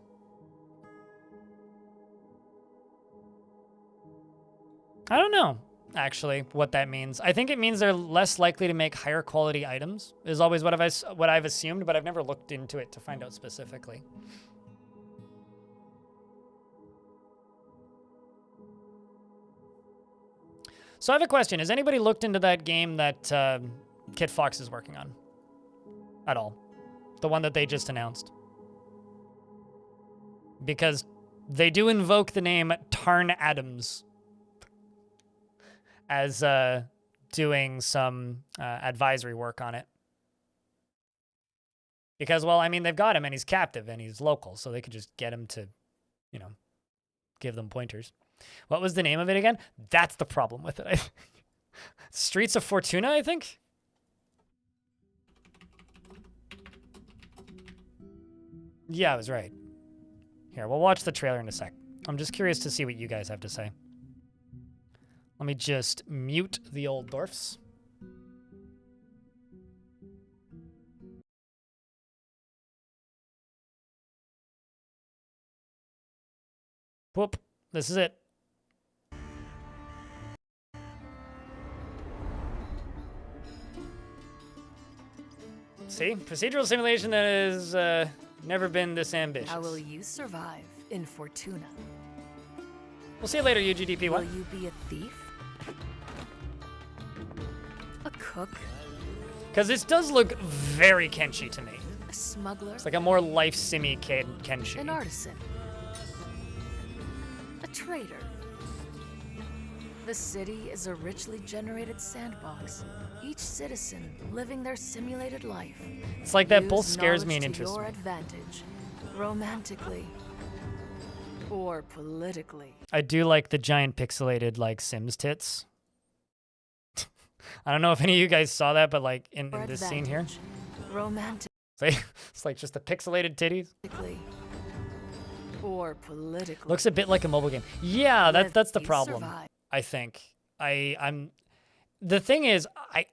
I don't know, actually, what that means. I think it means they're less likely to make higher quality items, is always what I've assumed, but I've never looked into it to find out specifically. So I have a question. Has anybody looked into that game that Kit Fox is working on? At all? The one that they just announced? Because they do invoke the name Tarn Adams as doing some advisory work on it. Because, well, I mean, they've got him and he's captive and he's local, so they could just get him to, you know, give them pointers. What was the name of it again? That's the problem with it. Streets of Fortuna, I think? Yeah, I was right. Here, we'll watch the trailer in a sec. I'm just curious to see what you guys have to say. Let me just mute the old dwarfs. Whoop, this is it. See, procedural simulation that has never been this ambitious. How will you survive in Fortuna? We'll see you later, UGDP. Will you be a thief? A cook? Because this does look very Kenshi to me. A smuggler? It's like a more life simmy Kenshi. An artisan? A trader? The city is a richly generated sandbox. Each citizen living their simulated life. It's like that Use both scares me and knowledge to interests your me. advantage, romantically or politically. I do like the giant pixelated like Sims tits. I don't know if any of you guys saw that, but like in this scene here, Romantically it's like just the pixelated titties. or politically. Looks a bit like a mobile game. Yeah, that's the You problem. survive. I think I'm. The thing is,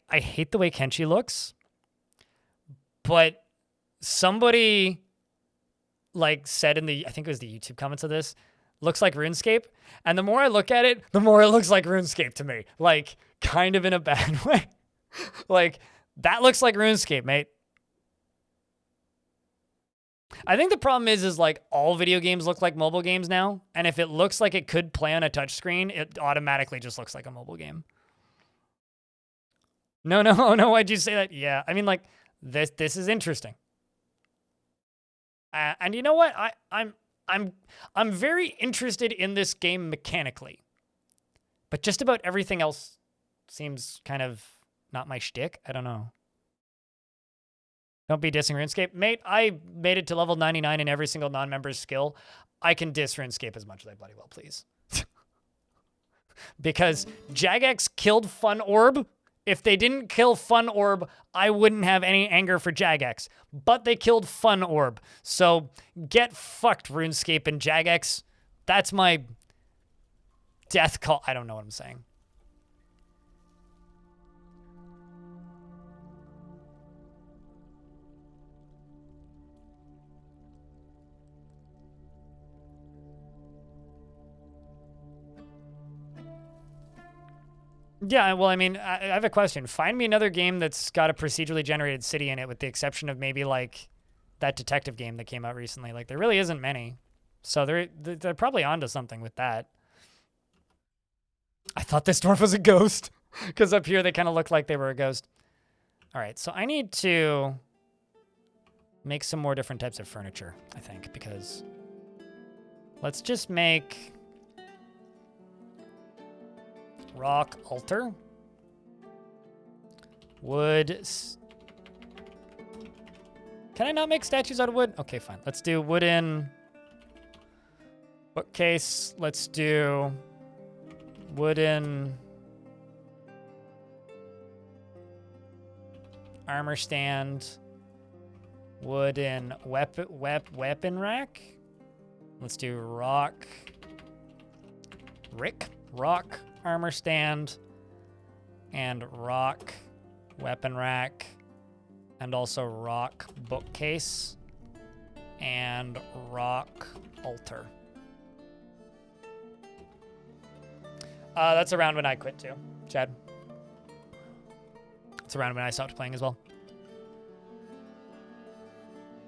I hate the way Kenshi looks, but somebody like said in the, I think it was the YouTube comments of this, looks like RuneScape, and the more I look at it, the more it looks like RuneScape to me, like kind of in a bad way. Like that looks like RuneScape, mate. I think the problem is like all video games look like mobile games now, and if it looks like it could play on a touchscreen, it automatically just looks like a mobile game. No, why'd you say that? Yeah, I mean, like, this is interesting. And you know what? I'm very interested in this game mechanically. But just about everything else seems kind of not my shtick. I don't know. Don't be dissing RuneScape. Mate, I made it to level 99 in every single non-member's skill. I can diss RuneScape as much as I bloody well please. Because Jagex killed Fun Orb. If they didn't kill Fun Orb, I wouldn't have any anger for Jagex. But they killed Fun Orb. So get fucked, RuneScape and Jagex. That's my death call. I don't know what I'm saying. Yeah, well, I mean, I have a question. Find me another game that's got a procedurally generated city in it, with the exception of maybe like that detective game that came out recently. Like, there really isn't many. So they're probably onto something with that. I thought this dwarf was a ghost, because up here they kind of looked like they were a ghost. All right, so I need to make some more different types of furniture, I think, because let's just make rock altar. Wood. Can I not make statues out of wood? Okay, fine. Let's do wooden bookcase. Let's do wooden armor stand. Wooden weapon rack. Let's do rock armor stand and rock weapon rack and also rock bookcase and rock altar. That's around when I quit too, Chad. It's around when I stopped playing as well.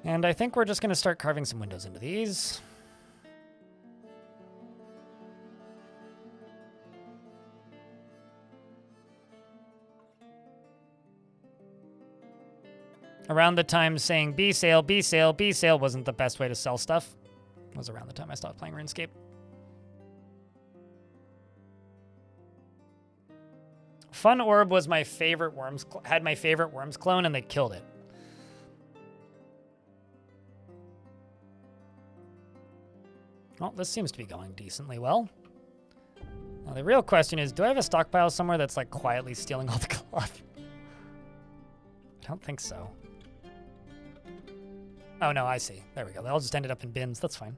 And I think we're just going to start carving some windows into these. Around the time saying B sale, B sale, B sale wasn't the best way to sell stuff. It was around the time I stopped playing RuneScape. Fun Orb was my favorite Worms, had my favorite Worms clone, and they killed it. Well, this seems to be going decently well. Now, the real question is, do I have a stockpile somewhere that's like quietly stealing all the cloth? I don't think so. Oh, no, I see. There we go. They all just ended up in bins. That's fine.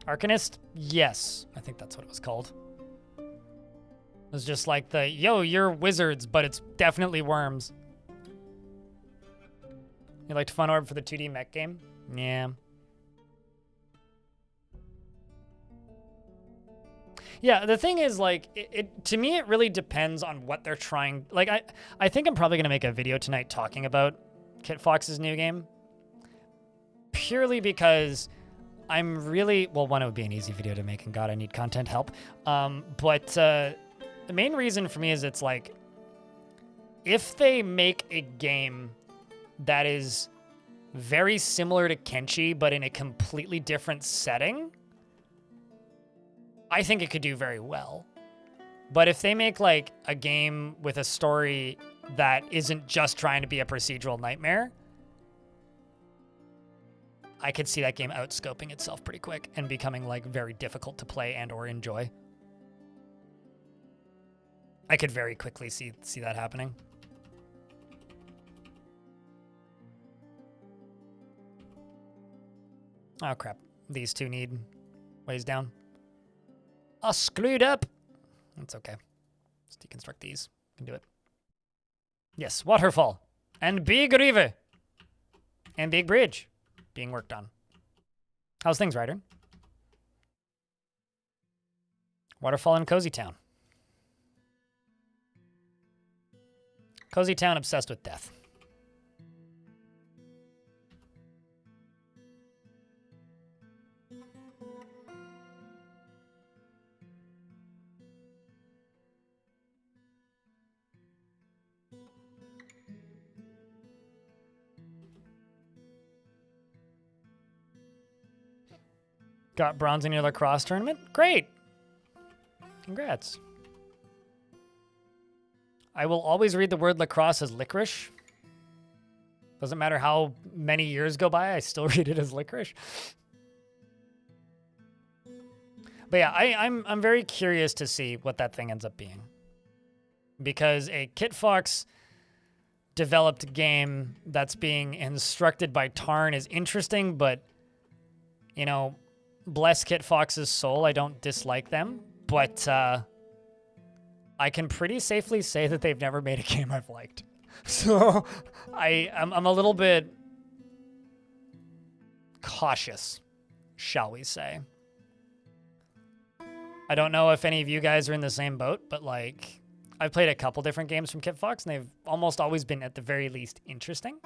Arcanist? Yes. I think that's what it was called. It was just like the, yo, you're wizards, but it's definitely worms. You liked Fun Orb for the 2D mech game? Yeah. Yeah, the thing is, like, to me, it really depends on what they're trying. Like, I think I'm probably going to make a video tonight talking about Kit Fox's new game. Purely because I'm really, well, one, it would be an easy video to make, and God, I need content help. But the main reason for me is it's like, if they make a game that is very similar to Kenshi, but in a completely different setting, I think it could do very well. But if they make like a game with a story that isn't just trying to be a procedural nightmare, I could see that game outscoping itself pretty quick and becoming like very difficult to play and or enjoy. I could very quickly see that happening. Oh crap. These two need ways down. Oh, screwed up. That's okay. Let's deconstruct these. Can do it. Yes, waterfall. And big river. And big bridge being worked on. How's things, Ryder? Waterfall and Cozy Town. Cozy Town obsessed with death. Got bronze in your lacrosse tournament? Great! Congrats. I will always read the word lacrosse as licorice. Doesn't matter how many years go by, I still read it as licorice. But yeah, I'm very curious to see what that thing ends up being. Because a Kit Fox developed game that's being instructed by Tarn is interesting, but, you know, bless Kit Fox's soul, I don't dislike them, but I can pretty safely say that they've never made a game I've liked. So I'm a little bit cautious, shall we say. I don't know if any of you guys are in the same boat, but like, I've played a couple different games from Kit Fox, and they've almost always been at the very least interesting.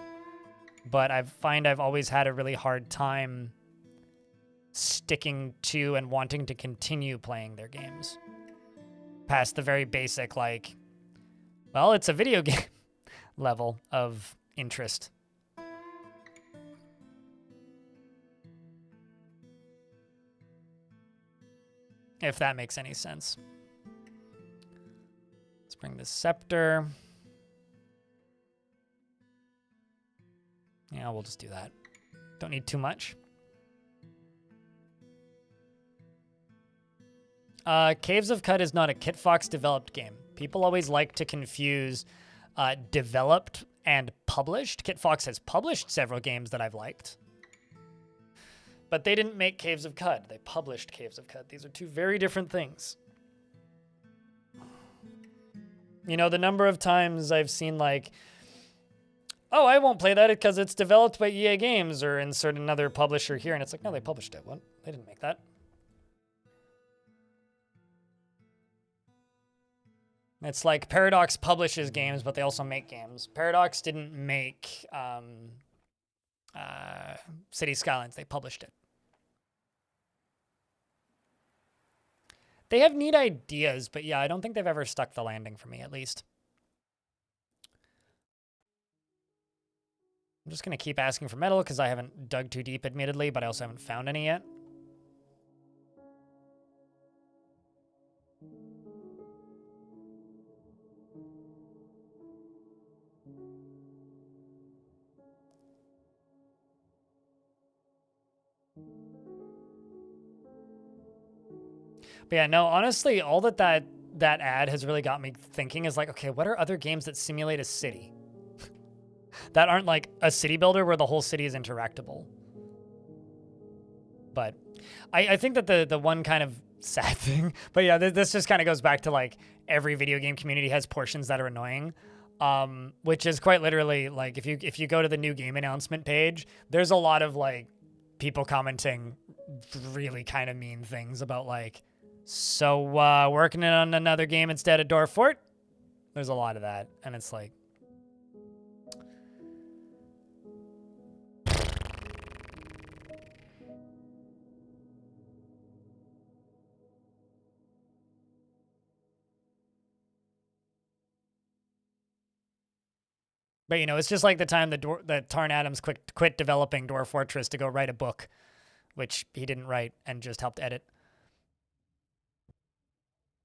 But I find I've always had a really hard time sticking to and wanting to continue playing their games. Past the very basic, like, well, it's a video game level of interest. If that makes any sense. bring the scepter. Yeah, we'll just do that. Don't need too much. Caves of Cud is not a Kitfox developed game. People always like to confuse developed and published. Kitfox has published several games that I've liked. But they didn't make Caves of Cud. They published Caves of Cud. These are two very different things. You know, the number of times I've seen like, oh, I won't play that because it's developed by EA Games, or insert another publisher here. And it's like, no, they published it. What? They didn't make that. It's like Paradox publishes games, but they also make games. Paradox didn't make City Skylines. They published it. They have neat ideas, but yeah, I don't think they've ever stuck the landing for me, at least. I'm just going to keep asking for metal because I haven't dug too deep, admittedly, but I also haven't found any yet. But yeah, no, honestly, all that ad has really got me thinking is like, okay, what are other games that simulate a city? That aren't like a city builder where the whole city is interactable. But I think that the one kind of sad thing, but yeah, this just kind of goes back to like every video game community has portions that are annoying. Which is quite literally like if you go to the new game announcement page, there's a lot of like people commenting really kind of mean things about like, so working on another game instead of Dwarf Fort? There's a lot of that, and it's like, but you know, it's just like the time that Tarn Adams quit developing Dwarf Fortress to go write a book, which he didn't write and just helped edit.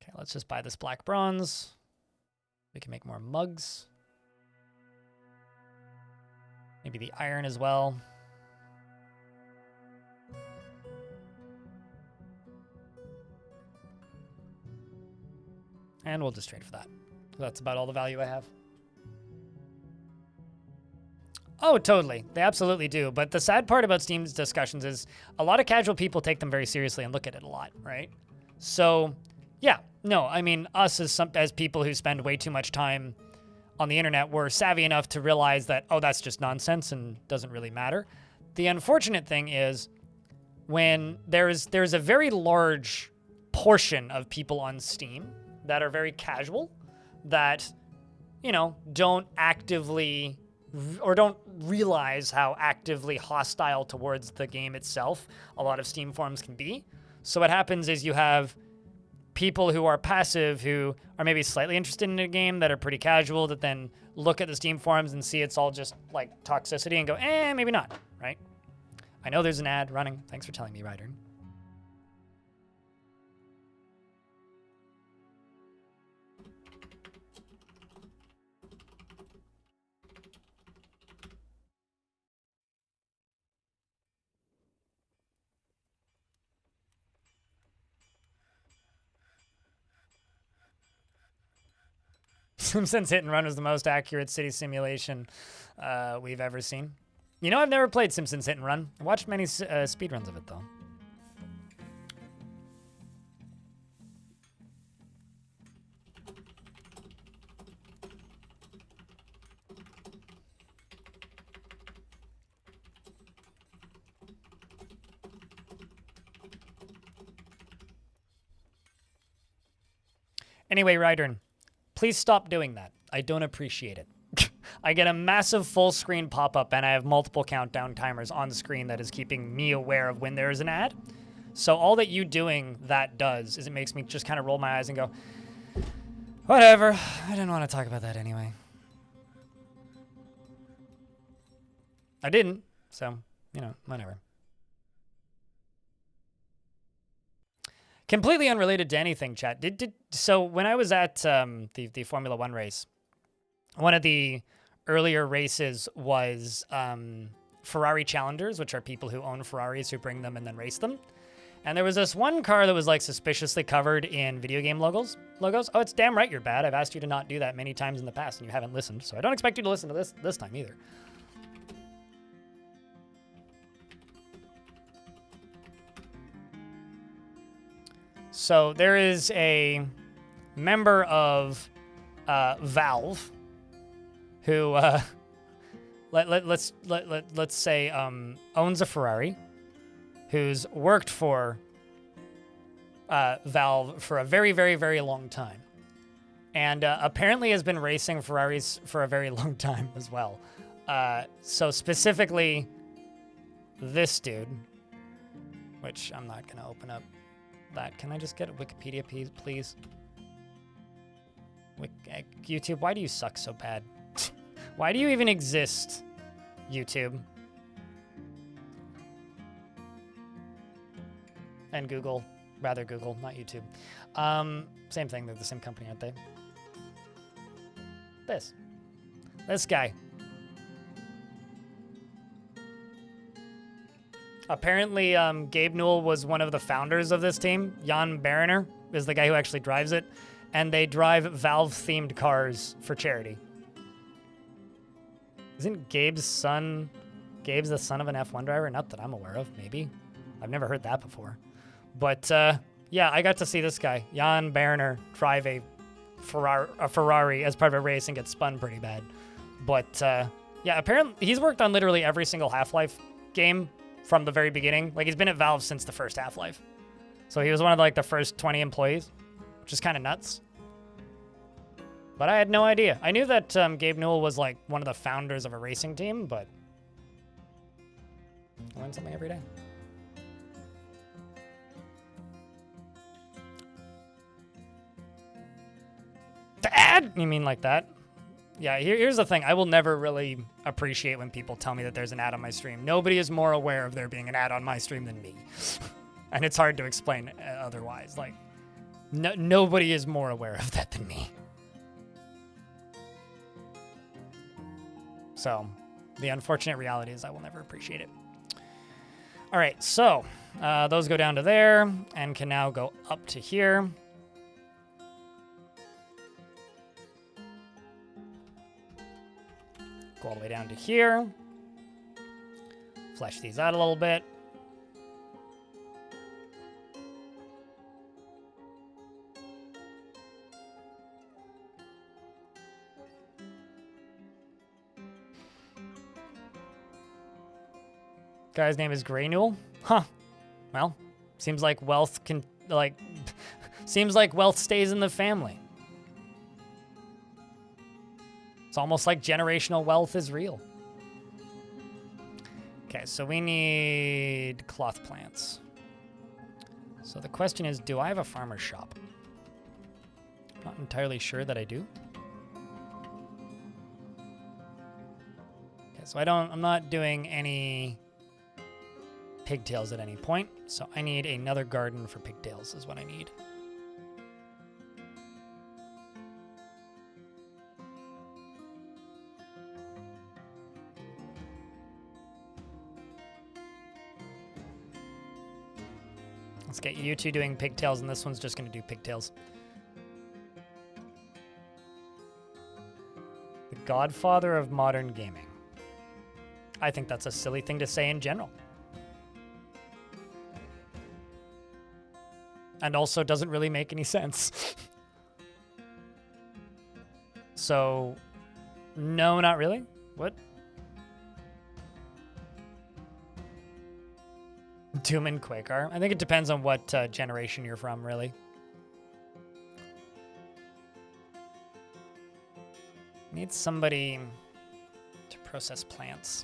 Okay, let's just buy this black bronze. We can make more mugs. Maybe the iron as well. And we'll just trade for that. So that's about all the value I have. Oh, totally. They absolutely do. But the sad part about Steam's discussions is a lot of casual people take them very seriously and look at it a lot, right? So, yeah, no, I mean, us as people who spend way too much time on the internet, we're savvy enough to realize that, oh, that's just nonsense and doesn't really matter. The unfortunate thing is when there's a very large portion of people on Steam that are very casual, that, you know, don't actively or don't realize how actively hostile towards the game itself a lot of Steam forums can be. So what happens is you have people who are passive, who are maybe slightly interested in a game, that are pretty casual, that then look at the Steam forums and see it's all just like toxicity and go, maybe not, right? I know there's an ad running. Thanks for telling me, Ryder. Simpsons Hit and Run was the most accurate city simulation we've ever seen. You know, I've never played Simpsons Hit and Run. I watched many speedruns of it, though. Anyway, Rydern, please stop doing that. I don't appreciate it. I get a massive full screen pop-up and I have multiple countdown timers on the screen that is keeping me aware of when there is an ad. So all that you doing that does is it makes me just kind of roll my eyes and go, whatever. I didn't want to talk about that anyway. I didn't, so, you know, whatever. Completely unrelated to anything, chat. So when I was at the Formula One race, one of the earlier races was Ferrari Challengers, which are people who own Ferraris who bring them and then race them. And there was this one car that was like suspiciously covered in video game logos. Oh, it's damn right you're bad. I've asked you to not do that many times in the past and you haven't listened. So I don't expect you to listen to this time either. So there is a member of Valve who let's say owns a Ferrari, who's worked for Valve for a very, very, very long time. And apparently has been racing Ferraris for a very long time as well. So specifically, this dude, which I'm not going to open up that. Can I just get a Wikipedia, please? YouTube, why do you suck so bad? Why do you even exist, YouTube? And Google. Rather Google, not YouTube. Same thing, they're the same company, aren't they? This guy. Apparently, Gabe Newell was one of the founders of this team. Jan Bariner is the guy who actually drives it. And they drive Valve-themed cars for charity. Isn't Gabe's the son of an F1 driver? Not that I'm aware of, maybe. I've never heard that before. But, yeah, I got to see this guy, Jan Bariner, drive a Ferrari as part of a race and get spun pretty bad. But, yeah, apparently he's worked on literally every single Half-Life game from the very beginning. Like, he's been at Valve since the first Half-Life. So he was one of, like, the first 20 employees, which is kind of nuts. But I had no idea. I knew that Gabe Newell was, like, one of the founders of a racing team, but I learn something every day. To add? You mean like that? Yeah, here's the thing. I will never really appreciate when people tell me that there's an ad on my stream. Nobody is more aware of there being an ad on my stream than me. And it's hard to explain otherwise. Like, nobody is more aware of that than me. So, the unfortunate reality is I will never appreciate it. All right, so those go down to there and can now go up to here. Go all the way down to here. Flesh these out a little bit. Guy's name is Grey Newell? Huh. Well, seems like wealth seems like wealth stays in the family. It's almost like generational wealth is real. Okay, so we need cloth plants. So the question is, do I have a farmer's shop? I'm not entirely sure that I do. Okay, so I'm not doing any pigtails at any point, so I need another garden for pigtails is what I need. Let's get you two doing pigtails, and this one's just going to do pigtails. The godfather of modern gaming. I think that's a silly thing to say in general. And also doesn't really make any sense. So, no, not really. What? Doom and Quakar. I think it depends on what generation you're from, really. Need somebody to process plants.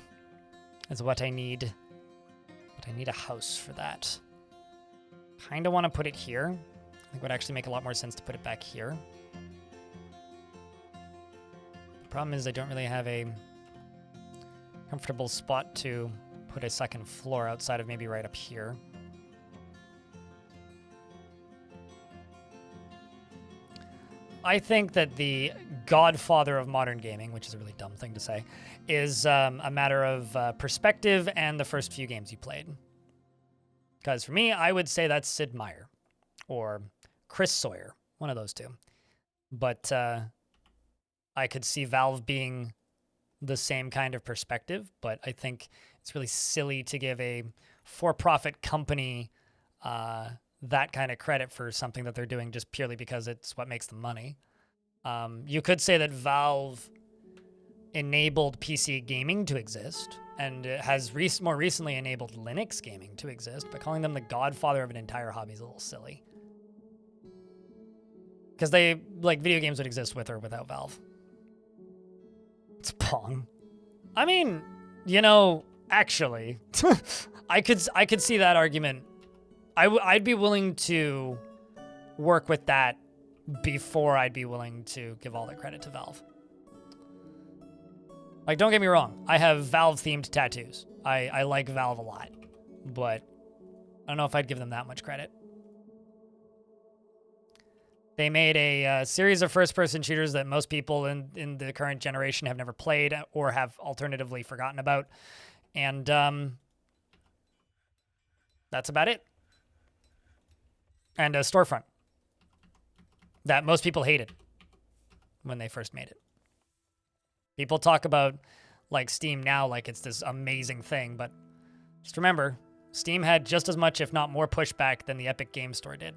Is what I need. But I need a house for that. Kind of want to put it here. I think it would actually make a lot more sense to put it back here. The problem is I don't really have a comfortable spot to put a second floor outside of maybe right up here. I think that the godfather of modern gaming, which is a really dumb thing to say, is a matter of perspective and the first few games you played. Because for me, I would say that's Sid Meier or Chris Sawyer, one of those two. But I could see Valve being the same kind of perspective, but I think it's really silly to give a for-profit company that kind of credit for something that they're doing just purely because it's what makes them money. You could say that Valve enabled PC gaming to exist and has more recently enabled Linux gaming to exist, but calling them the godfather of an entire hobby is a little silly. Because they, like, video games would exist with or without Valve. It's Pong. I mean, you know, actually, I could see that argument. I'd be willing to work with that before I'd be willing to give all the credit to Valve. Like, don't get me wrong. I have Valve-themed tattoos. I like Valve a lot. But I don't know if I'd give them that much credit. They made a series of first-person shooters that most people in the current generation have never played or have alternatively forgotten about. And that's about it. And a storefront that most people hated when they first made it. People talk about, like, Steam now like it's this amazing thing, but just remember, Steam had just as much, if not more, pushback than the Epic Game Store did.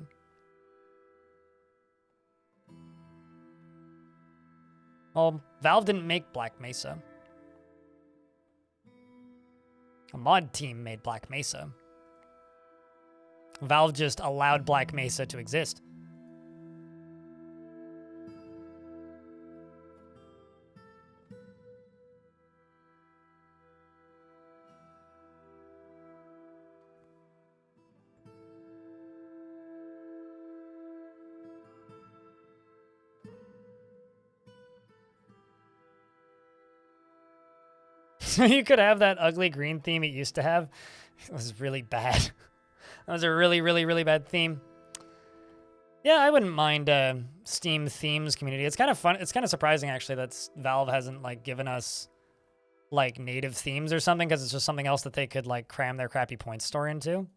Well, Valve didn't make Black Mesa. A mod team made Black Mesa. Valve just allowed Black Mesa to exist. So you could have that ugly green theme it used to have. It was really bad. That was a really, really, really bad theme. Yeah, I wouldn't mind Steam themes community. It's kind of fun. It's kind of surprising, actually, that Valve hasn't, like, given us, like, native themes or something, because it's just something else that they could, like, cram their crappy points store into.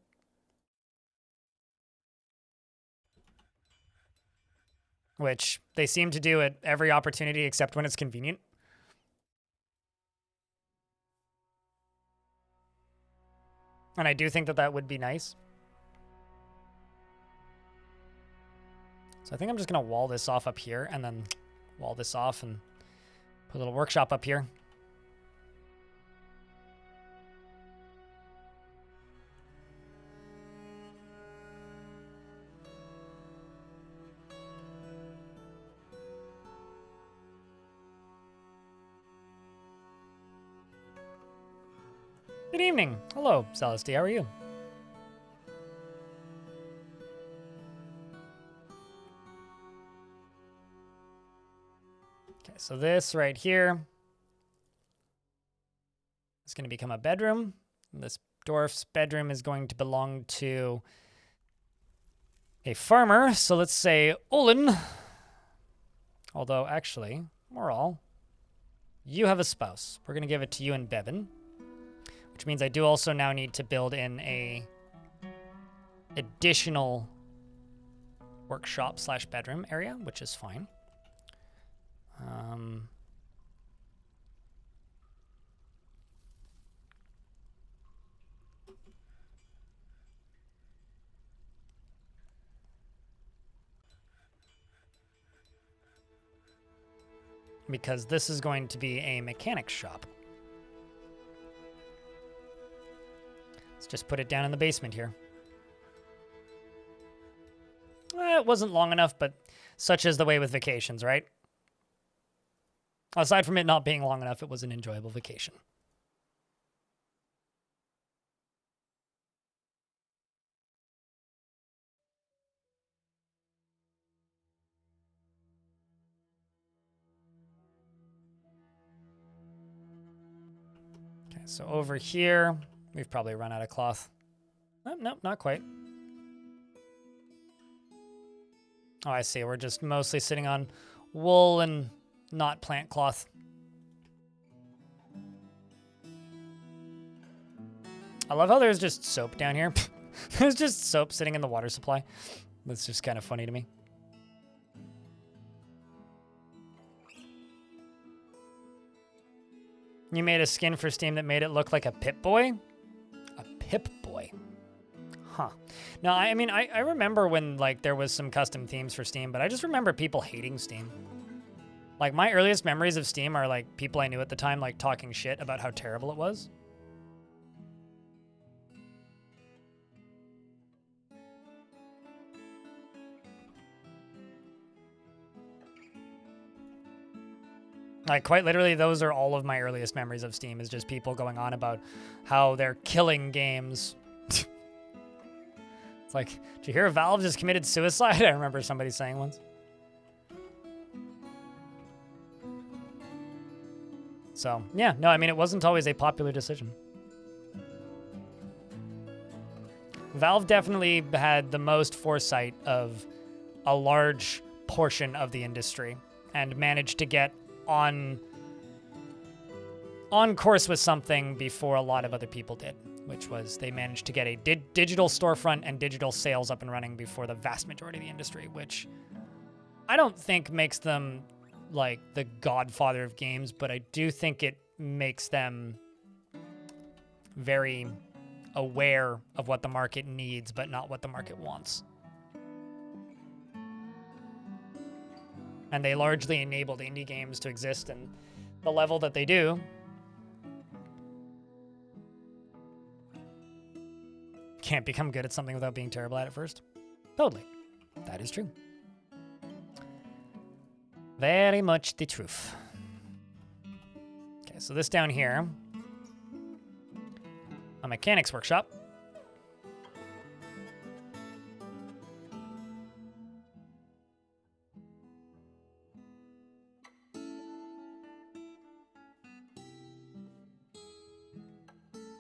Which they seem to do at every opportunity except when it's convenient. And I do think that that would be nice. So I think I'm just going to wall this off up here and then wall this off and put a little workshop up here. Good evening. Hello, Celestia. How are you? Okay, so this right here is going to become a bedroom. This dwarf's bedroom is going to belong to a farmer. So let's say Olin. Although, actually, Moral, you have a spouse. We're going to give it to you and Bevan. Which means I do also now need to build in a additional workshop slash bedroom area, which is fine. Because this is going to be a mechanic shop. Let's just put it down in the basement here. It wasn't long enough, but such is the way with vacations, right? Aside from it not being long enough, it was an enjoyable vacation. Okay, so over here, we've probably run out of cloth. Oh, nope, not quite. Oh, I see. We're just mostly sitting on wool and not plant cloth. I love how there's just soap down here. There's just soap sitting in the water supply. That's just kind of funny to me. You made a skin for Steam that made it look like a Pip-Boy? A Pip-Boy. Huh. No, I mean, I remember when, like, there was some custom themes for Steam, but I just remember people hating Steam. Like, my earliest memories of Steam are, like, people I knew at the time, like, talking shit about how terrible it was. Like, quite literally, those are all of my earliest memories of Steam, is just people going on about how they're killing games. It's like, did you hear Valve just committed suicide? I remember somebody saying once. So, yeah, no, I mean, it wasn't always a popular decision. Valve definitely had the most foresight of a large portion of the industry and managed to get on course with something before a lot of other people did, which was they managed to get a digital storefront and digital sales up and running before the vast majority of the industry, which I don't think makes them like the godfather of games, but I do think it makes them very aware of what the market needs, but not what the market wants. And they largely enabled indie games to exist in the level that they do. Can't become good at something without being terrible at it first. Totally. That is true. Very much the truth. Okay, so this down here, a mechanics workshop.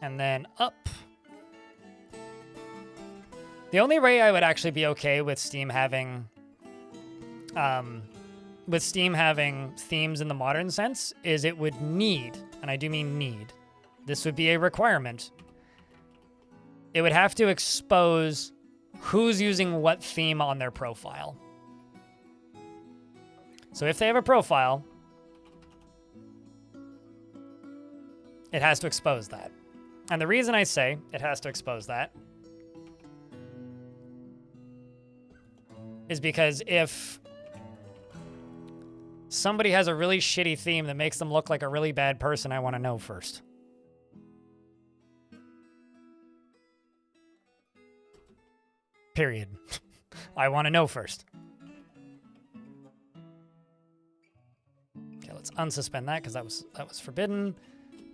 And then up. The only way I would actually be okay with Steam having themes in the modern sense is it would need, and I do mean need, this would be a requirement. It would have to expose who's using what theme on their profile. So if they have a profile, it has to expose that. And the reason I say it has to expose that is because if somebody has a really shitty theme that makes them look like a really bad person, I want to know first. Period. I want to know first. Okay, let's unsuspend that because that was forbidden.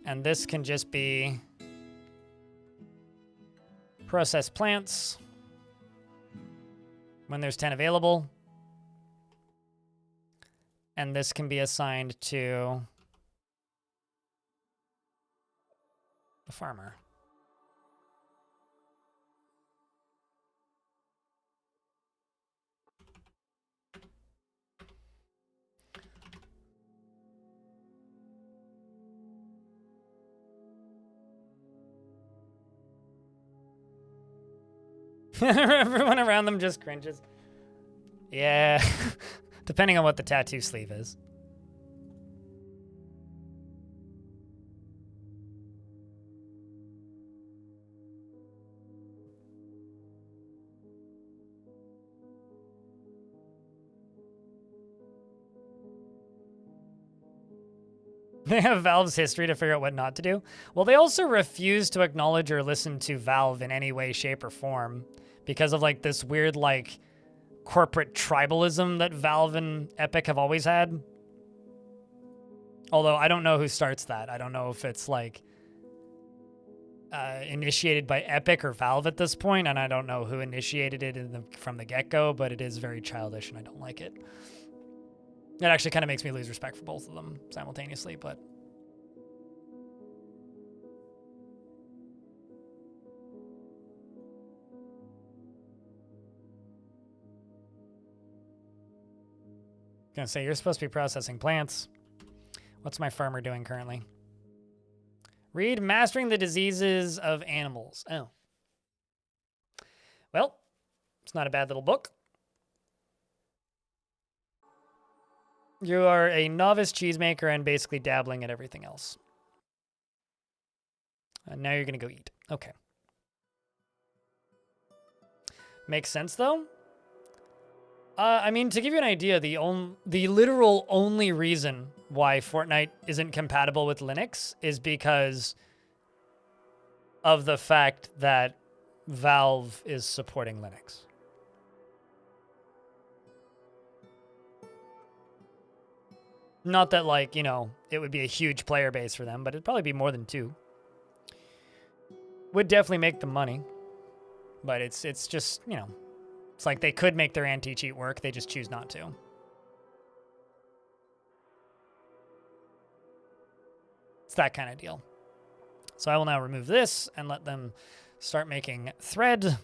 And this can just be processed plants when there's 10 available. And this can be assigned to the farmer. Everyone around them just cringes. Yeah, depending on what the tattoo sleeve is. They have Valve's history to figure out what not to do. Well, they also refuse to acknowledge or listen to Valve in any way, shape, or form because of like this weird like corporate tribalism that Valve and Epic have always had. Although I don't know who starts that. I don't know if it's like initiated by Epic or Valve at this point, and I don't know who initiated it from the get-go, but it is very childish and I don't like it. It actually kind of makes me lose respect for both of them simultaneously, but... Gonna say, you're supposed to be processing plants. What's my farmer doing currently? Read Mastering the Diseases of Animals. Oh. Well, it's not a bad little book. You are a novice cheesemaker and basically dabbling at everything else. And now you're going to go eat. Okay. Makes sense, though. I mean, to give you an idea, the literal only reason why Fortnite isn't compatible with Linux is because of the fact that Valve is supporting Linux. Not that, like, you know, it would be a huge player base for them, but it'd probably be more than 2. Would definitely make them money. But it's just, you know, it's like they could make their anti-cheat work, they just choose not to. It's that kind of deal. So I will now remove this and let them start making thread.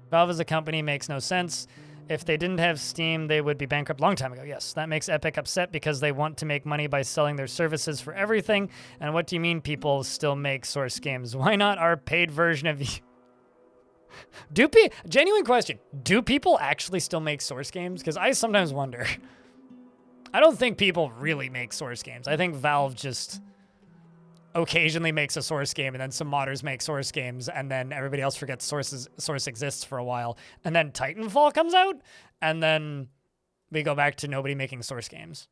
Valve as a company makes no sense. If they didn't have Steam, they would be bankrupt a long time ago. Yes, that makes Epic upset because they want to make money by selling their services for everything. And what do you mean people still make Source games? Why not our paid version of... Genuine question. Do people actually still make Source games? Because I sometimes wonder. I don't think people really make Source games. I think Valve just occasionally makes a Source game, and then some modders make Source games, and then everybody else forgets Source exists for a while, and then Titanfall comes out, and then we go back to nobody making Source games.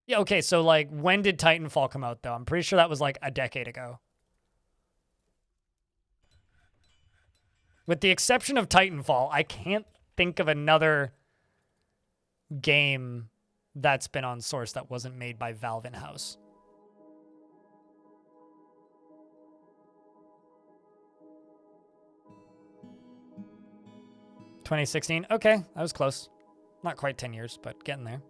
Yeah, okay, so, like, when did Titanfall come out, though? I'm pretty sure that was, like, a decade ago. With the exception of Titanfall, I can't think of another game that's been on Source that wasn't made by Valve in-house. $2016. Okay, I was close. Not quite 10 years, but getting there.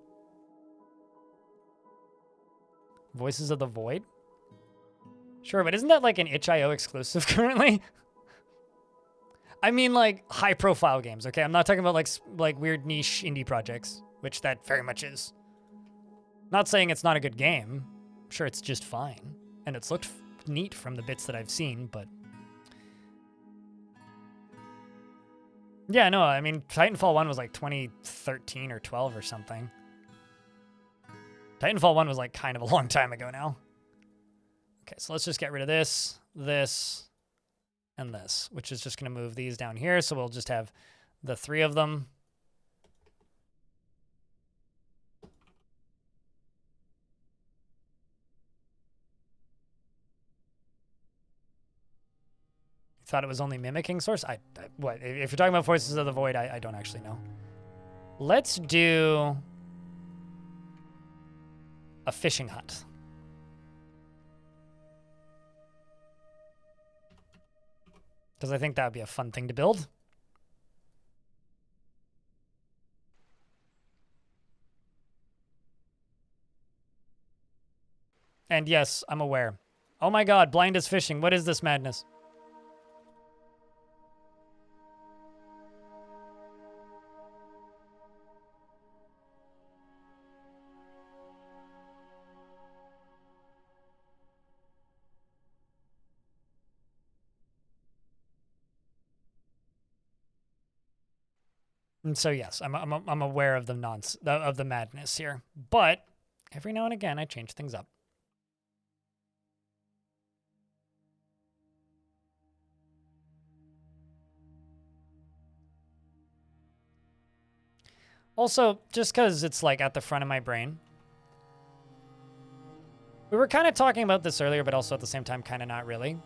Voices of the Void? Sure, but isn't that like an itch.io exclusive currently? I mean, like, high-profile games, okay? I'm not talking about, like weird niche indie projects, which that very much is. Not saying it's not a good game. I'm sure it's just fine. And it's looked neat from the bits that I've seen, but... Yeah, no, I mean, Titanfall 1 was like 2013 or 12 or something. Titanfall 1 was like kind of a long time ago now. Okay, so let's just get rid of this, and this, which is just going to move these down here. So we'll just have the 3 of them. Thought it was only mimicking Source? What? If you're talking about Voices of the Void, I don't actually know. Let's do a fishing hut. Because I think that would be a fun thing to build. And yes, I'm aware. Oh my god, blind as fishing. What is this madness? And so yes, I'm aware of the of the madness here, but every now and again I change things up. Also, just because it's like at the front of my brain, we were kind of talking about this earlier, but also at the same time, kind of not really.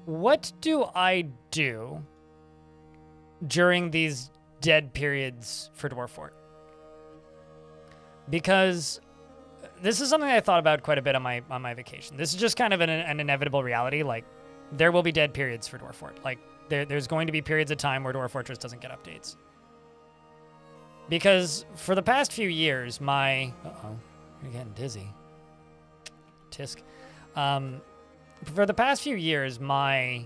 What do I do during these dead periods for Dwarf Fort? Because this is something I thought about quite a bit on my vacation. This is just kind of an inevitable reality. Like, there will be dead periods for Dwarf Fort. Like, there's going to be periods of time where Dwarf Fortress doesn't get updates. Because for the past few years, my... Uh-oh, you're getting dizzy. Tisk. For the past few years, my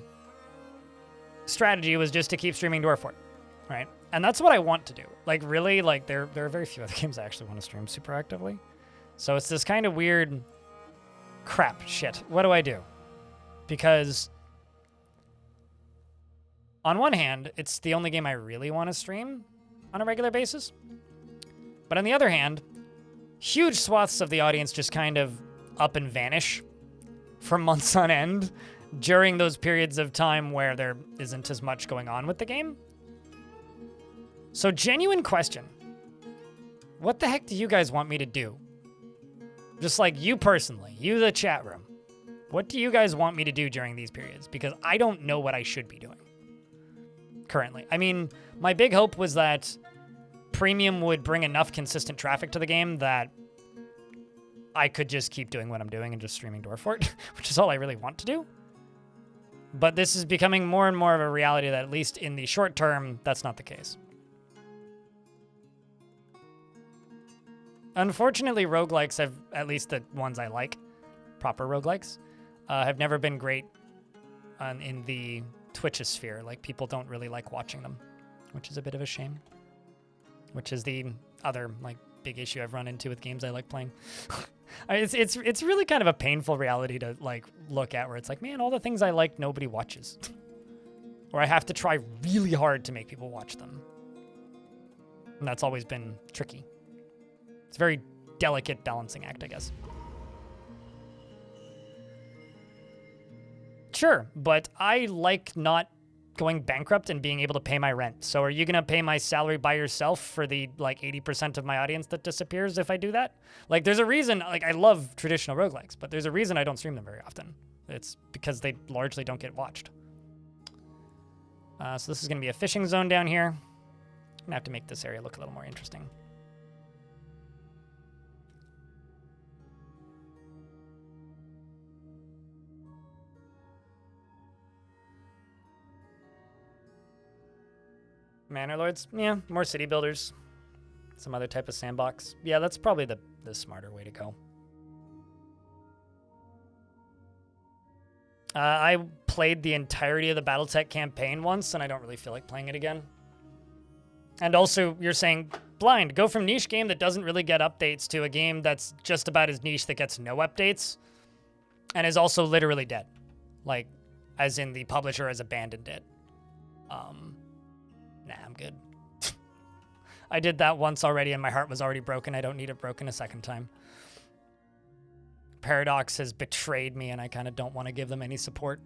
strategy was just to keep streaming Dwarf, right? And that's what I want to do. Like, really, like, there are very few other games I actually want to stream super actively. So it's this kind of weird crap shit. What do I do? Because on one hand, it's the only game I really want to stream on a regular basis. But on the other hand, huge swaths of the audience just kind of up and vanish for months on end during those periods of time where there isn't as much going on with the game. So, genuine question. What the heck do you guys want me to do? Just like you personally, you the chat room. What do you guys want me to do during these periods? Because I don't know what I should be doing currently. I mean, my big hope was that Premium would bring enough consistent traffic to the game that I could just keep doing what I'm doing and just streaming Dwarf, which is all I really want to do. But this is becoming more and more of a reality that, at least in the short term, that's not the case. Unfortunately, roguelikes have, at least the ones I like, proper roguelikes, have never been great in the Twitchosphere. Like, people don't really like watching them, which is a bit of a shame. Which is the other, like, big issue I've run into with games I like playing. It's really kind of a painful reality to, like, look at, where it's like, man, all the things I like, nobody watches. Or I have to try really hard to make people watch them. And that's always been tricky. It's a very delicate balancing act, I guess. Sure, but I like not going bankrupt and being able to pay my rent. So are you going to pay my salary by yourself for the, like, 80% of my audience that disappears if I do that? Like, there's a reason, like, I love traditional roguelikes, but there's a reason I don't stream them very often. It's because they largely don't get watched. So this is going to be a fishing zone down here. I'm going to have to make this area look a little more interesting. Manor Lords? Yeah, more city builders. Some other type of sandbox. Yeah, that's probably the smarter way to go. I played the entirety of the BattleTech campaign once, and I don't really feel like playing it again. And also, you're saying, Blind, go from niche game that doesn't really get updates to a game that's just about as niche that gets no updates, and is also literally dead. Like, as in the publisher has abandoned it. Nah, I'm good. I did that once already and my heart was already broken. I don't need it broken a second time. Paradox has betrayed me and I kind of don't want to give them any support.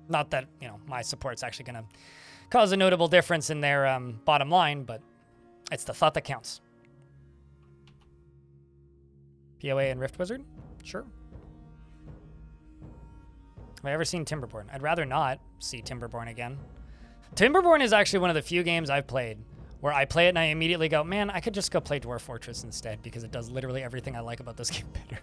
Not that, you know, my support's actually going to cause a notable difference in their bottom line, but it's the thought that counts. POA and Rift Wizard? Sure. Have I ever seen Timberborn? I'd rather not see Timberborn again. Timberborn is actually one of the few games I've played where I play it and I immediately go, man, I could just go play Dwarf Fortress instead because it does literally everything I like about this game better.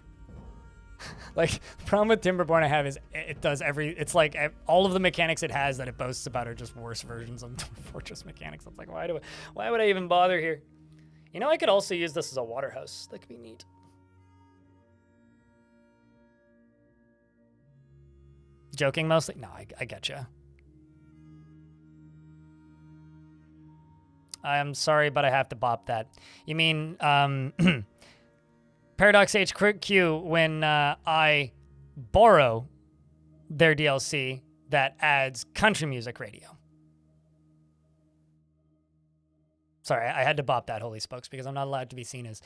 Like, the problem with Timberborn I have is it does it's like all of the mechanics it has that it boasts about are just worse versions of Dwarf Fortress mechanics. It's like, why would I even bother here? You know, I could also use this as a water house. That could be neat. Joking mostly? No, I getcha. I'm sorry, but I have to bop that. You mean, Paradox HQ when I borrow their DLC that adds country music radio. Sorry, I had to bop that, holy spokes, because I'm not allowed to be seen as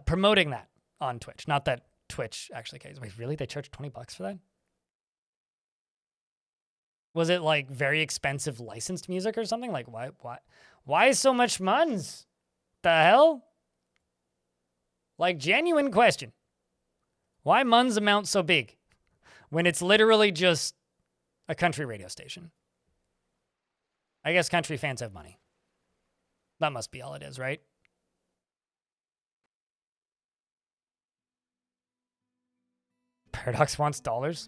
promoting that on Twitch. Not that Twitch actually cares. Wait, really? They charged $20 for that? Was it like very expensive licensed music or something? Like, why so much muns? The hell? Like, genuine question. Why muns amount so big when it's literally just a country radio station? I guess country fans have money. That must be all it is, right? Paradox wants dollars.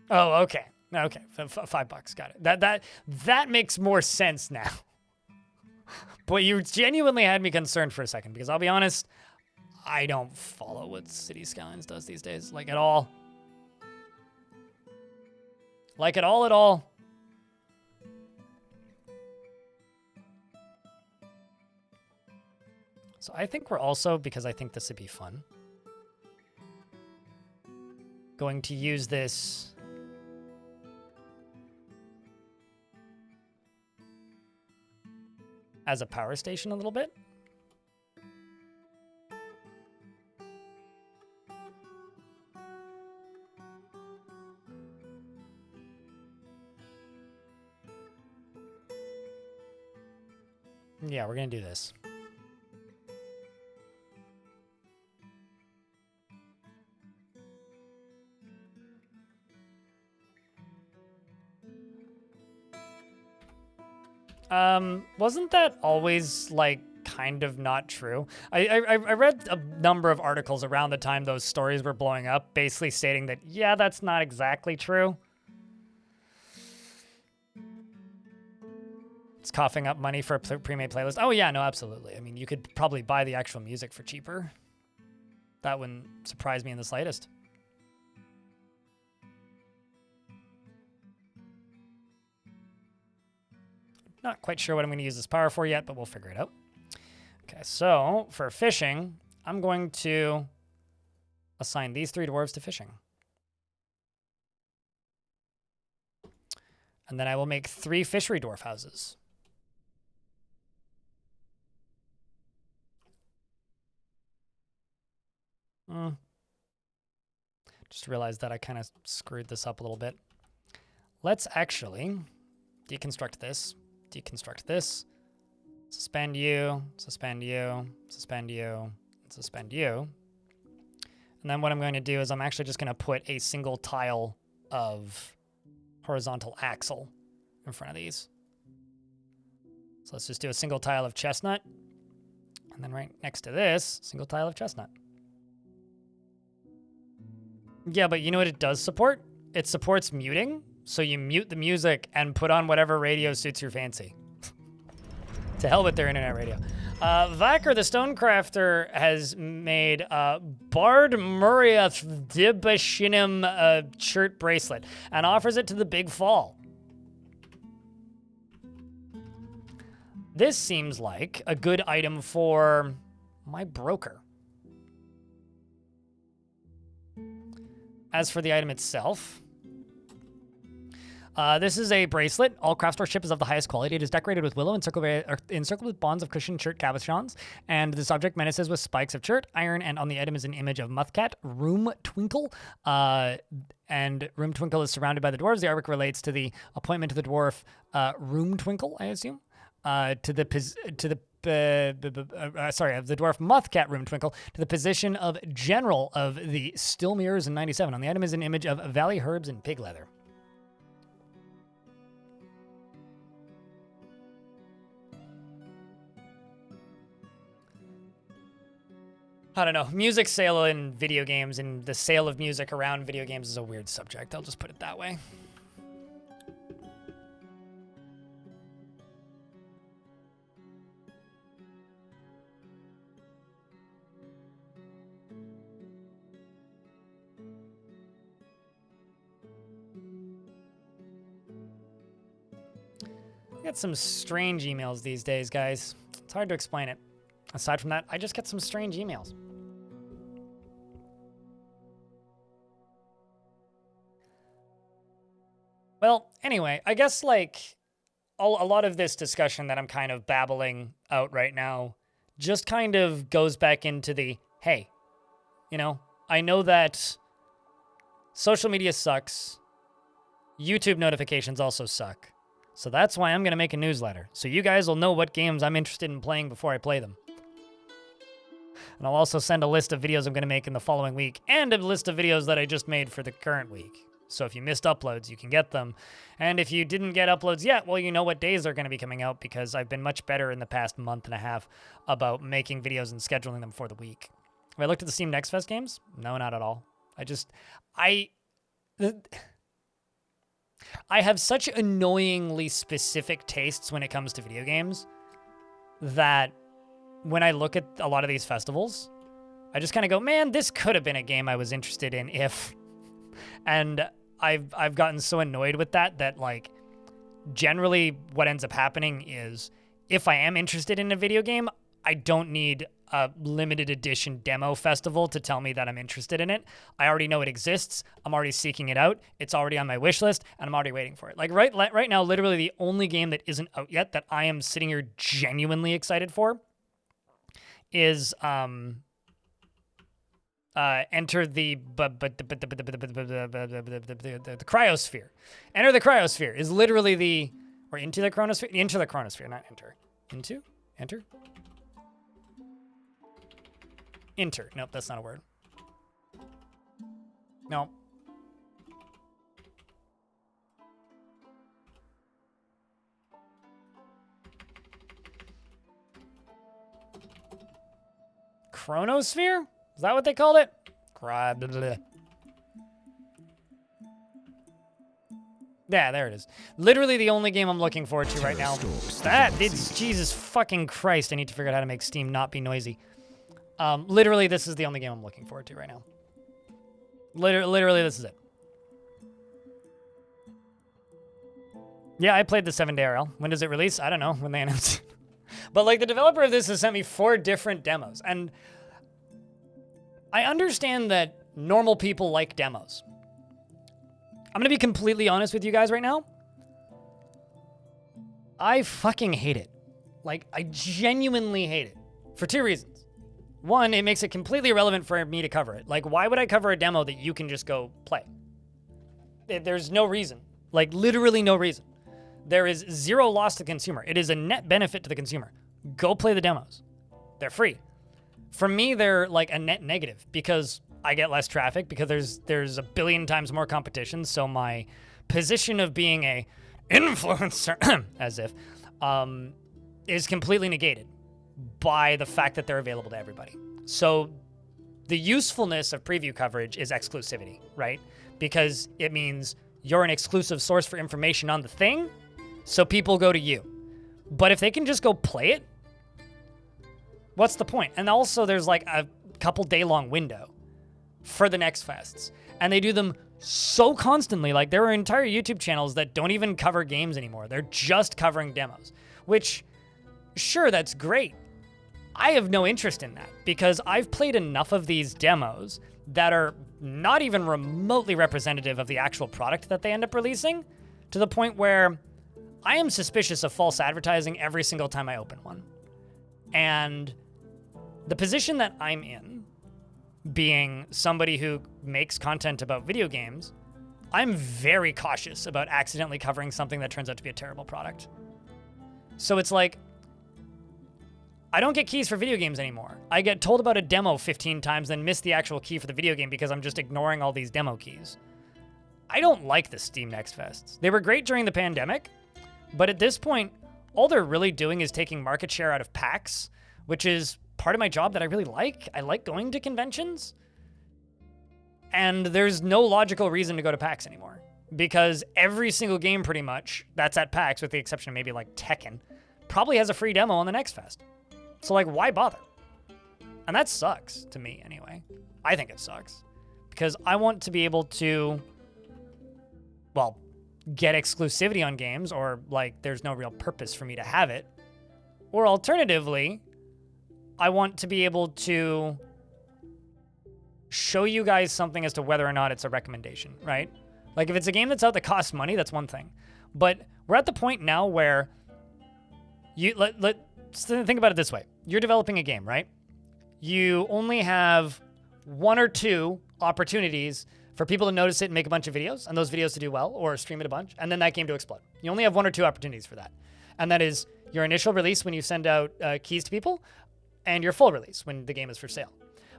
Oh, okay. Okay, $5. Got it. That makes more sense now. But you genuinely had me concerned for a second, because I'll be honest, I don't follow what City Skylines does these days, like, at all. Like it all at all. So I think we're also, because I think this would be fun, going to use this as a power station a little bit. Yeah, we're gonna do this. Wasn't that always, like, kind of not true? I read a number of articles around the time those stories were blowing up, basically stating that, yeah, that's not exactly true. It's coughing up money for a pre-made playlist. Oh, yeah, no, absolutely. I mean, you could probably buy the actual music for cheaper. That wouldn't surprise me in the slightest. Not quite sure what I'm going to use this power for yet, but we'll figure it out. Okay, so for fishing, I'm going to assign these 3 dwarves to fishing. And then I will make 3 fishery dwarf houses. Just realized that I kind of screwed this up a little bit. Let's actually deconstruct this. Deconstruct this, suspend you, suspend you, suspend you, suspend you. And then what I'm going to do is I'm actually just going to put a single tile of horizontal axle in front of these. So let's just do a single tile of chestnut. And then right next to this, single tile of chestnut. Yeah, but you know what it does support? It supports muting. So you mute the music and put on whatever radio suits your fancy. To hell with their internet radio. Vacker the Stonecrafter has made Bard Muriath Dibashinim shirt bracelet and offers it to the Big Fall. This seems like a good item for my broker. As for the item itself, this is a bracelet. All craftsmanship is of the highest quality. It is decorated with willow encircled with bonds of cushioned chert cabochons, and this object menaces with spikes of chert, iron, and on the item is an image of Muthcat, Room Twinkle. And Room Twinkle is surrounded by the dwarves. The artwork relates to the appointment of the dwarf Room Twinkle, I assume, of the dwarf Muthcat Room Twinkle to the position of general of the Still Mirrors in 97. On the item is an image of Valley Herbs and Pig Leather. I don't know. Music sale in video games and the sale of music around video games is a weird subject. I'll just put it that way. I get some strange emails these days, guys. It's hard to explain it. Aside from that, I just get some strange emails. Well, anyway, I guess, like, a lot of this discussion that I'm kind of babbling out right now just kind of goes back into the, hey, you know, I know that social media sucks. YouTube notifications also suck. So that's why I'm going to make a newsletter. So you guys will know what games I'm interested in playing before I play them. And I'll also send a list of videos I'm going to make in the following week and a list of videos that I just made for the current week. So if you missed uploads, you can get them. And if you didn't get uploads yet, well, you know what days they're going to be coming out because I've been much better in the past month and a half about making videos and scheduling them for the week. Have I looked at the Steam Next Fest games? No, not at all. I have such annoyingly specific tastes when it comes to video games that when I look at a lot of these festivals, I just kind of go, man, this could have been a game I was interested in if... And I've gotten so annoyed with that like generally what ends up happening is if I am interested in a video game, I don't need a limited edition demo festival to tell me that I'm interested in it. I already know it exists. I'm already seeking it out. It's already on my wish list, and I'm already waiting for it. Like right now, literally the only game that isn't out yet that I am sitting here genuinely excited for is enter the cryosphere. Enter the cryosphere is literally the or into the chronosphere, into the chronosphere, not enter. Enter. Enter. Nope, that's not a word. No. Chronosphere? Is that what they called it? Yeah, there it is. Literally the only game I'm looking forward to right now. Jesus fucking Christ. I need to figure out how to make Steam not be noisy. Literally, this is the only game I'm looking forward to right now. Literally, this is it. Yeah, I played the 7-day RL. When does it release? I don't know when they announce it. But like the developer of this has sent me 4 different demos. And I understand that normal people like demos. I'm going to be completely honest with you guys right now. I fucking hate it. Like, I genuinely hate it. For 2 reasons. 1, it makes it completely irrelevant for me to cover it. Like, why would I cover a demo that you can just go play? There's no reason. Like, literally no reason. There is 0 loss to the consumer. It is a net benefit to the consumer. Go play the demos. They're free. For me, they're like a net negative because I get less traffic because there's a billion times more competition. So my position of being a influencer, as if, is completely negated by the fact that they're available to everybody. So the usefulness of preview coverage is exclusivity, right? Because it means you're an exclusive source for information on the thing, so people go to you. But if they can just go play it, what's the point? And also there's like a couple day-long window for the next fests. And they do them so constantly. Like there are entire YouTube channels that don't even cover games anymore. They're just covering demos, which, sure, that's great. I have no interest in that because I've played enough of these demos that are not even remotely representative of the actual product that they end up releasing, to the point where I am suspicious of false advertising every single time I open one. And the position that I'm in, being somebody who makes content about video games, I'm very cautious about accidentally covering something that turns out to be a terrible product. So it's like, I don't get keys for video games anymore. I get told about a demo 15 times, then miss the actual key for the video game because I'm just ignoring all these demo keys. I don't like the Steam Next Fests. They were great during the pandemic, but at this point, all they're really doing is taking market share out of PAX, which is part of my job that I really like. I like going to conventions. And there's no logical reason to go to PAX anymore because every single game pretty much that's at PAX, with the exception of maybe like Tekken, probably has a free demo on the next fest. So like, why bother? And that sucks to me anyway. I think it sucks because I want to be able to, well, get exclusivity on games, or like there's no real purpose for me to have it. Or alternatively, I want to be able to show you guys something as to whether or not it's a recommendation, right? Like if it's a game that's out that costs money, that's one thing. But we're at the point now where let's think about it this way. You're developing a game, right? You only have 1 or 2 opportunities for people to notice it and make a bunch of videos, and those videos to do well, or stream it a bunch, and then that game to explode. You only have 1 or 2 opportunities for that. And that is your initial release when you send out keys to people, and your full release when the game is for sale.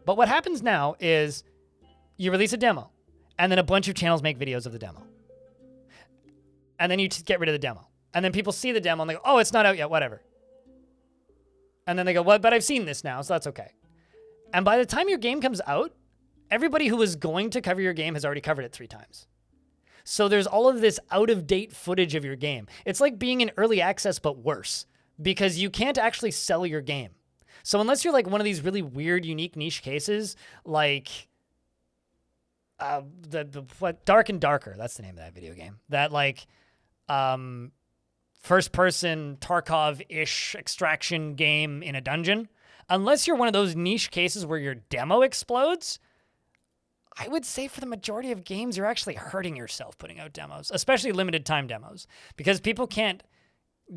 But what happens now is you release a demo, and then a bunch of channels make videos of the demo. And then you just get rid of the demo. And then people see the demo and they go, oh, it's not out yet, whatever. And then they go, well, but I've seen this now, so that's okay. And by the time your game comes out, everybody who was going to cover your game has already covered it 3 times. So there's all of this out-of-date footage of your game. It's like being in early access, but worse, because you can't actually sell your game. So unless you're like one of these really weird, unique niche cases, like what Dark and Darker, that's the name of that video game. That like first person Tarkov-ish extraction game in a dungeon. Unless you're one of those niche cases where your demo explodes, I would say for the majority of games, you're actually hurting yourself putting out demos, especially limited time demos, because people can't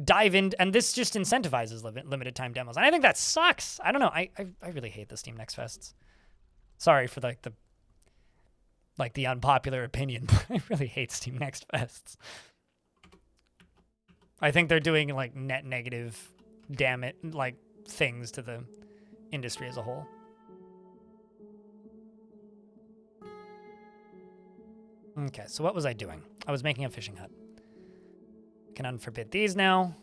dive in, and this just incentivizes limited time demos. And I think that sucks. I don't know. I really hate the Steam Next Fests. Sorry for the unpopular opinion, but I really hate Steam Next Fests. I think they're doing like net negative, things to the industry as a whole. Okay, so what was I doing? I was making a fishing hut. I can unforbid these now.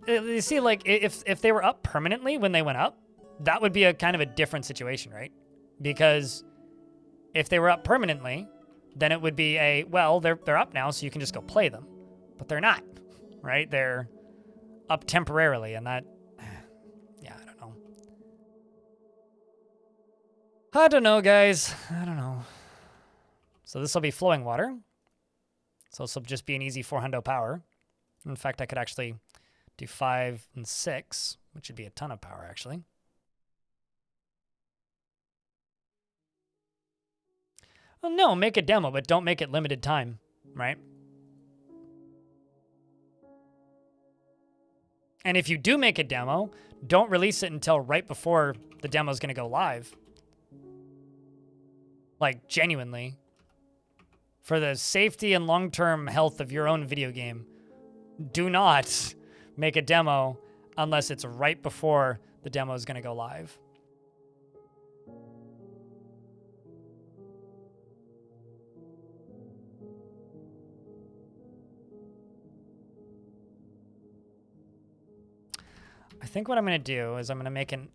You see, like, if they were up permanently when they went up, that would be a kind of a different situation, right? Because if they were up permanently, then it would be they're up now, so you can just go play them. But they're not, right? They're up temporarily, and that, yeah, I don't know. I don't know, guys. I don't know. So this will be flowing water. So this will just be an easy 400 power. In fact, I could actually do 5 and 6, which would be a ton of power, actually. Well, no, make a demo, but don't make it limited time, right? And if you do make a demo, don't release it until right before the demo is going to go live. Like, genuinely. For the safety and long-term health of your own video game, do not make a demo unless it's right before the demo is going to go live. I think what I'm going to do is I'm going to make an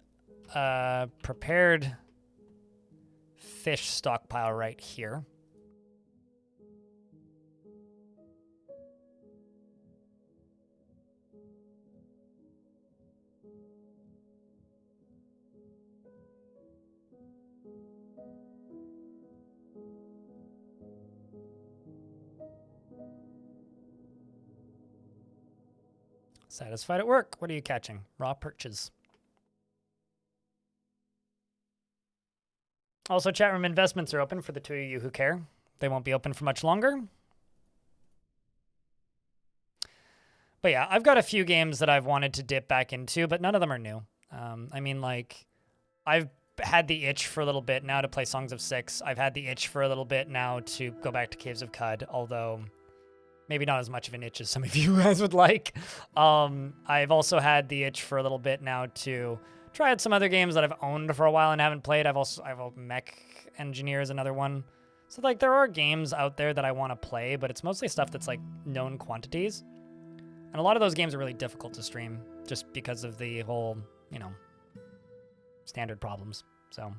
prepared fish stockpile right here. Satisfied at work. What are you catching? Raw perches. Also, chat room investments are open for the two of you who care. They won't be open for much longer. But yeah, I've got a few games that I've wanted to dip back into, but none of them are new. I mean, like, I've had the itch for a little bit now to play Songs of Six. I've had the itch for a little bit now to go back to Caves of Cud, although maybe not as much of an itch as some of you guys would like. I've also had the itch for a little bit now to try out some other games that I've owned for a while and haven't played. I've Mech Engineer is another one. So like there are games out there that I want to play, but it's mostly stuff that's like known quantities. And a lot of those games are really difficult to stream just because of the whole, you know, standard problems. So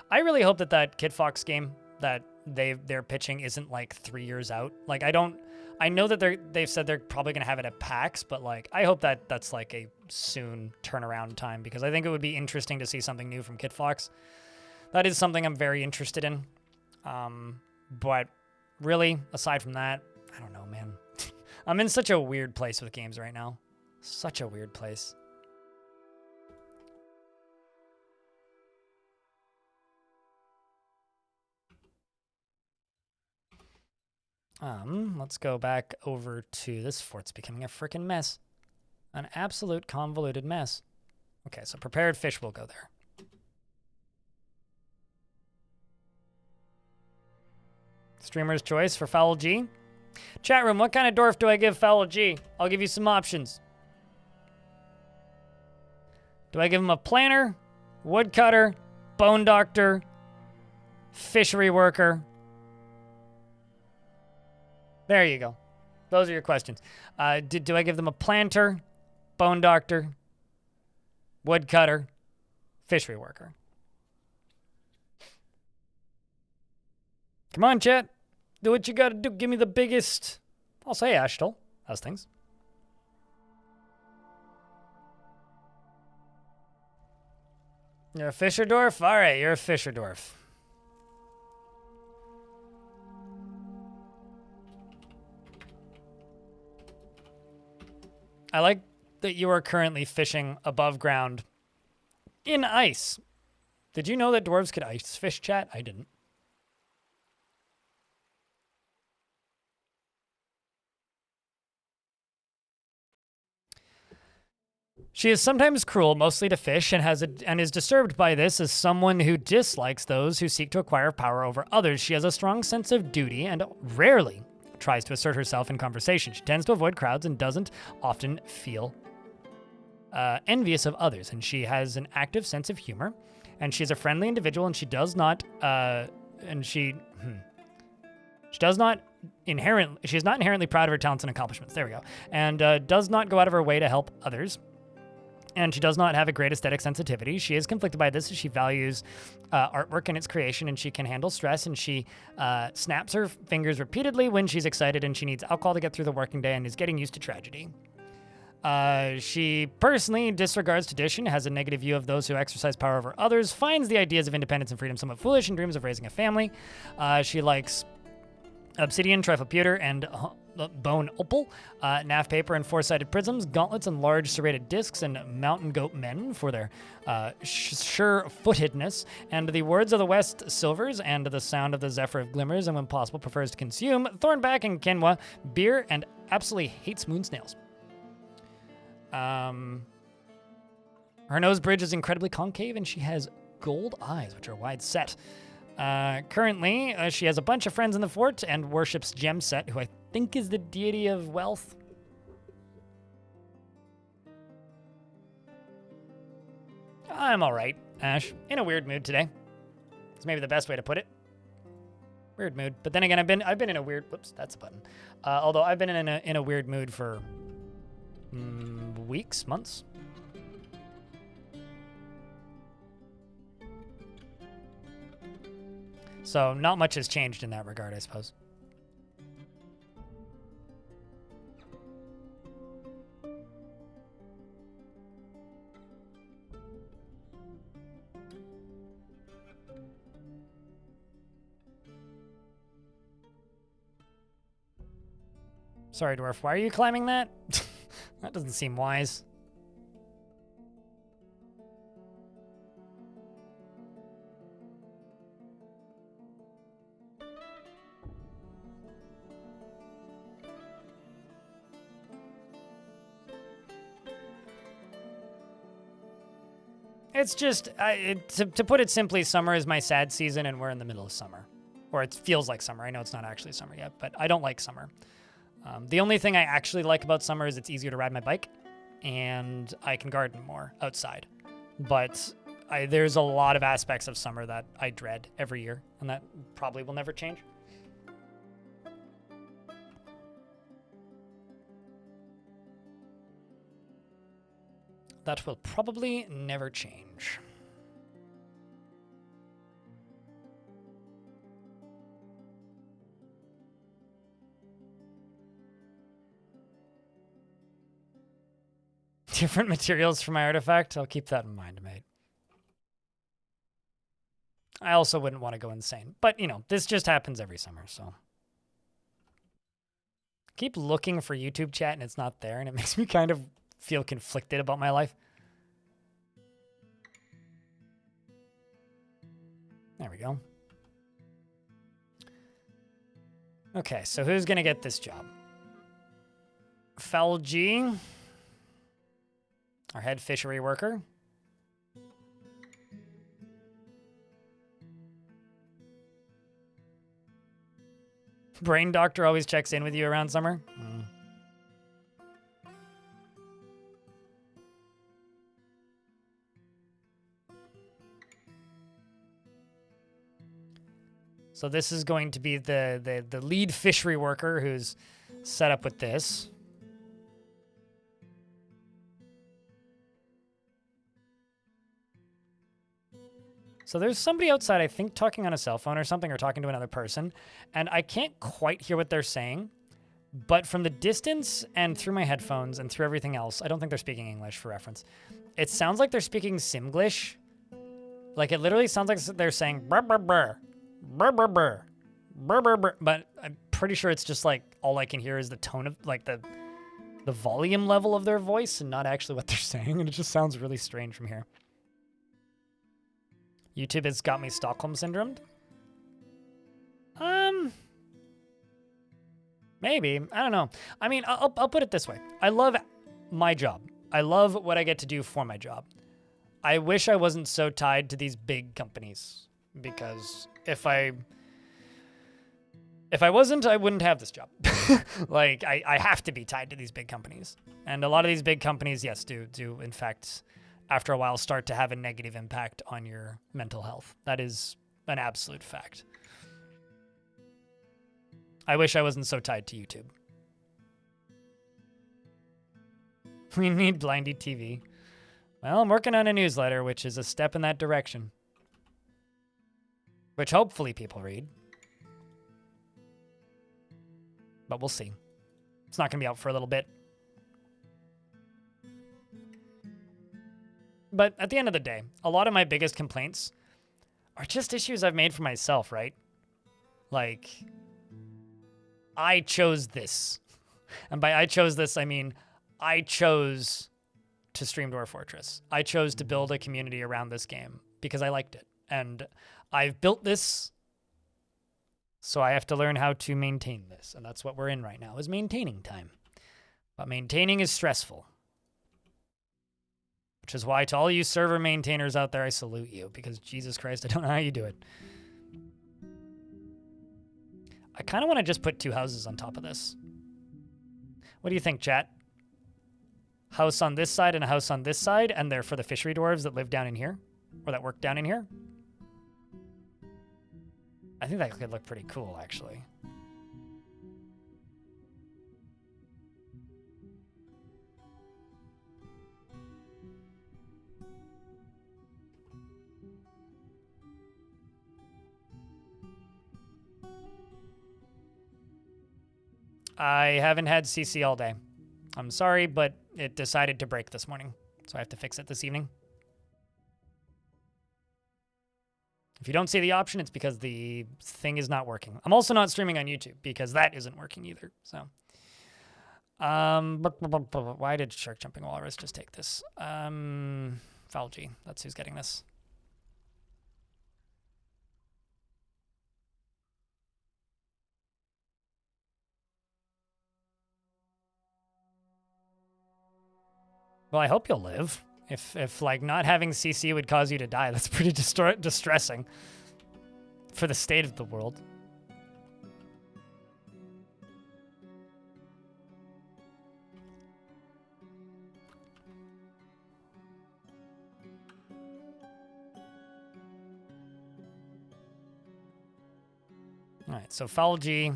I really hope that Kid Fox game that they're pitching isn't like 3 years out. Like I know that they've said they're probably going to have it at PAX, but like I hope that that's like a soon turnaround time, because I think it would be interesting to see something new from Kid Fox. That is something I'm very interested in. But really, aside from that, I don't know, man. I'm in such a weird place with games right now. Such a weird place. Let's go back over to this fort's becoming a freaking mess. An absolute convoluted mess. Okay, so prepared fish will go there. Streamer's choice for Foul G. Chat room, what kind of dwarf do I give Foul G? I'll give you some options. Do I give him a planter, woodcutter, bone doctor, fishery worker? There you go. Those are your questions. Do I give them a planter, bone doctor, woodcutter, fishery worker? Come on, chat. Do what you gotta do. Give me the biggest. I'll say Ashtal. How's things? You're a fisher dwarf? All right, you're a fisher dwarf. I like that you are currently fishing above ground in ice. Did you know that dwarves could ice fish, chat? I didn't. She is sometimes cruel, mostly to fish, and is disturbed by this as someone who dislikes those who seek to acquire power over others. She has a strong sense of duty and rarely tries to assert herself in conversation. She tends to avoid crowds and doesn't often feel envious of others. And she has an active sense of humor, and she's a friendly individual, and she is not inherently proud of her talents and accomplishments. There we go. And does not go out of her way to help others. And she does not have a great aesthetic sensitivity. She is conflicted by this as she values artwork and its creation, and she can handle stress, and she snaps her fingers repeatedly when she's excited, and she needs alcohol to get through the working day and is getting used to tragedy. She personally disregards tradition, has a negative view of those who exercise power over others, finds the ideas of independence and freedom somewhat foolish, and dreams of raising a family. She likes obsidian, trifle pewter, and bone opal, nav paper and four-sided prisms, gauntlets and large serrated discs, and mountain goat men for their sure-footedness, and the words of the west silvers, and the sound of the zephyr of glimmers, and when possible prefers to consume thornback and quinoa, beer, and absolutely hates moon snails. Her nose bridge is incredibly concave, and she has gold eyes, which are wide set. Currently, she has a bunch of friends in the fort and worships Gemset, who I think is the deity of wealth. I'm all right, Ash. In a weird mood today. It's maybe the best way to put it. Weird mood. But then again, I've been in a weird. Whoops, that's a button. Although I've been in a weird mood for weeks, months. So not much has changed in that regard, I suppose. Sorry, Dwarf, why are you climbing that? That doesn't seem wise. It's just, to put it simply, summer is my sad season, and we're in the middle of summer. Or it feels like summer. I know it's not actually summer yet, but I don't like summer. The only thing I actually like about summer is it's easier to ride my bike, and I can garden more outside. But there's a lot of aspects of summer that I dread every year, and that probably will never change. That will probably never change. Different materials for my artifact? I'll keep that in mind, mate. I also wouldn't want to go insane. But, you know, this just happens every summer, so. Keep looking for YouTube chat and it's not there, and it makes me kind of feel conflicted about my life. There we go. Okay, so who's gonna get this job? Foul G, our head fishery worker. Brain doctor always checks in with you around summer. So this is going to be the lead fishery worker who's set up with this. So there's somebody outside, I think, talking on a cell phone or something, or talking to another person, and I can't quite hear what they're saying, but from the distance and through my headphones and through everything else, I don't think they're speaking English for reference. It sounds like they're speaking Simglish, Like, it literally sounds like they're saying brr brr brr, brr brr brr, brr brr brr, but I'm pretty sure it's just like all I can hear is the tone of like the volume level of their voice and not actually what they're saying, and it just sounds really strange from here. YouTube has got me Stockholm syndromed. Maybe. I don't know. I mean, I'll put it this way. I love my job. I love what I get to do for my job. I wish I wasn't so tied to these big companies, because if I wasn't, I wouldn't have this job. Like, I have to be tied to these big companies. And a lot of these big companies, yes, do in fact, after a while, start to have a negative impact on your mental health. That is an absolute fact. I wish I wasn't so tied to YouTube. We need Blindy TV. Well, I'm working on a newsletter, which is a step in that direction. Which hopefully people read. But we'll see. It's not going to be out for a little bit. But at the end of the day, a lot of my biggest complaints are just issues I've made for myself, right? Like, I chose this. And by I chose this, I mean I chose to stream Dwarf Fortress. I chose to build a community around this game because I liked it. And I've built this, so I have to learn how to maintain this. And that's what we're in right now, is maintaining time. But maintaining is stressful. Which is why to all you server maintainers out there, I salute you, because Jesus Christ, I don't know how you do it. I kind of want to just put 2 houses on top of this. What do you think, chat? House on this side and a house on this side, and they're for the fishery dwarves that live down in here, or that work down in here? I think that could look pretty cool, actually. I haven't had CC all day. I'm sorry, but it decided to break this morning, so I have to fix it this evening. If you don't see the option, it's because the thing is not working. I'm also not streaming on YouTube because that isn't working either. So, why did Shark Jumping Walrus just take this? Falgi, that's who's getting this. Well, I hope you'll live. If like not having CC would cause you to die, that's pretty distressing for the state of the world. All right, so Foul G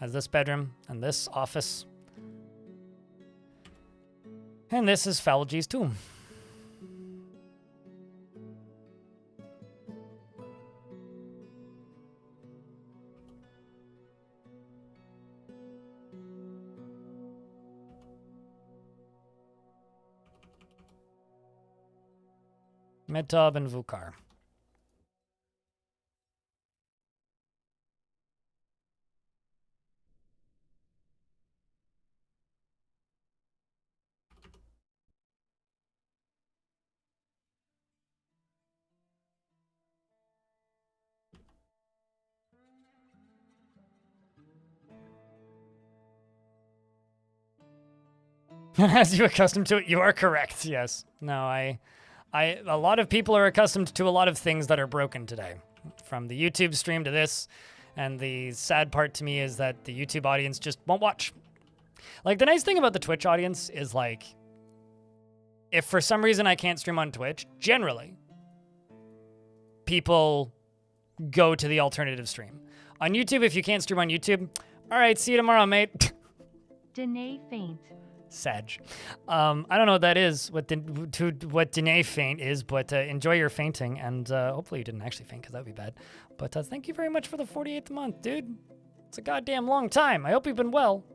has this bedroom and this office. And this is Foul G's tomb. Medtub and Vukar. As you accustomed to it, you are correct. Yes. No, a lot of people are accustomed to a lot of things that are broken today. From the YouTube stream to this, and the sad part to me is that the YouTube audience just won't watch. Like, the nice thing about the Twitch audience is, like, if for some reason I can't stream on Twitch, generally, people go to the alternative stream. On YouTube, if you can't stream on YouTube, all right, see you tomorrow, mate. Danae faint. Sag. I don't know what that is, what Danae faint is, but enjoy your fainting, and hopefully you didn't actually faint, because that would be bad. But thank you very much for the 48th month, dude. It's a goddamn long time. I hope you've been well.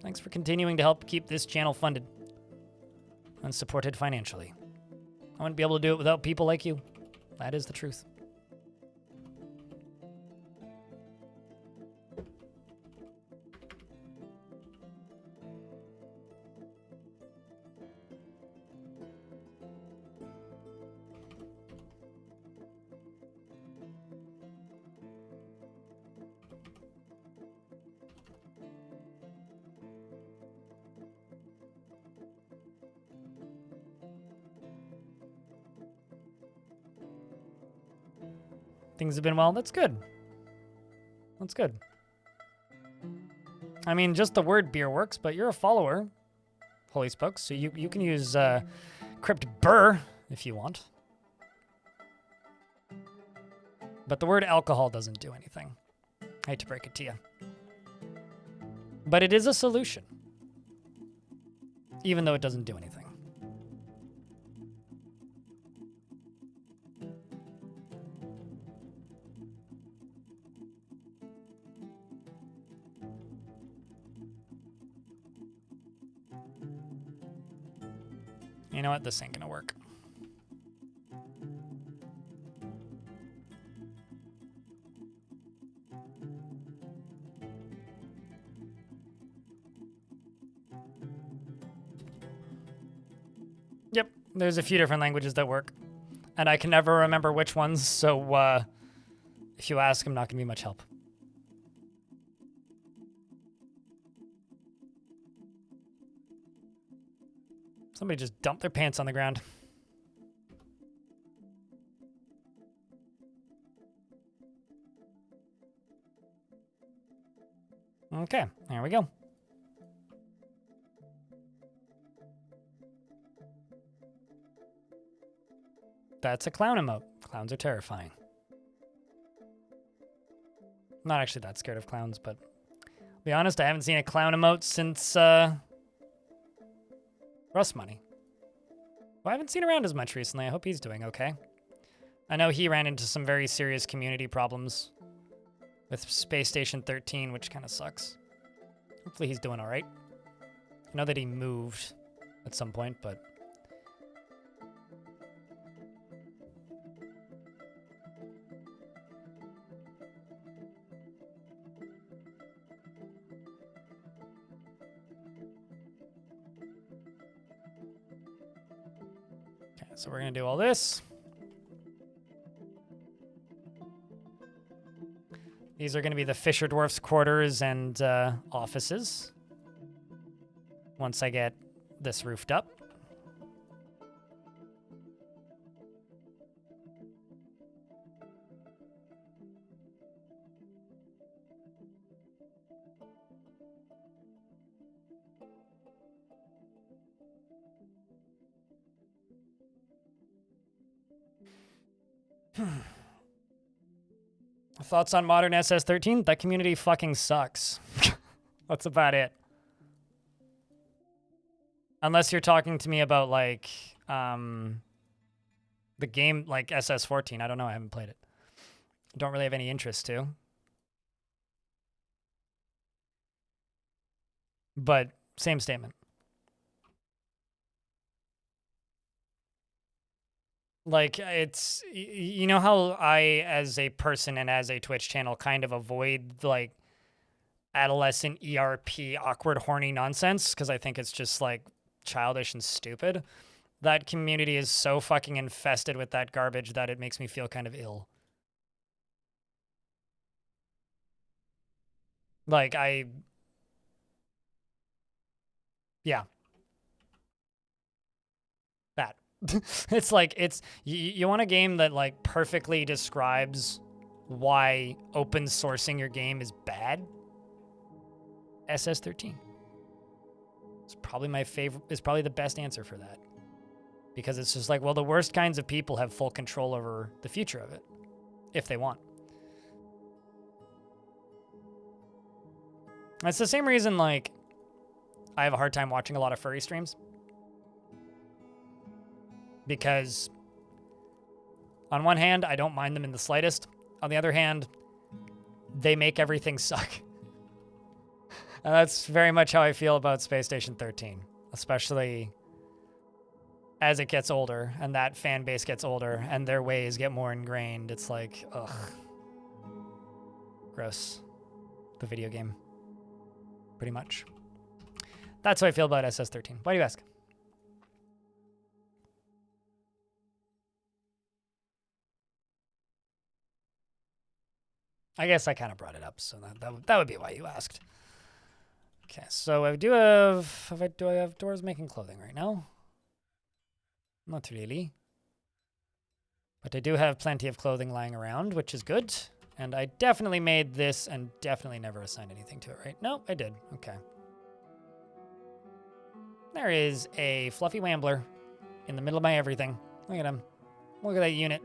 Thanks for continuing to help keep this channel funded and supported financially. I wouldn't be able to do it without people like you. That is the truth. Things have been well. That's good. That's good. I mean, just the word beer works, but you're a follower, Holy Spokes, so you can use Crypt Burr if you want. But the word alcohol doesn't do anything. I hate to break it to you. But it is a solution, even though it doesn't do anything. You know what? This ain't gonna work. Yep, there's a few different languages that work. And I can never remember which ones, so if you ask, I'm not gonna be much help. Somebody just dumped their pants on the ground. Okay, there we go. That's a clown emote. Clowns are terrifying. I'm not actually that scared of clowns, but to be honest, I haven't seen a clown emote since Rust Money. Well, I haven't seen around as much recently. I hope he's doing okay. I know he ran into some very serious community problems with Space Station 13, which kind of sucks. Hopefully he's doing all right. I know that he moved at some point, but... Okay, so we're going to do all this. These are going to be the Fisher Dwarf's quarters and offices. Once I get this roofed up. Thoughts on modern SS13? That community fucking sucks. That's about it. Unless you're talking to me about, like, the game, like SS14. I don't know. I haven't played it. Don't really have any interest to. But same statement. Like, it's, you know how I, as a person and as a Twitch channel, kind of avoid, like, adolescent ERP, awkward, horny nonsense, because I think it's just, like, childish and stupid. That community is so fucking infested with that garbage that it makes me feel kind of ill. Like, yeah. That. It's like, you want a game that, like, perfectly describes why open sourcing your game is bad? SS13. It's probably my favorite, it's probably the best answer for that. Because it's just like, well, the worst kinds of people have full control over the future of it, if they want. That's the same reason, like, I have a hard time watching a lot of furry streams. Because on one hand, I don't mind them in the slightest. On the other hand, they make everything suck. And that's very much how I feel about Space Station 13. Especially as it gets older and that fan base gets older and their ways get more ingrained, it's like, ugh. Gross. The video game. Pretty much. That's how I feel about SS13. Why do you ask? I guess I kind of brought it up, so that would be why you asked. Okay, so I do I have doors making clothing right now? Not really. But I do have plenty of clothing lying around, which is good. And I definitely made this and definitely never assigned anything to it, right? No, I did. Okay. There is a fluffy Wambler in the middle of my everything. Look at him. Look at that unit.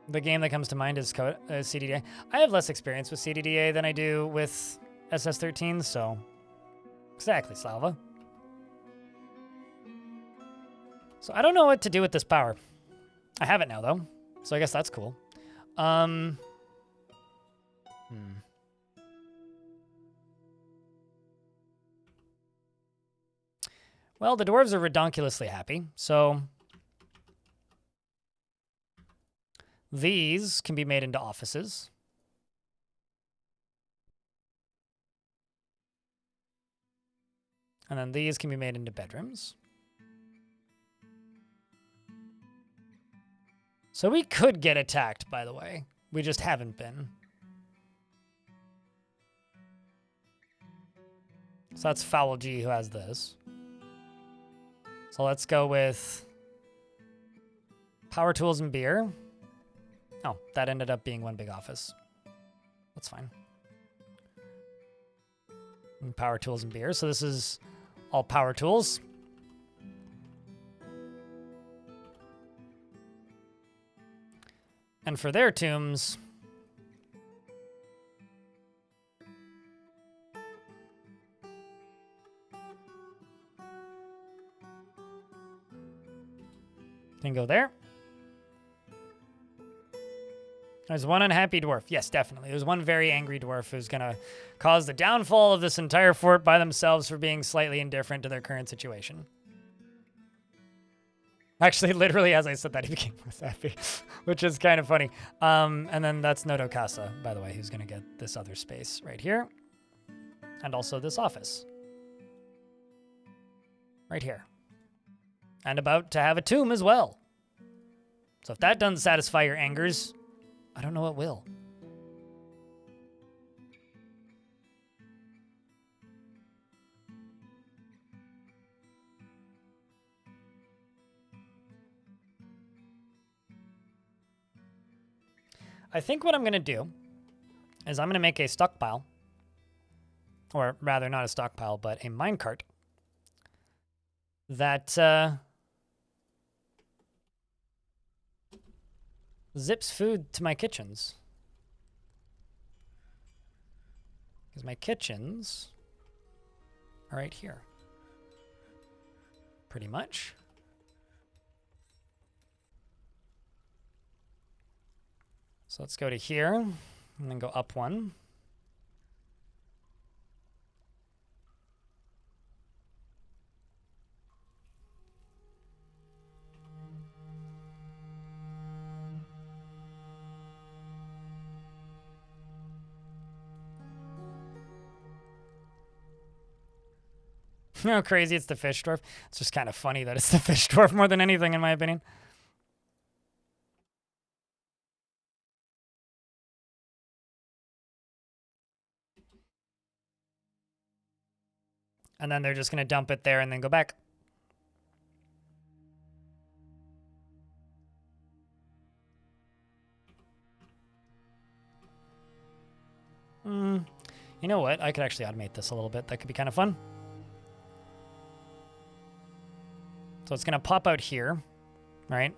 The game that comes to mind is CDDA. I have less experience with CDDA than I do with SS13, so... Exactly, Slava. So I don't know what to do with this power. I have it now, though, so I guess that's cool. Well, the dwarves are redonkulously happy, so... These can be made into offices. And then these can be made into bedrooms. So we could get attacked, by the way. We just haven't been. So that's Foul G who has this. So let's go with power tools and beer. Oh, that ended up being one big office. That's fine. And power tools and beer. So this is all power tools. And for their tombs, can go there. There's one unhappy dwarf. Yes, definitely. There's one very angry dwarf who's going to cause the downfall of this entire fort by themselves for being slightly indifferent to their current situation. Actually, literally, as I said that, he became less happy, which is kind of funny. And then that's Nodo Casa, by the way, who's going to get this other space right here. And also this office. Right here. And about to have a tomb as well. So if that doesn't satisfy your angers... I don't know what will. I think what I'm going to do is I'm going to make a stockpile. Or rather, not a stockpile, but a minecart. That zips food to my kitchens. Because my kitchens are right here. Pretty much. So let's go to here, and then go up one. How crazy it's the fish dwarf. It's just kind of funny that it's the fish dwarf more than anything, in my opinion. And then they're just going to dump it there and then go back. You know what? I could actually automate this a little bit. That could be kind of fun. So it's going to pop out here, right?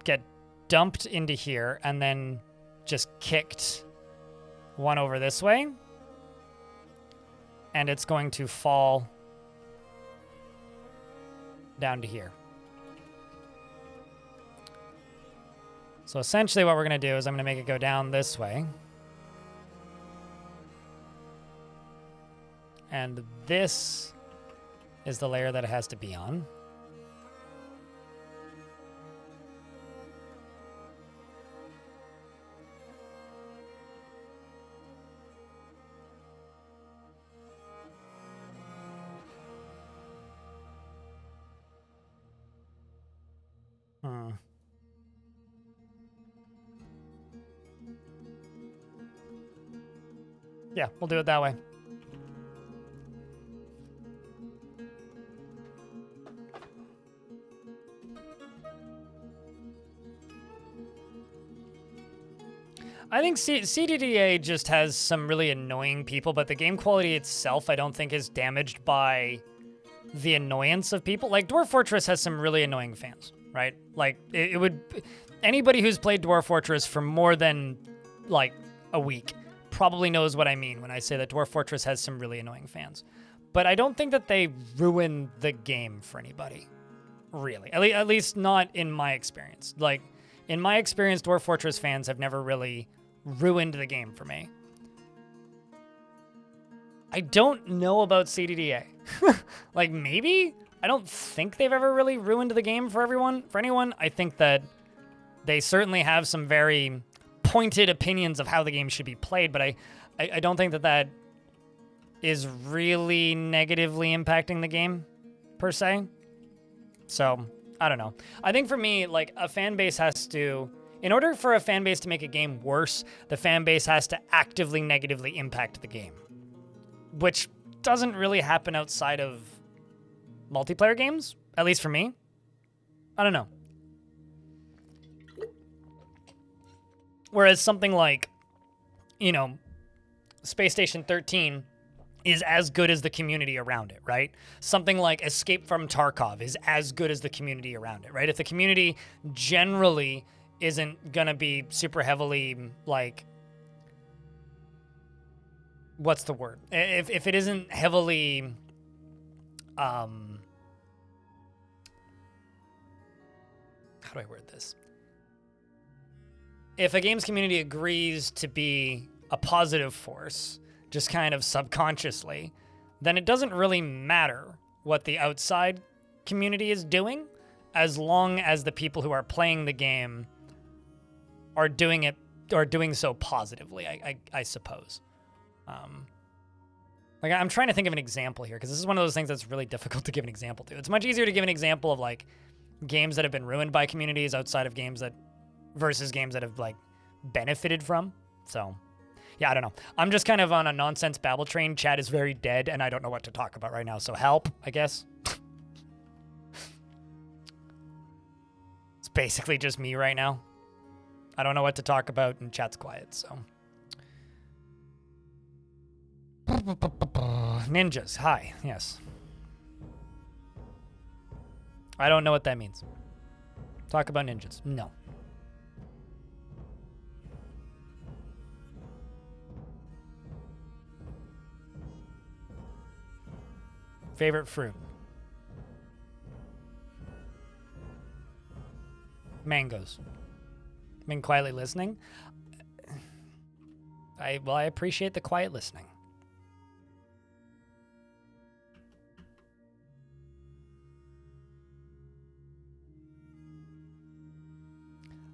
Get dumped into here, and then just kicked one over this way. And it's going to fall down to here. So essentially what we're going to do is I'm going to make it go down this way. And this is the layer that it has to be on. Yeah, we'll do it that way. I think CDDA just has some really annoying people, but the game quality itself I don't think is damaged by the annoyance of people. Like, Dwarf Fortress has some really annoying fans, right? Like, it would... Anybody who's played Dwarf Fortress for more than, like, a week probably knows what I mean when I say that Dwarf Fortress has some really annoying fans. But I don't think that they ruin the game for anybody, really. At least not in my experience. Like, in my experience, Dwarf Fortress fans have never really ruined the game for me. I don't know about CDDA. Like, maybe? I don't think they've ever really ruined the game for anyone. I think that they certainly have some very pointed opinions of how the game should be played, but I don't think that is really negatively impacting the game, per se. So, I don't know. I think for me, like, a fan base has to... In order for a fan base to make a game worse, the fan base has to actively negatively impact the game. Which doesn't really happen outside of multiplayer games, at least for me. I don't know. Whereas something like, you know, Space Station 13 is as good as the community around it, right? Something like Escape from Tarkov is as good as the community around it, right? If the community generally isn't gonna be super heavily, like, what's the word? If it isn't heavily, how do I word this? If a game's community agrees to be a positive force, just kind of subconsciously, then it doesn't really matter what the outside community is doing, as long as the people who are playing the game are doing so positively, I suppose. Like, I'm trying to think of an example here, because this is one of those things that's really difficult to give an example to. It's much easier to give an example of, like, games that have been ruined by communities outside of games that, versus games that have, like, benefited from. So, yeah, I don't know. I'm just kind of on a nonsense babble train. Chat is very dead, and I don't know what to talk about right now, so help, I guess. It's basically just me right now. I don't know what to talk about, and chat's quiet, so. Ninjas, hi, yes. I don't know what that means. Talk about ninjas, no. Favorite fruit? Mangoes. Been quietly listening? I appreciate the quiet listening.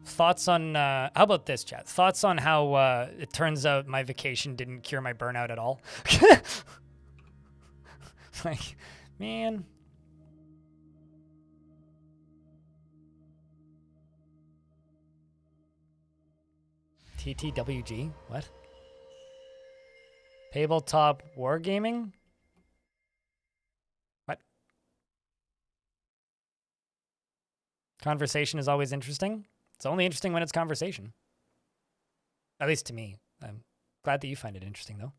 Thoughts on, how about this, chat? Thoughts on how it turns out my vacation didn't cure my burnout at all? Like, man. TTWG? What? Tabletop wargaming? What? Conversation is always interesting? It's only interesting when it's conversation. At least to me. I'm glad that you find it interesting, though.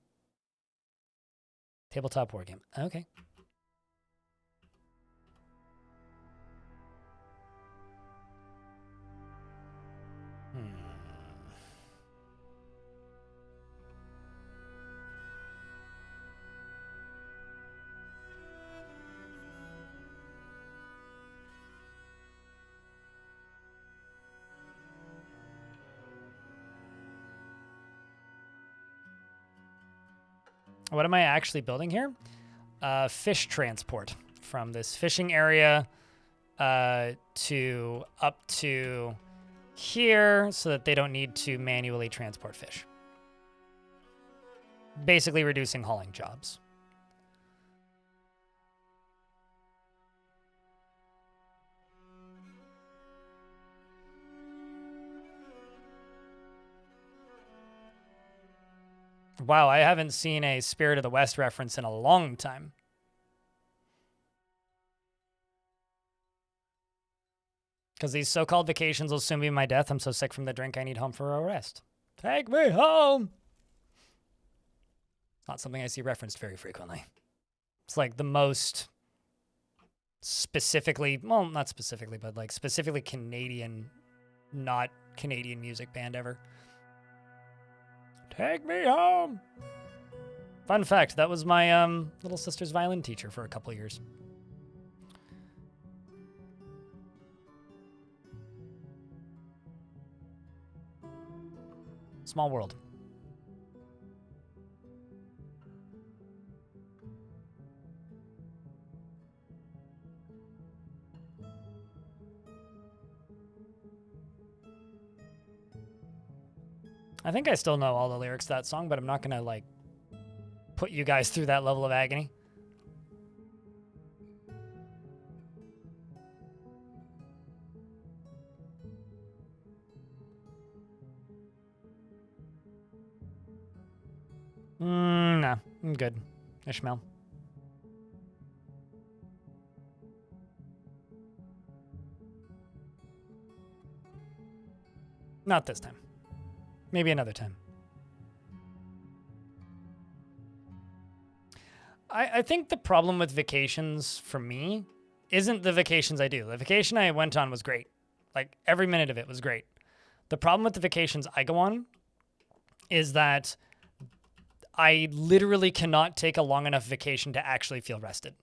Tabletop wargame. Okay. What am I actually building here? Fish transport from this fishing area to up to here so that they don't need to manually transport fish. Basically reducing hauling jobs. Wow, I haven't seen a Spirit of the West reference in a long time. Because these so-called vacations will soon be my death. I'm so sick from the drink, I need home for a rest. Take me home! Not something I see referenced very frequently. It's like the most specifically, well, not specifically, but like specifically Canadian, not Canadian music band ever. Take me home. Fun fact, that was my little sister's violin teacher for a couple years. Small world. I think I still know all the lyrics to that song, but I'm not gonna, like, put you guys through that level of agony. Nah, I'm good. Ishmael. Not this time. Maybe another time. I think the problem with vacations for me isn't the vacations I do. The vacation I went on was great. Like, every minute of it was great. The problem with the vacations I go on is that I literally cannot take a long enough vacation to actually feel rested.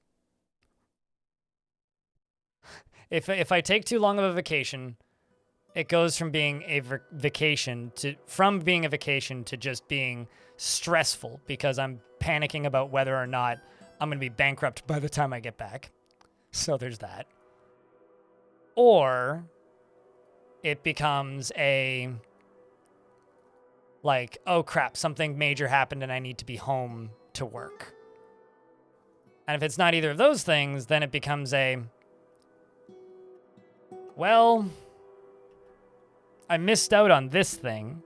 If I take too long of a vacation, it goes from being a vacation to just being stressful because I'm panicking about whether or not I'm going to be bankrupt by the time I get back. So there's that. Or it becomes a, like, oh crap, something major happened and I need to be home to work. And if it's not either of those things, then it becomes a, well, I missed out on this thing.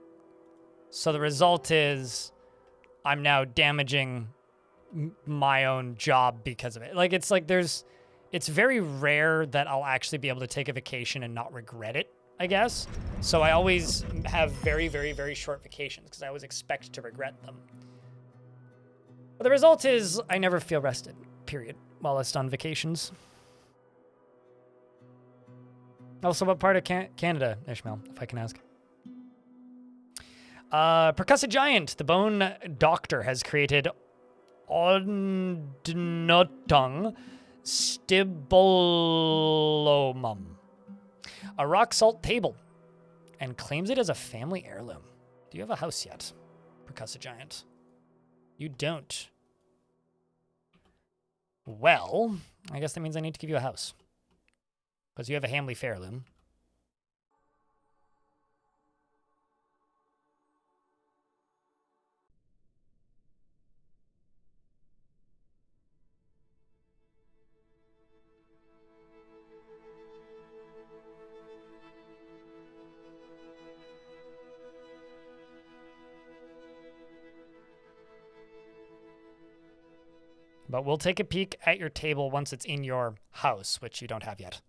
So the result is I'm now damaging my own job because of it. Like, it's like it's very rare that I'll actually be able to take a vacation and not regret it, I guess. So I always have very, very, very short vacations because I always expect to regret them. But the result is I never feel rested, period, while it's on vacations. Also, what part of Canada, Ishmael, if I can ask? Percussive Giant, the Bone Doctor, has created Odnotung Stibolomum, a rock salt table, and claims it as a family heirloom. Do you have a house yet, Percussive Giant? You don't. Well, I guess that means I need to give you a house. Because you have a Hamley heirloom. But we'll take a peek at your table once it's in your house, which you don't have yet.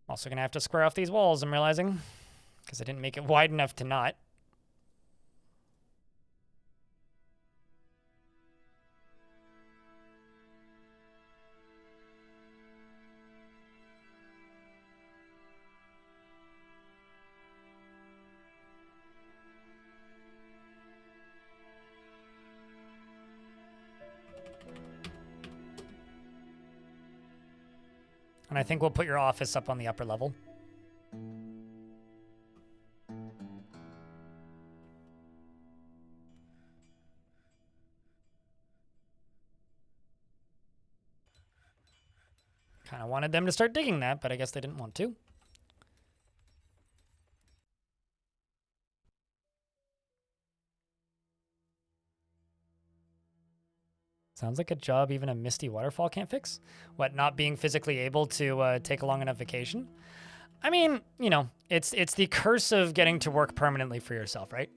Also gonna have to square off these walls, I'm realizing, because I didn't make it wide enough to not. And I think we'll put your office up on the upper level. Kind of wanted them to start digging that, but I guess they didn't want to. Sounds like a job even a misty waterfall can't fix. What, not being physically able to take a long enough vacation? I mean, you know, it's the curse of getting to work permanently for yourself, right?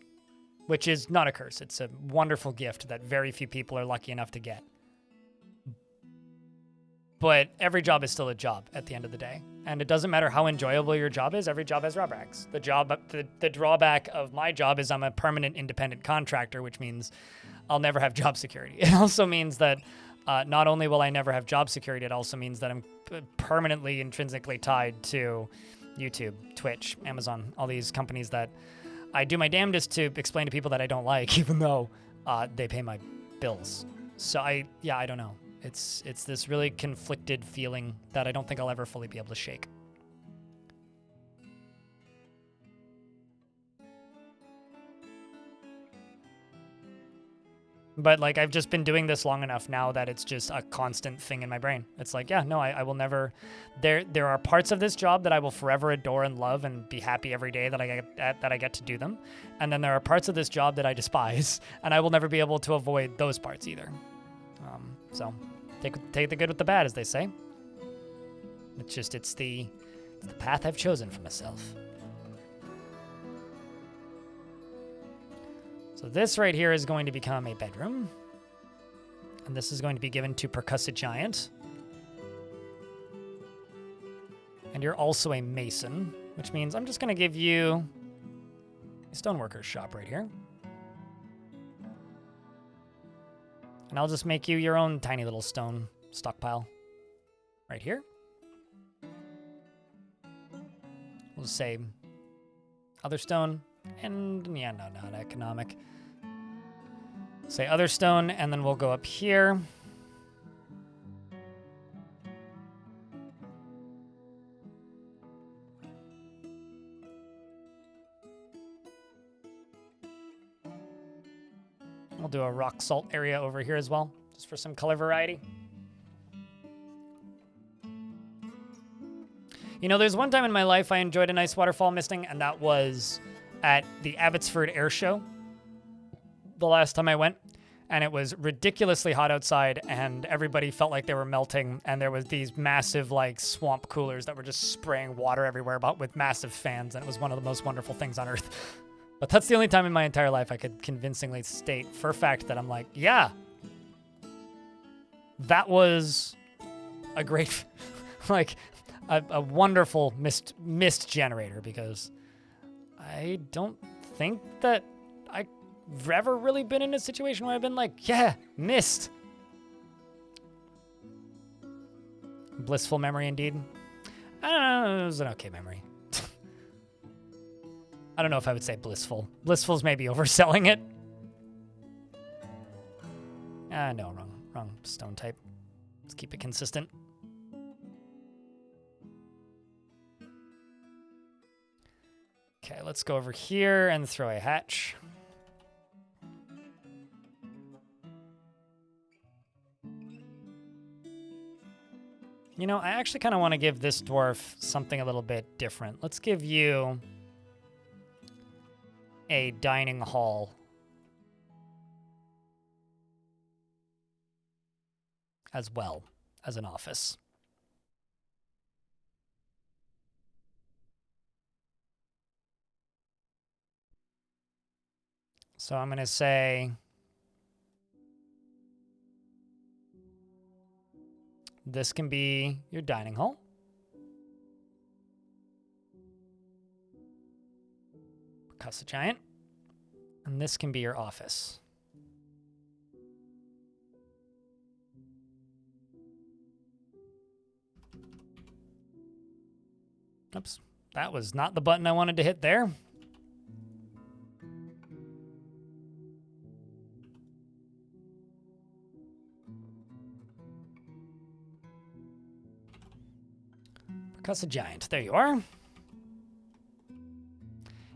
Which is not a curse. It's a wonderful gift that very few people are lucky enough to get. But every job is still a job at the end of the day. And it doesn't matter how enjoyable your job is, every job has drawbacks. The drawback of my job is I'm a permanent independent contractor, which means I'll never have job security. It also means that not only will I never have job security, it also means that I'm permanently intrinsically tied to YouTube, Twitch, Amazon, all these companies that I do my damnedest to explain to people that I don't like, even though they pay my bills. So I don't know. It's this really conflicted feeling that I don't think I'll ever fully be able to shake. But like I've just been doing this long enough now that it's just a constant thing in my brain. It's like, yeah, no, I will never. There are parts of this job that I will forever adore and love and be happy every day that I get to do them, and then there are parts of this job that I despise, and I will never be able to avoid those parts either. So take the good with the bad, as they say. It's the path I've chosen for myself. So this right here is going to become a bedroom. And this is going to be given to Percussive Giant. And you're also a mason, which means I'm just going to give you a stoneworker's shop right here. And I'll just make you your own tiny little stone stockpile right here. We'll just say other stone, and yeah, no, not economic. Say other stone, and then we'll go up here. We'll do a rock salt area over here as well, just for some color variety. You know, there's one time in my life I enjoyed a nice waterfall misting, and that was at the Abbotsford Air Show the last time I went. And it was ridiculously hot outside, and everybody felt like they were melting, and there was these massive, like, swamp coolers that were just spraying water everywhere with massive fans, and it was one of the most wonderful things on earth. But that's the only time in my entire life I could convincingly state for a fact that I'm like, yeah, that was a great, like, a wonderful mist generator, because I don't think that I've ever really been in a situation where I've been like, yeah, mist. Blissful memory indeed. I don't know, it was an okay memory. I don't know if I would say blissful. Blissful's maybe overselling it. No, wrong stone type. Let's keep it consistent. Okay, let's go over here and throw a hatch. You know, I actually kind of want to give this dwarf something a little bit different. Let's give you a dining hall as well as an office. So I'm going to say this can be your dining hall. Percussive Giant. And this can be your office. Oops, that was not the button I wanted to hit there. Percussive Giant, there you are.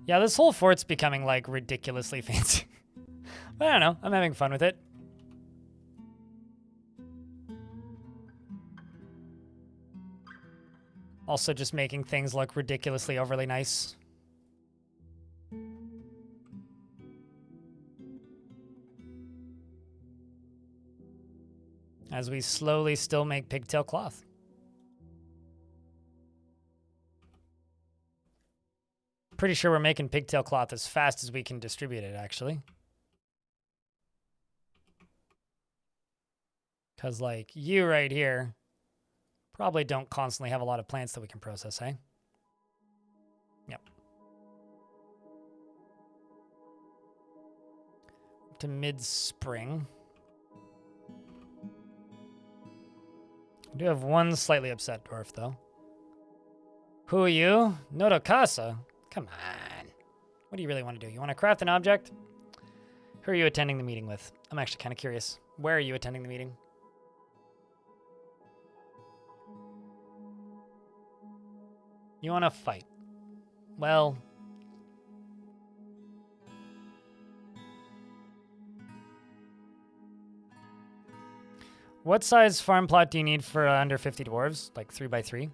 Yeah, this whole fort's becoming, like, ridiculously fancy. But I don't know, I'm having fun with it. Also just making things look ridiculously overly nice. As we slowly still make pigtail cloth. Pretty sure we're making pigtail cloth as fast as we can distribute it, actually. Because, like, you right here probably don't constantly have a lot of plants that we can process, hey? Yep. To mid-spring. I do have one slightly upset dwarf, though. Who are you? Noto Casa? Come on. What do you really want to do? You want to craft an object? Who are you attending the meeting with? I'm actually kind of curious. Where are you attending the meeting? You want to fight? Well... What size farm plot do you need for under 50 dwarves? Like 3x3?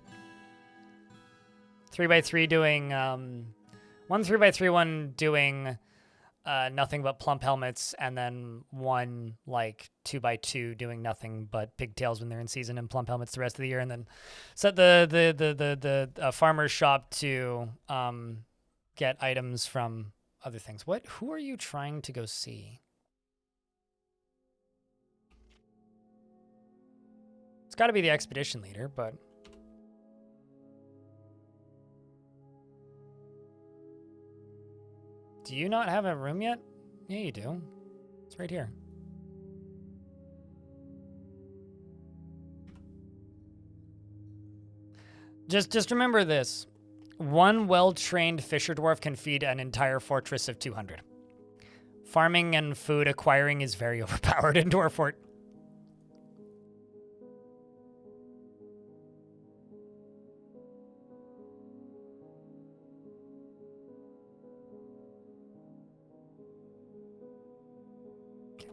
3x3 doing, one 3x3, one doing nothing but plump helmets, and then one like 2x2 doing nothing but pigtails when they're in season and plump helmets the rest of the year, and then set the farmer's shop to get items from other things. Who are you trying to go see? It's got to be the expedition leader, but... Do you not have a room yet? Yeah, you do. It's right here. Just remember this. One well-trained fisher dwarf can feed an entire fortress of 200. Farming and food acquiring is very overpowered in Dwarfort.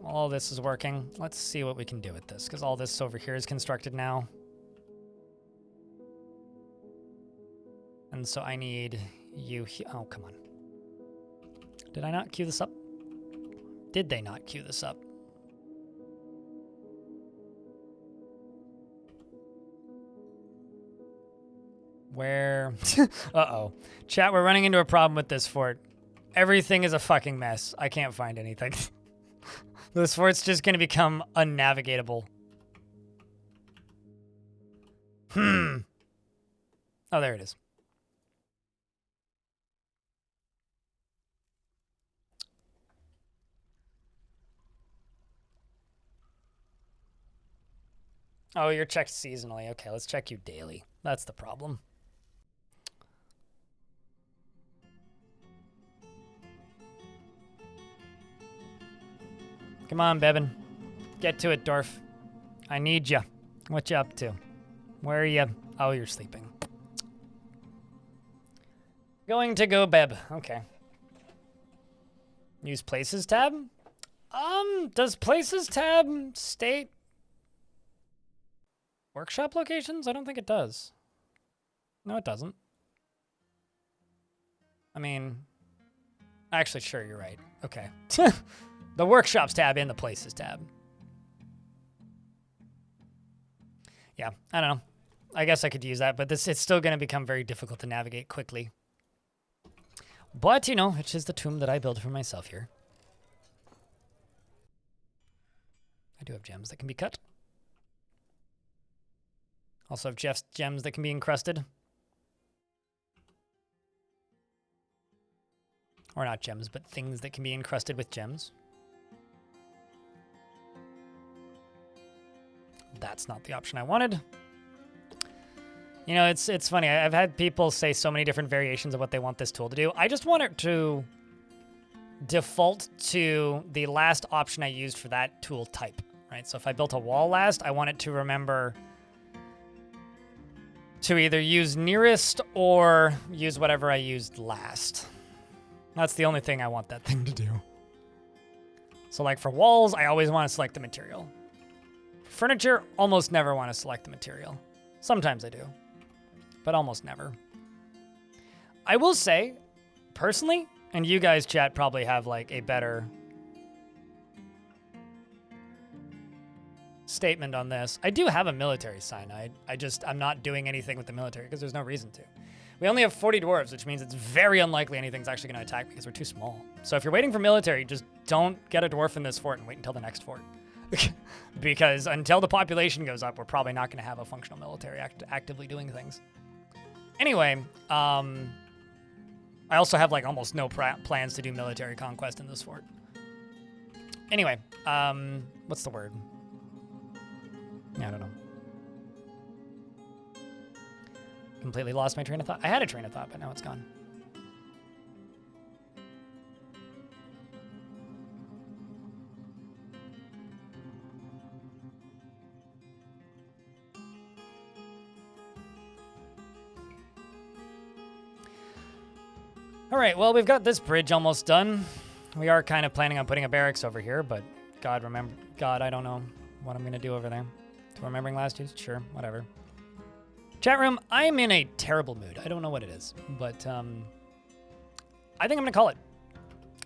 All this is working. Let's see what we can do with this, because all this over here is constructed now. And so I need you here. Oh, come on. Did I not queue this up? Did they not queue this up? Where? Uh-oh. Chat, we're running into a problem with this fort. Everything is a fucking mess. I can't find anything. This fort's just going to become unnavigatable. Oh, there it is. Oh, you're checked seasonally. Okay, let's check you daily. That's the problem. Come on, Bevan. Get to it, Dwarf. I need you. What you up to? Where are you? Oh, you're sleeping. Going to go Beb. Okay. Use Places tab? Does Places tab state workshop locations? I don't think it does. No, it doesn't. I mean, actually, sure, you're right. Okay. The Workshops tab and the Places tab. Yeah, I don't know. I guess I could use that, but it's still going to become very difficult to navigate quickly. But, you know, it's just the tomb that I built for myself here. I do have gems that can be cut. Also have gems that can be encrusted. Or not gems, but things that can be encrusted with gems. That's not the option I wanted. You know, it's funny. I've had people say so many different variations of what they want this tool to do. I just want it to default to the last option I used for that tool type, right? So if I built a wall last, I want it to remember to either use nearest or use whatever I used last. That's the only thing I want that thing to do. So like for walls, I always want to select the material. Furniture, almost never want to select the material. Sometimes I do. but almost never. I will say, personally, and you guys, chat, probably have like a better statement on this. I do have a military sign. I'm not doing anything with the military because there's no reason to. We only have 40 dwarves, which means it's very unlikely anything's actually going to attack because we're too small. So if you're waiting for military, just don't get a dwarf in this fort and wait until the next fort. Because until the population goes up, we're probably not going to have a functional military actively doing things. Anyway, I also have like almost no plans to do military conquest in this fort. Anyway, what's the word? Yeah, I don't know. Completely lost my train of thought. I had a train of thought, but now it's gone. All right, well, we've got this bridge almost done. We are kind of planning on putting a barracks over here, but God, I don't know what I'm going to do over there. To remembering last year? Sure, whatever. Chat room, I'm in a terrible mood. I don't know what it is, but I think I'm going to call it.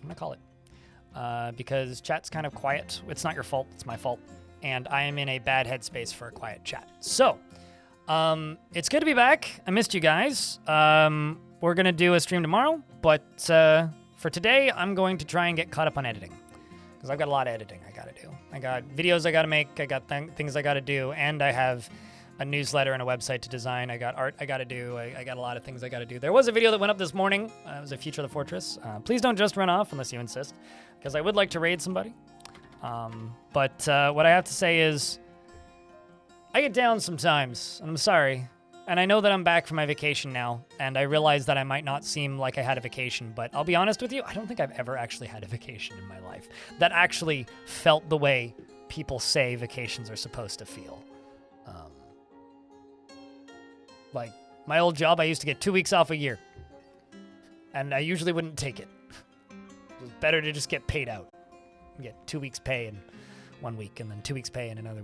I'm going to call it. Because chat's kind of quiet. It's not your fault. It's my fault. And I am in a bad headspace for a quiet chat. So, it's good to be back. I missed you guys. We're going to do a stream tomorrow, but for today, I'm going to try and get caught up on editing. Because I've got a lot of editing I got to do. I got videos I got to make. I got things I got to do. And I have a newsletter and a website to design. I got art I got to do. I got a lot of things I got to do. There was a video that went up this morning. It was a Future of the Fortress. Please don't just run off unless you insist, because I would like to raid somebody. But what I have to say is I get down sometimes, and I'm sorry. And I know that I'm back from my vacation now, and I realize that I might not seem like I had a vacation, but I'll be honest with you, I don't think I've ever actually had a vacation in my life that actually felt the way people say vacations are supposed to feel. Like, my old job, I used to get 2 weeks off a year, and I usually wouldn't take it. It was better to just get paid out. Get 2 weeks pay in 1 week, and then 2 weeks pay in another